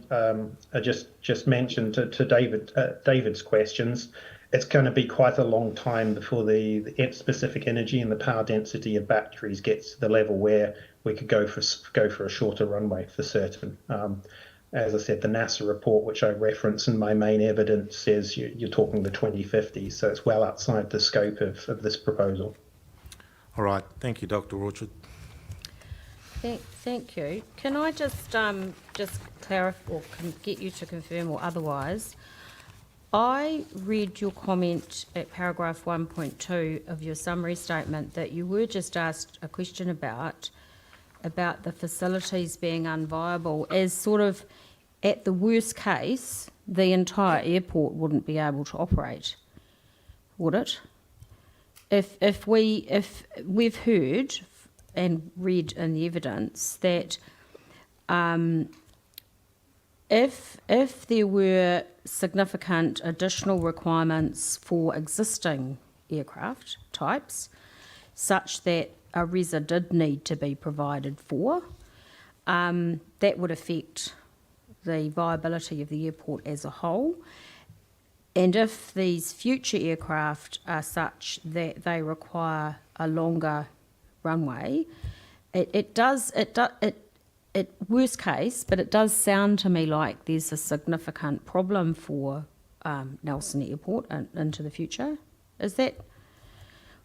just mentioned to David's questions, it's going to be quite a long time before the specific energy and the power density of batteries gets to the level where we could go for a shorter runway for certain. As I said, the NASA report, which I reference in my main evidence, says you're talking the 2050s, so it's well outside the scope of this proposal. All right, thank you, Dr. Orchard. Thank you. Can I just clarify or get you to confirm or otherwise? I read your comment at paragraph 1.2 of your summary statement that you were just asked a question about the facilities being unviable as sort of, at the worst case, the entire airport wouldn't be able to operate, would it? If we've heard and read in the evidence that if there were significant additional requirements for existing aircraft types, such that a RESA did need to be provided for, that would affect the viability of the airport as a whole. And if these future aircraft are such that they require a longer runway, it worst case, but it does sound to me like there's a significant problem for Nelson Airport into the future. Is that,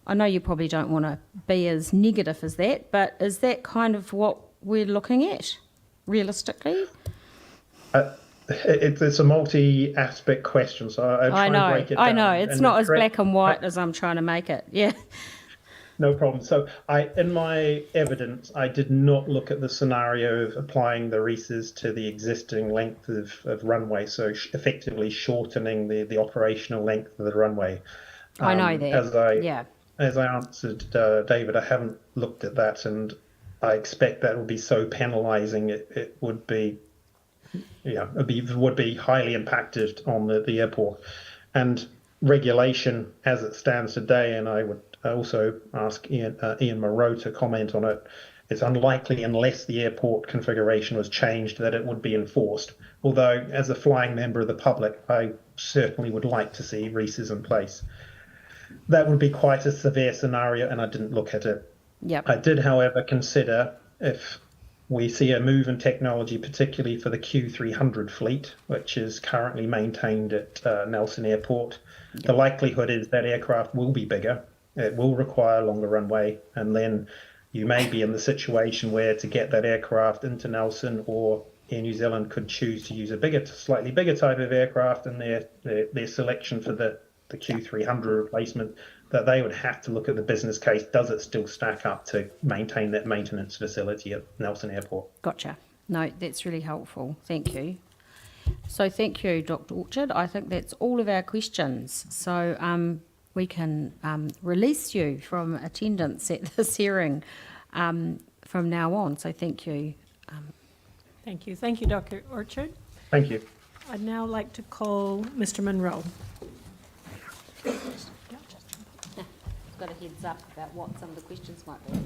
I know you probably don't want to be as negative as that, but is that kind of what we're looking at, realistically? It's a multi-aspect question, so I try and break it down. I know, it's not as black and white as I'm trying to make it, yeah. No problem. So in my evidence, I did not look at the scenario of applying the RESAs to the existing length of runway, so effectively shortening the operational length of the runway. I know that, As I answered David, I haven't looked at that, and I expect that would be so penalising. It would be, would be highly impacted on the airport. And regulation as it stands today, and I would also ask Ian Moreau to comment on it, it's unlikely unless the airport configuration was changed that it would be enforced. Although, as a flying member of the public, I certainly would like to see RESAs in place. That would be quite a severe scenario, and I didn't look at it. Yep. I did, however, consider if we see a move in technology, particularly for the Q300 fleet, which is currently maintained at Nelson Airport, the likelihood is that aircraft will be bigger. It will require a longer runway, and then you may be in the situation where to get that aircraft into Nelson, or Air New Zealand could choose to use a slightly bigger type of aircraft in their selection for the the Q300 replacement, that they would have to look at the business case. Does it still stack up to maintain that maintenance facility at Nelson Airport? Gotcha. No, that's really helpful. Thank you. So thank you, Dr. Orchard. I think that's all of our questions. So we can release you from attendance at this hearing from now on. So thank you. Thank you. Thank you, Dr. Orchard. Thank you. I'd now like to call Mr. Munro. Got a heads up about what some of the questions might be.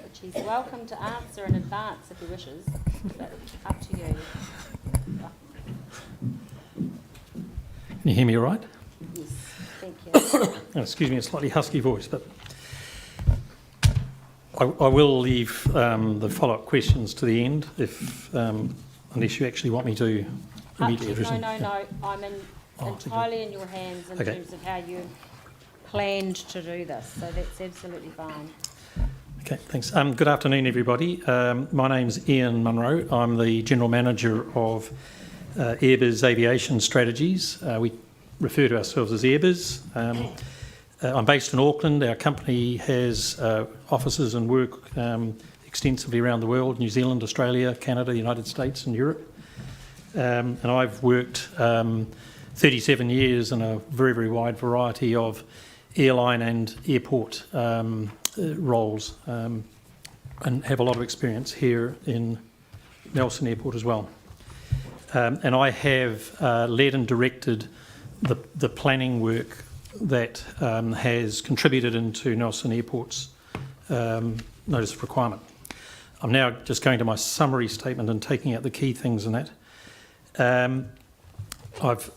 Which he's welcome to answer in advance if he wishes, but up to you. Can you hear me all right? Yes, thank you. Excuse me, a slightly husky voice, but I will leave the follow-up questions to the end, if unless you actually want me to immediately address them. No, I'm entirely in your hands in terms of how you planned to do this, so that's absolutely fine. Okay, thanks. Good afternoon, everybody. My name's Ian Munro. I'm the General Manager of Airbiz Aviation Strategies. We refer to ourselves as Airbiz. I'm based in Auckland. Our company has offices and work extensively around the world: New Zealand, Australia, Canada, the United States and Europe. And I've worked 37 years in a very, very wide variety of airline and airport roles, and have a lot of experience here in Nelson Airport as well. And I have led and directed the planning work that has contributed into Nelson Airport's notice of requirement. I'm now just going to my summary statement and taking out the key things in that. I've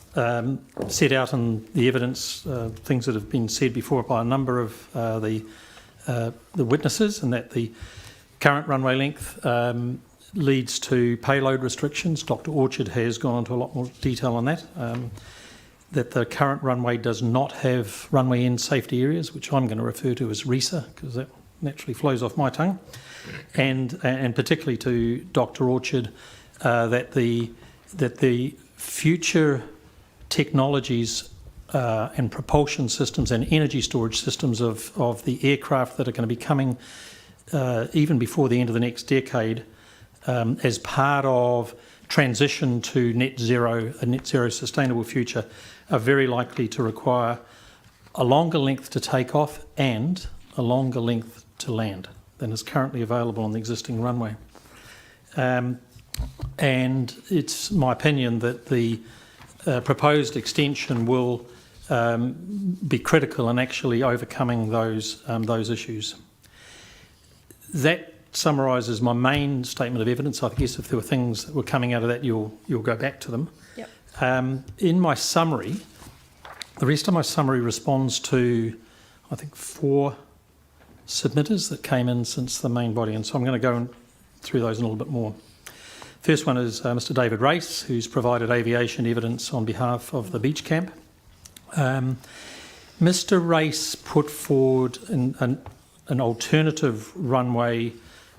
set out in the evidence things that have been said before by a number of the witnesses, and that the current runway length leads to payload restrictions. Dr. Orchard has gone into a lot more detail on that. That the current runway does not have runway end safety areas, which I'm going to refer to as RESA, because that naturally flows off my tongue, and particularly to Dr. Orchard, that the future technologies and propulsion systems and energy storage systems of the aircraft that are going to be coming even before the end of the next decade, as part of transition to a net zero sustainable future, are very likely to require a longer length to take off and a longer length to land than is currently available on the existing runway. And it's my opinion that the proposed extension will be critical in actually overcoming those issues. That summarises my main statement of evidence. I guess if there were things that were coming out of that, you'll go back to them. Yep. In my summary, the rest of my summary responds to, I think, 4 submitters that came in since the main body, and so I'm going to go through those in a little bit more. First one is Mr. David Race, who's provided aviation evidence on behalf of the beach camp. Mr. Race put forward an alternative runway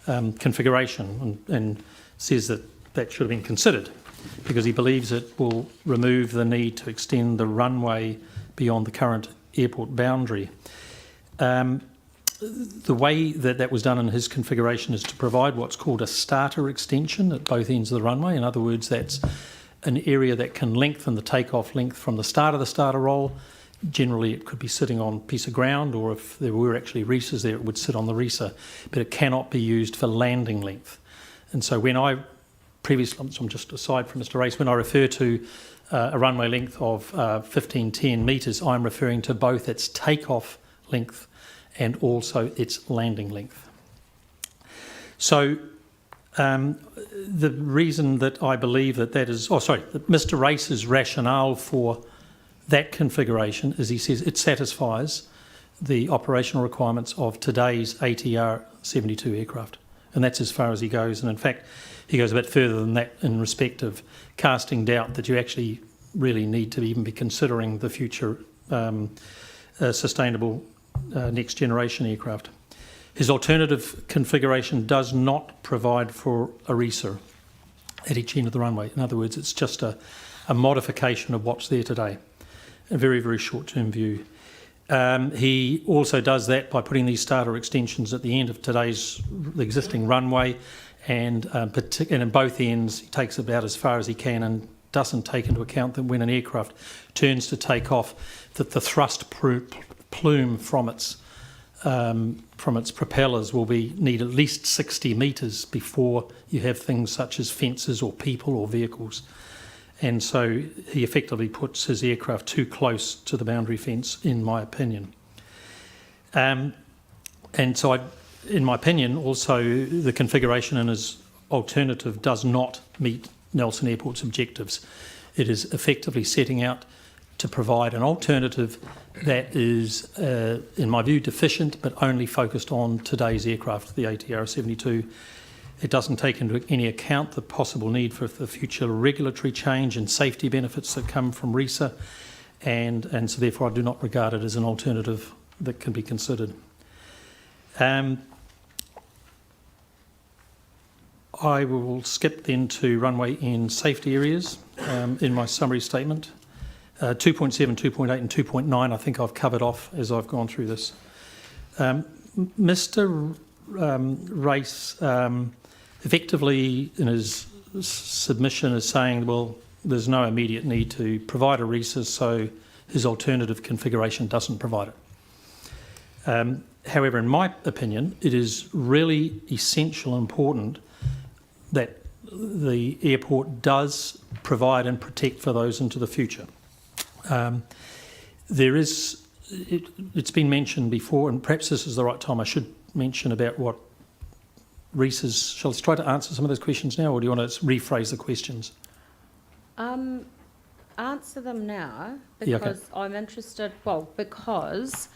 configuration and says that should have been considered because he believes it will remove the need to extend the runway beyond the current airport boundary. The way that was done in his configuration is to provide what's called a starter extension at both ends of the runway. In other words, that's an area that can lengthen the takeoff length from the start of the starter roll. Generally, it could be sitting on a piece of ground, or if there were actually RESAs there, it would sit on the RESA, but it cannot be used for landing length. And so when I previously, so I'm just aside from Mr. Race, when I refer to a runway length of 1510 metres, I'm referring to both its takeoff length and also its landing length. So the reason that I believe that is, that Mr. Race's rationale for that configuration is he says it satisfies the operational requirements of today's ATR 72 aircraft. And that's as far as he goes. And in fact, he goes a bit further than that in respect of casting doubt that you actually really need to even be considering the future sustainable next generation aircraft. His alternative configuration does not provide for a RESA at each end of the runway. In other words, it's just a a modification of what's there today, a very, very short-term view. He also does that by putting these starter extensions at the end of the existing runway, and in both ends he takes about as far as he can and doesn't take into account that when an aircraft turns to take off, that the thrust plume from its propellers will need at least 60 metres before you have things such as fences or people or vehicles. And so he effectively puts his aircraft too close to the boundary fence, in my opinion. And so, in my opinion, also the configuration in his alternative does not meet Nelson Airport's objectives. It is effectively setting out to provide an alternative that is, in my view, deficient, but only focused on today's aircraft, the ATR 72. It doesn't take into any account the possible need for the future regulatory change and safety benefits that come from RESA, and so therefore I do not regard it as an alternative that can be considered. I will skip then to runway in safety areas in my summary statement. 2.7, 2.8 and 2.9 I think I've covered off as I've gone through this. Mr. Race effectively in his submission is saying, well, there's no immediate need to provide a RESA, so his alternative configuration doesn't provide it. However, in my opinion, it is really essential and important that the airport does provide and protect for those into the future. It's been mentioned before, and perhaps this is the right time I should mention about what RESA's. Shall I try to answer some of those questions now, or do you want to rephrase the questions? Answer them now, because Yeah, okay. I'm interested, because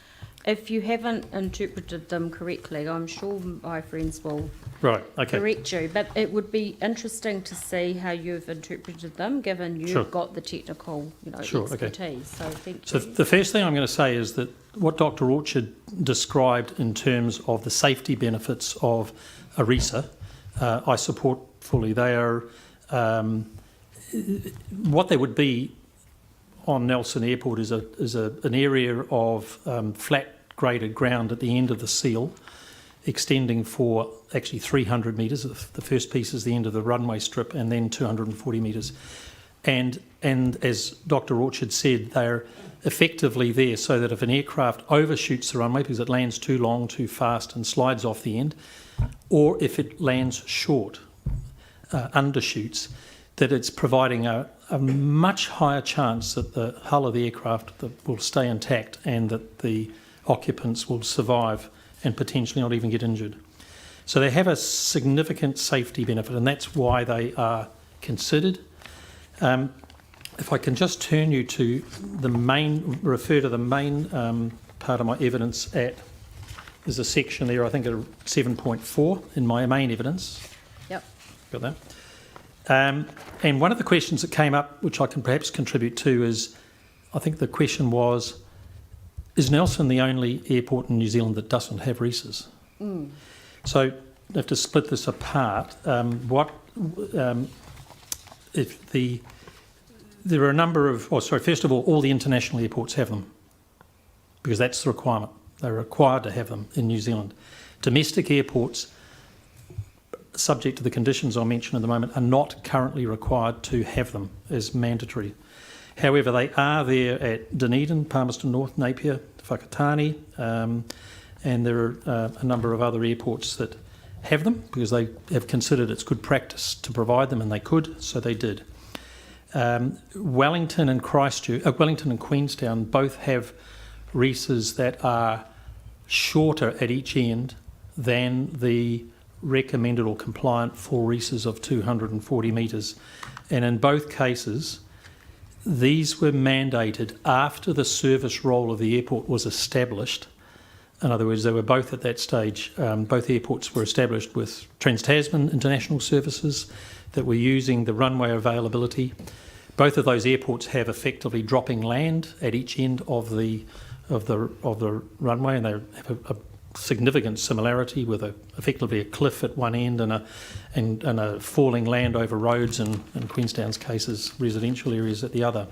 if you haven't interpreted them correctly, I'm sure my friends will correct you, but it would be interesting to see how you've interpreted them, given you've got the technical expertise. So thank you. So the first thing I'm going to say is that what Dr. Orchard described in terms of the safety benefits of a RESA, I support fully. They are what they would be on Nelson Airport is an area of flat graded ground at the end of the seal, extending for actually 300 metres. The first piece is the end of the runway strip, and then 240 metres. And as Dr. Orchard said, they're effectively there so that if an aircraft overshoots the runway because it lands too long, too fast and slides off the end, or if it lands short, undershoots, that it's providing a much higher chance that the hull of the aircraft will stay intact and that the occupants will survive and potentially not even get injured. So they have a significant safety benefit, and that's why they are considered. If I can just turn you to refer to the main part of my evidence there's a section there, I think at 7.4 in my main evidence. Yep. Got that? And one of the questions that came up, which I can perhaps contribute to, is I think the question was, is Nelson the only airport in New Zealand that doesn't have RESAs? So I have to split this apart. There are a number of, first of all the international airports have them because that's the requirement. They're required to have them in New Zealand. Domestic airports, subject to the conditions I'll mention in a moment, are not currently required to have them as mandatory. However, they are there at Dunedin, Palmerston North, Napier, Whakatane, and there are a number of other airports that have them because they have considered it's good practice to provide them, and they could, so they did. Wellington and Queenstown both have RESAs that are shorter at each end than the recommended or compliant full RESAs of 240 metres. And in both cases, these were mandated after the service role of the airport was established. In other words, they were both at that stage. Both airports were established with Trans-Tasman international services that were using the runway availability. Both of those airports have effectively dropping land at each end of the runway, and they have significant similarity with effectively a cliff at one end and a falling land over roads and, in Queenstown's cases, residential areas at the other.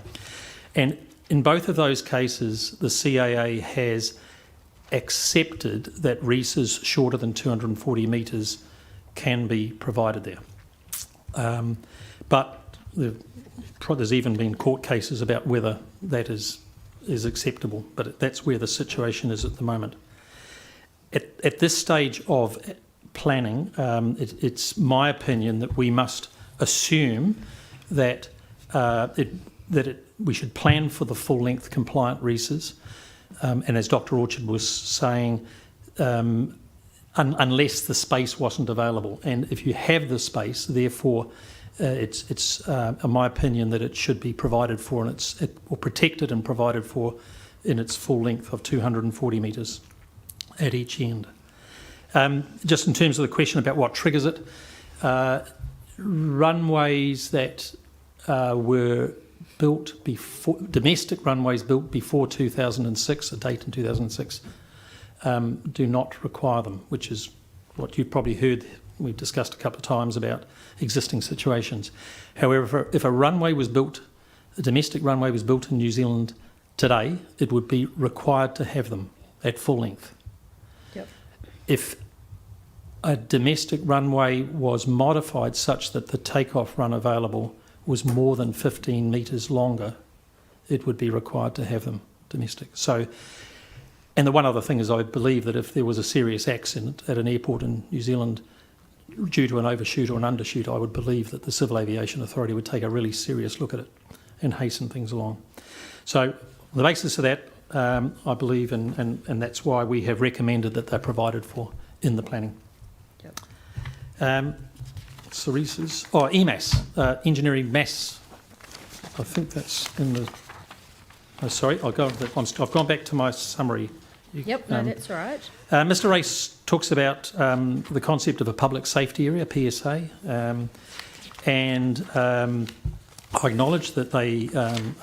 And in both of those cases, the CAA has accepted that reases shorter than 240 metres can be provided there. But there's even been court cases about whether that is acceptable, but that's where the situation is at the moment. At this stage of planning, it's my opinion that we must assume that we should plan for the full-length compliant reases, and as Dr. Orchard was saying, unless the space wasn't available. And if you have the space, therefore, it's my opinion that it should be provided for, and or protected and provided for in its full length of 240 metres at each end. Just in terms of the question about what triggers it, runways that were built before, domestic runways built before 2006, a date in 2006, do not require them, which is what you've probably heard. We've discussed a couple of times about existing situations. However, if a runway was built, a domestic runway was built in New Zealand today, it would be required to have them at full length. Yep. If a domestic runway was modified such that the takeoff run available was more than 15 metres longer, it would be required to have them domestic. So, and the one other thing is, I believe that if there was a serious accident at an airport in New Zealand due to an overshoot or an undershoot, I would believe that the Civil Aviation Authority would take a really serious look at it and hasten things along. So on the basis of that, I believe, and that's why we have recommended that they're provided for in the planning. Yep. Cereses, EMAS, engineering mass. I think that's in the. Oh, sorry, I've gone back to my summary. Yep, no, that's all right. Mr. Race talks about the concept of a public safety area, PSA, and I acknowledge that they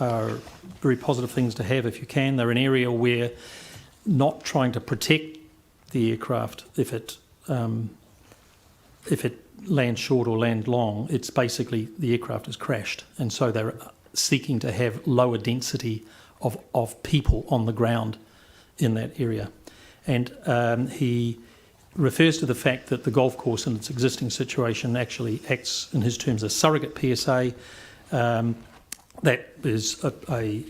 are very positive things to have if you can. They're an area where not trying to protect the aircraft if it lands short or land long, it's basically the aircraft has crashed, and so they're seeking to have lower density of people on the ground in that area. And he refers to the fact that the golf course in its existing situation actually acts, in his terms, as surrogate PSA. That is a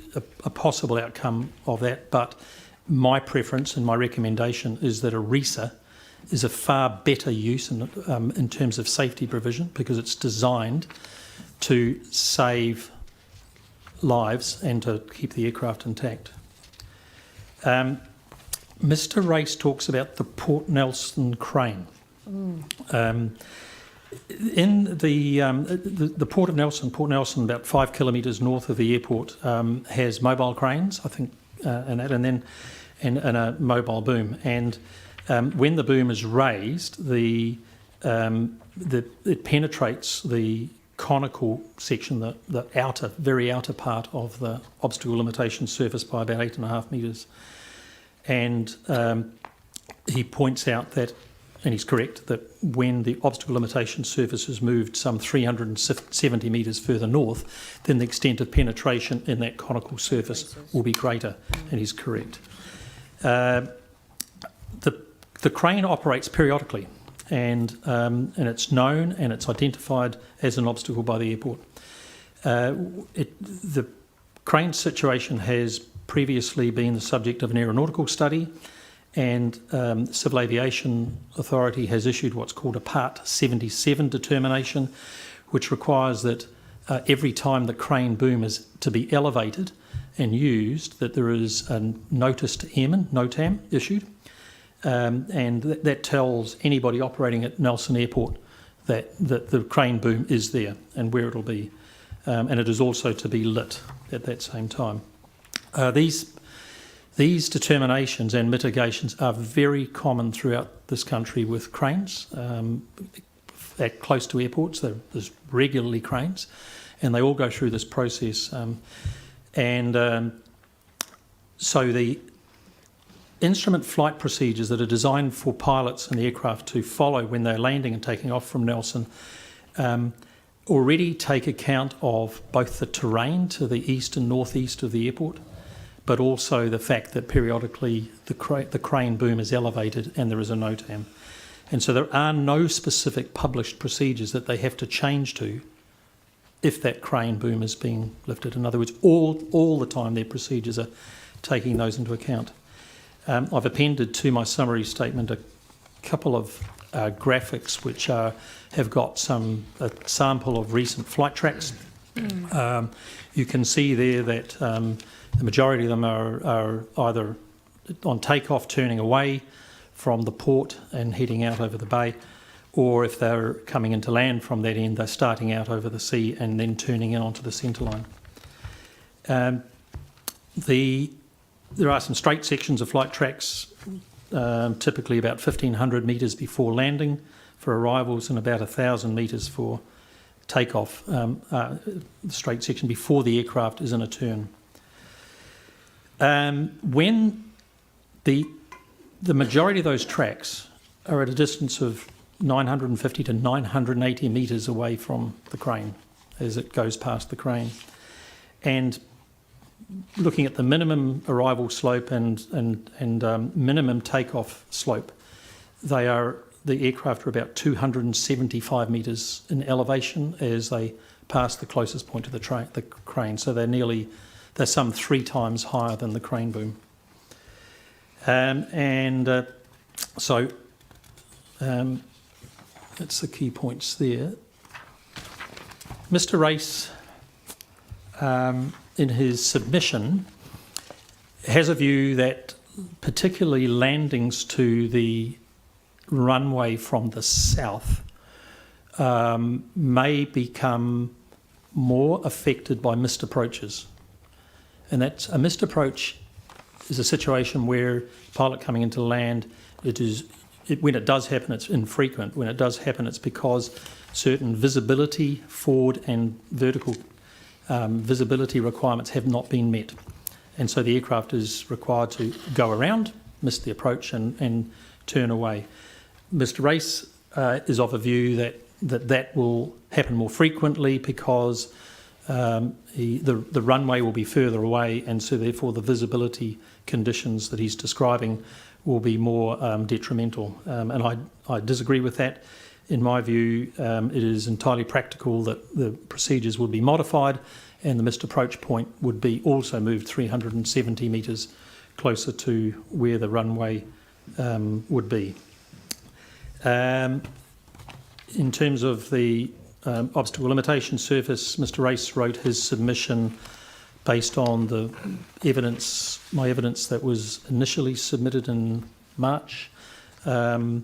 possible outcome of that, but my preference and my recommendation is that a RESA is a far better use in terms of safety provision, because it's designed to save lives and to keep the aircraft intact. Mr. Race talks about the Port Nelson crane. In the Port Nelson, about 5 kilometres north of the airport, has mobile cranes, I think, and a mobile boom. And when the boom is raised, it penetrates the conical section, the very outer part of the obstacle limitation surface by about 8.5 metres. And he points out that, and he's correct, that when the obstacle limitation surface is moved some 370 metres further north, then the extent of penetration in that conical surface will be greater, and he's correct. The crane operates periodically, and it's known and it's identified as an obstacle by the airport. The crane situation has previously been the subject of an aeronautical study, and the Civil Aviation Authority has issued what's called a Part 77 determination, which requires that every time the crane boom is to be elevated and used, that there is a notice to airmen, NOTAM, issued. And that tells anybody operating at Nelson Airport that the crane boom is there and where it'll be. And it is also to be lit at that same time. These determinations and mitigations are very common throughout this country with cranes. At close to airports, there's regularly cranes, and they all go through this process. So instrument flight procedures that are designed for pilots and the aircraft to follow when they're landing and taking off from Nelson already take account of both the terrain to the east and northeast of the airport, but also the fact that periodically the crane boom is elevated and there is a NOTAM. And so there are no specific published procedures that they have to change to if that crane boom is being lifted. In other words, all the time their procedures are taking those into account. I've appended to my summary statement a couple of graphics which have got a sample of recent flight tracks. You can see there that the majority of them are either on takeoff turning away from the port and heading out over the bay, or if they're coming into land from that end, they're starting out over the sea and then turning in onto the centre line. There are some straight sections of flight tracks, typically about 1,500 metres before landing for arrivals and about 1,000 metres for takeoff, the straight section before the aircraft is in a turn. When the majority of those tracks are at a distance of 950 to 980 metres away from the crane as it goes past the crane. And looking at the minimum arrival slope and minimum takeoff slope, the aircraft are about 275 metres in elevation as they pass the closest point to the crane. So they're some 3 times higher than the crane boom. That's the key points there. Mr. Race, in his submission, has a view that particularly landings to the runway from the south may become more affected by missed approaches. And that's a missed approach is a situation where pilot coming into land, when it does happen, it's infrequent. When it does happen, it's because certain visibility, forward and vertical visibility requirements have not been met. And so the aircraft is required to go around, miss the approach and turn away. Mr. Race is of a view that will happen more frequently because the runway will be further away, and so therefore the visibility conditions that he's describing will be more detrimental. And I disagree with that. In my view, it is entirely practical that the procedures would be modified and the missed approach point would be also moved 370 metres closer to where the runway would be. In terms of the obstacle limitation surface, Mr. Race wrote his submission based on my evidence that was initially submitted in March, since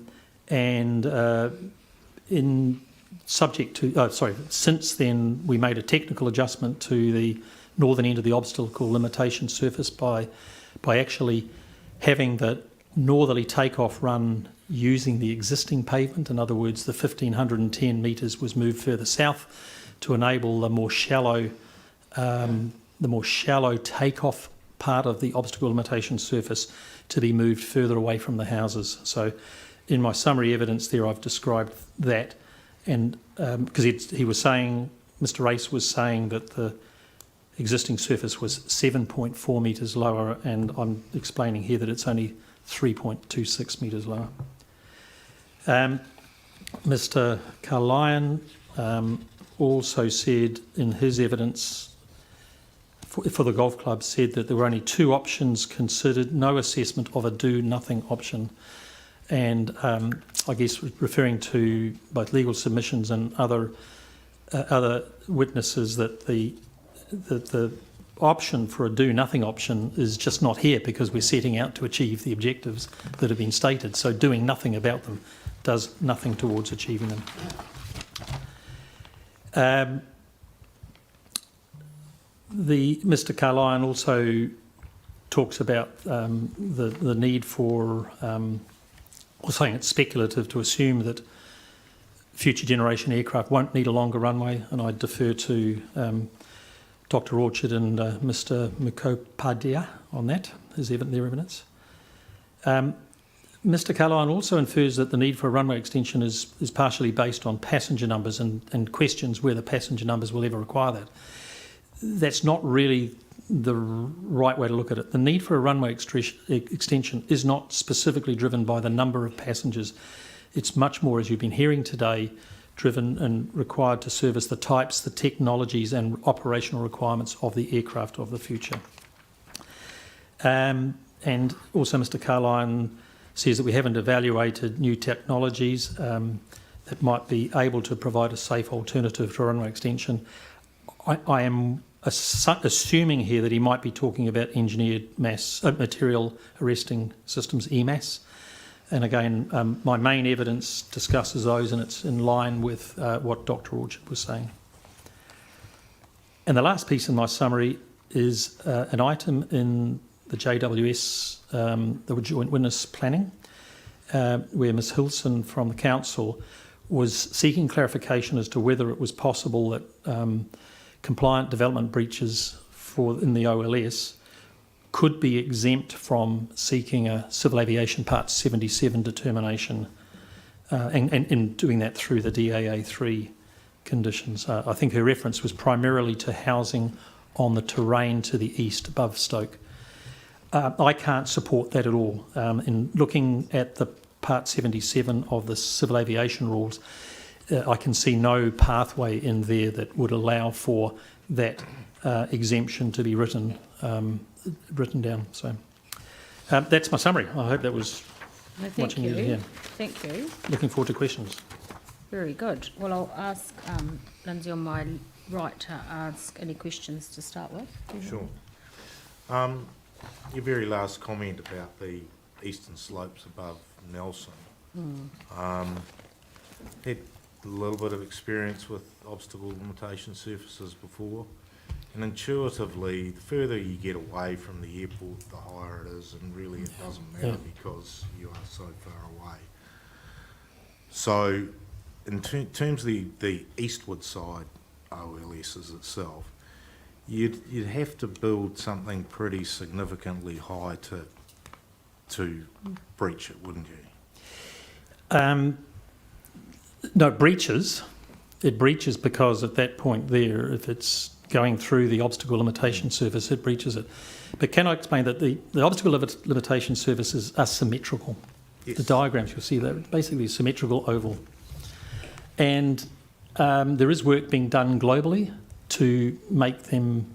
then we made a technical adjustment to the northern end of the obstacle limitation surface by actually having the northerly takeoff run using the existing pavement. In other words, the 1,510 metres was moved further south to enable the more shallow takeoff part of the obstacle limitation surface to be moved further away from the houses. So in my summary evidence there I've described that, and because he was saying, Mr. Race was saying that the existing surface was 7.4 metres lower, and I'm explaining here that it's only 3.26 metres lower. Mr. Carlyon also said in his evidence for the golf club, said that there were only 2 options considered, no assessment of a do-nothing option. And I guess referring to both legal submissions and other witnesses, that the option for a do-nothing option is just not here because we're setting out to achieve the objectives that have been stated. So doing nothing about them does nothing towards achieving them. Mr. Carlyon also talks about the need for, or saying it's speculative to assume that future generation aircraft won't need a longer runway, and I defer to Dr. Orchard and Mr. Mukhopadhyay on that, their evidence. Mr. Carline also infers that the need for a runway extension is partially based on passenger numbers and questions whether passenger numbers will ever require that. That's not really the right way to look at it. The need for a runway extension is not specifically driven by the number of passengers. It's much more, as you've been hearing today, driven and required to service the types, the technologies and operational requirements of the aircraft of the future. And also Mr. Carline says that we haven't evaluated new technologies that might be able to provide a safe alternative to a runway extension. I am assuming here that he might be talking about engineered material arresting systems, EMAS. And again, my main evidence discusses those, and it's in line with what Dr. Orchard was saying. And the last piece in my summary is an item in the JWS, the Joint Witness Planning, where Ms Hilson from the Council was seeking clarification as to whether it was possible that compliant development breaches in the OLS could be exempt from seeking a Civil Aviation Part 77 determination and doing that through the DAA3 conditions. I think her reference was primarily to housing on the terrain to the east above Stoke. I can't support that at all. In looking at the Part 77 of the Civil Aviation Rules, I can see no pathway in there that would allow for that exemption to be written down. So that's my summary. I hope that was what you needed to hear. Thank you. Looking forward to questions. Very good. Well, I'll ask Lindsay on my right to ask any questions to start with. Sure. Your very last comment about the eastern slopes above Nelson. Had a little bit of experience with obstacle limitation surfaces before, and intuitively, the further you get away from the airport, the higher it is, and really it doesn't matter because you are so far away. So, in terms of the eastward side OLSs itself, you'd have to build something pretty significantly high to breach it, wouldn't you? No, it breaches because at that point there, if it's going through the obstacle limitation surface, it breaches it. But can I explain that the obstacle limitation surfaces are symmetrical? Yes. The diagrams you'll see, they're basically a symmetrical oval. And there is work being done globally to make them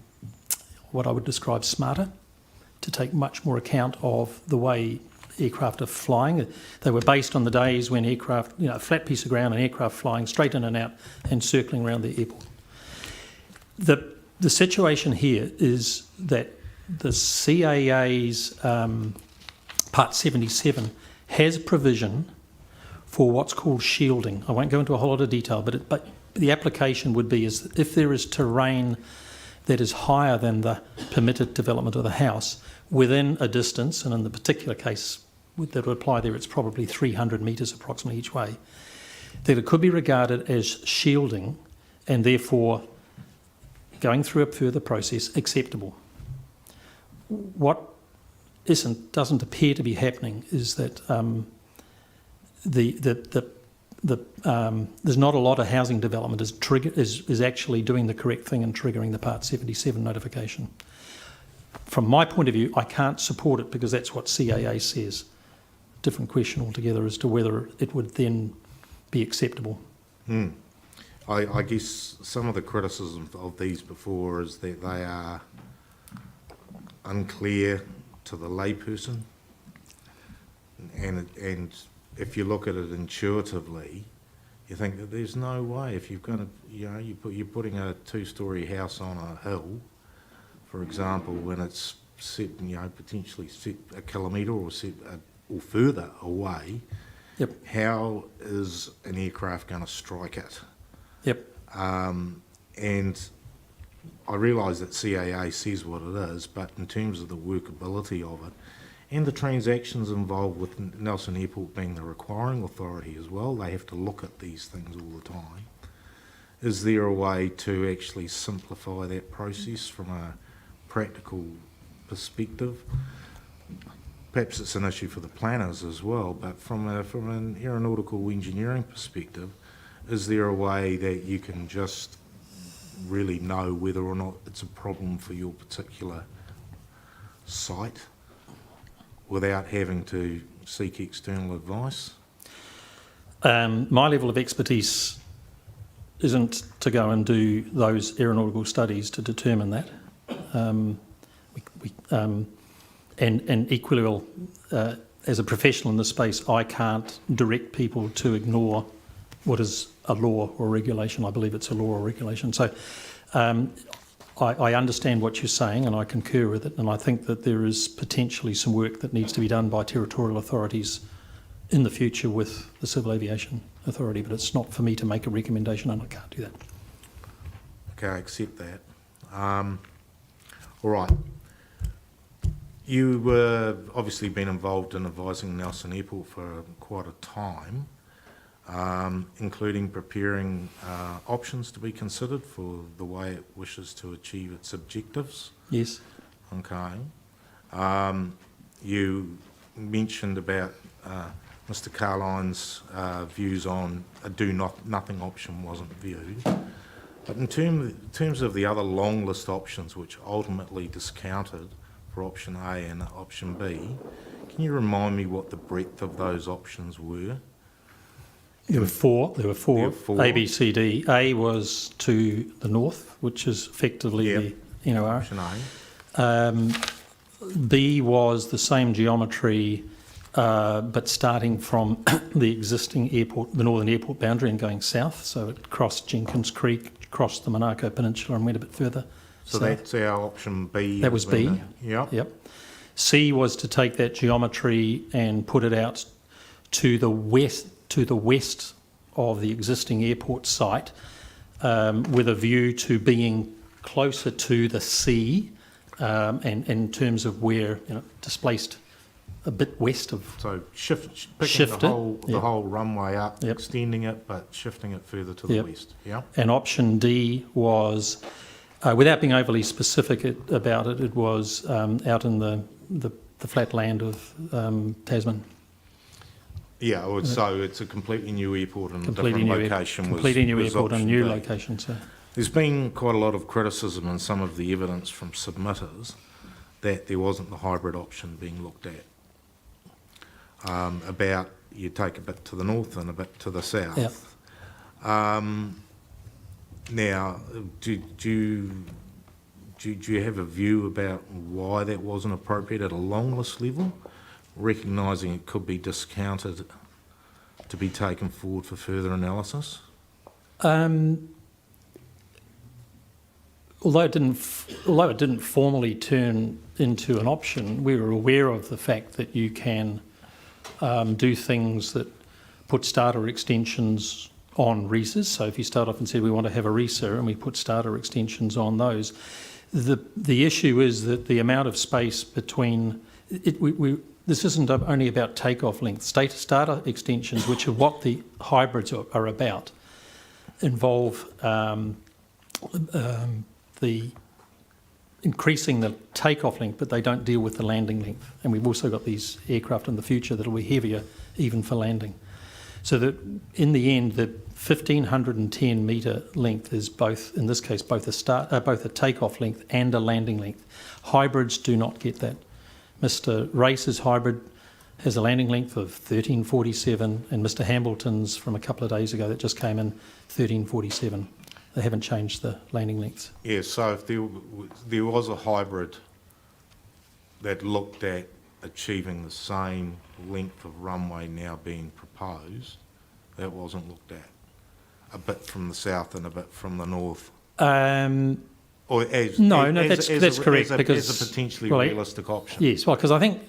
what I would describe smarter, to take much more account of the way aircraft are flying. They were based on the days when aircraft, a flat piece of ground and aircraft flying straight in and out and circling around the airport. The situation here is that the CAA's Part 77 has provision for what's called shielding. I won't go into a whole lot of detail, but the application would be is if there is terrain that is higher than the permitted development of the house within a distance, and in the particular case that would apply there, it's probably 300 metres approximately each way, that it could be regarded as shielding and therefore going through a further process acceptable. What doesn't appear to be happening is that there's not a lot of housing development is actually doing the correct thing and triggering the Part 77 notification. From my point of view, I can't support it because that's what CAA says. Different question altogether as to whether it would then be acceptable. I guess some of the criticism of these before is that they are unclear to the layperson, and if you look at it intuitively, you think that there's no way if you've got you're putting a two-storey house on a hill, for example, when it's set, potentially set a kilometre or further away. Yep. How is an aircraft going to strike it? Yep. And I realise that CAA says what it is, but in terms of the workability of it, and the transactions involved with Nelson Airport being the requiring authority as well, they have to look at these things all the time. Is there a way to actually simplify that process from a practical perspective? perhaps it's an issue for the planners as well, but from an aeronautical engineering perspective, is there a way that you can just really know whether or not it's a problem for your particular site without having to seek external advice? My level of expertise isn't to go and do those aeronautical studies to determine that. And equally well, as a professional in this space, I can't direct people to ignore what is a law or regulation. I believe it's a law or regulation. So I understand what you're saying and I concur with it, and I think that there is potentially some work that needs to be done by territorial authorities in the future with the Civil Aviation Authority, but it's not for me to make a recommendation and I can't do that. Okay, I accept that. All right. You were obviously been involved in advising Nelson Airport for quite a time, including preparing options to be considered for the way it wishes to achieve its objectives. Yes. Okay. You mentioned about Mr. Carline's views on a do-nothing option wasn't viewed. But in terms of the other long list options which ultimately discounted for option A and option B, can you remind me what the breadth of those options were? There were four. A, B, C, D. A was to the north, which is effectively the NOR. Option A. B was the same geometry, but starting from the existing airport, the northern airport boundary, and going south. So it crossed Jenkins Creek, crossed the Monaco Peninsula, and went a bit further. So that's our option B. That was B. Yep. C was to take that geometry and put it out to the west of the existing airport site, with a view to being closer to the sea, and in terms of where displaced a bit west of. So picking the whole runway up, extending it, but shifting it further to the west. Yeah. And option D was, without being overly specific about it, it was out in the flat land of Tasman. Yeah, so it's a completely new airport and a different location. Completely new airport and a new location. So there's been quite a lot of criticism in some of the evidence from submitters that there wasn't the hybrid option being looked at. About you take a bit to the north and a bit to the south. Yep. Now, do you have a view about why that wasn't appropriate at a long list level, recognising it could be discounted to be taken forward for further analysis? Although it didn't formally turn into an option, we were aware of the fact that you can do things that put starter extensions on RESAs. So if you start off and said we want to have a RESA and we put starter extensions on those, the issue is that the amount of space between this isn't only about takeoff length. Starter extensions, which are what the hybrids are about, involve the increasing the takeoff length, but they don't deal with the landing length. And we've also got these aircraft in the future that will be heavier even for landing. So that in the end, the 1,510 metre length is both, in this case, both a takeoff length and a landing length. Hybrids do not get that. Mr. Race's hybrid has a landing length of 1347, and Mr. Hambleton's from a couple of days ago that just came in 1347. They haven't changed the landing lengths. Yes, so if there was a hybrid that looked at achieving the same length of runway now being proposed, that wasn't looked at. A bit from the south and a bit from the north. Or that's correct, because as a potentially realistic option. Yes, well, because I think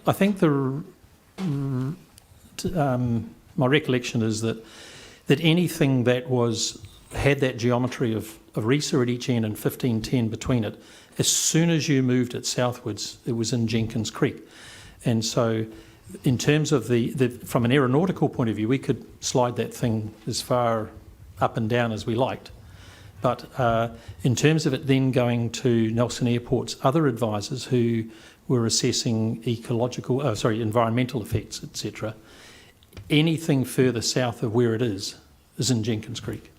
my recollection is that anything that had that geometry of RESA at each end and 1510 between it, as soon as you moved it southwards, it was in Jenkins Creek. And so in terms of from an aeronautical point of view, we could slide that thing as far up and down as we liked. But in terms of it then going to Nelson Airport's other advisors who we're assessing environmental effects, etc. Anything further south of where it is in Jenkins Creek.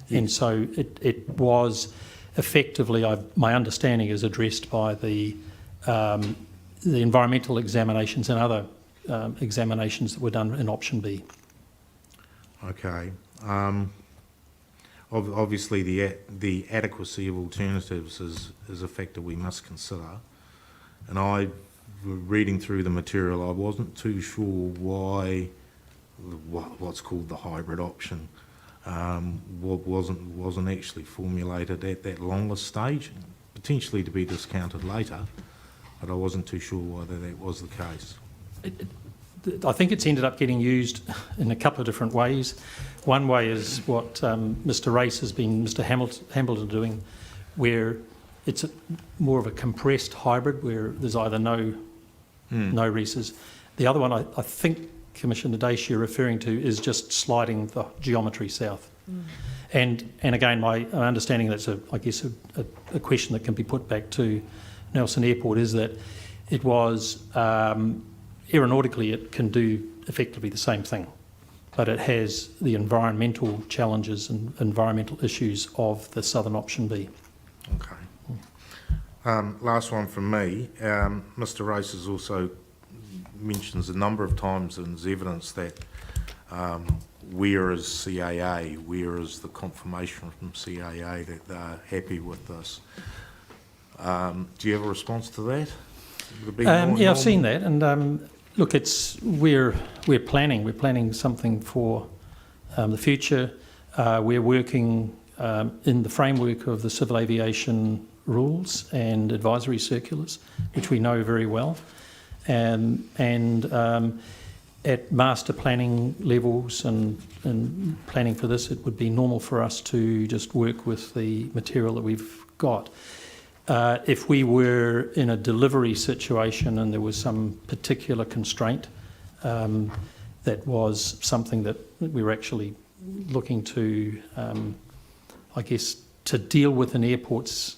Yes. And so it was effectively, my understanding is addressed by the environmental examinations and other examinations that were done in option B. Okay. Obviously, the adequacy of alternatives is a factor we must consider. And reading through the material, I wasn't too sure why what's called the hybrid option wasn't actually formulated at that longer stage, potentially to be discounted later. But I wasn't too sure whether that was the case. I think it's ended up getting used in a couple of different ways. One way is what Mr. Race has been, Mr. Hamilton doing, where it's more of a compressed hybrid where there's either no Reeses. The other one I think Commissioner Dace you're referring to is just sliding the geometry south. And again, my understanding that's a question that can be put back to Nelson Airport is that it was aeronautically it can do effectively the same thing, but it has the environmental challenges and environmental issues of the southern option B. Okay. Last one from me. Mr. Race has also mentions a number of times in his evidence that where is CAA, where is the confirmation from CAA that they're happy with this? Do you have a response to that? Yeah, I've seen that, and look, we're planning something for the future. We're working in the framework of the civil aviation rules and advisory circulars, which we know very well, and at master planning levels and planning for this, it would be normal for us to just work with the material that we've got. If we were in a delivery situation and there was some particular constraint that was something that we were actually looking to, to deal with an airport's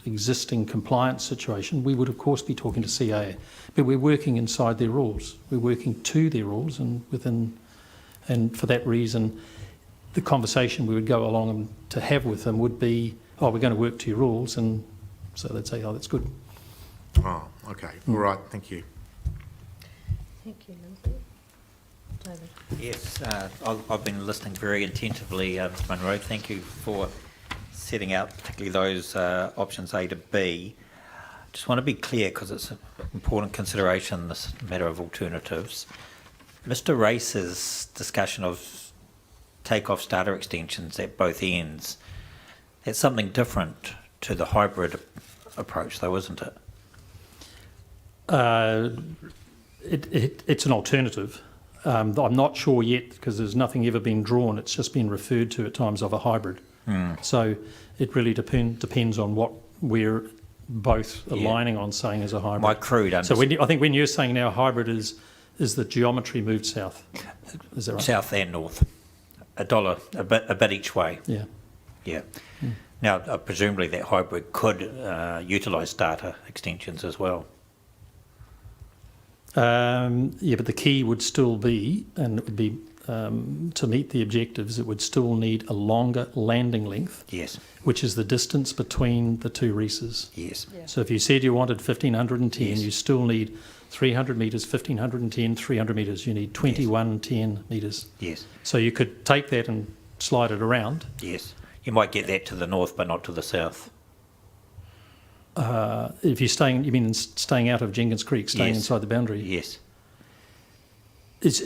existing compliance situation, we would of course be talking to CAA. But we're working inside their rules. We're working to their rules, and for that reason, the conversation we would go along to have with them would be, we're going to work to your rules, and so they'd say, that's good. Oh, okay. All right, thank you. Thank you, Lindsay. David. Yes, I've been listening very attentively, Mr. Munro. Thank you for setting out particularly those options A to B. Just want to be clear, because it's an important consideration, this matter of alternatives. Mr. Race's discussion of take-off starter extensions at both ends, that's something different to the hybrid approach, though, isn't it? It's an alternative. I'm not sure yet, because there's nothing ever been drawn. It's just been referred to at times of a hybrid. So it really depends on what we're both aligning on saying as a hybrid. My crude understanding. So I think when you're saying now hybrid is the geometry moved south. Is that right? South and north. $1 a bit each way. Yeah. Yeah. Now, presumably that hybrid could utilise starter extensions as well. But the key would still be, and it would be to meet the objectives, it would still need a longer landing length. Yes. Which is the distance between the two Reeses. Yes. Yeah. So if you said you wanted 1,510, yes, you still need 300 metres, 1,510, 300 metres. You need 2110 metres. Yes. So you could take that and slide it around. Yes. You might get that to the north, but not to the south. If you're staying, you mean staying out of Jenkins Creek, staying inside the boundary? Yes. That's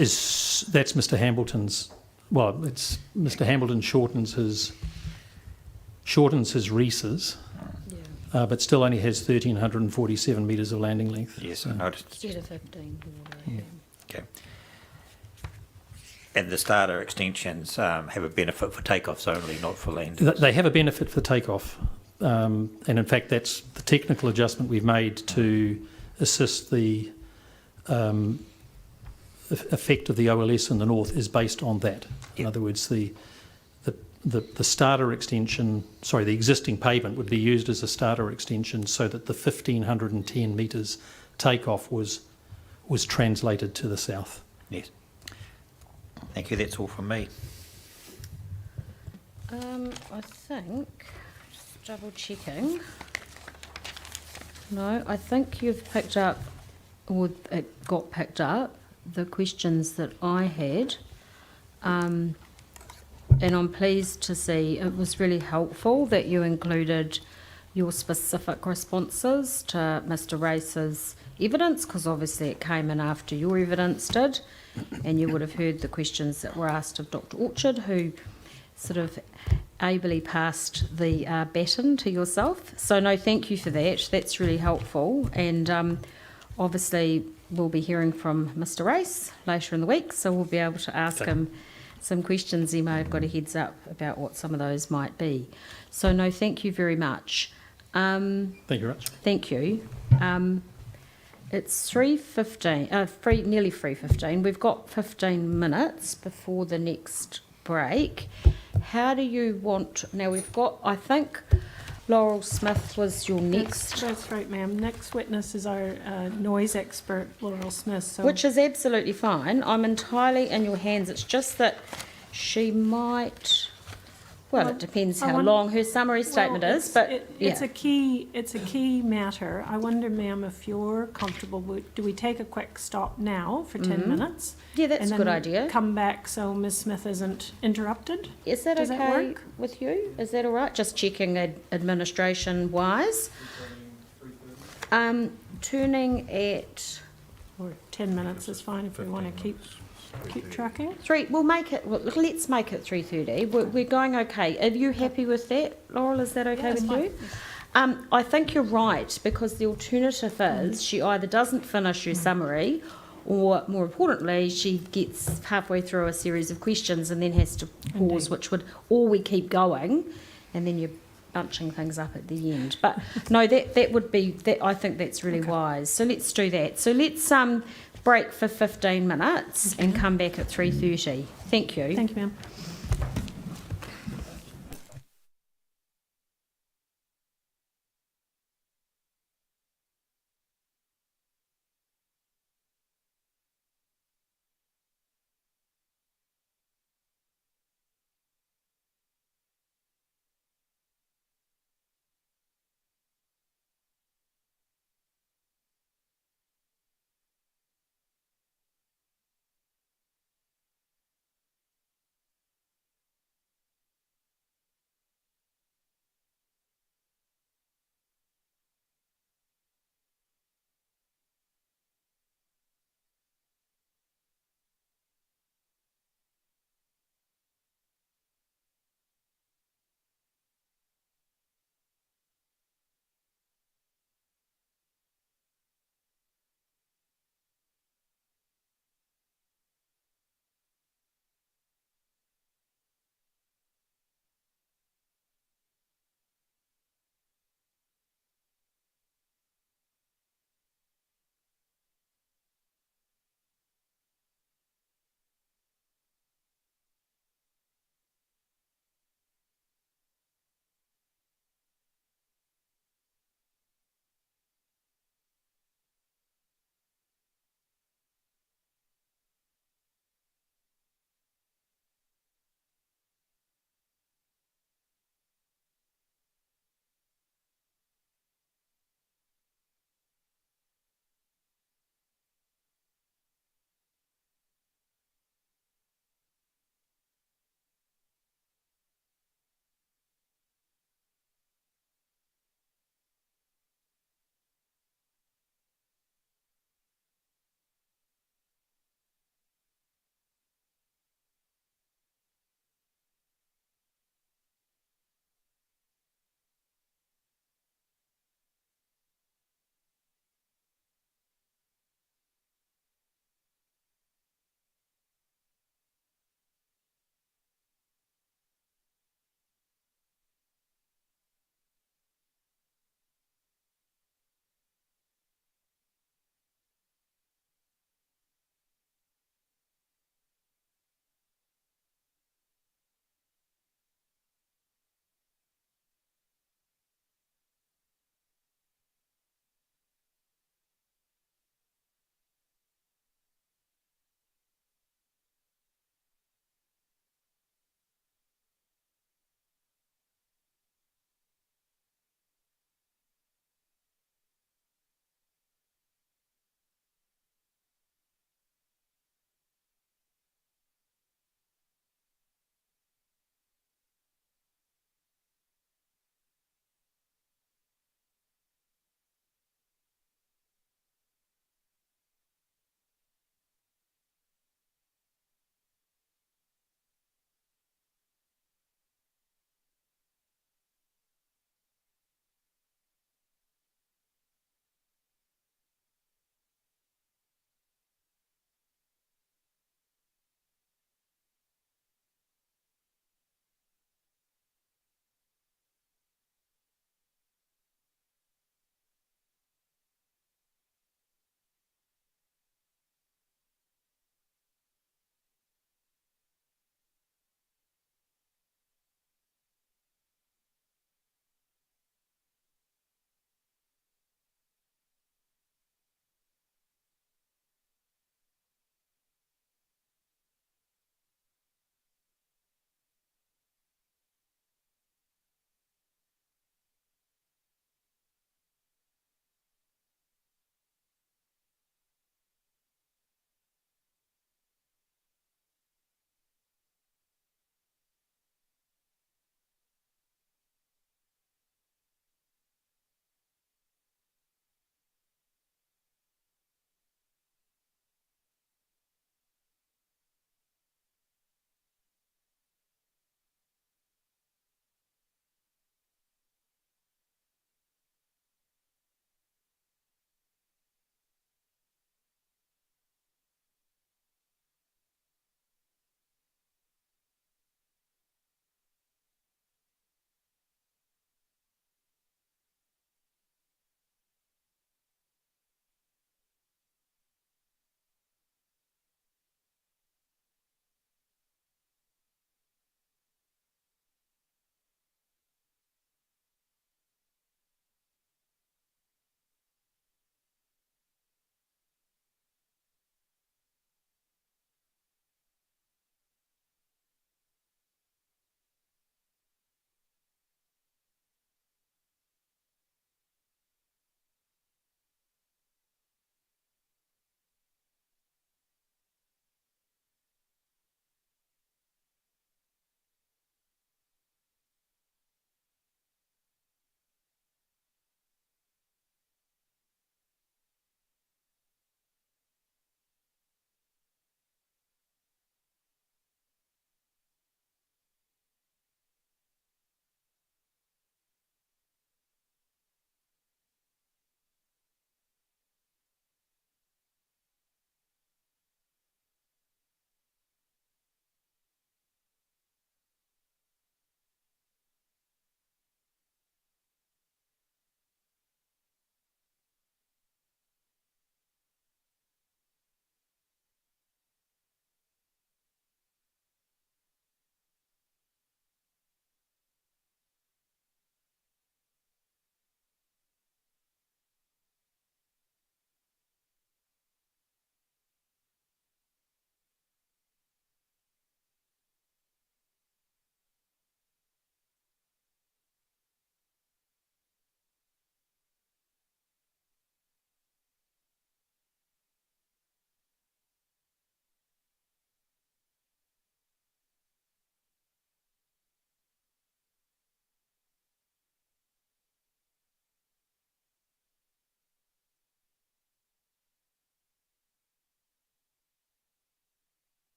Mr. Hambleton's. Well, it's Mr. Hambleton shortens his Reeses, but still only has 1,347 metres of landing length. Yes, I noticed. Instead of 15. Okay. And the starter extensions have a benefit for takeoffs only, not for landings. They have a benefit for takeoff, and in fact, that's the technical adjustment we've made to assist the effect of the OLS in the north is based on that. In other words, the starter extension, the existing pavement would be used as a starter extension so that the 1,510 metres takeoff was translated to the south. Yes. Thank you. That's all from me. I think, just double checking. No, I think you've picked up, or it got picked up, the questions that I had. And I'm pleased to see it was really helpful that you included your specific responses to Mr. Race's evidence, because obviously it came in after your evidence did, and you would have heard the questions that were asked of Dr. Orchard, who sort of ably passed the baton to yourself. So no, thank you for that. That's really helpful. And obviously we'll be hearing from Mr. Race later in the week, so we'll be able to ask him some questions. He may have got a heads up about what some of those might be. So no, thank you very much. Thank you very much. Thank you. It's 3:15, nearly 3:15. We've got 15 minutes before the next break. How do you want, now we've got, I think Laurel Smith was your next. That's right, ma'am. Next witness is our noise expert, Laurel Smith. So Which is absolutely fine. I'm entirely in your hands. It's just that she might, well, it depends how long her summary statement is, but it's a key matter. I wonder, ma'am, if you're comfortable, do we take a quick stop now for 10 minutes? Yeah, that's and a good then idea. Come back so Ms. Smith isn't interrupted? Is that Does okay that work? with you? Is that all right? Just checking administration wise. Turning at, or 10 minutes is fine if we want to keep tracking. We'll make it. Well, let's make it 3:30. We're going okay. Are you happy with that, Laurel? Is that okay with you? I think you're right, because the alternative is she either doesn't finish her summary, or more importantly, she gets halfway through a series of questions and then has to pause, or we keep going, and then you're bunching things up at the end. But no, that would be that. I think that's really wise. So let's do that. So let's break for 15 minutes and come back at 3:30. Thank you. Thank you, ma'am.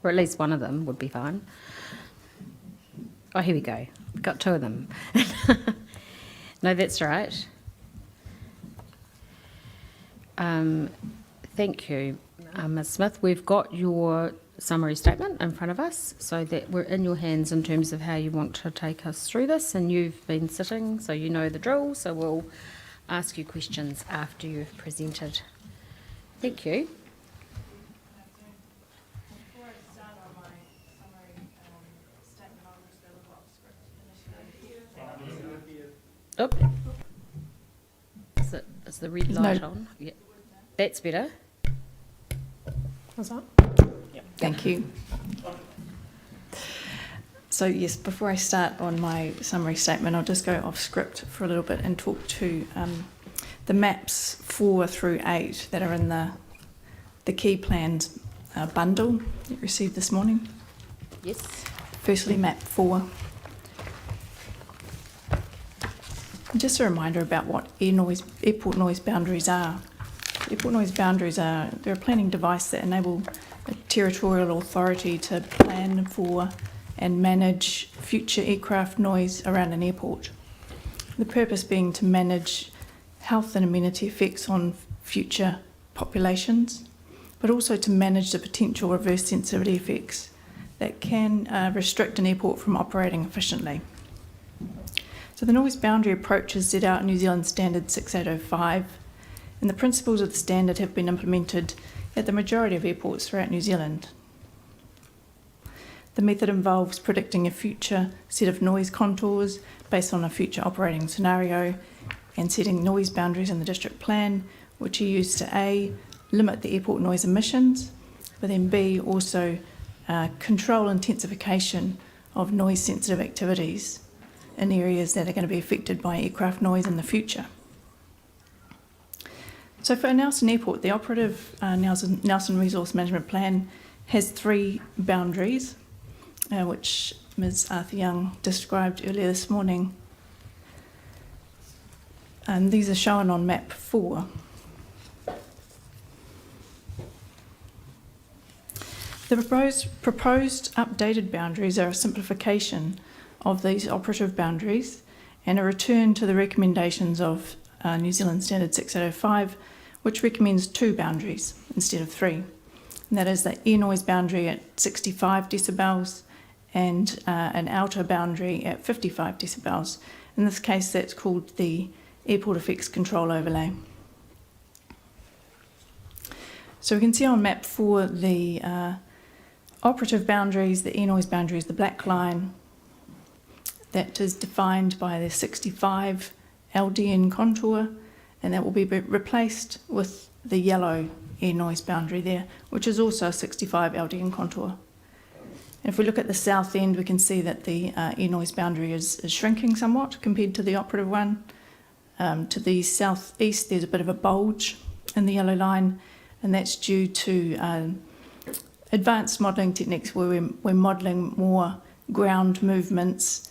or at least one of them would be fine. Oh, here we go. We've got two of them. No, that's right. Thank you, Ms Smith. We've got your summary statement in front of us, so that we're in your hands in terms of how you want to take us through this, and you've been sitting, so you know the drill, so we'll ask you questions after you've presented. Thank you. Before I start on my summary statement, I'll just go off script initially. Is the red light on? Yeah. That's better. How's that? Thank you. So yes, before I start on my summary statement, I'll just go off script for a little bit and talk to the maps 4 through 8 that are in the key plans bundle you received this morning. Yes. Firstly, map 4. Just a reminder about what airport noise boundaries are. Airport noise boundaries they're a planning device that enable a territorial authority to plan for and manage future aircraft noise around an airport. The purpose being to manage health and amenity effects on future populations, but also to manage the potential reverse sensitivity effects that can restrict an airport from operating efficiently. So the noise boundary approach is set out in New Zealand Standard 6805, and the principles of the standard have been implemented at the majority of airports throughout New Zealand. The method involves predicting a future set of noise contours based on a future operating scenario and setting noise boundaries in the district plan, which are used to A, limit the airport noise emissions, but then B, also control intensification of noise sensitive activities in areas that are going to be affected by aircraft noise in the future. So for Nelson Airport, the operative Nelson Resource Management Plan has 3 boundaries, which Ms Arthur Young described earlier this morning. And these are shown on map 4. The proposed updated boundaries are a simplification of these operative boundaries and a return to the recommendations of New Zealand Standard 6805, which recommends 2 boundaries instead of 3. And that is the air noise boundary at 65 decibels and an outer boundary at 55 decibels. In this case, that's called the Airport Effects Control Overlay. So we can see on map 4 the operative boundaries, the air noise boundary is the black line. That is defined by the 65 LDN contour, and that will be replaced with the yellow air noise boundary there, which is also a 65 LDN contour. And if we look at the south end, we can see that the air noise boundary is shrinking somewhat compared to the operative one. To the southeast, there's a bit of a bulge in the yellow line, and that's due to advanced modelling techniques where we're modelling more ground movements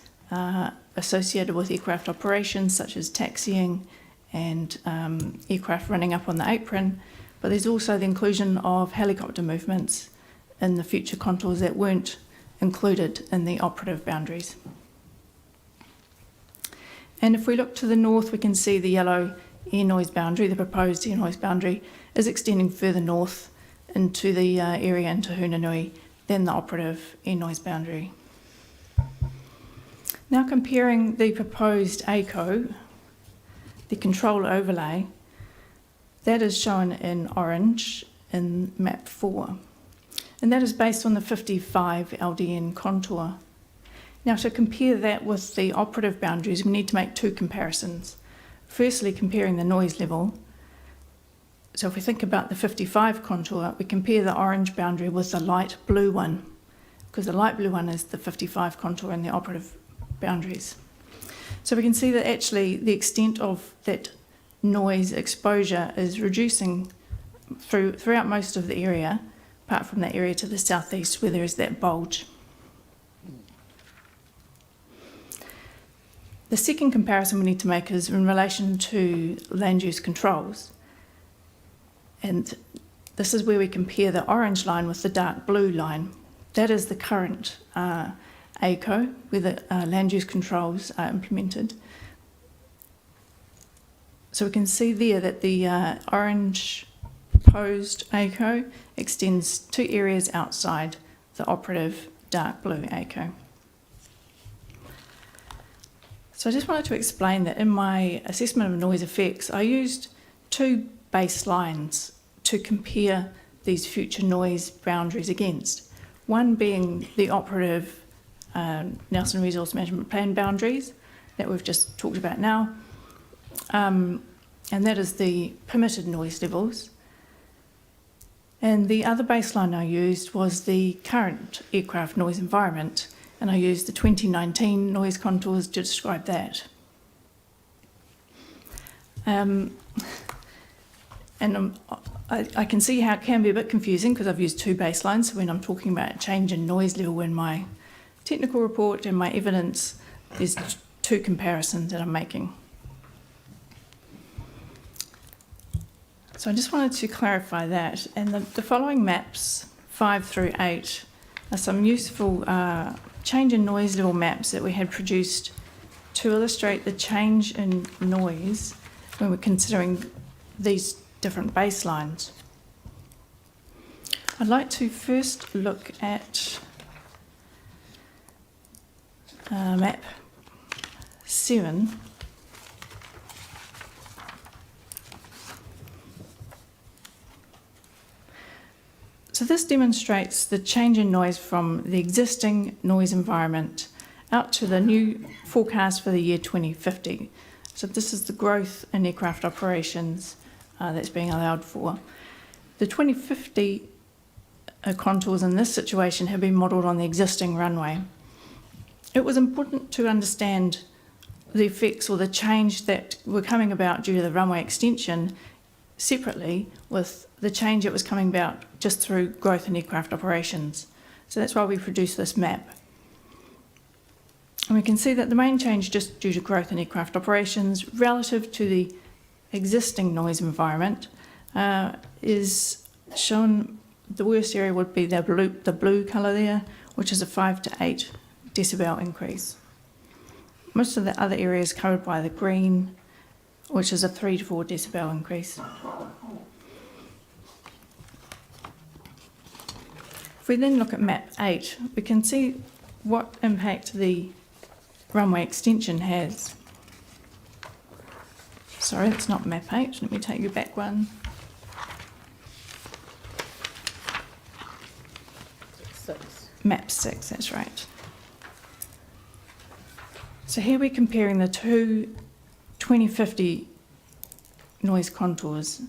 associated with aircraft operations, such as taxiing and aircraft running up on the apron, but there's also the inclusion of helicopter movements in the future contours that weren't included in the operative boundaries. And if we look to the north, we can see the yellow air noise boundary, the proposed air noise boundary, is extending further north into the area in Te Hunanui than the operative air noise boundary. Now comparing the proposed ACO, the control overlay, that is shown in orange in map 4. And that is based on the 55 LDN contour. Now to compare that with the operative boundaries, we need to make 2 comparisons. Firstly, comparing the noise level. So if we think about the 55 contour, we compare the orange boundary with the light blue one, because the light blue one is the 55 contour in the operative boundaries. So we can see that actually the extent of that noise exposure is reducing throughout most of the area, apart from that area to the southeast where there is that bulge. The second comparison we need to make is in relation to land use controls. And this is where we compare the orange line with the dark blue line. that is the current ACO, where the land use controls are implemented. So we can see there that the orange proposed ACO extends 2 areas outside the operative dark blue ACO. So I just wanted to explain that in my assessment of noise effects, I used 2 baselines to compare these future noise boundaries against. One being the operative Nelson Resource Management Plan boundaries that we've just talked about now, and that is the permitted noise levels. And the other baseline I used was the current aircraft noise environment, and I used the 2019 noise contours to describe that. I can see how it can be a bit confusing because I've used 2 baselines. So when I'm talking about change in noise level in my technical report and my evidence, there's 2 comparisons that I'm making. So I just wanted to clarify that. And the following maps, 5 through 8, are some useful change in noise level maps that we had produced to illustrate the change in noise when we're considering these different baselines. I'd like to first look at map 7. So this demonstrates the change in noise from the existing noise environment out to the new forecast for the year 2050. So this is the growth in aircraft operations that's being allowed for. The 2050 contours in this situation have been modelled on the existing runway. It was important to understand the effects or the change that were coming about due to the runway extension separately with the change that was coming about just through growth in aircraft operations. So that's why we produced this map. And we can see that the main change just due to growth in aircraft operations relative to the existing noise environment is shown. The worst area would be the blue colour there, which is a 5 to 8 decibel increase. Most of the other areas covered by the green, which is a 3 to 4 decibel increase. If we then look at map 8, we can see what impact the runway extension has. Sorry, that's not map 8. Let me take you back one. 6. Map 6, that's right. So here we're comparing the 2 2050 noise contours.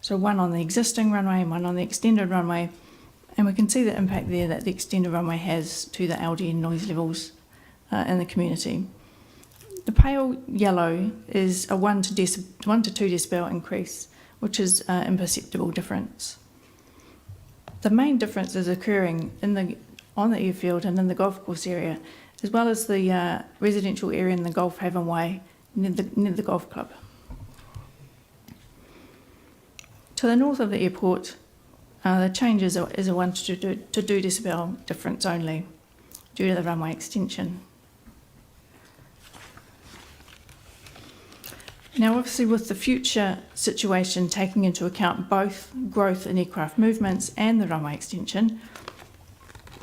So one on the existing runway and one on the extended runway. And we can see the impact there that the extended runway has to the LDN noise levels in the community. The pale yellow is a 1 to 2 decibel increase, which is an imperceptible difference. The main difference is occurring on the airfield and in the golf course area, as well as the residential area in the Golf Haven Way near the golf club. To the north of the airport, the change is a 1 to 2 decibel difference only due to the runway extension. Now, obviously, with the future situation taking into account both growth in aircraft movements and the runway extension,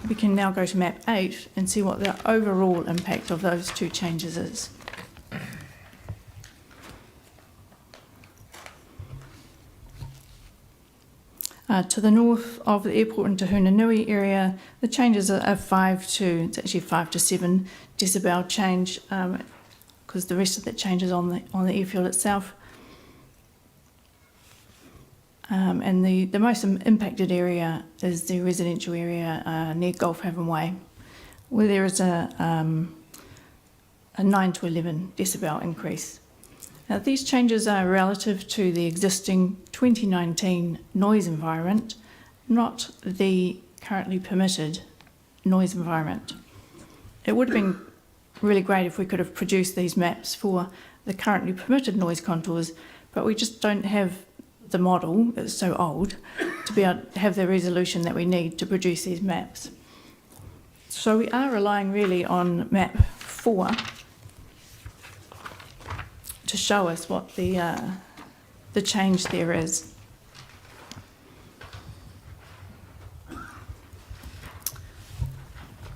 we can now go to map 8 and see what the overall impact of those 2 changes is. To the north of the airport in Te Hunanui area, the changes are 5 to 7 decibel change, because the rest of that changes on the airfield itself. And the most impacted area is the residential area near Golf Haven Way, where there is a 9 to 11 decibel increase. Now, these changes are relative to the existing 2019 noise environment, not the currently permitted noise environment. It would have been really great if we could have produced these maps for the currently permitted noise contours, but we just don't have the model, it's so old, to be able to have the resolution that we need to produce these maps. So we are relying really on map 4 to show us what the change there is.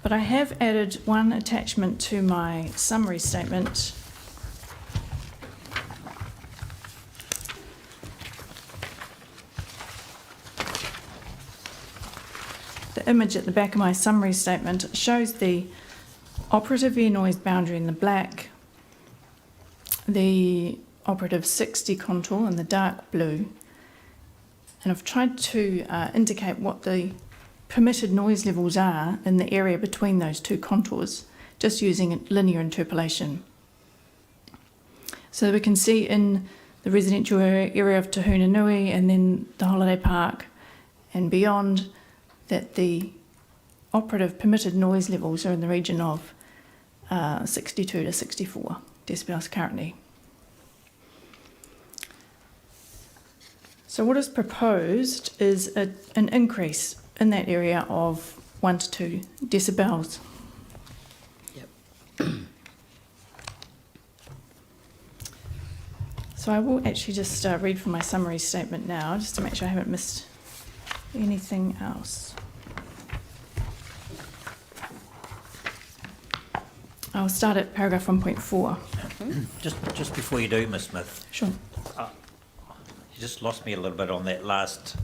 But I have added one attachment to my summary statement. The image at the back of my summary statement shows the operative air noise boundary in the black, the operative 60 contour in the dark blue, and I've tried to indicate what the permitted noise levels are in the area between those two contours, just using linear interpolation. So we can see in the residential area of Tahuna Nui and then the holiday park and beyond that the operative permitted noise levels are in the region of 62 to 64 decibels currently. So what is proposed is an increase in that area of 1 to 2 decibels. Yep. So I will actually just read from my summary statement now, just to make sure I haven't missed anything else. I'll start at paragraph 1.4. Just before you do, Ms. Smith. Sure. You just lost me a little bit on that last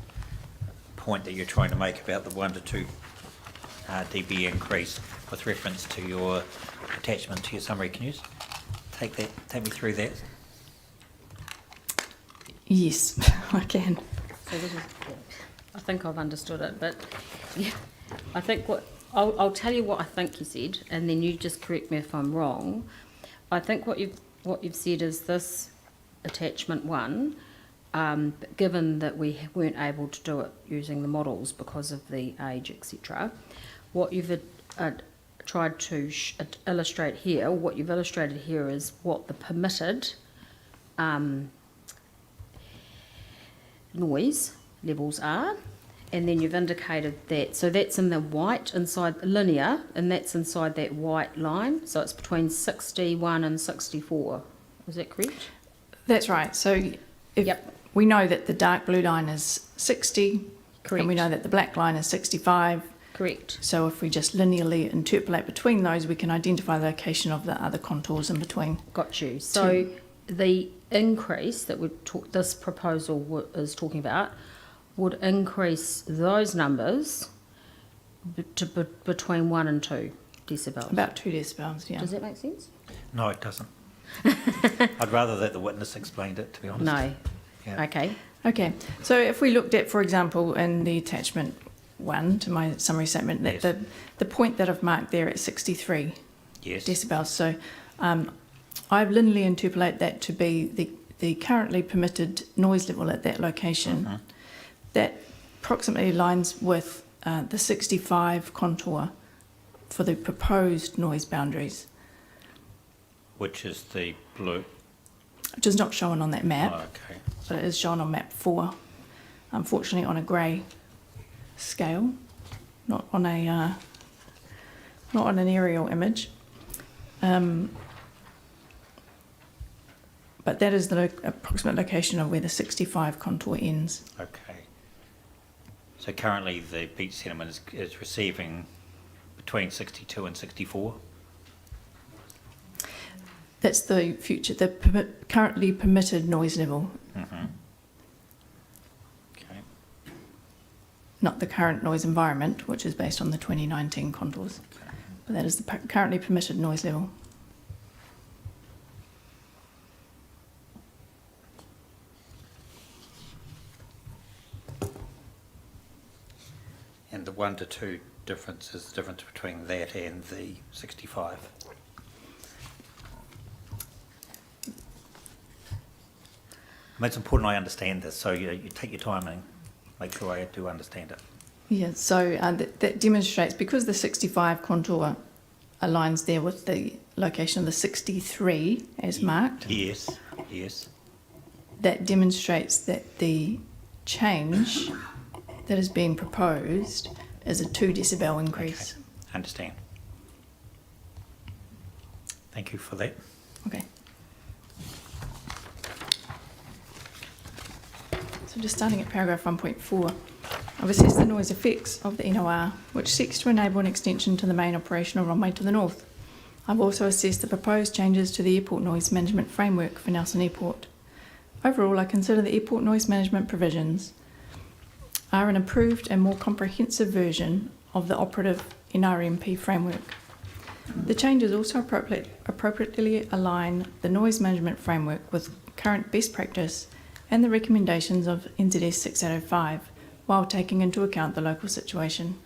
point that you're trying to make about the 1 to 2 dB increase with reference to your attachment to your summary. Can you just take me through that? Yes, I can. So this is, I think I've understood it, but yeah, I think I'll tell you what I think you said, and then you just correct me if I'm wrong. I think what you've said is this attachment 1. Given that we weren't able to do it using the models because of the age, etc., what you've tried to illustrate here, what you've illustrated here is what the permitted noise levels are, and then you've indicated that, so that's in the white inside linear, and that's inside that white line, so it's between 61 and 64. Is that correct? That's right. So we know that the dark blue line is 60, correct, and we know that the black line is 65. Correct. So if we just linearly interpolate between those, we can identify the location of the other contours in between. Got you. So the increase that this proposal is talking about would increase those numbers to between 1 and 2 decibels. About 2 decibels, yeah. Does that make sense? No, it doesn't. I'd rather that the witness explained it, to be honest. No. Yeah. Okay. Okay. So if we looked at, for example, in the attachment 1 to my summary statement, that Yes. the point that I've marked there at 63 Yes. decibels. So I've linearly interpolate that to be the currently permitted noise level at that location. Mm-hmm. That approximately aligns with the 65 contour for the proposed noise boundaries. Which is the blue. Which is not shown on that map, Okay. but it is shown on map 4, unfortunately on a grey scale, not on an aerial image. But that is the approximate location of where the 65 contour ends. Okay. So currently the beach sediment is receiving between 62 and 64? That's the future, the currently permitted noise level. Mm-hmm. Okay. Not the current noise environment, which is based on the 2019 contours. Okay. But that is the currently permitted noise level. And the 1 to 2 difference is the difference between that and the 65? I mean, it's important I understand this, so you take your time and make sure I do understand it. Yeah, so that demonstrates, because the 65 contour aligns there with the location of the 63 as marked. Yes, yes. That demonstrates that the change that is being proposed is a 2 decibel increase Understand. Thank you for that. Okay. So just starting at paragraph 1.4, I've assessed the noise effects of the NOR, which seeks to enable an extension to the main operational runway to the north. I've also assessed the proposed changes to the airport noise management framework for Nelson Airport. Overall, I consider the airport noise management provisions are an improved and more comprehensive version of the operative NRMP framework. The changes also appropriately align the noise management framework with current best practice and the recommendations of NZS 6805, while taking into account the local situation.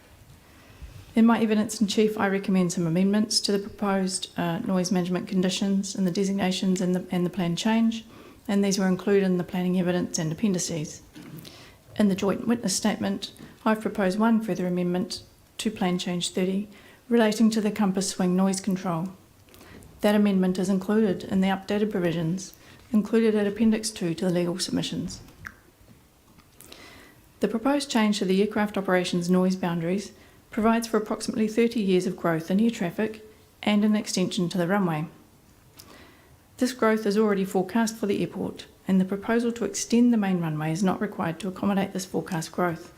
In my evidence in chief, I recommend some amendments to the proposed noise management conditions and the designations and the plan change, and these were included in the planning evidence and appendices. In the joint witness statement, I've proposed one further amendment to Plan Change 30 relating to the compass swing noise control. That amendment is included in the updated provisions included at Appendix 2 to the legal submissions. The proposed change to the aircraft operations noise boundaries provides for approximately 30 years of growth in air traffic and an extension to the runway. This growth is already forecast for the airport, and the proposal to extend the main runway is not required to accommodate this forecast growth.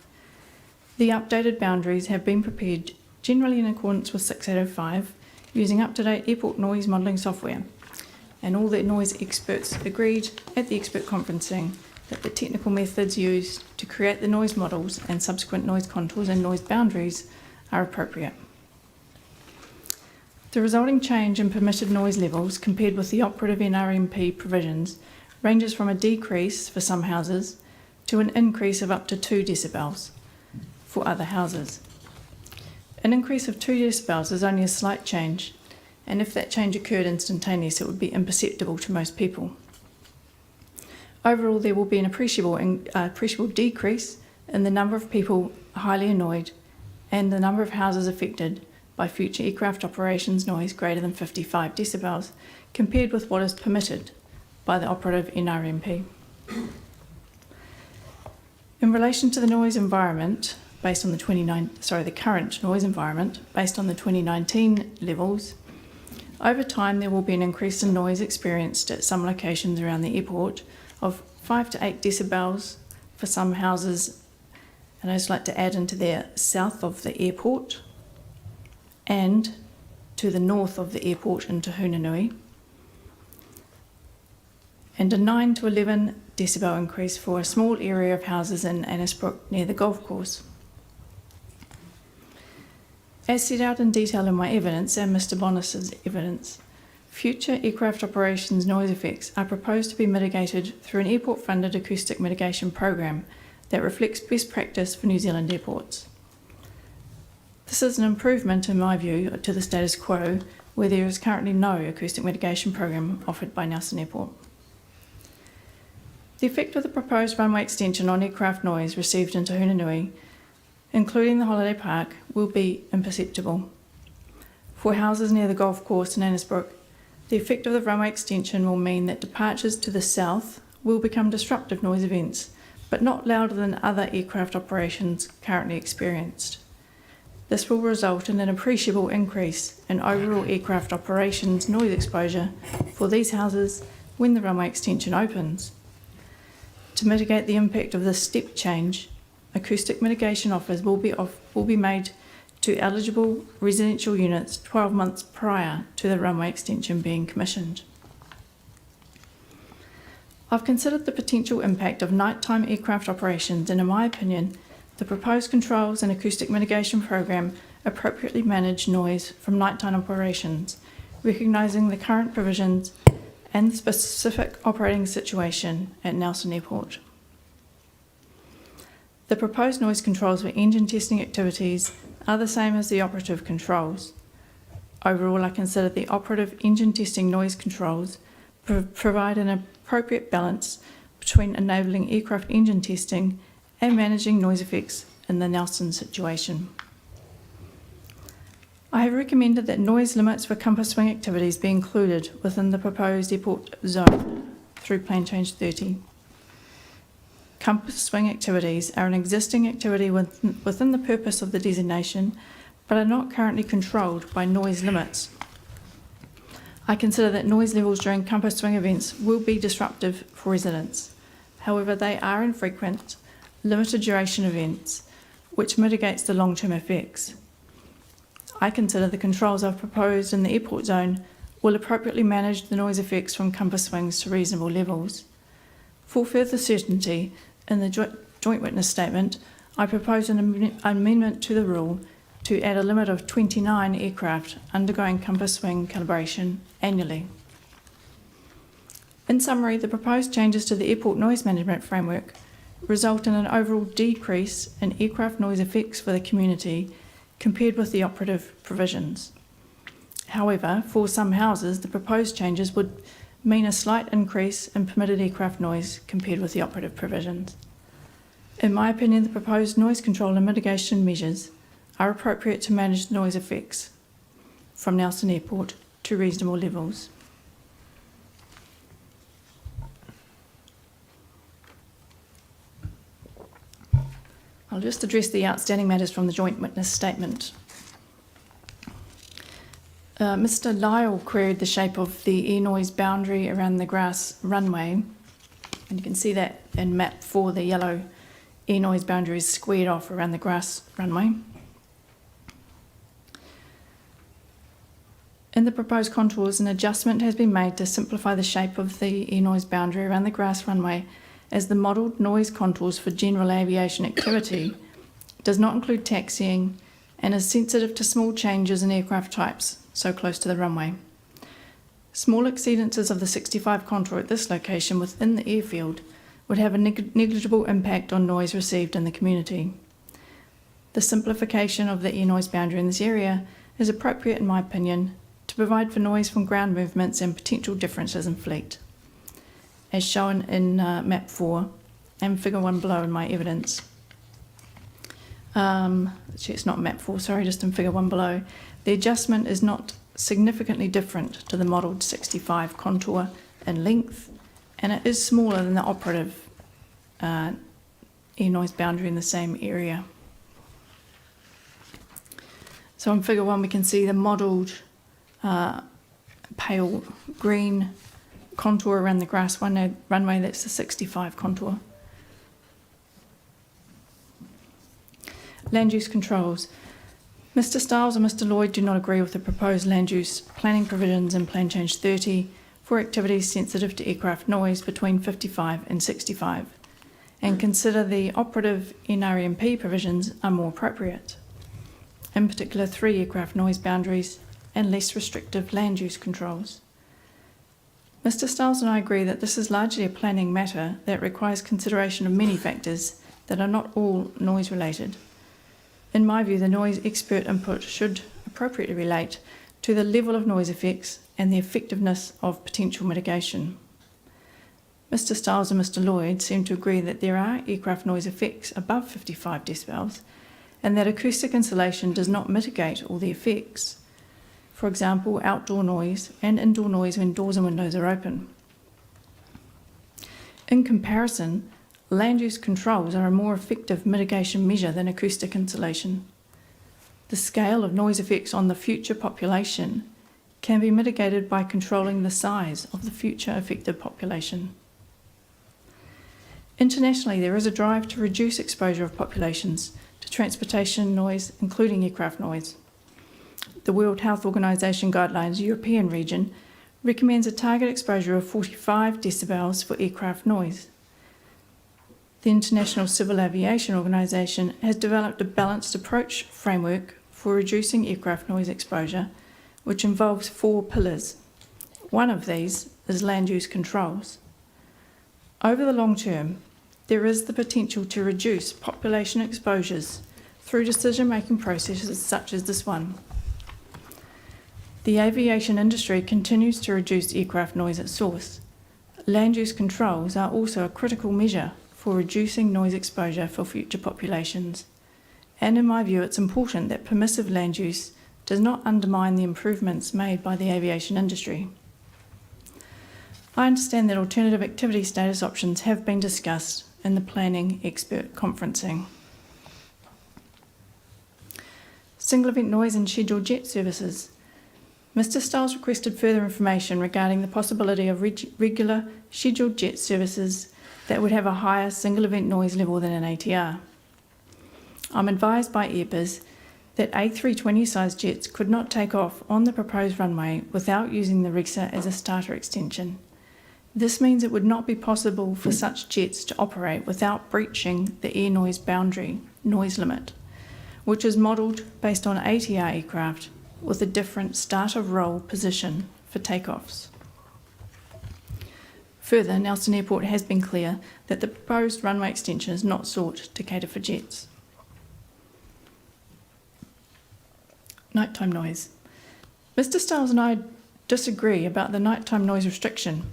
The updated boundaries have been prepared generally in accordance with 6805 using up-to-date airport noise modelling software, and all the noise experts agreed at the expert conferencing that the technical methods used to create the noise models and subsequent noise contours and noise boundaries are appropriate. The resulting change in permitted noise levels compared with the operative NRMP provisions ranges from a decrease for some houses to an increase of up to 2 decibels for other houses. An increase of 2 decibels is only a slight change, and if that change occurred instantaneously, it would be imperceptible to most people. Overall, there will be an appreciable decrease in the number of people highly annoyed and the number of houses affected by future aircraft operations noise greater than 55 decibels compared with what is permitted by the operative NRMP. In relation to the noise environment, based on the current noise environment, based on the 2019 levels, over time there will be an increase in noise experienced at some locations around the airport of 5 to 8 decibels for some houses, and I'd just like to add into there south of the airport and to the north of the airport into Hunanui, and a 9 to 11 decibel increase for a small area of houses in Annisbrook near the golf course. As set out in detail in my evidence and Mr. Bonis's evidence, future aircraft operations noise effects are proposed to be mitigated through an airport-funded acoustic mitigation program that reflects best practice for New Zealand airports. This is an improvement, in my view, to the status quo, where there is currently no acoustic mitigation program offered by Nelson Airport. The effect of the proposed runway extension on aircraft noise received into Hunanui, including the holiday park, will be imperceptible. For houses near the golf course in Annisbrook, the effect of the runway extension will mean that departures to the south will become disruptive noise events, but not louder than other aircraft operations currently experienced. This will result in an appreciable increase in overall aircraft operations noise exposure for these houses when the runway extension opens. To mitigate the impact of this step change, acoustic mitigation offers will be made to eligible residential units 12 months prior to the runway extension being commissioned. I've considered the potential impact of nighttime aircraft operations, and in my opinion, the proposed controls and acoustic mitigation program appropriately manage noise from nighttime operations, recognising the current provisions and the specific operating situation at Nelson Airport. The proposed noise controls for engine testing activities are the same as the operative controls. Overall, I consider the operative engine testing noise controls provide an appropriate balance between enabling aircraft engine testing and managing noise effects in the Nelson situation. I have recommended that noise limits for compass swing activities be included within the proposed airport zone through Plan Change 30. Compass swing activities are an existing activity within the purpose of the designation, but are not currently controlled by noise limits. I consider that noise levels during compass swing events will be disruptive for residents. However, they are infrequent, limited duration events, which mitigates the long-term effects. I consider the controls I've proposed in the airport zone will appropriately manage the noise effects from compass swings to reasonable levels. For further certainty, in the joint witness statement, I propose an amendment to the rule to add a limit of 29 aircraft undergoing compass swing calibration annually. In summary, the proposed changes to the airport noise management framework result in an overall decrease in aircraft noise effects for the community compared with the operative provisions. However, for some houses, the proposed changes would mean a slight increase in permitted aircraft noise compared with the operative provisions. In my opinion, the proposed noise control and mitigation measures are appropriate to manage noise effects from Nelson Airport to reasonable levels. I'll just address the outstanding matters from the joint witness statement. Mr. Lyle queried the shape of the air noise boundary around the grass runway, and you can see that in map 4, the yellow air noise boundary is squared off around the grass runway. In the proposed contours, an adjustment has been made to simplify the shape of the air noise boundary around the grass runway, as the modelled noise contours for general aviation activity does not include taxiing and is sensitive to small changes in aircraft types so close to the runway. Small exceedances of the 65 contour at this location within the airfield would have a negligible impact on noise received in the community. The simplification of the air noise boundary in this area is appropriate, in my opinion, to provide for noise from ground movements and potential differences in fleet, as shown in map 4 and figure 1 below in my evidence. Actually, it's not map 4, sorry, just in figure 1 below. The adjustment is not significantly different to the modelled 65 contour in length, and it is smaller than the operative air noise boundary in the same area. So in figure 1 we can see the modelled pale green contour around the grass runway, that's the 65 contour. Land use controls. Mr. Stiles and Mr. Lloyd do not agree with the proposed land use planning provisions in Plan Change 30 for activities sensitive to aircraft noise between 55 and 65, and consider the operative NRMP provisions are more appropriate, in particular 3 aircraft noise boundaries and less restrictive land use controls. Mr. Stiles and I agree that this is largely a planning matter that requires consideration of many factors that are not all noise related. In my view, the noise expert input should appropriately relate to the level of noise effects and the effectiveness of potential mitigation. Mr. Stiles and Mr. Lloyd seem to agree that there are aircraft noise effects above 55 decibels and that acoustic insulation does not mitigate all the effects. For example, outdoor noise and indoor noise when doors and windows are open. In comparison, land use controls are a more effective mitigation measure than acoustic insulation. The scale of noise effects on the future population can be mitigated by controlling the size of the future affected population. Internationally, there is a drive to reduce exposure of populations to transportation noise, including aircraft noise. The World Health Organization Guidelines European region recommends a target exposure of 45 decibels for aircraft noise. The International Civil Aviation Organization has developed a balanced approach framework for reducing aircraft noise exposure, which involves 4 pillars. One of these is land use controls. Over the long term, there is the potential to reduce population exposures through decision-making processes such as this one. The aviation industry continues to reduce aircraft noise at source. Land use controls are also a critical measure for reducing noise exposure for future populations. And in my view, it's important that permissive land use does not undermine the improvements made by the aviation industry. I understand that alternative activity status options have been discussed in the planning expert conferencing. Single event noise and scheduled jet services. Mr. Stiles requested further information regarding the possibility of regular scheduled jet services that would have a higher single event noise level than an ATR. I'm advised by Airbus that A320 sized jets could not take off on the proposed runway without using the RESA as a starter extension. This means it would not be possible for such jets to operate without breaching the air noise boundary noise limit, which is modelled based on ATR aircraft with a different start of roll position for takeoffs. Further, Nelson Airport has been clear that the proposed runway extension is not sought to cater for jets. Nighttime noise. Mr. Stiles and I disagree about the nighttime noise restriction.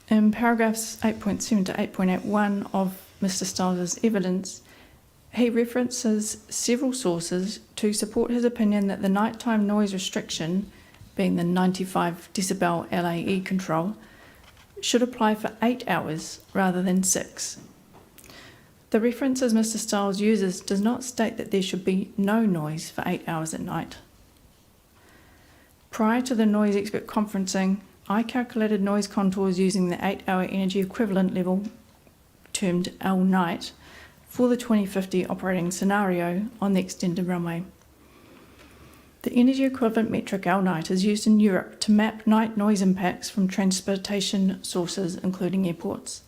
In paragraphs 8.7 to 8.81 of Mr. Stiles' evidence, he references several sources to support his opinion that the nighttime noise restriction, being the 95 decibel LAE control, should apply for 8 hours rather than 6. The references Mr. Stiles uses does not state that there should be no noise for 8 hours at night. Prior to the noise expert conferencing, I calculated noise contours using the 8-hour energy equivalent level, termed L night, for the 2050 operating scenario on the extended runway. The energy equivalent metric L night is used in Europe to map night noise impacts from transportation sources, including airports.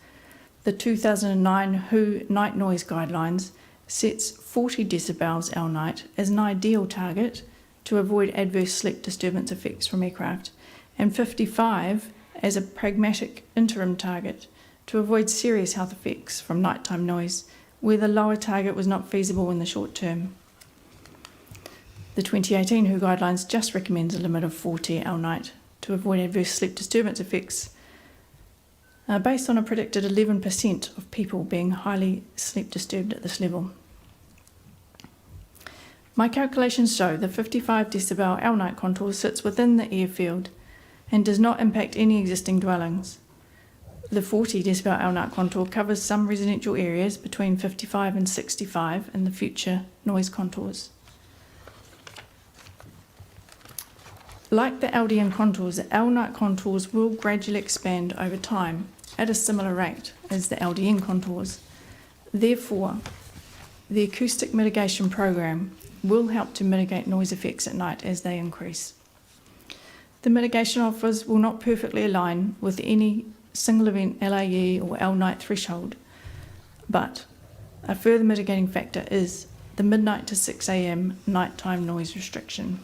The 2009 WHO Night Noise Guidelines sets 40 decibels L night as an ideal target to avoid adverse sleep disturbance effects from aircraft, and 55 as a pragmatic interim target to avoid serious health effects from nighttime noise, where the lower target was not feasible in the short term. The 2018 WHO Guidelines just recommends a limit of 40 L night to avoid adverse sleep disturbance effects, based on a predicted 11% of people being highly sleep disturbed at this level. My calculations show the 55 decibel L night contour sits within the airfield and does not impact any existing dwellings. The 40 decibel L night contour covers some residential areas between 55 and 65 in the future noise contours. Like the LDN contours, the L night contours will gradually expand over time at a similar rate as the LDN contours. Therefore, the acoustic mitigation program will help to mitigate noise effects at night as they increase. The mitigation offers will not perfectly align with any single event LAE or L night threshold, but a further mitigating factor is the midnight to 6 a.m. nighttime noise restriction.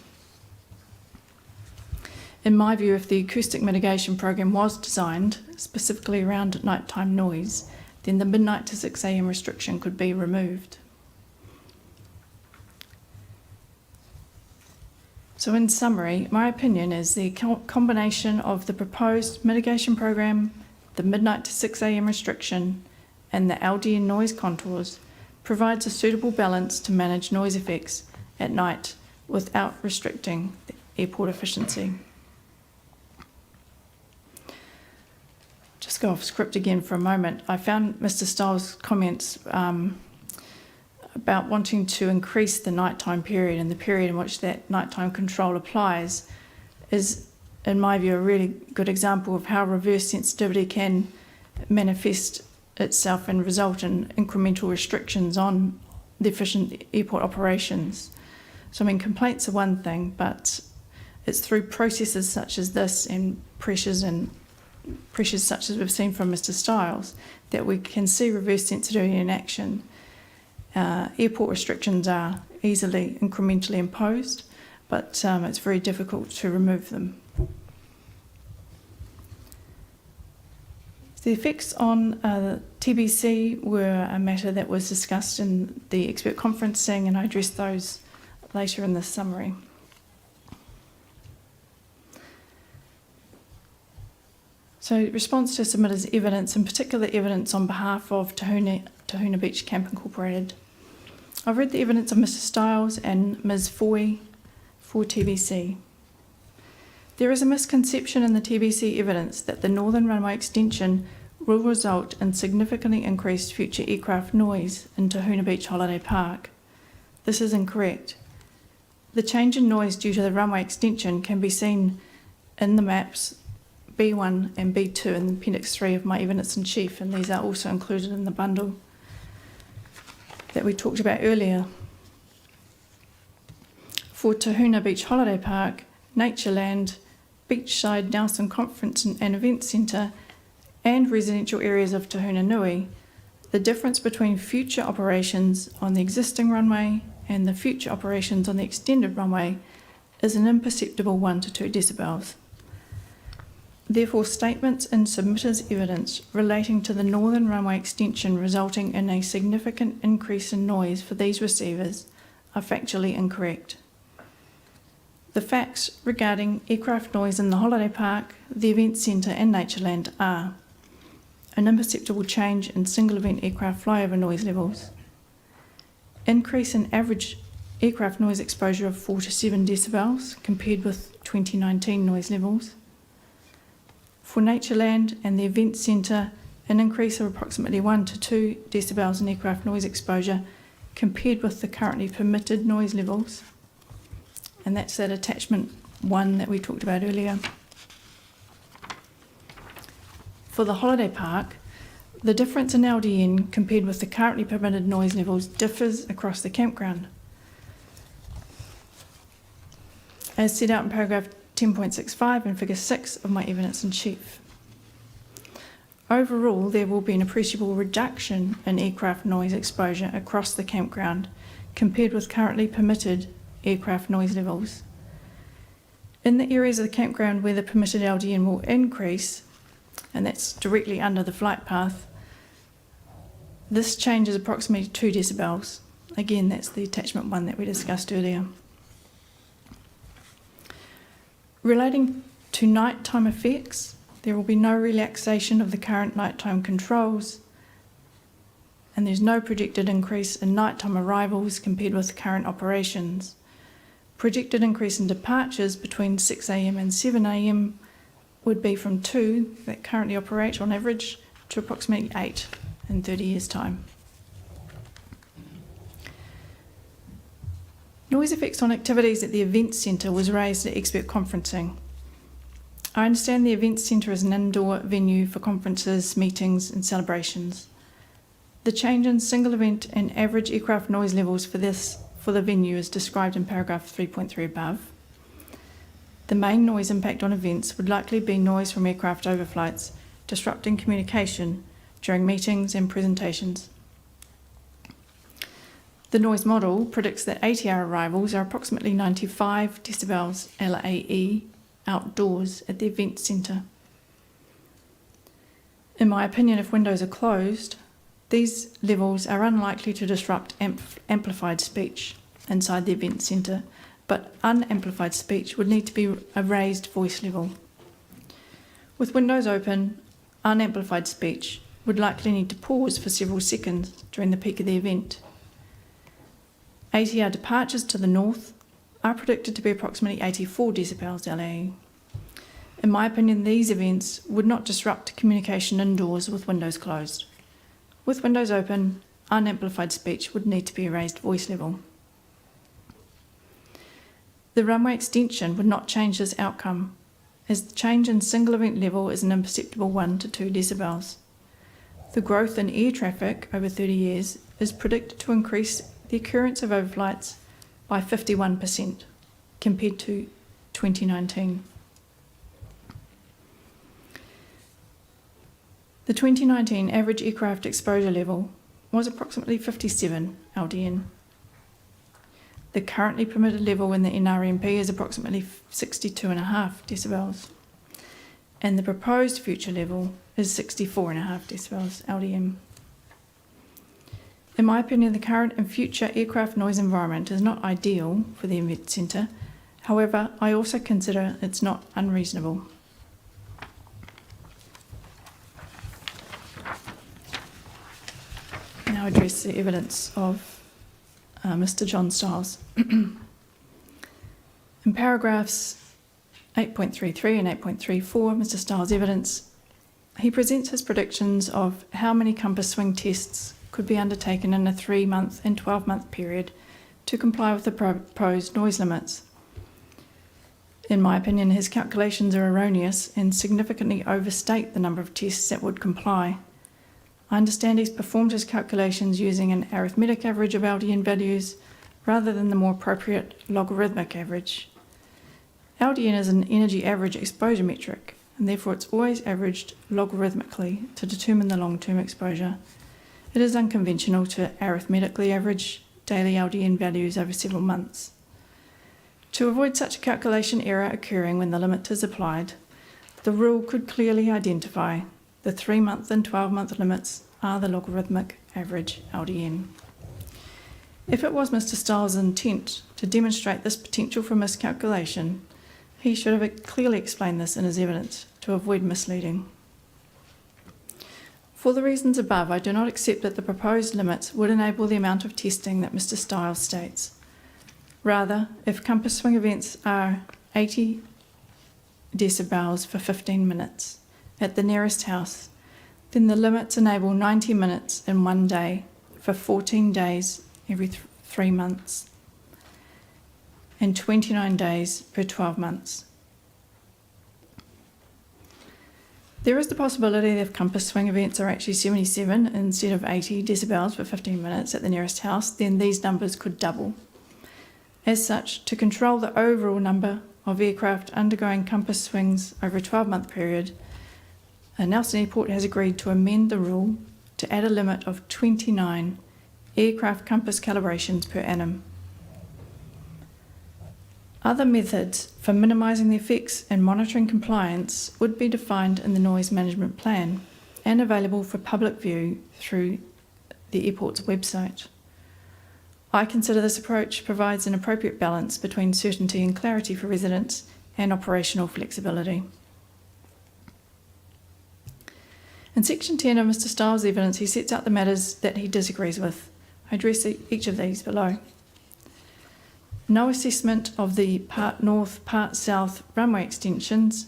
In my view, if the acoustic mitigation program was designed specifically around nighttime noise, then the midnight to 6 a.m. restriction could be removed. So in summary, my opinion is the combination of the proposed mitigation program, the midnight to 6 a.m. restriction, and the LDN noise contours provides a suitable balance to manage noise effects at night without restricting the airport efficiency. Just go off script again for a moment. I found Mr. Stiles' comments about wanting to increase the nighttime period and the period in which that nighttime control applies is, in my view, a really good example of how reverse sensitivity can manifest itself and result in incremental restrictions on the efficient airport operations. So, I mean, complaints are one thing, but it's through processes such as this and pressures such as we've seen from Mr. Stiles that we can see reverse sensitivity in action. Airport restrictions are easily incrementally imposed, but it's very difficult to remove them. The effects on TBC were a matter that was discussed in the expert conferencing, and I addressed those later in the summary. So, response to submitted evidence, in particular evidence on behalf of Tahuna Beach Camp Incorporated. I've read the evidence of Mr. Stiles and Ms. Foy for TBC. There is a misconception in the TBC evidence that the Northern Runway extension will result in significantly increased future aircraft noise in Tahuna Beach Holiday Park. This is incorrect. The change in noise due to the runway extension can be seen in the maps B1 and B2 in Appendix 3 of my evidence in chief, and these are also included in the bundle that we talked about earlier. For Tahuna Beach Holiday Park, Natureland, Beachside Nelson Conference and Event Centre, and residential areas of Tahuna Nui, the difference between future operations on the existing runway and the future operations on the extended runway is an imperceptible 1 to 2 decibels. Therefore, statements in submitter's evidence relating to the northern runway extension resulting in a significant increase in noise for these receivers are factually incorrect. The facts regarding aircraft noise in the holiday park, the event centre and Natureland are an imperceptible change in single event aircraft flyover noise levels, increase in average aircraft noise exposure of 4 to 7 decibels compared with 2019 noise levels. For Natureland and the event centre, an increase of approximately 1 to 2 decibels in aircraft noise exposure compared with the currently permitted noise levels. And that's that attachment 1 that we talked about earlier. For the holiday park, the difference in LDN compared with the currently permitted noise levels differs across the campground. As set out in paragraph 10.65 and figure 6 of my evidence in chief. Overall, there will be an appreciable reduction in aircraft noise exposure across the campground compared with currently permitted aircraft noise levels. In the areas of the campground where the permitted LDN will increase, and that's directly under the flight path, this change is approximately 2 decibels. Again, that's the attachment 1 that we discussed earlier. Relating to nighttime effects, there will be no relaxation of the current nighttime controls, and there's no projected increase in nighttime arrivals compared with current operations. Projected increase in departures between 6 a.m. and 7 a.m. would be from 2 that currently operate on average to approximately 8 in 30 years' time. Noise effects on activities at the event centre was raised at expert conferencing. I understand the event centre is an indoor venue for conferences, meetings and celebrations. The change in single event and average aircraft noise levels for the venue is described in paragraph 3.3 above. The main noise impact on events would likely be noise from aircraft overflights, disrupting communication during meetings and presentations. The noise model predicts that ATR arrivals are approximately 95 decibels LAE outdoors at the event centre. In my opinion, if windows are closed, these levels are unlikely to disrupt amplified speech inside the event centre, but unamplified speech would need to be a raised voice level. With windows open, unamplified speech would likely need to pause for several seconds during the peak of the event. ATR departures to the north are predicted to be approximately 84 decibels LAE. In my opinion, these events would not disrupt communication indoors with windows closed. With windows open, unamplified speech would need to be a raised voice level. The runway extension would not change this outcome, as the change in single event level is an imperceptible 1 to 2 decibels. The growth in air traffic over 30 years is predicted to increase the occurrence of overflights by 51% compared to 2019. The 2019 average aircraft exposure level was approximately 57 LDN. The currently permitted level in the NRMP is approximately 62.5 decibels, and the proposed future level is 64.5 decibels LDM. In my opinion, the current and future aircraft noise environment is not ideal for the event centre. However, I also consider it's not unreasonable. Now address the evidence of Mr. John Stiles. In paragraphs 8.33 and 8.34, Mr. Stiles' evidence, he presents his predictions of how many compass swing tests could be undertaken in a 3-month and 12-month period to comply with the proposed noise limits. In my opinion, his calculations are erroneous and significantly overstate the number of tests that would comply. I understand he's performed his calculations using an arithmetic average of LDN values rather than the more appropriate logarithmic average. LDN is an energy average exposure metric, and therefore it's always averaged logarithmically to determine the long-term exposure. It is unconventional to arithmetically average daily LDN values over several months. To avoid such a calculation error occurring when the limit is applied, the rule could clearly identify the 3-month and 12-month limits are the logarithmic average LDN. If it was Mr. Styles' intent to demonstrate this potential for miscalculation, he should have clearly explained this in his evidence to avoid misleading. For the reasons above, I do not accept that the proposed limits would enable the amount of testing that Mr. Styles states. Rather, if compass swing events are 80 decibels for 15 minutes at the nearest house, then the limits enable 90 minutes in one day for 14 days every 3 months and 29 days per 12 months. There is the possibility that if compass swing events are actually 77 instead of 80 decibels for 15 minutes at the nearest house, then these numbers could double. As such, to control the overall number of aircraft undergoing compass swings over a 12-month period, Nelson Airport has agreed to amend the rule to add a limit of 29 aircraft compass calibrations per annum. Other methods for minimising the effects and monitoring compliance would be defined in the Noise Management Plan and available for public view through the airport's website. I consider this approach provides an appropriate balance between certainty and clarity for residents and operational flexibility. In Section 10 of Mr. Styles' evidence, he sets out the matters that he disagrees with. I address each of these below. No assessment of the Part North, Part South runway extensions.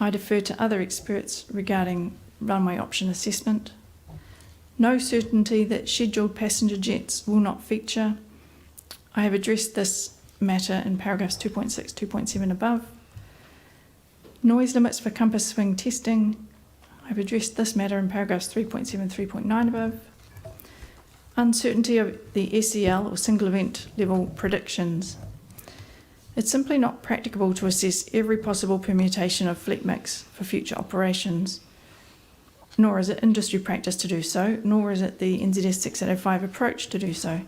I defer to other experts regarding runway option assessment. No certainty that scheduled passenger jets will not feature. I have addressed this matter in paragraphs 2.6, 2.7 above. Noise limits for compass swing testing. I've addressed this matter in paragraphs 3.7, 3.9 above. Uncertainty of the SEL or single event level predictions. It's simply not practicable to assess every possible permutation of fleet mix for future operations, nor is it industry practice to do so, nor is it the NZS 6805 approach to do so.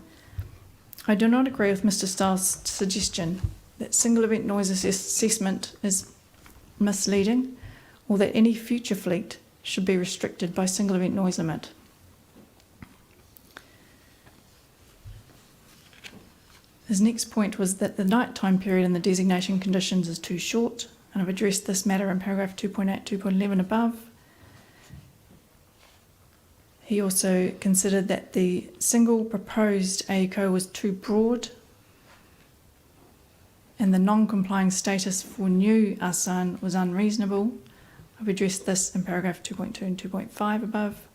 I do not agree with Mr. Styles' suggestion that single event noise assessment is misleading or that any future fleet should be restricted by single event noise limit. His next point was that the nighttime period in the designation conditions is too short, and I've addressed this matter in paragraph 2.8, 2.11 above. He also considered that the single proposed AECO was too broad and the non-complying status for new ASAN was unreasonable. I've addressed this in paragraph 2.2 and 2.5 above.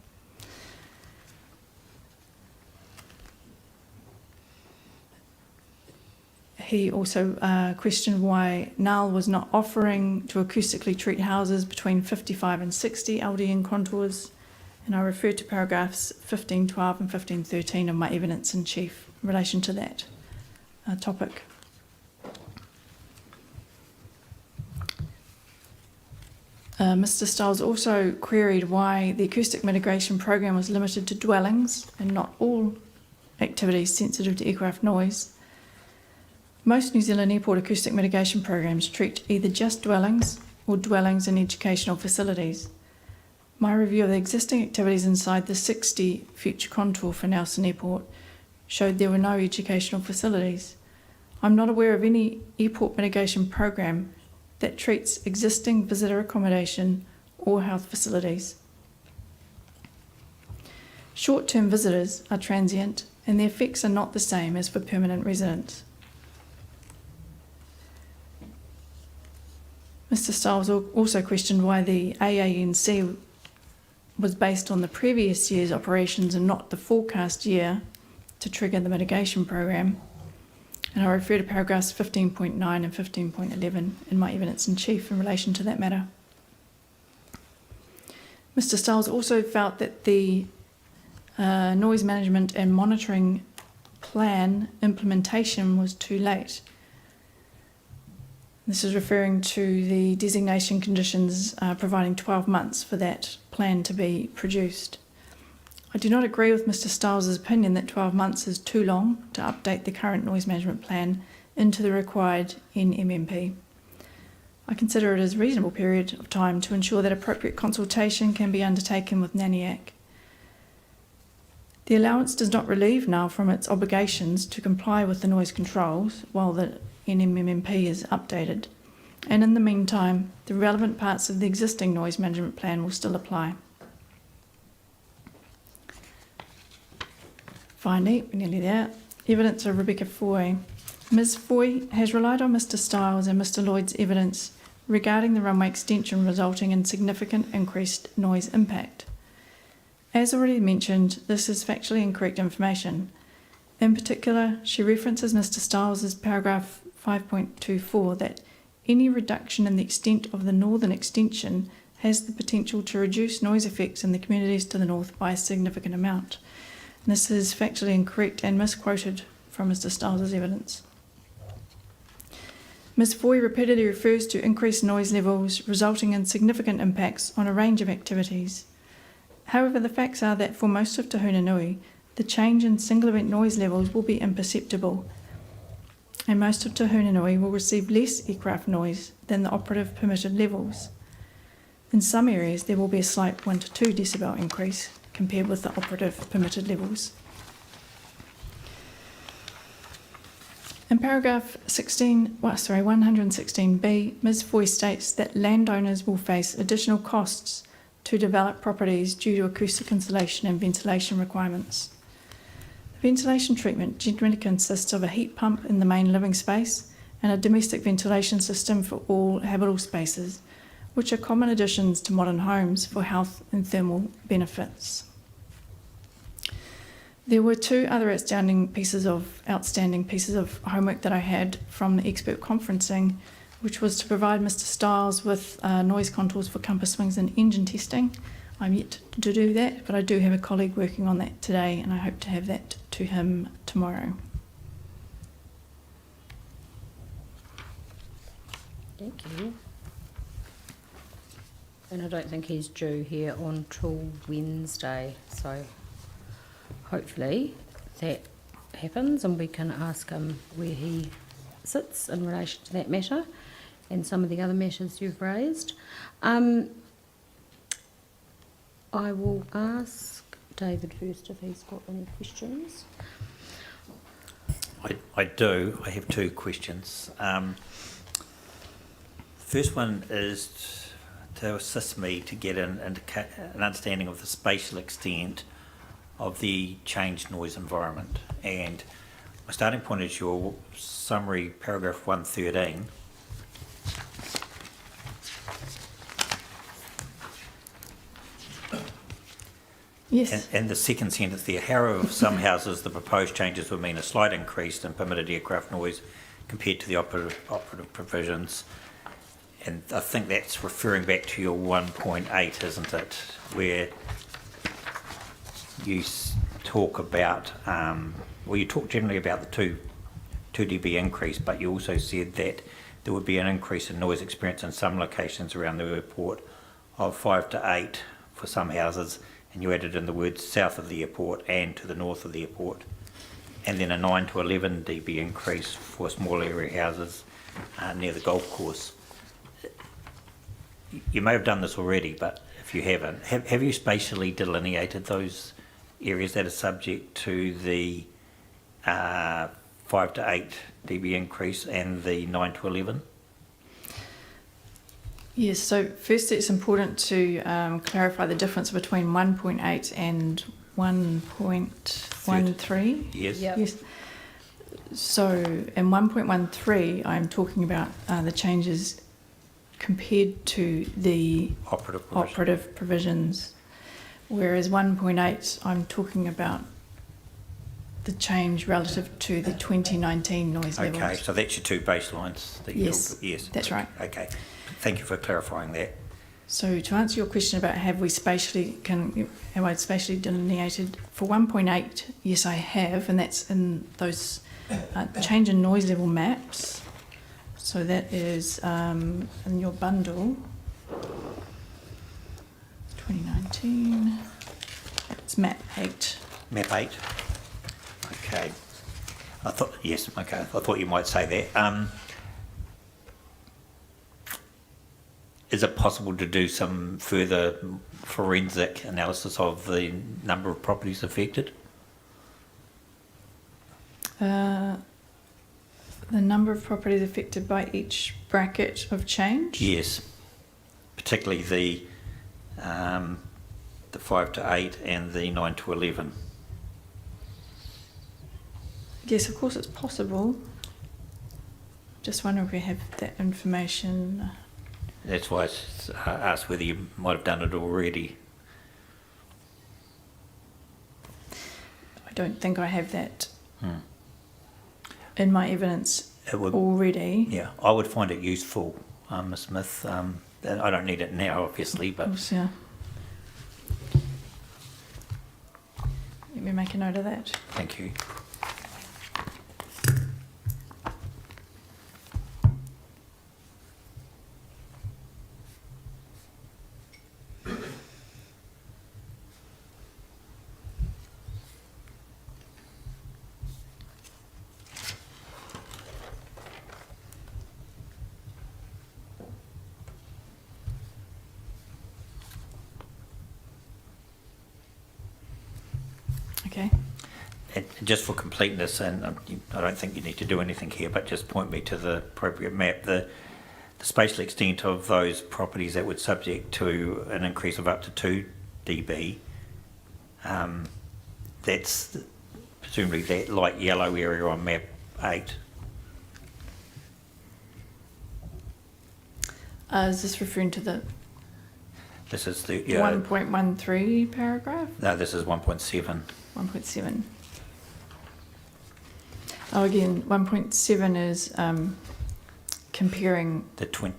He also questioned why NAL was not offering to acoustically treat houses between 55 and 60 LDN contours, and I refer to paragraphs 15.12 and 15.13 of my evidence in chief in relation to that topic. Mr. Styles also queried why the acoustic mitigation program was limited to dwellings and not all activities sensitive to aircraft noise. Most New Zealand airport acoustic mitigation programs treat either just dwellings or dwellings and educational facilities. My review of the existing activities inside the 60 future contour for Nelson Airport showed there were no educational facilities. I'm not aware of any airport mitigation program that treats existing visitor accommodation or health facilities. Short-term visitors are transient and the effects are not the same as for permanent residents. Mr. Styles also questioned why the AANC was based on the previous year's operations and not the forecast year to trigger the mitigation program. And I refer to paragraphs 15.9 and 15.11 in my evidence in chief in relation to that matter. Mr. Stiles also felt that the noise management and monitoring plan implementation was too late. This is referring to the designation conditions providing 12 months for that plan to be produced. I do not agree with Mr. Stiles' opinion that 12 months is too long to update the current noise management plan into the required NMMP. I consider it as a reasonable period of time to ensure that appropriate consultation can be undertaken with NANIAC. The allowance does not relieve NAL from its obligations to comply with the noise controls while the NMMP is updated, and in the meantime, the relevant parts of the existing noise management plan will still apply. Finally, we're nearly there, evidence of Rebecca Foy. Ms. Foy has relied on Mr. Stiles and Mr. Lloyd's evidence regarding the runway extension resulting in significant increased noise impact. As already mentioned, this is factually incorrect information. In particular, she references Mr. Stiles' paragraph 5.24 that any reduction in the extent of the northern extension has the potential to reduce noise effects in the communities to the north by a significant amount. And this is factually incorrect and misquoted from Mr. Stiles' evidence. Ms. Foy repeatedly refers to increased noise levels resulting in significant impacts on a range of activities. However, the facts are that for most of Te Hunanui, the change in single event noise levels will be imperceptible, and most of Te Hunanui will receive less aircraft noise than the operative permitted levels. In some areas, there will be a slight 1 to 2 decibel increase compared with the operative permitted levels. In paragraph 116b, Ms. Foy states that landowners will face additional costs to develop properties due to acoustic insulation and ventilation requirements. The ventilation treatment generally consists of a heat pump in the main living space and a domestic ventilation system for all habitable spaces, which are common additions to modern homes for health and thermal benefits. There were two other outstanding pieces of homework that I had from the expert conferencing, which was to provide Mr. Stiles with noise contours for compass swings and engine testing. I'm yet to do that, but I do have a colleague working on that today, and I hope to have that to him tomorrow. Thank you. And I don't think he's due here until Wednesday, so hopefully that happens and we can ask him where he sits in relation to that matter and some of the other matters you've raised. I will ask David first if he's got any questions. I do. I have two questions. First one is to assist me to get an understanding of the spatial extent of the changed noise environment. And my starting point is your summary, paragraph 113. Yes. And the second sentence there, however, for some houses, the proposed changes would mean a slight increase in permitted aircraft noise compared to the operative provisions. And I think that's referring back to your 1.8, isn't it? Where you talk about, well, you talk generally about the 2 dB increase, but you also said that there would be an increase in noise experience in some locations around the airport of 5 to 8 for some houses, and you added in the words south of the airport and to the north of the airport, and then a 9 to 11 dB increase for small area houses near the golf course. You may have done this already, but if you haven't, have you spatially delineated those areas that are subject to the 5 to 8 dB increase and the 9 to 11? Yes, so first it's important to clarify the difference between 1.8 and 1.13. Yes. Yep. Yes. So in 1.13, I'm talking about the changes compared to the operative provisions, whereas 1.8, I'm talking about the change relative to the 2019 noise levels. Okay, so that's your two baselines that Yes, yes, that's right. Okay, thank you for clarifying that. So to answer your question about have I spatially delineated for 1.8, yes I have, and that's in those change in noise level maps. So that is in your bundle, 2019, it's map 8. Map 8. Okay. I thought you might say that. Is it possible to do some further forensic analysis of the number of properties affected? The number of properties affected by each bracket of change? Yes, particularly the 5 to 8 and the 9 to 11. Yes, of course it's possible. Just wonder if we have that information. That's why I asked whether you might have done it already. I don't think I have that in my evidence already. Yeah, I would find it useful, Ms. Smith. I don't need it now, obviously, but... Of course, yeah. Let me make a note of that. Thank you. Okay. And just for completeness, and I don't think you need to do anything here, but just point me to the appropriate map. The spatial extent of those properties that would subject to an increase of up to 2 dB, that's presumably that light yellow area on map 8. Is this referring to the This is the 1.13 paragraph? No, this is 1.7. 1.7. Oh, again, 1.7 is comparing the to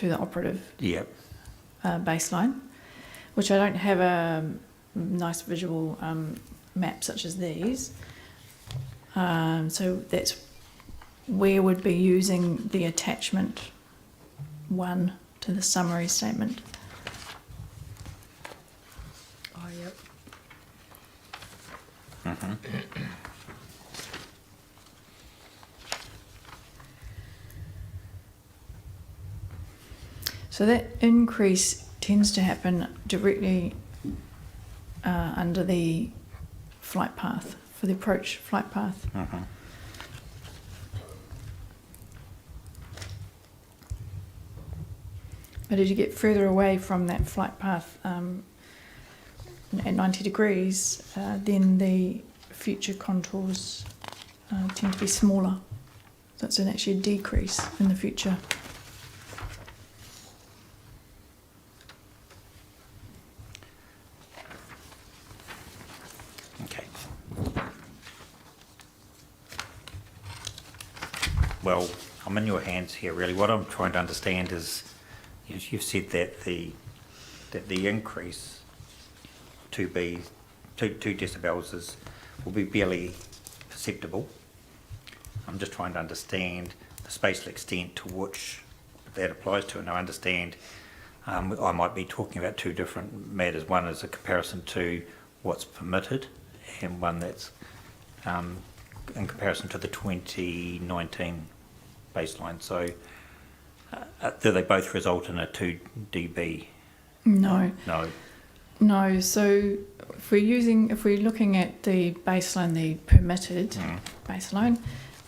the operative baseline, which I don't have a nice visual map such as these. So that's where we'd be using the attachment 1 to the summary statement. Oh, yep. Mm-hmm. So that increase tends to happen directly under the flight path, for the approach flight path. Mm-hmm. But as you get further away from that flight path at 90 degrees, then the future contours tend to be smaller. So it's actually a decrease in the future. Okay. Well, I'm in your hands here, really. What I'm trying to understand is, you've said that the increase 2 decibels will be barely perceptible. I'm just trying to understand the spatial extent to which that applies to, and I understand I might be talking about two different matters. One is a comparison to what's permitted, and one that's in comparison to the 2019 baseline. So do they both result in a 2 dB? No. No. No. So if we're looking at the baseline, the permitted baseline,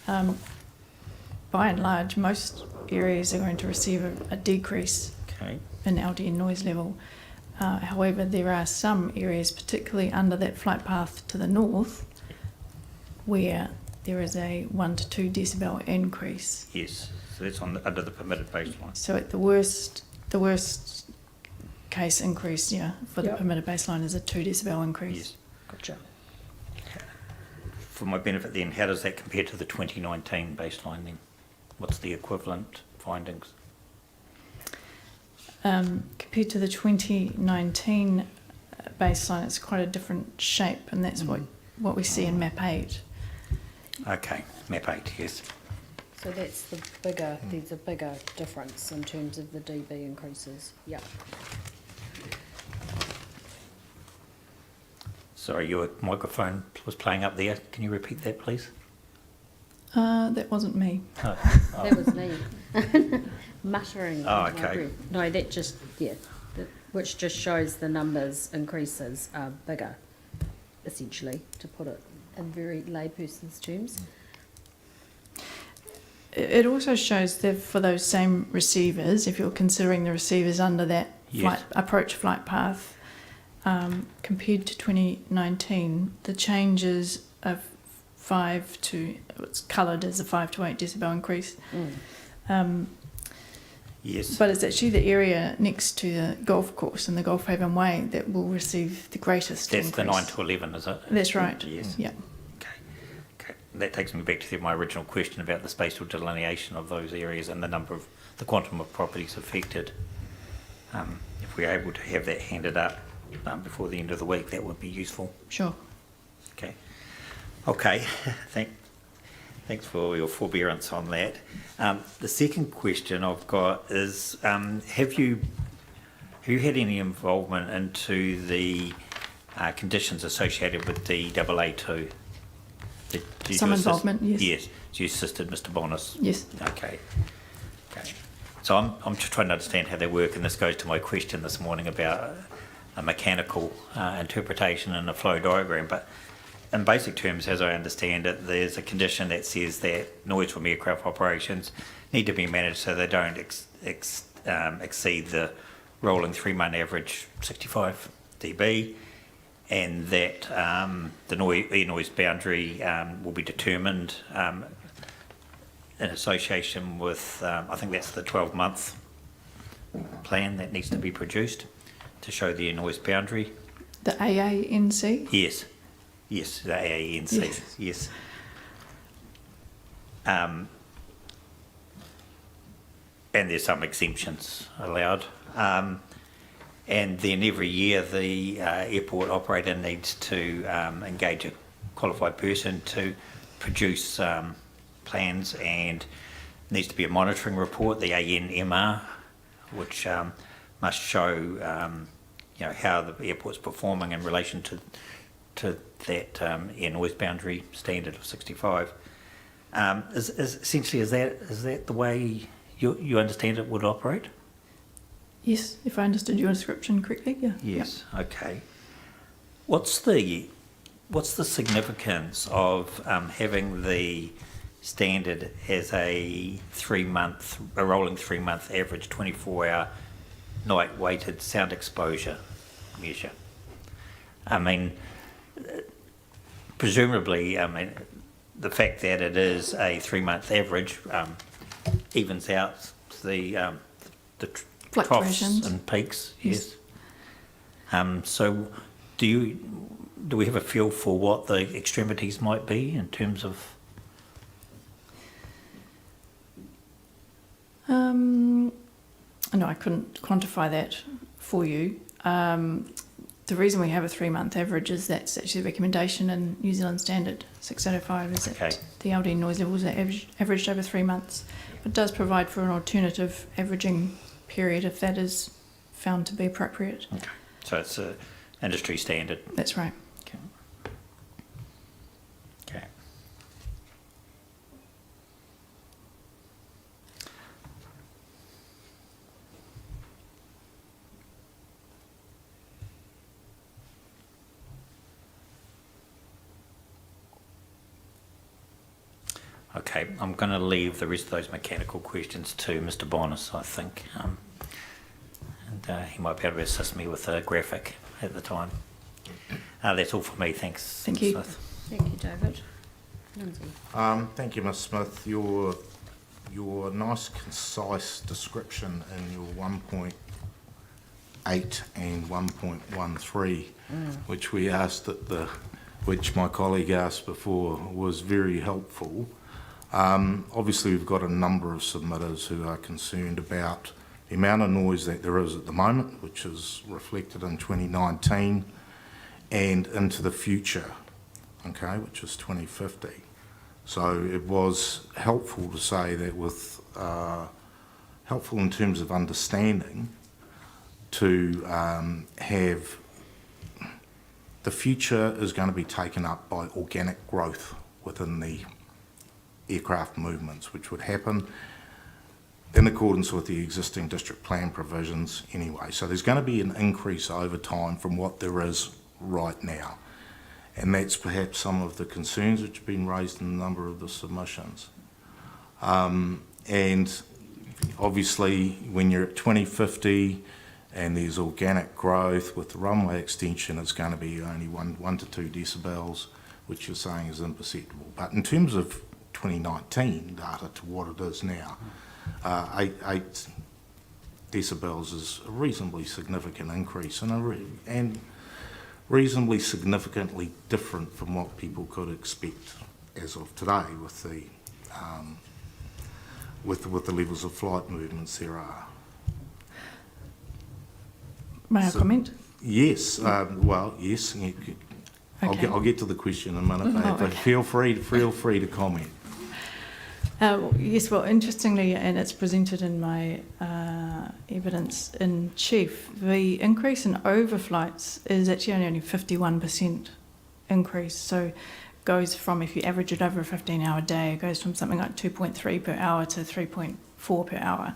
by and large, most areas are going to receive a decrease in LDN noise level. However, there are some areas, particularly under that flight path to the north, where there is a 1 to 2 decibel increase. Yes, so that's under the permitted baseline. So at the worst case increase, for the permitted baseline is a 2 decibel increase. Yes. Gotcha. for my benefit then, how does that compare to the 2019 baseline then? What's the equivalent findings? Compared to the 2019 baseline, it's quite a different shape, and that's what we see in map 8. Okay, map 8, yes. So that's the bigger, there's a bigger difference in terms of the DB increases. Yep. Sorry, your microphone was playing up there. Can you repeat that, please? That wasn't me. Oh. That was me. Muttering. Oh, under my okay. breath. No, that just, which just shows the numbers increases are bigger, essentially, to put it in very layperson's terms. It also shows that for those same receivers, if you're considering the receivers under that approach flight path, compared to 2019, the changes of 5 to, it's coloured as a 5 to 8 decibel increase. Yes. But it's actually the area next to the golf course and the Golf Haven Way that will receive the greatest That's increase. the 9 to 11, is it? That's right. Yes. Yeah. Okay. That takes me back to my original question about the spatial delineation of those areas and the quantum of properties affected. If we're able to have that handed up before the end of the week, that would be useful. Sure. Okay. Thanks for your forbearance on that. The second question I've got is, have you had any involvement into the conditions associated with the AA2? Some involvement, yes. Yes. So you assisted Mr. Bonas? Yes. Okay. So I'm just trying to understand how they work, and this goes to my question this morning about a mechanical interpretation and a flow diagram. But in basic terms, as I understand it, there's a condition that says that noise from aircraft operations need to be managed so they don't exceed the rolling 3-month average 65 dB, and that the air noise boundary will be determined in association with, I think that's the 12-month plan that needs to be produced to show the air noise boundary. The AANC? Yes. Yes, the AANC, yes. And there's some exemptions allowed. And then every year the airport operator needs to engage a qualified person to produce plans, and needs to be a monitoring report, the ANMR, which must show how the airport's performing in relation to that air noise boundary standard of 65. Is that the way you understand it would operate? Yes, if I understood your description correctly, yeah. Yes. Yep. Okay. What's the significance of having the standard as a rolling 3-month average 24-hour night weighted sound exposure measure? I mean, presumably, the fact that it is a 3-month average evens out the troughs and peaks. Yes. So, do we have a feel for what the extremities might be in terms of? No, I couldn't quantify that for you. The reason we have a 3-month average is that's actually the recommendation in New Zealand Standard 605 is that the LD noise levels are averaged over 3 months. It does provide for an alternative averaging period if that is found to be appropriate. Okay. So it's an industry standard. That's right. Okay. Okay, I'm going to leave the rest of those mechanical questions to Mr. Bonas, I think. And he might be able to assist me with a graphic at the time. That's all for me. Thanks, Thank you. Smith. Thank you, David. Thank you, Ms. Smith. Your nice, concise description in your 1.8 and 1.13, which we asked that the which my colleague asked before, was very helpful. Obviously, we've got a number of submitters who are concerned about the amount of noise that there is at the moment, which is reflected in 2019 and into the future, okay, which is 2050. So it was helpful to say that with, helpful in terms of understanding, to have the future is going to be taken up by organic growth within the aircraft movements, which would happen in accordance with the existing district plan provisions anyway. So there's going to be an increase over time from what there is right now. And that's perhaps some of the concerns which have been raised in a number of the submissions. And obviously when you're at 2050 and there's organic growth with the runway extension, it's going to be only 1 to 2 decibels, which you're saying is imperceptible. But in terms of 2019 data to what it is now, 8 decibels is a reasonably significant increase and reasonably significantly different from what people could expect as of today with the levels of flight movements there are. May I comment? Yes, well, yes. I'll get to the question in a minute, but feel free to comment. Yes, well, interestingly, and it's presented in my evidence in chief, the increase in overflights is actually only 51% increase. So goes from, if you average it over a 15-hour day, it goes from something like 2.3 per hour to 3.4 per hour.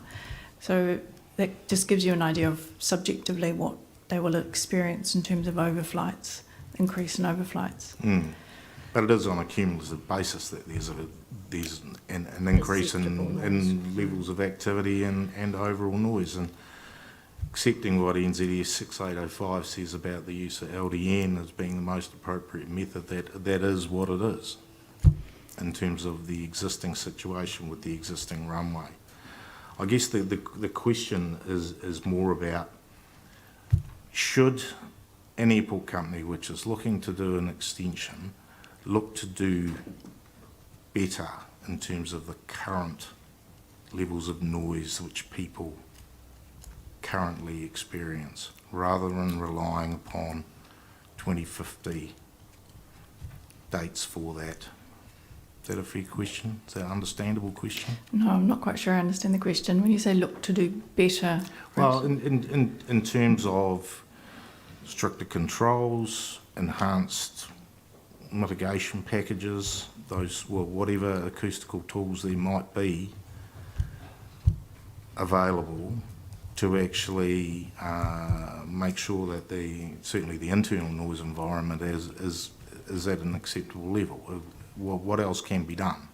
So that just gives you an idea of subjectively what they will experience in terms of overflights, increase in overflights. But it is on a cumulative basis that there's an increase in levels of activity and overall noise. And accepting what NZS 6805 says about the use of LDN as being the most appropriate method, that is what it is in terms of the existing situation with the existing runway. I guess the question is more about, should an airport company which is looking to do an extension look to do better in terms of the current levels of noise which people currently experience, rather than relying upon 2050 dates for that? Is that a fair question? Is that an understandable question? No, I'm not quite sure I understand the question. When you say look to do better... Well, in terms of stricter controls, enhanced mitigation packages, those, well, whatever acoustical tools there might be available to actually make sure that certainly the internal noise environment is at an acceptable level. What else can be done?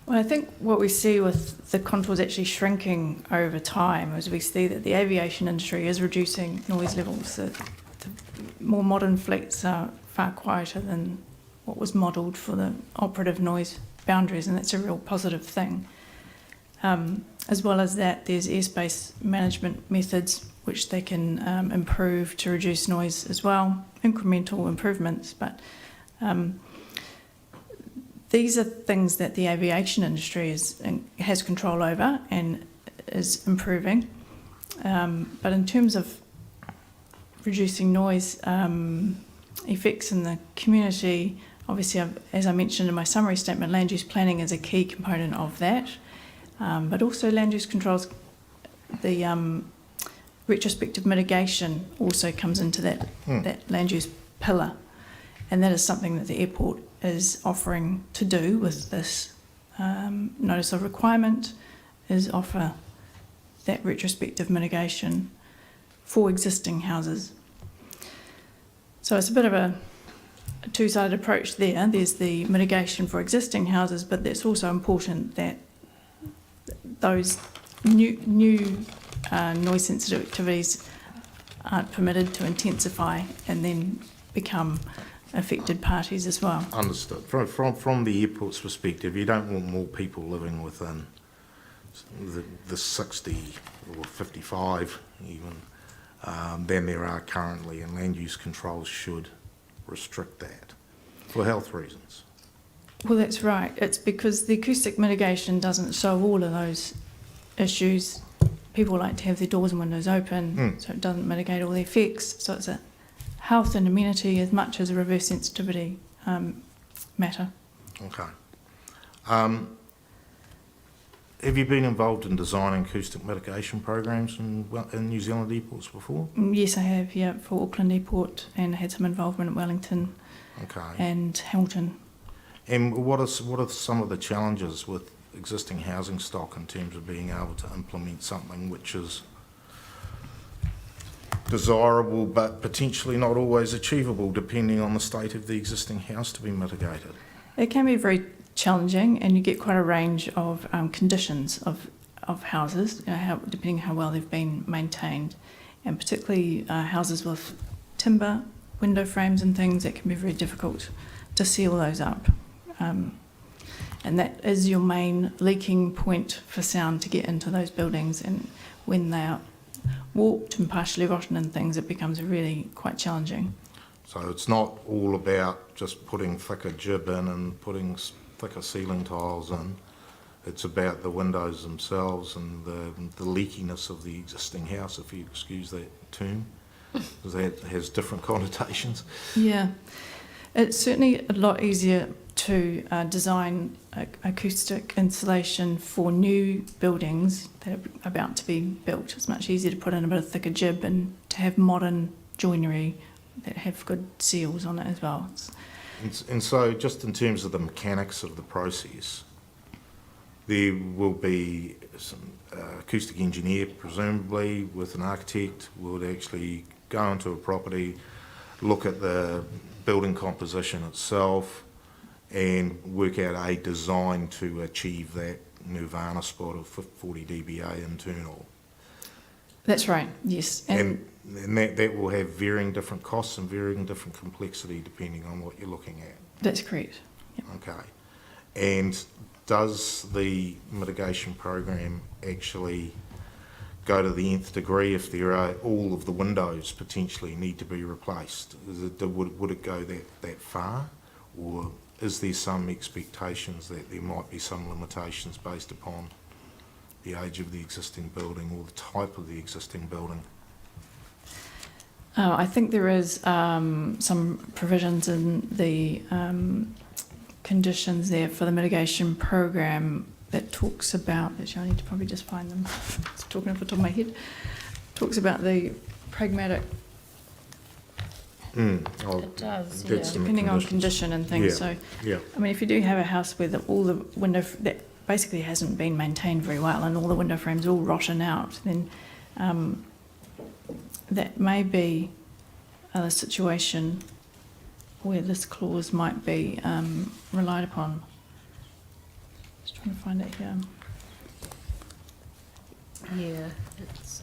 Well, I think what we see with the contours actually shrinking over time is we see that the aviation industry is reducing noise levels. The more modern fleets are far quieter than what was modelled for the operative noise boundaries, and that's a real positive thing. As well as that, there's airspace management methods which they can improve to reduce noise as well, incremental improvements, but these are things that the aviation industry has control over and is improving. But in terms of reducing noise effects in the community, obviously, as I mentioned in my summary statement, land use planning is a key component of that. But also land use controls, the retrospective mitigation also comes into that land use pillar. And that is something that the airport is offering to do with this notice of requirement, is offer that retrospective mitigation for existing houses. So it's a bit of a two-sided approach there. There's the mitigation for existing houses, but it's also important that those new noise sensitive activities aren't permitted to intensify and then become affected parties as well. Understood. From the airport's perspective, you don't want more people living within the 60 or 55 even than there are currently, and land use controls should restrict that for health reasons. Well, that's right. It's because the acoustic mitigation doesn't solve all of those issues. People like to have their doors and windows open, so it doesn't mitigate all the effects. So it's a health and amenity as much as a reverse sensitivity matter. Okay. Have you been involved in designing acoustic mitigation programs in New Zealand airports before? Yes, I have, yeah, for Auckland Airport, and had some involvement at Wellington and Hamilton. And what are some of the challenges with existing housing stock in terms of being able to implement something which is desirable but potentially not always achievable depending on the state of the existing house to be mitigated? It can be very challenging, and you get quite a range of conditions of houses, depending on how well they've been maintained, and particularly houses with timber, window frames and things, that can be very difficult to seal those up. And that is your main leaking point for sound to get into those buildings, and when they are warped and partially rotten and things, it becomes really quite challenging. So it's not all about just putting thicker jib in and putting thicker ceiling tiles in. It's about the windows themselves and the leakiness of the existing house, if you excuse that term, because that has different connotations. Yeah, it's certainly a lot easier to design acoustic insulation for new buildings that are about to be built. It's much easier to put in a bit of thicker jib and to have modern joinery that have good seals on it as well. And so just in terms of the mechanics of the process, there will be some acoustic engineer, presumably with an architect, would actually go into a property, look at the building composition itself and work out a design to achieve that nirvana spot of 40 dBA internal. That's right, yes. And that will have varying different costs and varying different complexity depending on what you're looking at. That's correct. Yep. Okay. And does the mitigation program actually go to the nth degree if there are all of the windows potentially need to be replaced? Would it go that far? Or is there some expectations that there might be some limitations based upon the age of the existing building or the type of the existing building? I think there is some provisions in the conditions there for the mitigation program that talks about, actually I need to probably just find them, it's talking off the top of my head, talks about the pragmatic, It does, yeah. Depending on condition and things. So, I mean, if you do have a house where all the window, that basically hasn't been maintained very well and all the window frames all rotten out, then that may be a situation where this clause might be relied upon. Just trying to find it here. Yeah, it's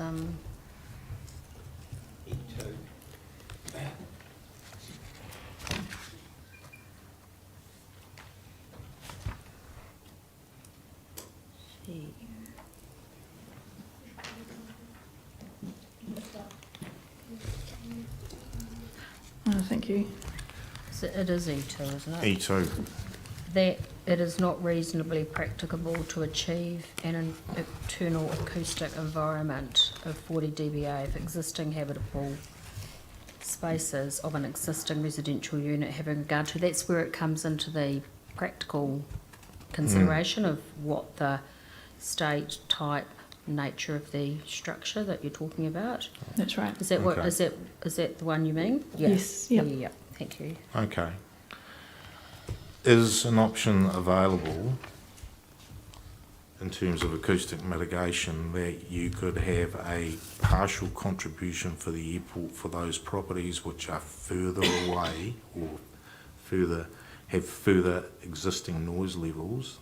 Thank you. So it is E2, isn't it? E2. That it is not reasonably practicable to achieve an internal acoustic environment of 40 dBA if existing habitable spaces of an existing residential unit having regard to. That's where it comes into the practical consideration of what the state, type, nature of the structure that you're talking about. That's right. Is that what is that the one you mean? Yes. Yep. Yeah. Thank you. Okay. Is an option available in terms of acoustic mitigation that you could have a partial contribution for the airport for those properties which are further away or have further existing noise levels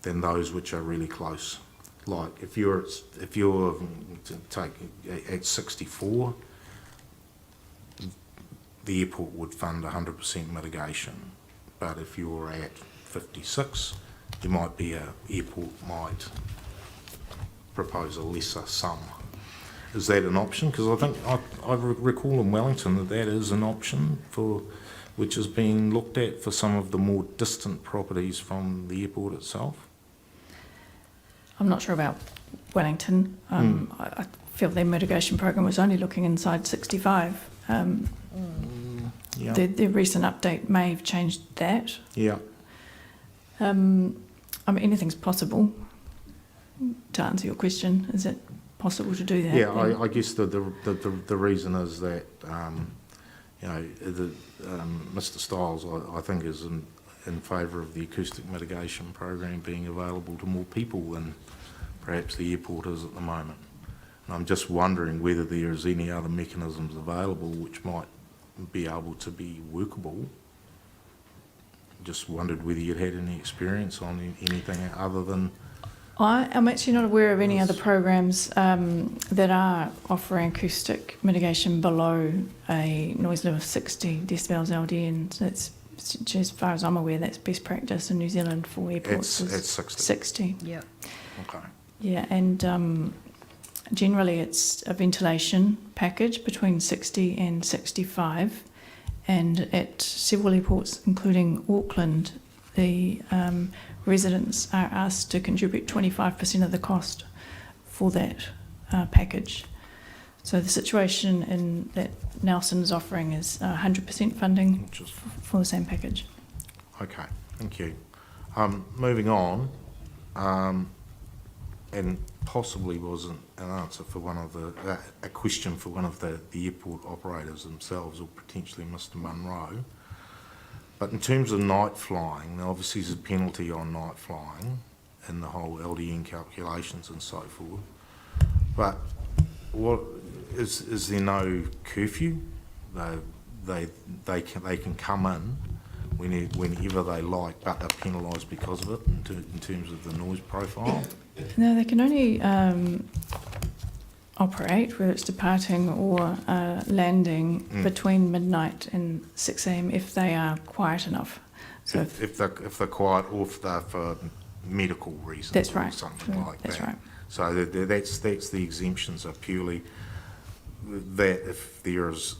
than those which are really close? Like if you're at 64, the airport would fund 100% mitigation. But if you're at 56, there might be airport might propose a lesser sum. Is that an option? Because I think I recall in Wellington that is an option which is being looked at for some of the more distant properties from the airport itself. I'm not sure about Wellington. I feel their mitigation program was only looking inside 65. Yeah. The recent update may have changed that. Yeah. I mean, anything's possible. To answer your question, is it possible to do that? Yeah, I guess the reason is that Mr. Stiles, I think, is in favour of the acoustic mitigation program being available to more people than perhaps the airport is at the moment. And I'm just wondering whether there is any other mechanisms available which might be able to be workable. Just wondered whether you'd had any experience on anything other than... I'm actually not aware of any other programs that are offering acoustic mitigation below a noise level of 60 decibels LD, and that's, as far as I'm aware, that's best practice in New Zealand for airports. It's 60. 60. Yeah. Okay. Yeah, and generally it's a ventilation package between 60 and 65, and at several airports, including Auckland, the residents are asked to contribute 25% of the cost for that package. So the situation in that Nelson is offering is 100% funding for the same package. Okay, thank you. Moving on, and possibly wasn't an answer for one of a question for one of the airport operators themselves, or potentially Mr. Munro. But in terms of night flying, now obviously there's a penalty on night flying in the whole LDN calculations and so forth. But what is there no curfew? They can come in whenever they like, but they're penalised because of it in terms of the noise profile. No, they can only operate, whether it's departing or landing, between midnight and 6 a.m. if they are quiet enough. So if they're quiet, or if they're for medical reasons, that's right, or something like that. That's right. So that's the exemptions are purely that if there is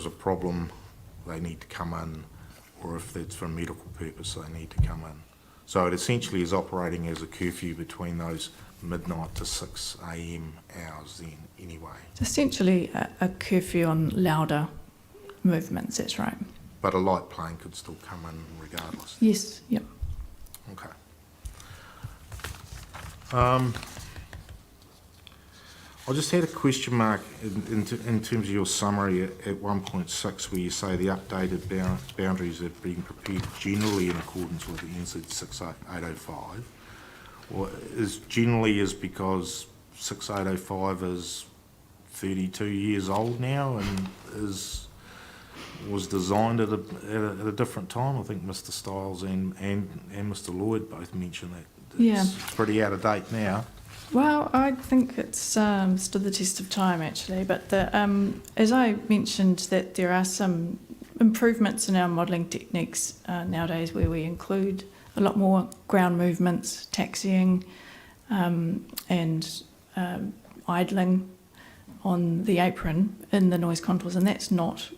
a problem, they need to come in, or if it's for a medical purpose, they need to come in. So it essentially is operating as a curfew between those midnight to 6 a.m. hours then, anyway. It's essentially a curfew on louder movements, that's right. But a light plane could still come in regardless? Yes, yep. Okay. I just had a question mark in terms of your summary at 1.6, where you say the updated boundaries are being prepared generally in accordance with the NZ 6805. Well, generally is because 6805 is 32 years old now and was designed at a different time. I think Mr. Stiles and Mr. Lloyd both mentioned that it's pretty out of date now. Well, I think it's stood the test of time, actually. But as I mentioned, that there are some improvements in our modelling techniques nowadays, where we include a lot more ground movements, taxiing, and idling on the apron in the noise contours, and that's not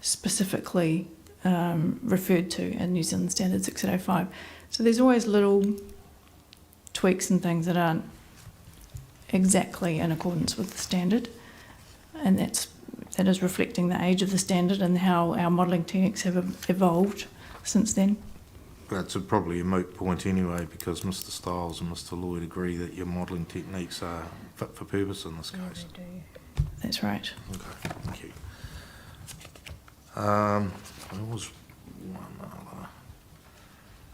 specifically referred to in New Zealand Standard 6805. So there's always little tweaks and things that aren't exactly in accordance with the standard, and that is reflecting the age of the standard and how our modelling techniques have evolved since then. That's probably a moot point anyway, because Mr. Stiles and Mr. Lloyd agree that your modelling techniques are fit for purpose in this case. They do. That's right. Okay, thank you. There was one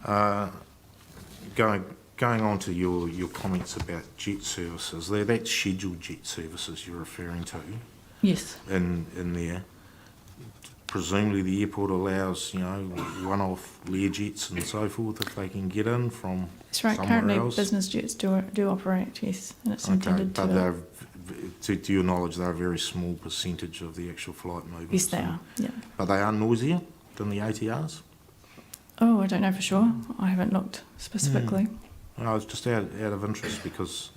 other. Going on to your comments about jet services, that's scheduled jet services you're referring to. Yes. In there. Presumably the airport allows, one-off Learjets and so forth if they can get in from That's right. somewhere Currently, else. business jets do operate, yes, and it's intended but to. to your knowledge, they're a very small percentage of the actual flight movements. Yes, they are. Yeah. But they are noisier than the ATRs. Oh, I don't know for sure. I haven't looked specifically. No, it's just out of interest because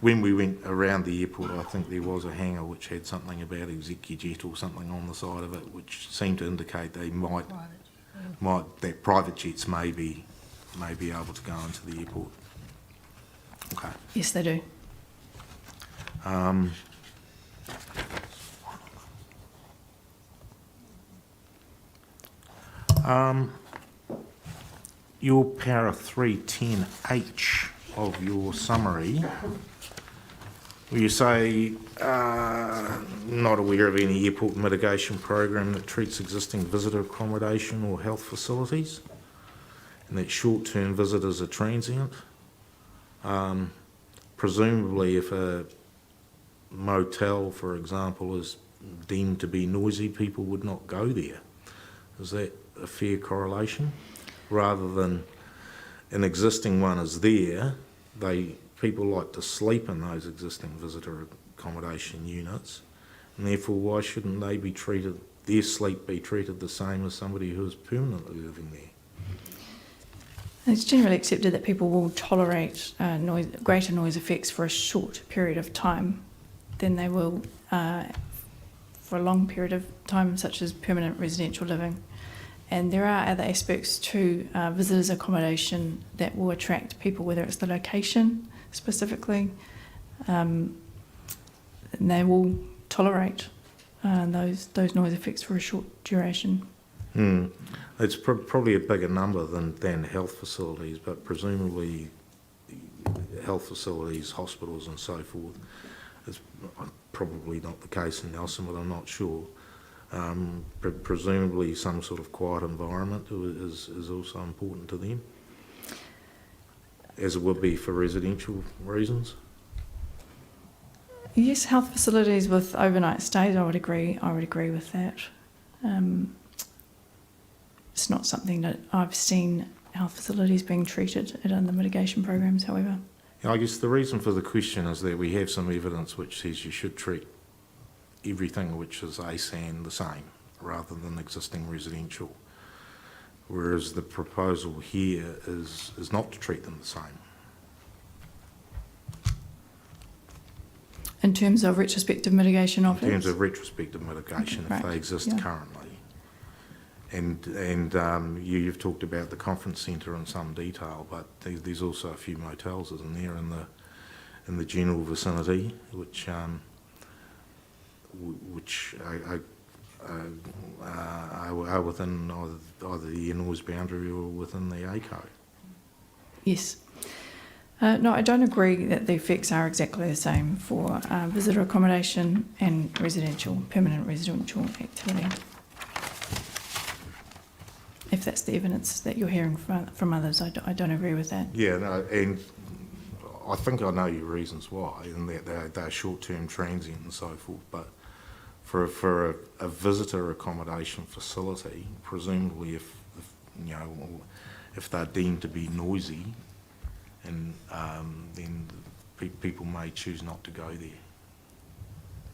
when we went around the airport, I think there was a hangar which had something about ExecuJet or something on the side of it, which seemed to indicate they might that private jets may be able to go into the airport. Okay. Yes, they do. Your para 310H of your summary, where you say, not aware of any airport mitigation program that treats existing visitor accommodation or health facilities, and that short-term visitors are transient. Presumably, if a motel, for example, is deemed to be noisy, people would not go there. Is that a fair correlation? Rather than an existing one is there, people like to sleep in those existing visitor accommodation units, and therefore why shouldn't they be treated, their sleep be treated the same as somebody who is permanently living there? It's generally accepted that people will tolerate greater noise effects for a short period of time than they will for a long period of time, such as permanent residential living. And there are other aspects to visitors' accommodation that will attract people, whether it's the location specifically, and they will tolerate those noise effects for a short duration. It's probably a bigger number than health facilities, but presumably health facilities, hospitals and so forth, is probably not the case in Nelson, but I'm not sure. Presumably some sort of quiet environment is also important to them, as it would be for residential reasons. Yes, health facilities with overnight stays, I would agree with that. It's not something that I've seen health facilities being treated in the mitigation programs, however. I guess the reason for the question is that we have some evidence which says you should treat everything which is ASAN the same, rather than existing residential, whereas the proposal here is not to treat them the same. In terms of retrospective mitigation of it? In terms of retrospective mitigation, right. if they exist currently. And you've talked about the conference centre in some detail, but there's also a few motels, isn't there, in the general vicinity, which are within either the noise boundary or within the ACO. Yes. No, I don't agree that the effects are exactly the same for visitor accommodation and permanent residential activity. If that's the evidence that you're hearing from others, I don't agree with that. Yeah, no, and I think I know your reasons why, and that they're short-term, transient and so forth, but for a visitor accommodation facility, presumably if they're deemed to be noisy, and then people may choose not to go there.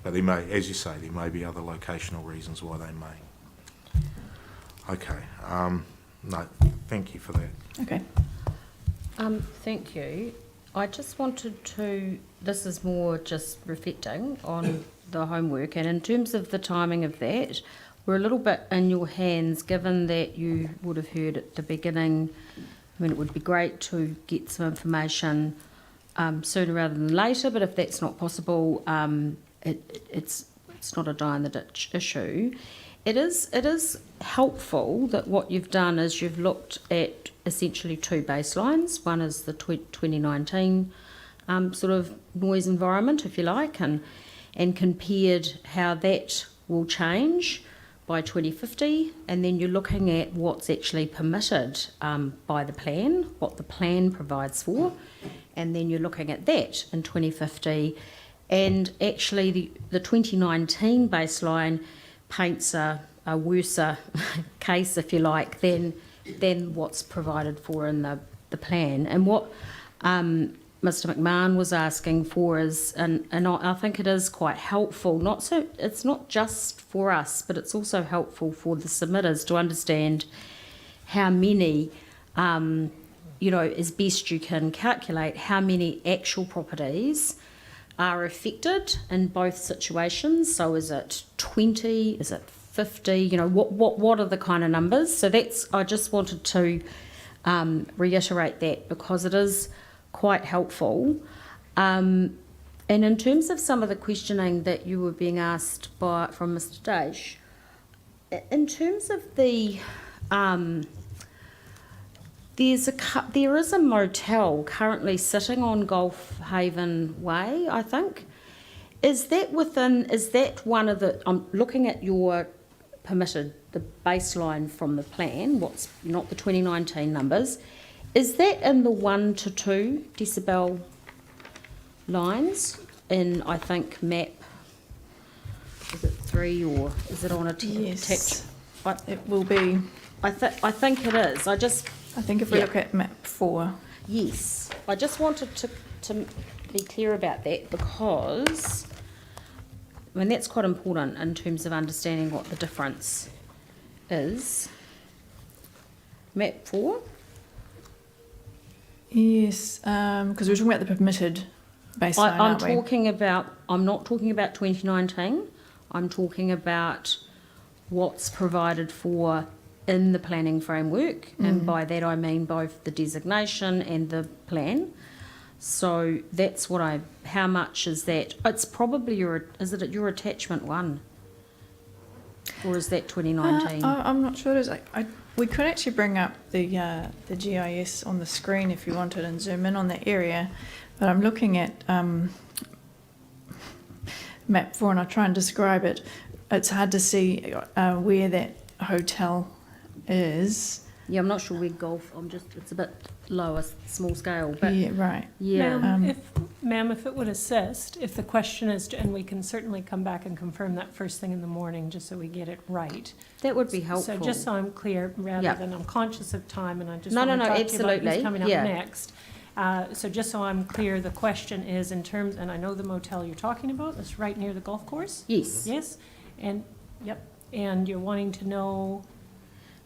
But there may, as you say, there may be other locational reasons why they may. Okay. No, thank you for that. Okay. Thank you. I just wanted to, this is more just reflecting on the homework, and in terms of the timing of that, we're a little bit in your hands, given that you would have heard at the beginning. I mean, it would be great to get some information sooner rather than later, but if that's not possible, it's not a die-in-the-ditch issue. It is helpful that what you've done is you've looked at essentially two baselines. One is the 2019 sort of noise environment, if you like, and compared how that will change by 2050, and then you're looking at what's actually permitted by the plan, what the plan provides for, and then you're looking at that in 2050. And actually the 2019 baseline paints a worse case, if you like, than what's provided for in the plan. And what Mr. McMahon was asking for is, and I think it is quite helpful, it's not just for us, but it's also helpful for the submitters to understand how many, as best you can calculate, how many actual properties are affected in both situations. So is it 20? Is it 50? You know, what are the kind of numbers? So I just wanted to reiterate that because it is quite helpful. And in terms of some of the questioning that you were being asked from Mr. Dash, in terms of the there is a motel currently sitting on Gulf Haven Way, I think. Is that one of the, I'm looking at your permitted, the baseline from the plan, what's not the 2019 numbers, is that in the 1 to 2 decibel lines in, I think, map, is it 3 or is it on a Yes, it will be. I think it is. I think if we look at map 4. Yes. I just wanted to be clear about that because, I mean, that's quite important in terms of understanding what the difference is. Map 4? Yes, because we're talking about the permitted baseline, aren't we? I'm not talking about 2019. I'm talking about what's provided for in the planning framework, and by that I mean both the designation and the plan. So that's how much is that? It's probably is it your attachment 1? Or is that 2019? I'm not sure it is. We could actually bring up the GIS on the screen if you wanted and zoom in on the area, but I'm looking at map 4 and I'll try and describe it. It's hard to see where that hotel is. Yeah, I'm not sure where Gulf. It's a bit lower, small scale. But yeah, right. Yeah. Ma'am, if it would assist, if the question is, and we can certainly come back and confirm that first thing in the morning, just so we get it right. That would be helpful. So just so I'm clear, rather than I'm conscious of time, and I just want to talk absolutely. to you about who's coming up next. So just so I'm clear, the question is in terms, and I know the motel you're talking about, it's right near the golf course? Yes. Yes, and and you're wanting to know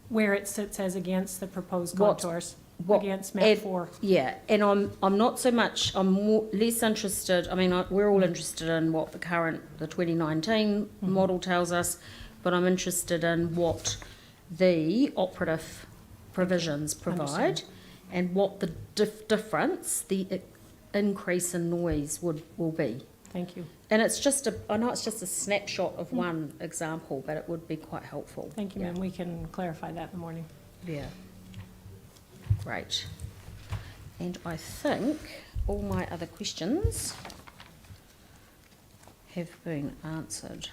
where it sits as against the proposed contours, against map 4. Yeah, and I'm not so much, less interested, I mean, we're all interested in what the 2019 model tells us, but I'm interested in what the operative provisions provide and what the difference, the increase in noise will be. Thank you. And I know it's just a snapshot of one example, but it would be quite helpful. Thank you, ma'am. We can clarify that in the morning. Yeah. Great. And I think all my other questions have been answered.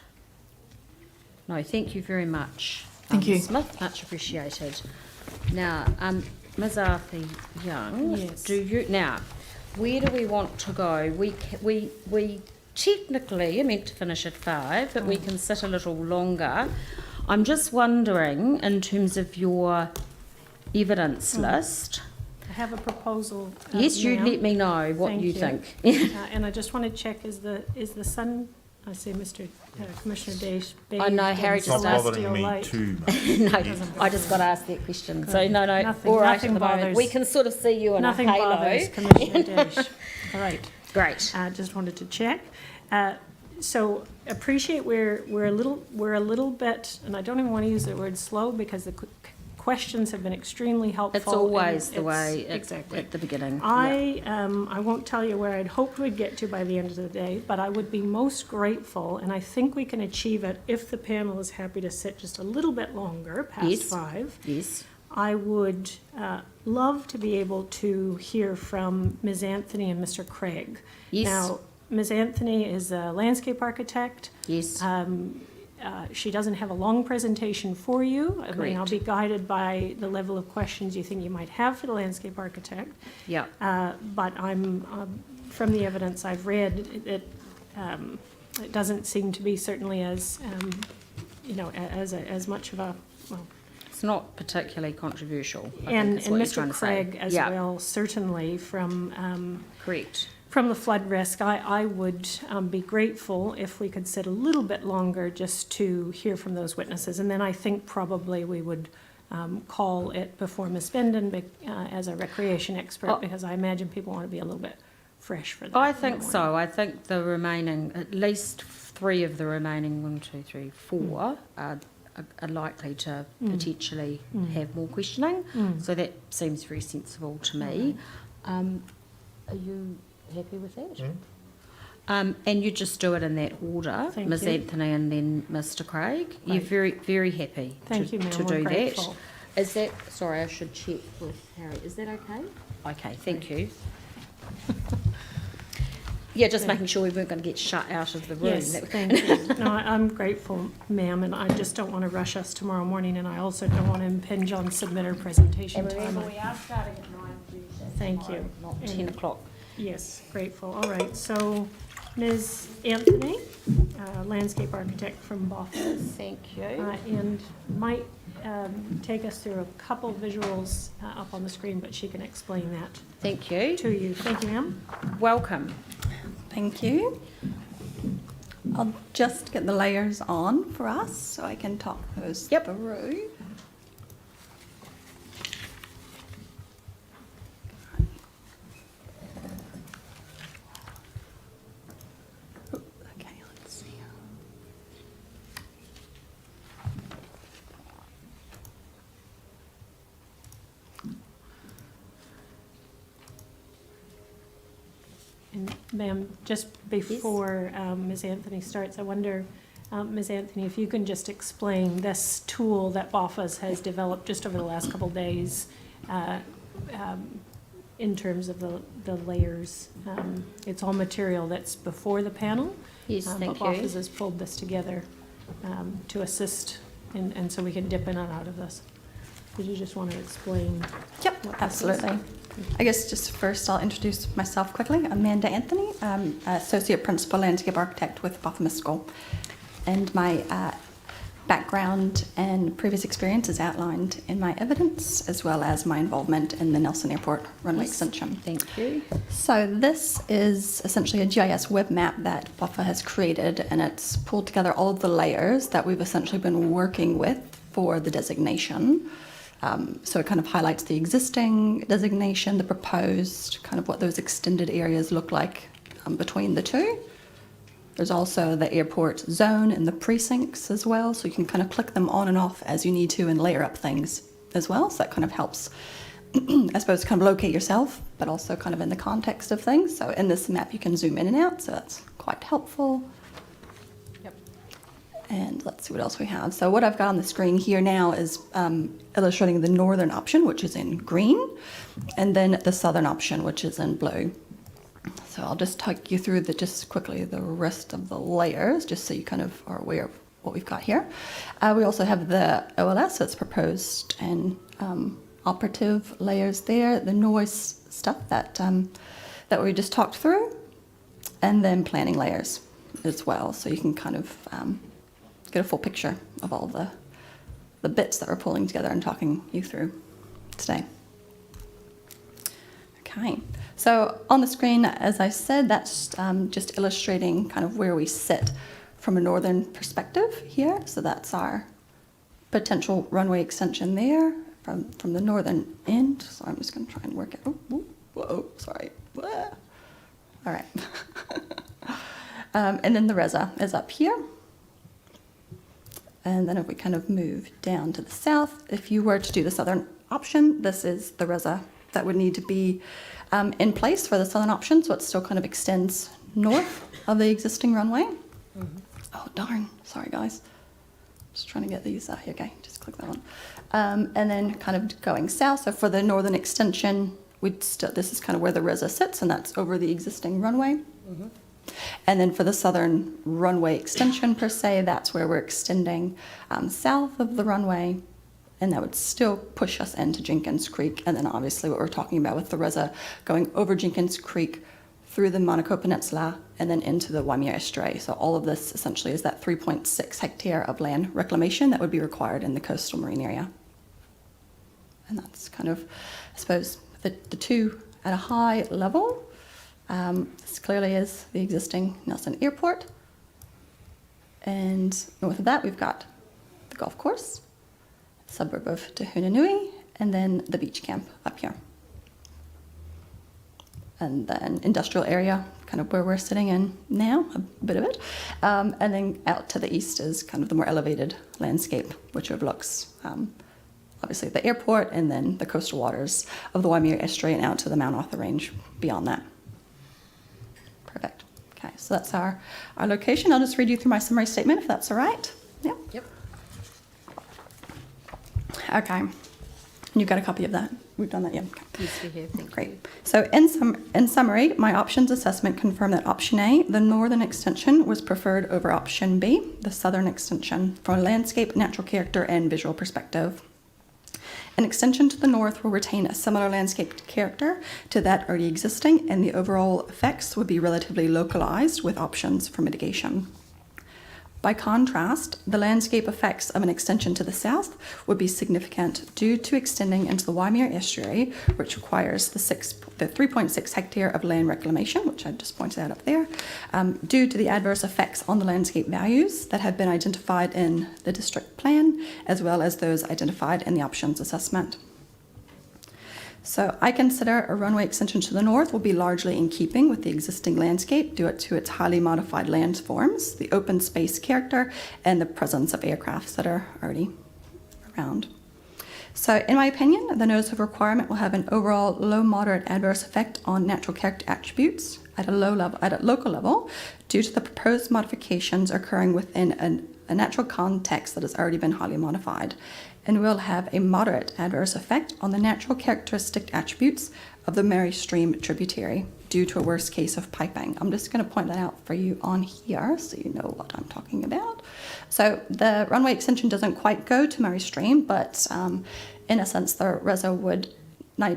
No, thank you very much. Thank you. Smith, much appreciated. Now, Ms. Arthur Young, yes. Where do we want to go? We technically are meant to finish at 5, but we can sit a little longer. I'm just wondering, in terms of your evidence list. I have a proposal. Yes, you ma'am. let me know what you think. And I just want to check, is the sun, I say Mr. Commissioner Dash, I know, Harry just asked. Bothering me too much. No, I just got to ask that question. Good. So no, nothing, all right nothing at the moment. bothers. We can sort of see you in Nothing a halo. bothers Commissioner Dash. All right. Great. Just wanted to check. So appreciate we're a little bit, and I don't even want to use the word slow because the questions have been extremely helpful. It's always the way at the beginning. I won't tell you where I'd hoped we'd get to by the end of the day, but I would be most grateful, and I think we can achieve it if the panel is happy to sit just a little bit longer, past 5. Yes. I would love to be able to hear from Ms. Anthony and Mr. Craig. Yes. Now, Ms. Anthony is a landscape architect. Yes. She doesn't have a long presentation for you. I mean, I'll Correct. be guided by the level of questions you think you might have for the landscape architect. Yeah. But I'm, from the evidence I've read, it doesn't seem to be certainly as, as much of a, well. It's not particularly controversial. And Mr. Craig as well, certainly from. Correct. From the flood risk, I would be grateful if we could sit a little bit longer just to hear from those witnesses. And then I think probably we would call it before Ms. Benden as a recreation expert, because I imagine people want to be a little bit fresh for that. I think so. I think the remaining, at least 3 of the remaining 1, 2, 3, 4 are likely to potentially have more questioning. So that seems very sensible to me. Are you happy with that? And you just do it in that order, Thank Ms. you. Anthony and then Mr. Craig. You're Right. very, very happy Thank you, ma'am. to We're do that. grateful. Is that, sorry, I should check with Harry. Is that okay? Okay, thank you. Yeah, just making sure we weren't going to get shut out of the room. Yes, thank you. No, I'm grateful, ma'am, and I just don't want to rush us tomorrow morning, and I also don't want to impinge on submitter presentation And time. remember, we are starting at 9:30. Thank you. Not And- 10 o'clock. Yes, grateful. All right, so Ms. Anthony, landscape architect from Boffins. Thank you. And might take us through a couple visuals up on the screen, but she can explain that Thank you. to you. Thank you, ma'am. Welcome. Thank you. I'll just get the layers on for us so I can talk those through. Okay, let's see. And ma'am, just before Ms. Anthony starts, I wonder, Ms. Anthony, if you can just explain this tool that BOFAS has developed just over the last couple of days in terms of the layers. It's all material that's before the panel. Yes, thank but you. BOFAS has pulled this together to assist, and so we can dip in and out of this. Did you just want to explain? Yep, absolutely. I guess just first I'll introduce myself quickly. I'm Amanda Anthony. I'm Associate Principal Landscape Architect with Bothamist School. And my background and previous experience is outlined in my evidence, as well as my involvement in the Nelson Airport runway extension. Thank you. So this is essentially a GIS web map that BOFA has created, and it's pulled together all of the layers that we've essentially been working with for the designation. So it kind of highlights the existing designation, the proposed, kind of what those extended areas look like between the two. There's also the airport zone and the precincts as well, so you can kind of click them on and off as you need to and layer up things as well. So that kind of helps, I suppose, kind of locate yourself, but also kind of in the context of things. So in this map, you can zoom in and out, so that's quite helpful. And let's see what else we have. So what I've got on the screen here now is illustrating the northern option, which is in green, and then the southern option, which is in blue. So I'll just talk you through just quickly the rest of the layers, just so you kind of are aware of what we've got here. We also have the OLS that's proposed and operative layers there, the noise stuff that we just talked through, and then planning layers as well. So you can kind of get a full picture of all the bits that we're pulling together and talking you through today. Okay, so on the screen, as I said, that's just illustrating kind of where we sit from a northern perspective here. So that's our potential runway extension there from the northern end. So I'm just going to try and work it. Oh, whoa, sorry. Whoa. All right. And then the reza is up here. And then if we kind of move down to the south, if you were to do the southern option, this is the reza that would need to be in place for the southern option, so it still kind of extends north of the existing runway. Oh, darn. Sorry, guys. Just trying to get these here. Okay, just click that one. And then kind of going south, so for the northern extension, this is kind of where the reza sits, and that's over the existing runway. And then for the southern runway extension per se, that's where we're extending south of the runway, and that would still push us into Jenkins Creek. And then obviously what we're talking about with the reza going over Jenkins Creek through the Monaco Peninsula and then into the Waimea Estuary. So all of this essentially is that 3.6 hectare of land reclamation that would be required in the coastal marine area. And that's kind of, I suppose, the two at a high level. This clearly is the existing Nelson Airport. And north of that, we've got the golf course, suburb of Te Hunanui, and then the beach camp up here. and then industrial area, kind of where we're sitting in now, a bit of it. And then out to the east is kind of the more elevated landscape, which overlooks obviously the airport and then the coastal waters of the Waimea Estuary and out to the Mount Arthur Range beyond that. Perfect. Okay, so that's our location. I'll just read you through my summary statement, if that's all right. Yeah. Yep. Okay. And you've got a copy of that? We've done that, yeah. Okay. Yes, we have. Thank Great. So in summary, my options assessment confirmed that option A, the northern extension, was preferred over option B, the southern extension, from a landscape, natural character, and visual perspective. An extension to the north will retain a similar landscape character to that already existing, and the overall effects would be relatively localized with options for mitigation. By contrast, the landscape effects of an extension to the south would be significant due to extending into the Waimea Estuary, which requires the 3.6 hectare of land reclamation, which I just pointed out up there, due to the adverse effects on the landscape values that have been identified in the district plan, as well as those identified in the options assessment. So I consider a runway extension to the north will be largely in keeping with the existing landscape due to its highly modified landforms, the open space character, and the presence of aircrafts that are already around. So in my opinion, the notice of requirement will have an overall low moderate adverse effect on natural character attributes at a local level due to the proposed modifications occurring within a natural context that has already been highly modified, and will have a moderate adverse effect on the natural characteristic attributes of the Mary Stream tributary due to a worst case of piping. I'm just going to point that out for you on here so you know what I'm talking about. So the runway extension doesn't quite go to Mary Stream, but in a sense the reso would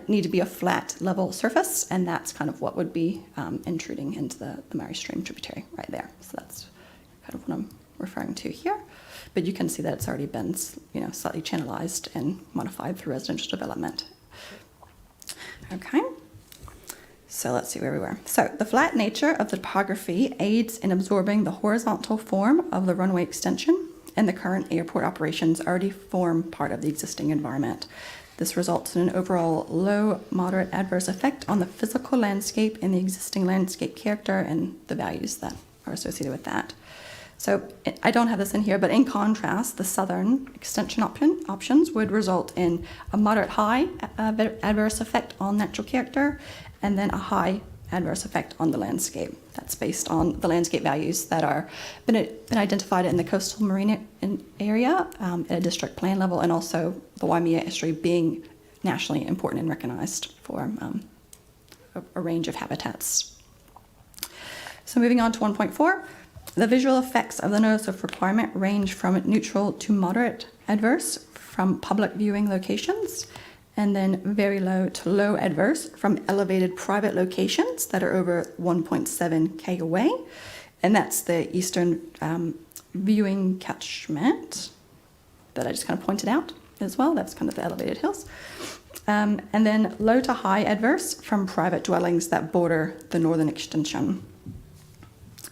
need to be a flat level surface, and that's kind of what would be intruding into the Mary Stream tributary right there. So that's kind of what I'm referring to here. But you can see that it's already been, slightly channelized and modified through residential development. Okay, so let's see where we were. So the flat nature of the topography aids in absorbing the horizontal form of the runway extension, and the current airport operations already form part of the existing environment. This results in an overall low, moderate adverse effect on the physical landscape and the existing landscape character and the values that are associated with that. So I don't have this in here, but in contrast, the southern extension options would result in a moderate high adverse effect on natural character, and then a high adverse effect on the landscape. That's based on the landscape values that are been identified in the coastal marine area at a district plan level, and also the Waimea Estuary being nationally important and recognized for a range of habitats. So moving on to 1.4. The visual effects of the notice of requirement range from neutral to moderate adverse from public viewing locations, and then very low to low adverse from elevated private locations that are over 1.7 k away. And that's the eastern viewing catchment that I just kind of pointed out as well. That's kind of the elevated hills. And then low to high adverse from private dwellings that border the northern extension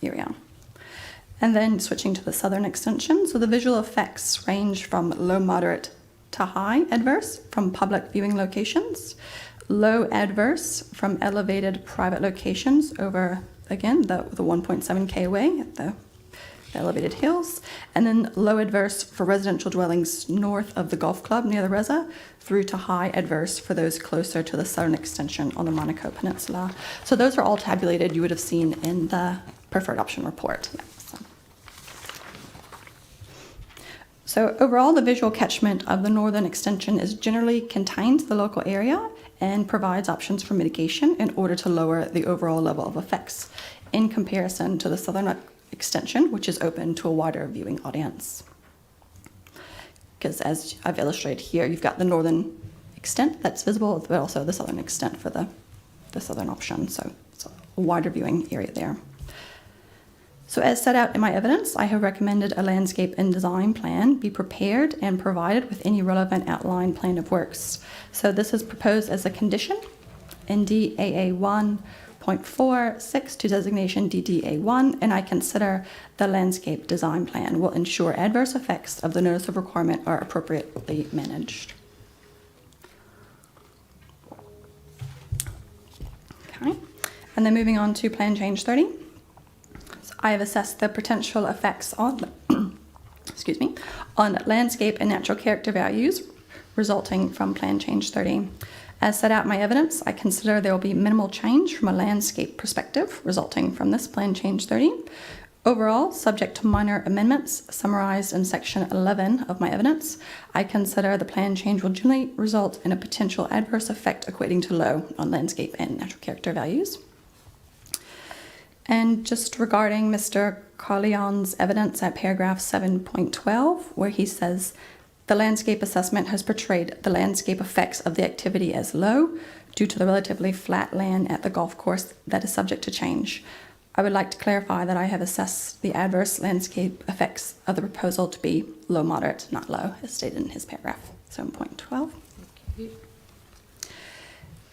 area. And then switching to the southern extension, so the visual effects range from low moderate to high adverse from public viewing locations, low adverse from elevated private locations over, again, the 1.7 k away at the elevated hills, and then low adverse for residential dwellings north of the golf club near the Reza, through to high adverse for those closer to the southern extension on the Monaco Peninsula. So those are all tabulated, you would have seen in the preferred option report. Yeah. So overall, the visual catchment of the northern extension is generally contained to the local area and provides options for mitigation in order to lower the overall level of effects in comparison to the southern extension, which is open to a wider viewing audience. Because as I've illustrated here, you've got the northern extent that's visible, but also the southern extent for the southern option. So it's a wider viewing area there. So as set out in my evidence, I have recommended a landscape and design plan be prepared and provided with any relevant outline plan of works. So this is proposed as a condition in DAA 1.46 to designation DDA1, and I consider the landscape design plan will ensure adverse effects of the notice of requirement are appropriately managed. Okay. And then moving on to Plan Change 30. So I have assessed the potential effects on, excuse me, on landscape and natural character values resulting from Plan Change 30. As set out in my evidence, I consider there will be minimal change from a landscape perspective resulting from this Plan Change 30. Overall, subject to minor amendments summarised in section 11 of my evidence, I consider the plan change will generally result in a potential adverse effect equating to low on landscape and natural character values. And just regarding Mr. Carleon's evidence at paragraph 7.12, where he says, the landscape assessment has portrayed the landscape effects of the activity as low due to the relatively flat land at the golf course that is subject to change. I would like to clarify that I have assessed the adverse landscape effects of the proposal to be low moderate, not low, as stated in his paragraph 7.12.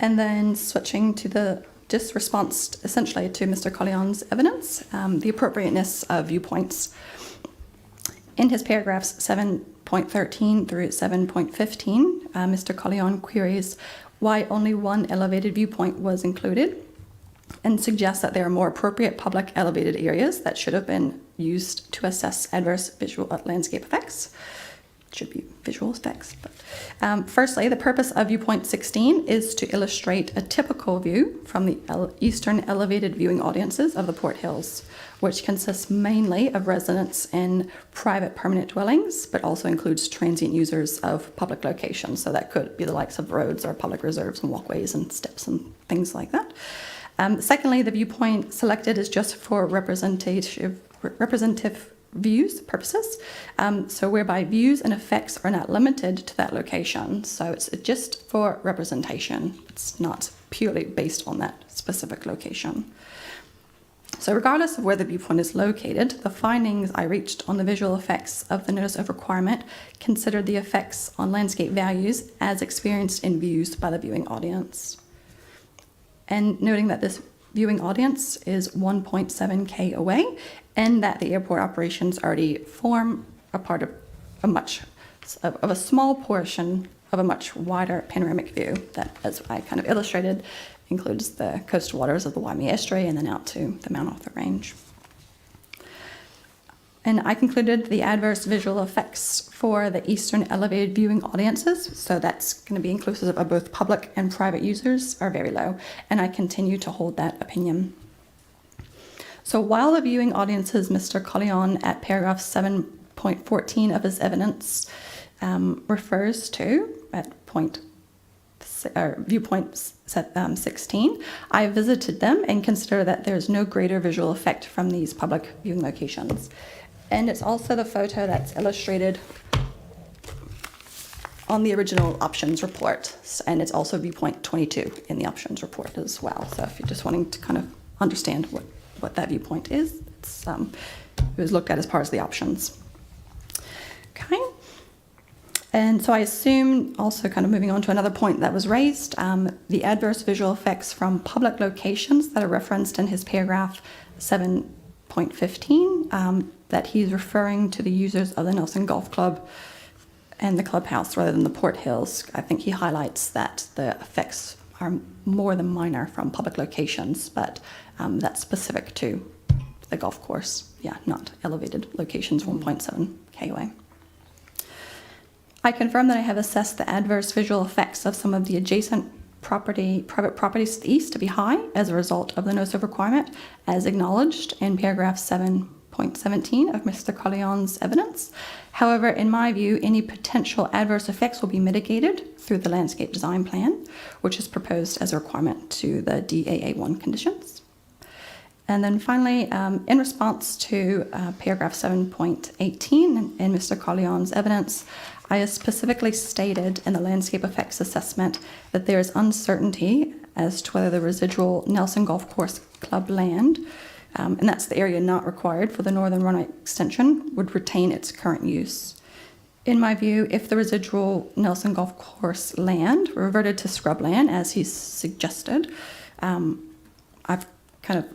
And then switching to the just response essentially to Mr. Carleon's evidence, the appropriateness of viewpoints. In his paragraphs 7.13 through 7.15, Mr. Carleon queries why only one elevated viewpoint was included and suggests that there are more appropriate public elevated areas that should have been used to assess adverse visual landscape effects. It should be visual effects. But, firstly, the purpose of viewpoint 16 is to illustrate a typical view from the eastern elevated viewing audiences of the Port Hills, which consists mainly of residents in private permanent dwellings, but also includes transient users of public locations. So that could be the likes of roads or public reserves and walkways and steps and things like that. Secondly, the viewpoint selected is just for representative views purposes, so whereby views and effects are not limited to that location. So it's just for representation. It's not purely based on that specific location. So regardless of where the viewpoint is located, the findings I reached on the visual effects of the notice of requirement considered the effects on landscape values as experienced in views by the viewing audience. And noting that this viewing audience is 1.7 k away and that the airport operations already form a part of a small portion of a much wider panoramic view that, as I kind of illustrated, includes the coastal waters of the Waimea Estuary and then out to the Mount Arthur Range. And I concluded the adverse visual effects for the eastern elevated viewing audiences, so that's going to be inclusive of both public and private users, are very low, and I continue to hold that opinion. So while the viewing audiences Mr. Carleon at paragraph 7.14 of his evidence refers to at viewpoint 16, I visited them and consider that there's no greater visual effect from these public viewing locations. And it's also the photo that's illustrated on the original options report. And it's also viewpoint 22 in the options report as well. So if you're just wanting to kind of understand what that viewpoint is, it was looked at as part of the options. Okay. And so I assume, also kind of moving on to another point that was raised, the adverse visual effects from public locations that are referenced in his paragraph 7.15, that he's referring to the users of the Nelson Golf Club and the clubhouse rather than the Port Hills. I think he highlights that the effects are more than minor from public locations, but that's specific to the golf course. Yeah, not elevated locations 1.7 k away. I confirm that I have assessed the adverse visual effects of some of the adjacent private properties to the east to be high as a result of the notice of requirement, as acknowledged in paragraph 7.17 of Mr. Carleon's evidence. However, in my view, any potential adverse effects will be mitigated through the landscape design plan, which is proposed as a requirement to the DAA1 conditions. And then finally, in response to paragraph 7.18 in Mr. Carleon's evidence, I have specifically stated in the landscape effects assessment that there is uncertainty as to whether the residual Nelson Golf Course Club land, and that's the area not required for the Northern Runway extension, would retain its current use. In my view, if the residual Nelson Golf Course land reverted to scrubland, as he's suggested, I've kind of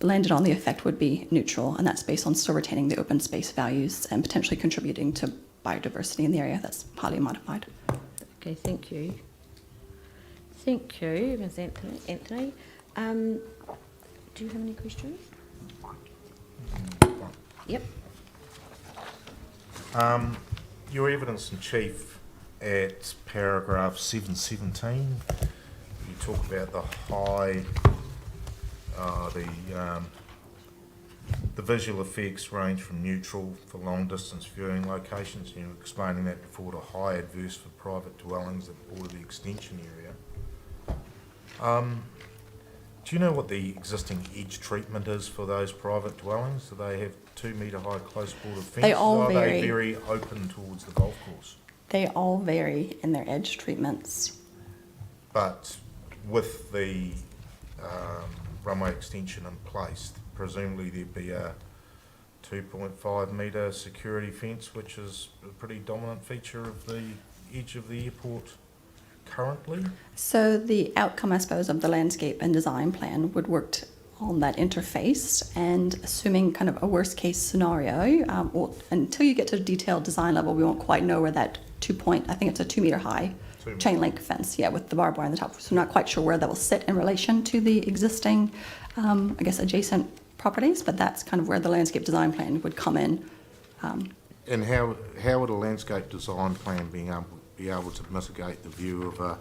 landed on the effect would be neutral, and that's based on still retaining the open space values and potentially contributing to biodiversity in the area that's highly modified. Okay, thank you. Thank you, Ms. Anthony. Do you have any questions? Yep. Your evidence in chief at paragraph 717, you talk about the high, the visual effects range from neutral for long distance viewing locations. You were explaining that before, to high adverse for private dwellings that border the extension area. Do you know what the existing edge treatment is for those private dwellings? Do they have 2 metre high close border fences? They all or are vary. they very open towards the golf course? They all vary in their edge treatments. But with the runway extension in place, presumably there'd be a 2.5 metre security fence, which is a pretty dominant feature of the edge of the airport currently? So the outcome, I suppose, of the landscape and design plan would work on that interface, and assuming kind of a worst case scenario, or until you get to a detailed design level, we won't quite know where that I think it's a 2 metre high chain link fence, with the barbed wire on the top. So I'm not quite sure where that will sit in relation to the existing, I guess, adjacent properties, but that's kind of where the landscape design plan would come in. And how would a landscape design plan be able to mitigate the view of a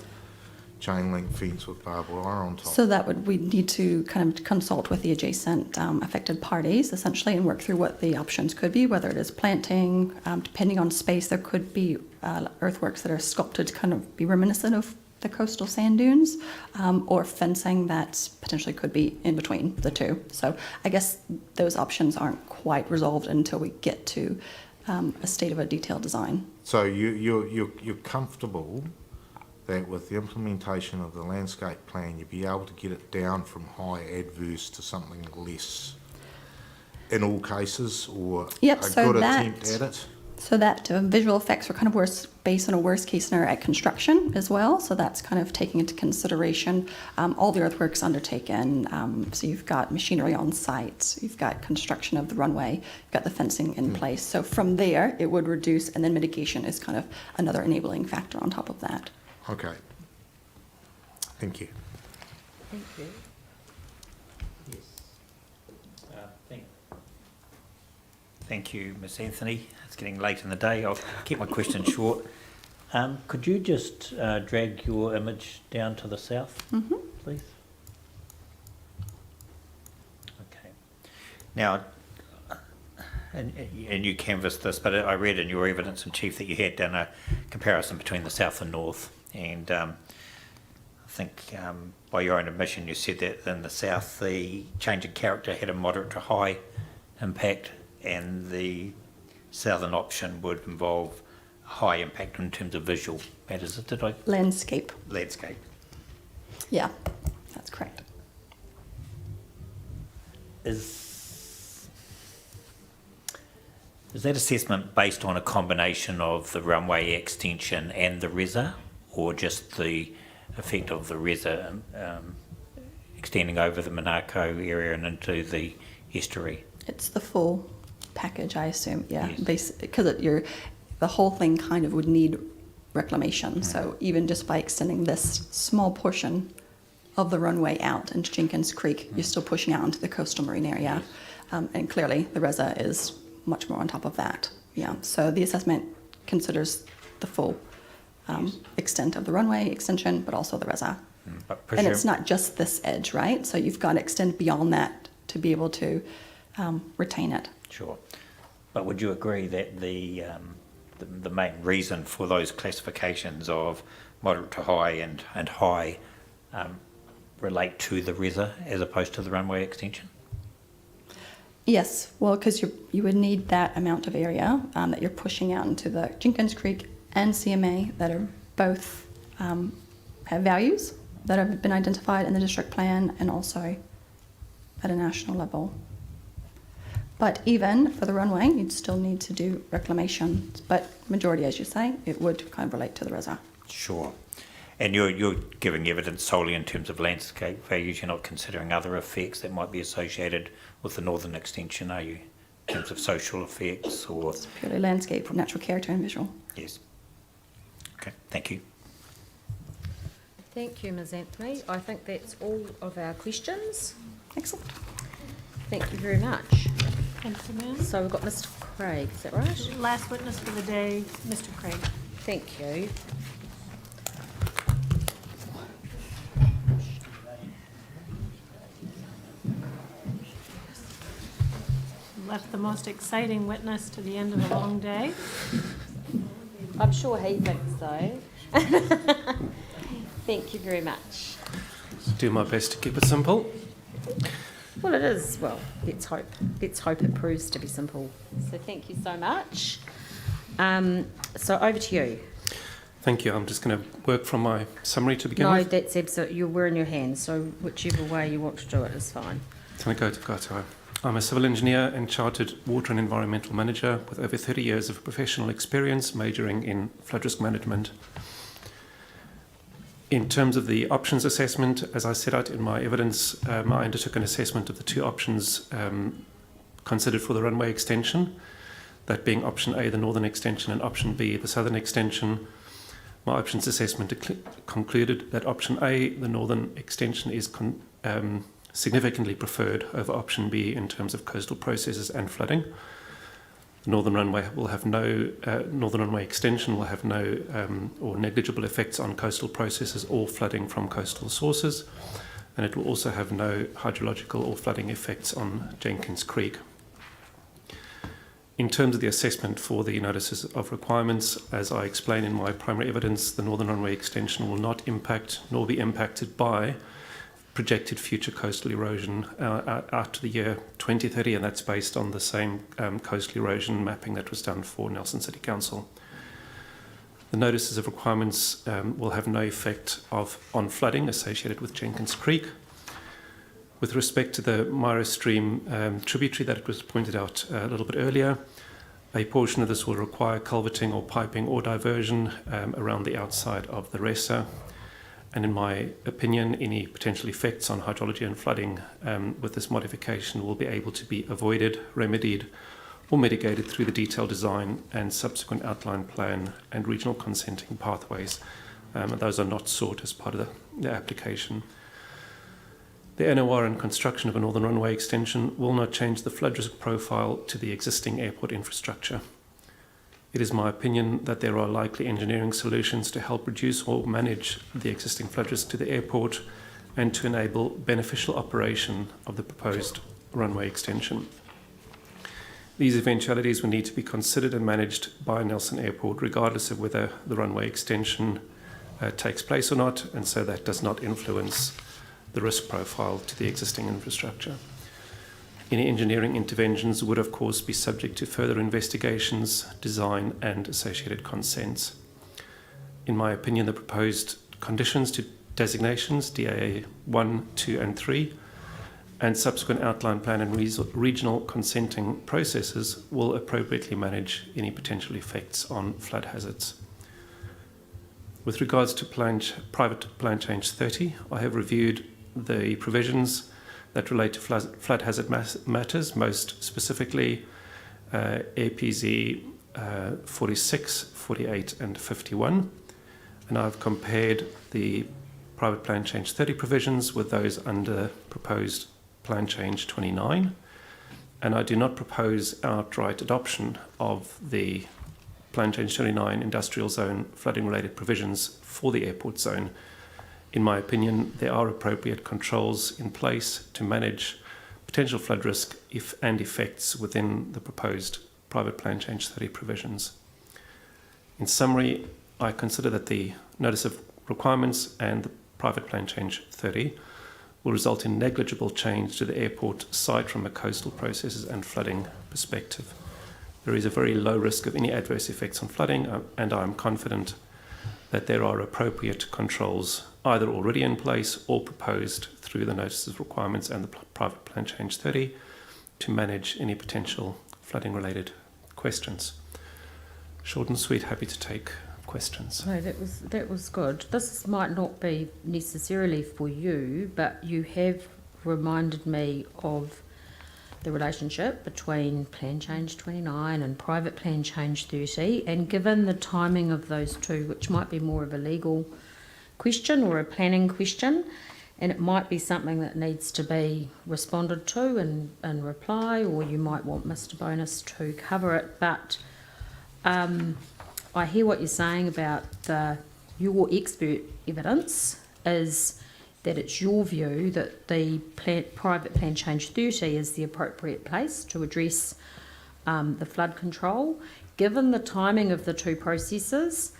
chain link fence with barbed wire on top? So we'd need to kind of consult with the adjacent affected parties, essentially, and work through what the options could be, whether it is planting, depending on space, there could be earthworks that are sculpted to kind of be reminiscent of the coastal sand dunes, or fencing that potentially could be in between the two. So I guess those options aren't quite resolved until we get to a state of a detailed design. So you're comfortable that with the implementation of the landscape plan, you'd be able to get it down from high adverse to something less in all cases, or a good attempt at it? So that visual effects were kind of based on a worst case scenario at construction as well. So that's kind of taking into consideration all the earthworks undertaken. So you've got machinery on site, you've got construction of the runway, you've got the fencing in place. So from there, it would reduce, and then mitigation is kind of another enabling factor on top of that. Okay. Thank you. Thank you. Thank you, Ms. Anthony. It's getting late in the day. I'll keep my question short. Could you just drag your image down to the south, please? Okay. Now, and you canvassed this, but I read in your evidence in chief that you had done a comparison between the south and north, and I think by your own admission you said that in the south the change in character had a moderate to high impact, and the southern option would involve a high impact in terms of visual matters. Did I? Landscape. Landscape. Yeah, that's correct. Is that assessment based on a combination of the runway extension and the RESA, or just the effect of the RESA extending over the Monaco area and into the estuary? It's the full package, I assume, Yes. because the whole thing kind of would need reclamation. So even just by extending this small portion of the runway out into Jenkins Creek, you're still pushing out into the coastal marine area. And clearly the RESA is much more on top of that. Yeah. So the assessment considers the full extent of the runway extension, but also the RESA. And it's not just this edge, right? So you've got to extend beyond that to be able to retain it. Sure. But would you agree that the main reason for those classifications of moderate to high and high relate to the RESA as opposed to the runway extension? Yes, well, because you would need that amount of area that you're pushing out into the Jenkins Creek and CMA that are both have values that have been identified in the district plan and also at a national level. But even for the runway, you'd still need to do reclamation. But majority, as you say, it would kind of relate to the RESA. Sure. And you're giving evidence solely in terms of landscape values. You're not considering other effects that might be associated with the northern extension, are you? In terms of social effects or... It's purely landscape, natural character and visual. Yes. Okay, thank you. Thank you, Ms Anthony. I think that's all of our questions. Excellent. Thank you very much. Thanks, ma'am. So we've got Mr Craig, is that right? Last witness for the day, Mr. Craig. Thank you. Left the most exciting witness to the end of a long day. I'm sure he thinks so. Thank you very much. Do my best to keep it simple. Well, it is. Well, let's hope. Let's hope it proves to be simple. So thank you so much. So over to you. Thank you. I'm just going to work from my summary to begin No, with. that's absolutely. You're in your hands. So whichever way you want to do it is fine. Tēnā koutou. I'm a civil engineer and chartered water and environmental manager with over 30 years of professional experience majoring in flood risk management. In terms of the options assessment, as I set out in my evidence, I undertook an assessment of the two options considered for the runway extension, that being option A, the northern extension, and option B, the southern extension. My options assessment concluded that option A, the northern extension, is significantly preferred over option B in terms of coastal processes and flooding. The northern runway will have no northern runway extension will have no or negligible effects on coastal processes or flooding from coastal sources, and it will also have no hydrological or flooding effects on Jenkins Creek. In terms of the assessment for the notices of requirements, as I explain in my primary evidence, the northern runway extension will not impact nor be impacted by projected future coastal erosion out to the year 2030, and that's based on the same coastal erosion mapping that was done for Nelson City Council. The notices of requirements will have no effect on flooding associated with Jenkins Creek. With respect to the Myra Stream tributary that was pointed out a little bit earlier, a portion of this will require culverting or piping or diversion around the outside of the Resa. And in my opinion, any potential effects on hydrology and flooding with this modification will be able to be avoided, remedied, or mitigated through the detailed design and subsequent outline plan and regional consenting pathways. And those are not sought as part of the application. The NOR and construction of a northern runway extension will not change the flood risk profile to the existing airport infrastructure. It is my opinion that there are likely engineering solutions to help reduce or manage the existing flood risk to the airport and to enable beneficial operation of the proposed runway extension. These eventualities will need to be considered and managed by Nelson Airport regardless of whether the runway extension takes place or not, and so that does not influence the risk profile to the existing infrastructure. Any engineering interventions would, of course, be subject to further investigations, design, and associated consents. In my opinion, the proposed conditions to designations, DAA 1, 2, and 3, and subsequent outline plan and regional consenting processes will appropriately manage any potential effects on flood hazards. With regards to private plan change 30, I have reviewed the provisions that relate to flood hazard matters, most specifically APZ 46, 48 and 51. And I've compared the private plan change 30 provisions with those under proposed plan change 29. And I do not propose outright adoption of the plan change 29 industrial zone flooding related provisions for the airport zone. In my opinion, there are appropriate controls in place to manage potential flood risk and effects within the proposed private plan change 30 provisions. In summary, I consider that the notice of requirements and the private plan change 30 will result in negligible change to the airport site from a coastal processes and flooding perspective. There is a very low risk of any adverse effects on flooding, and I am confident that there are appropriate controls either already in place or proposed through the notices of requirements and the private plan change 30 to manage any potential flooding related questions. Short and sweet, happy to take questions. No, that was good. This might not be necessarily for you, but you have reminded me of the relationship between plan change 29 and private plan change 30, and given the timing of those two, which might be more of a legal question or a planning question, and it might be something that needs to be responded to in reply, or you might want Mr. Bonus to cover it. But I hear what you're saying about your expert evidence is that it's your view that the private plan change 30 is the appropriate place to address the flood control. Given the timing of the two processes,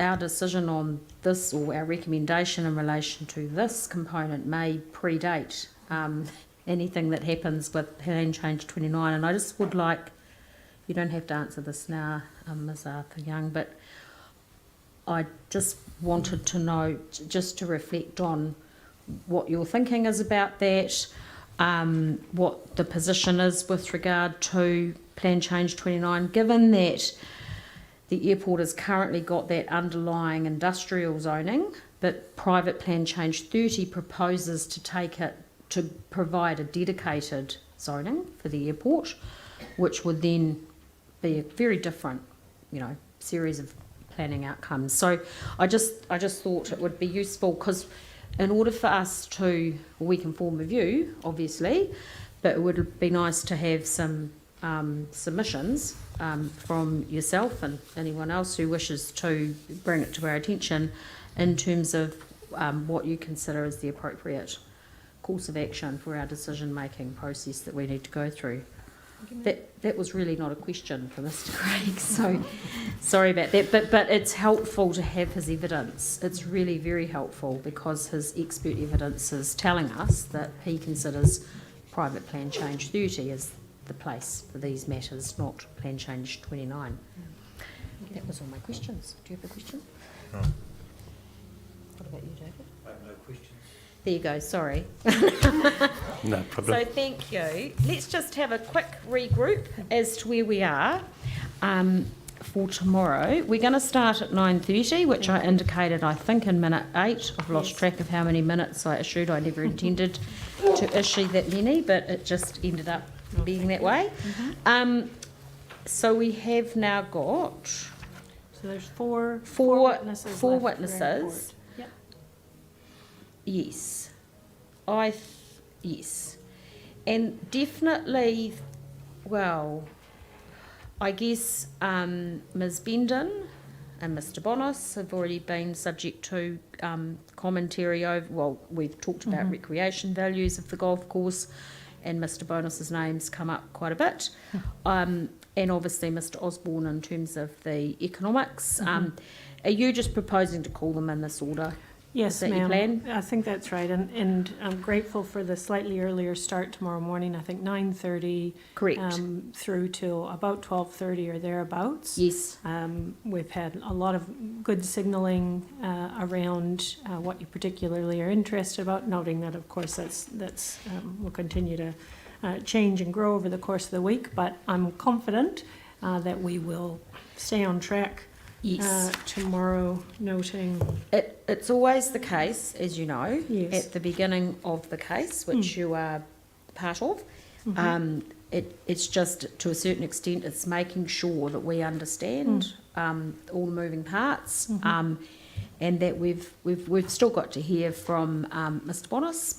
our decision on this, or our recommendation in relation to this component, may predate anything that happens with plan change 29. And I just would like, you don't have to answer this now, Ms. Arthur Young, but I just wanted to know, just to reflect on what your thinking is about that, what the position is with regard to plan change 29, given that the airport has currently got that underlying industrial zoning, but private plan change 30 proposes to take it to provide a dedicated zoning for the airport, which would then be a very different, series of planning outcomes. So I just thought it would be useful, because in order for us to, we can form a view, obviously, but it would be nice to have some submissions from yourself and anyone else who wishes to bring it to our attention in terms of what you consider as the appropriate course of action for our decision-making process that we need to go through. That was really not a question for Mr. Craig, so sorry about that, but it's helpful to have his evidence. It's really very helpful, because his expert evidence is telling us that he considers private plan change 30 as the place for these matters, not plan change 29. That was all my questions. Do you have a question? No. What about you, David? I have no questions. There you go, sorry. No problem. So thank you. Let's just have a quick regroup as to where we are for tomorrow. We're going to start at 9:30, which I indicated, I think, in minute 8. I've lost track of how many minutes I issued. I never intended to issue that many, but it just ended up being that way. So we have now got... So there's four witnesses. Four left for witnesses. our report. Yep. Yes. Yes. And definitely, well, I guess Ms. Bendon and Mr. Bonos have already been subject to commentary over, well, we've talked about recreation values of the golf course, and Mr. Bonos's name's come up quite a bit. And obviously Mr. Osborne in terms of the economics. Are you just proposing to call them in this order? Yes, Is that your ma'am. plan? I think that's right, and I'm grateful for the slightly earlier start tomorrow morning. I think 9:30. Correct. Through till about 12:30 or thereabouts. Yes. We've had a lot of good signalling around what you particularly are interested about, noting that, of course, that's will continue to change and grow over the course of the week. But I'm confident that we will stay on track. Yes. Tomorrow, noting... It's always the case, as you know, Yes. at the beginning of the case, which you are part of. It's just, to a certain extent, it's making sure that we understand all the moving parts, and that we've still got to hear from Mr. Bonos,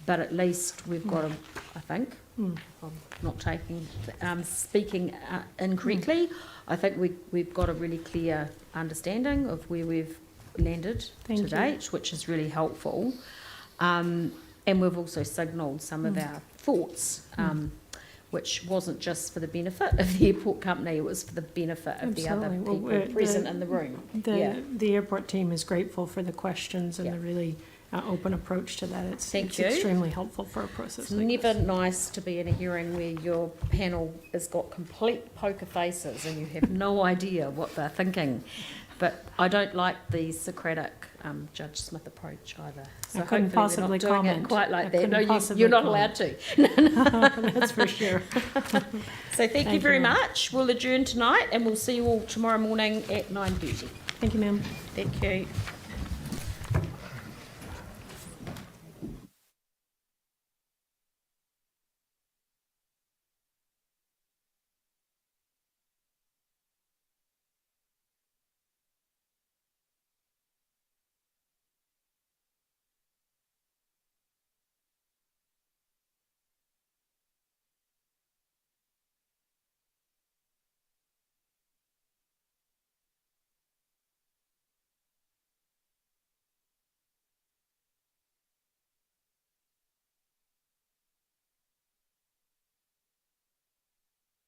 but at least we've got to, I think, I'm not speaking incorrectly, I think we've got a really clear understanding of where we've landed to date, which is really helpful. And we've also signalled some of our thoughts, which wasn't just for the benefit of the airport company, it was for the benefit of the other people present in the room. The airport team is grateful for the questions and the really open approach to that. It's extremely helpful for a process like this. It's never nice to be in a hearing where your panel has got complete poker faces and you have no idea what they're thinking. But I don't like the Socratic Judge Smith approach either. So I couldn't possibly we're not doing comment. It quite like I that. No, couldn't you're not possibly allowed to. That's for sure. So thank you you, very ma'am. much. We'll adjourn tonight and we'll see you all tomorrow morning at 9:30. Thank you, ma'am. Thank you.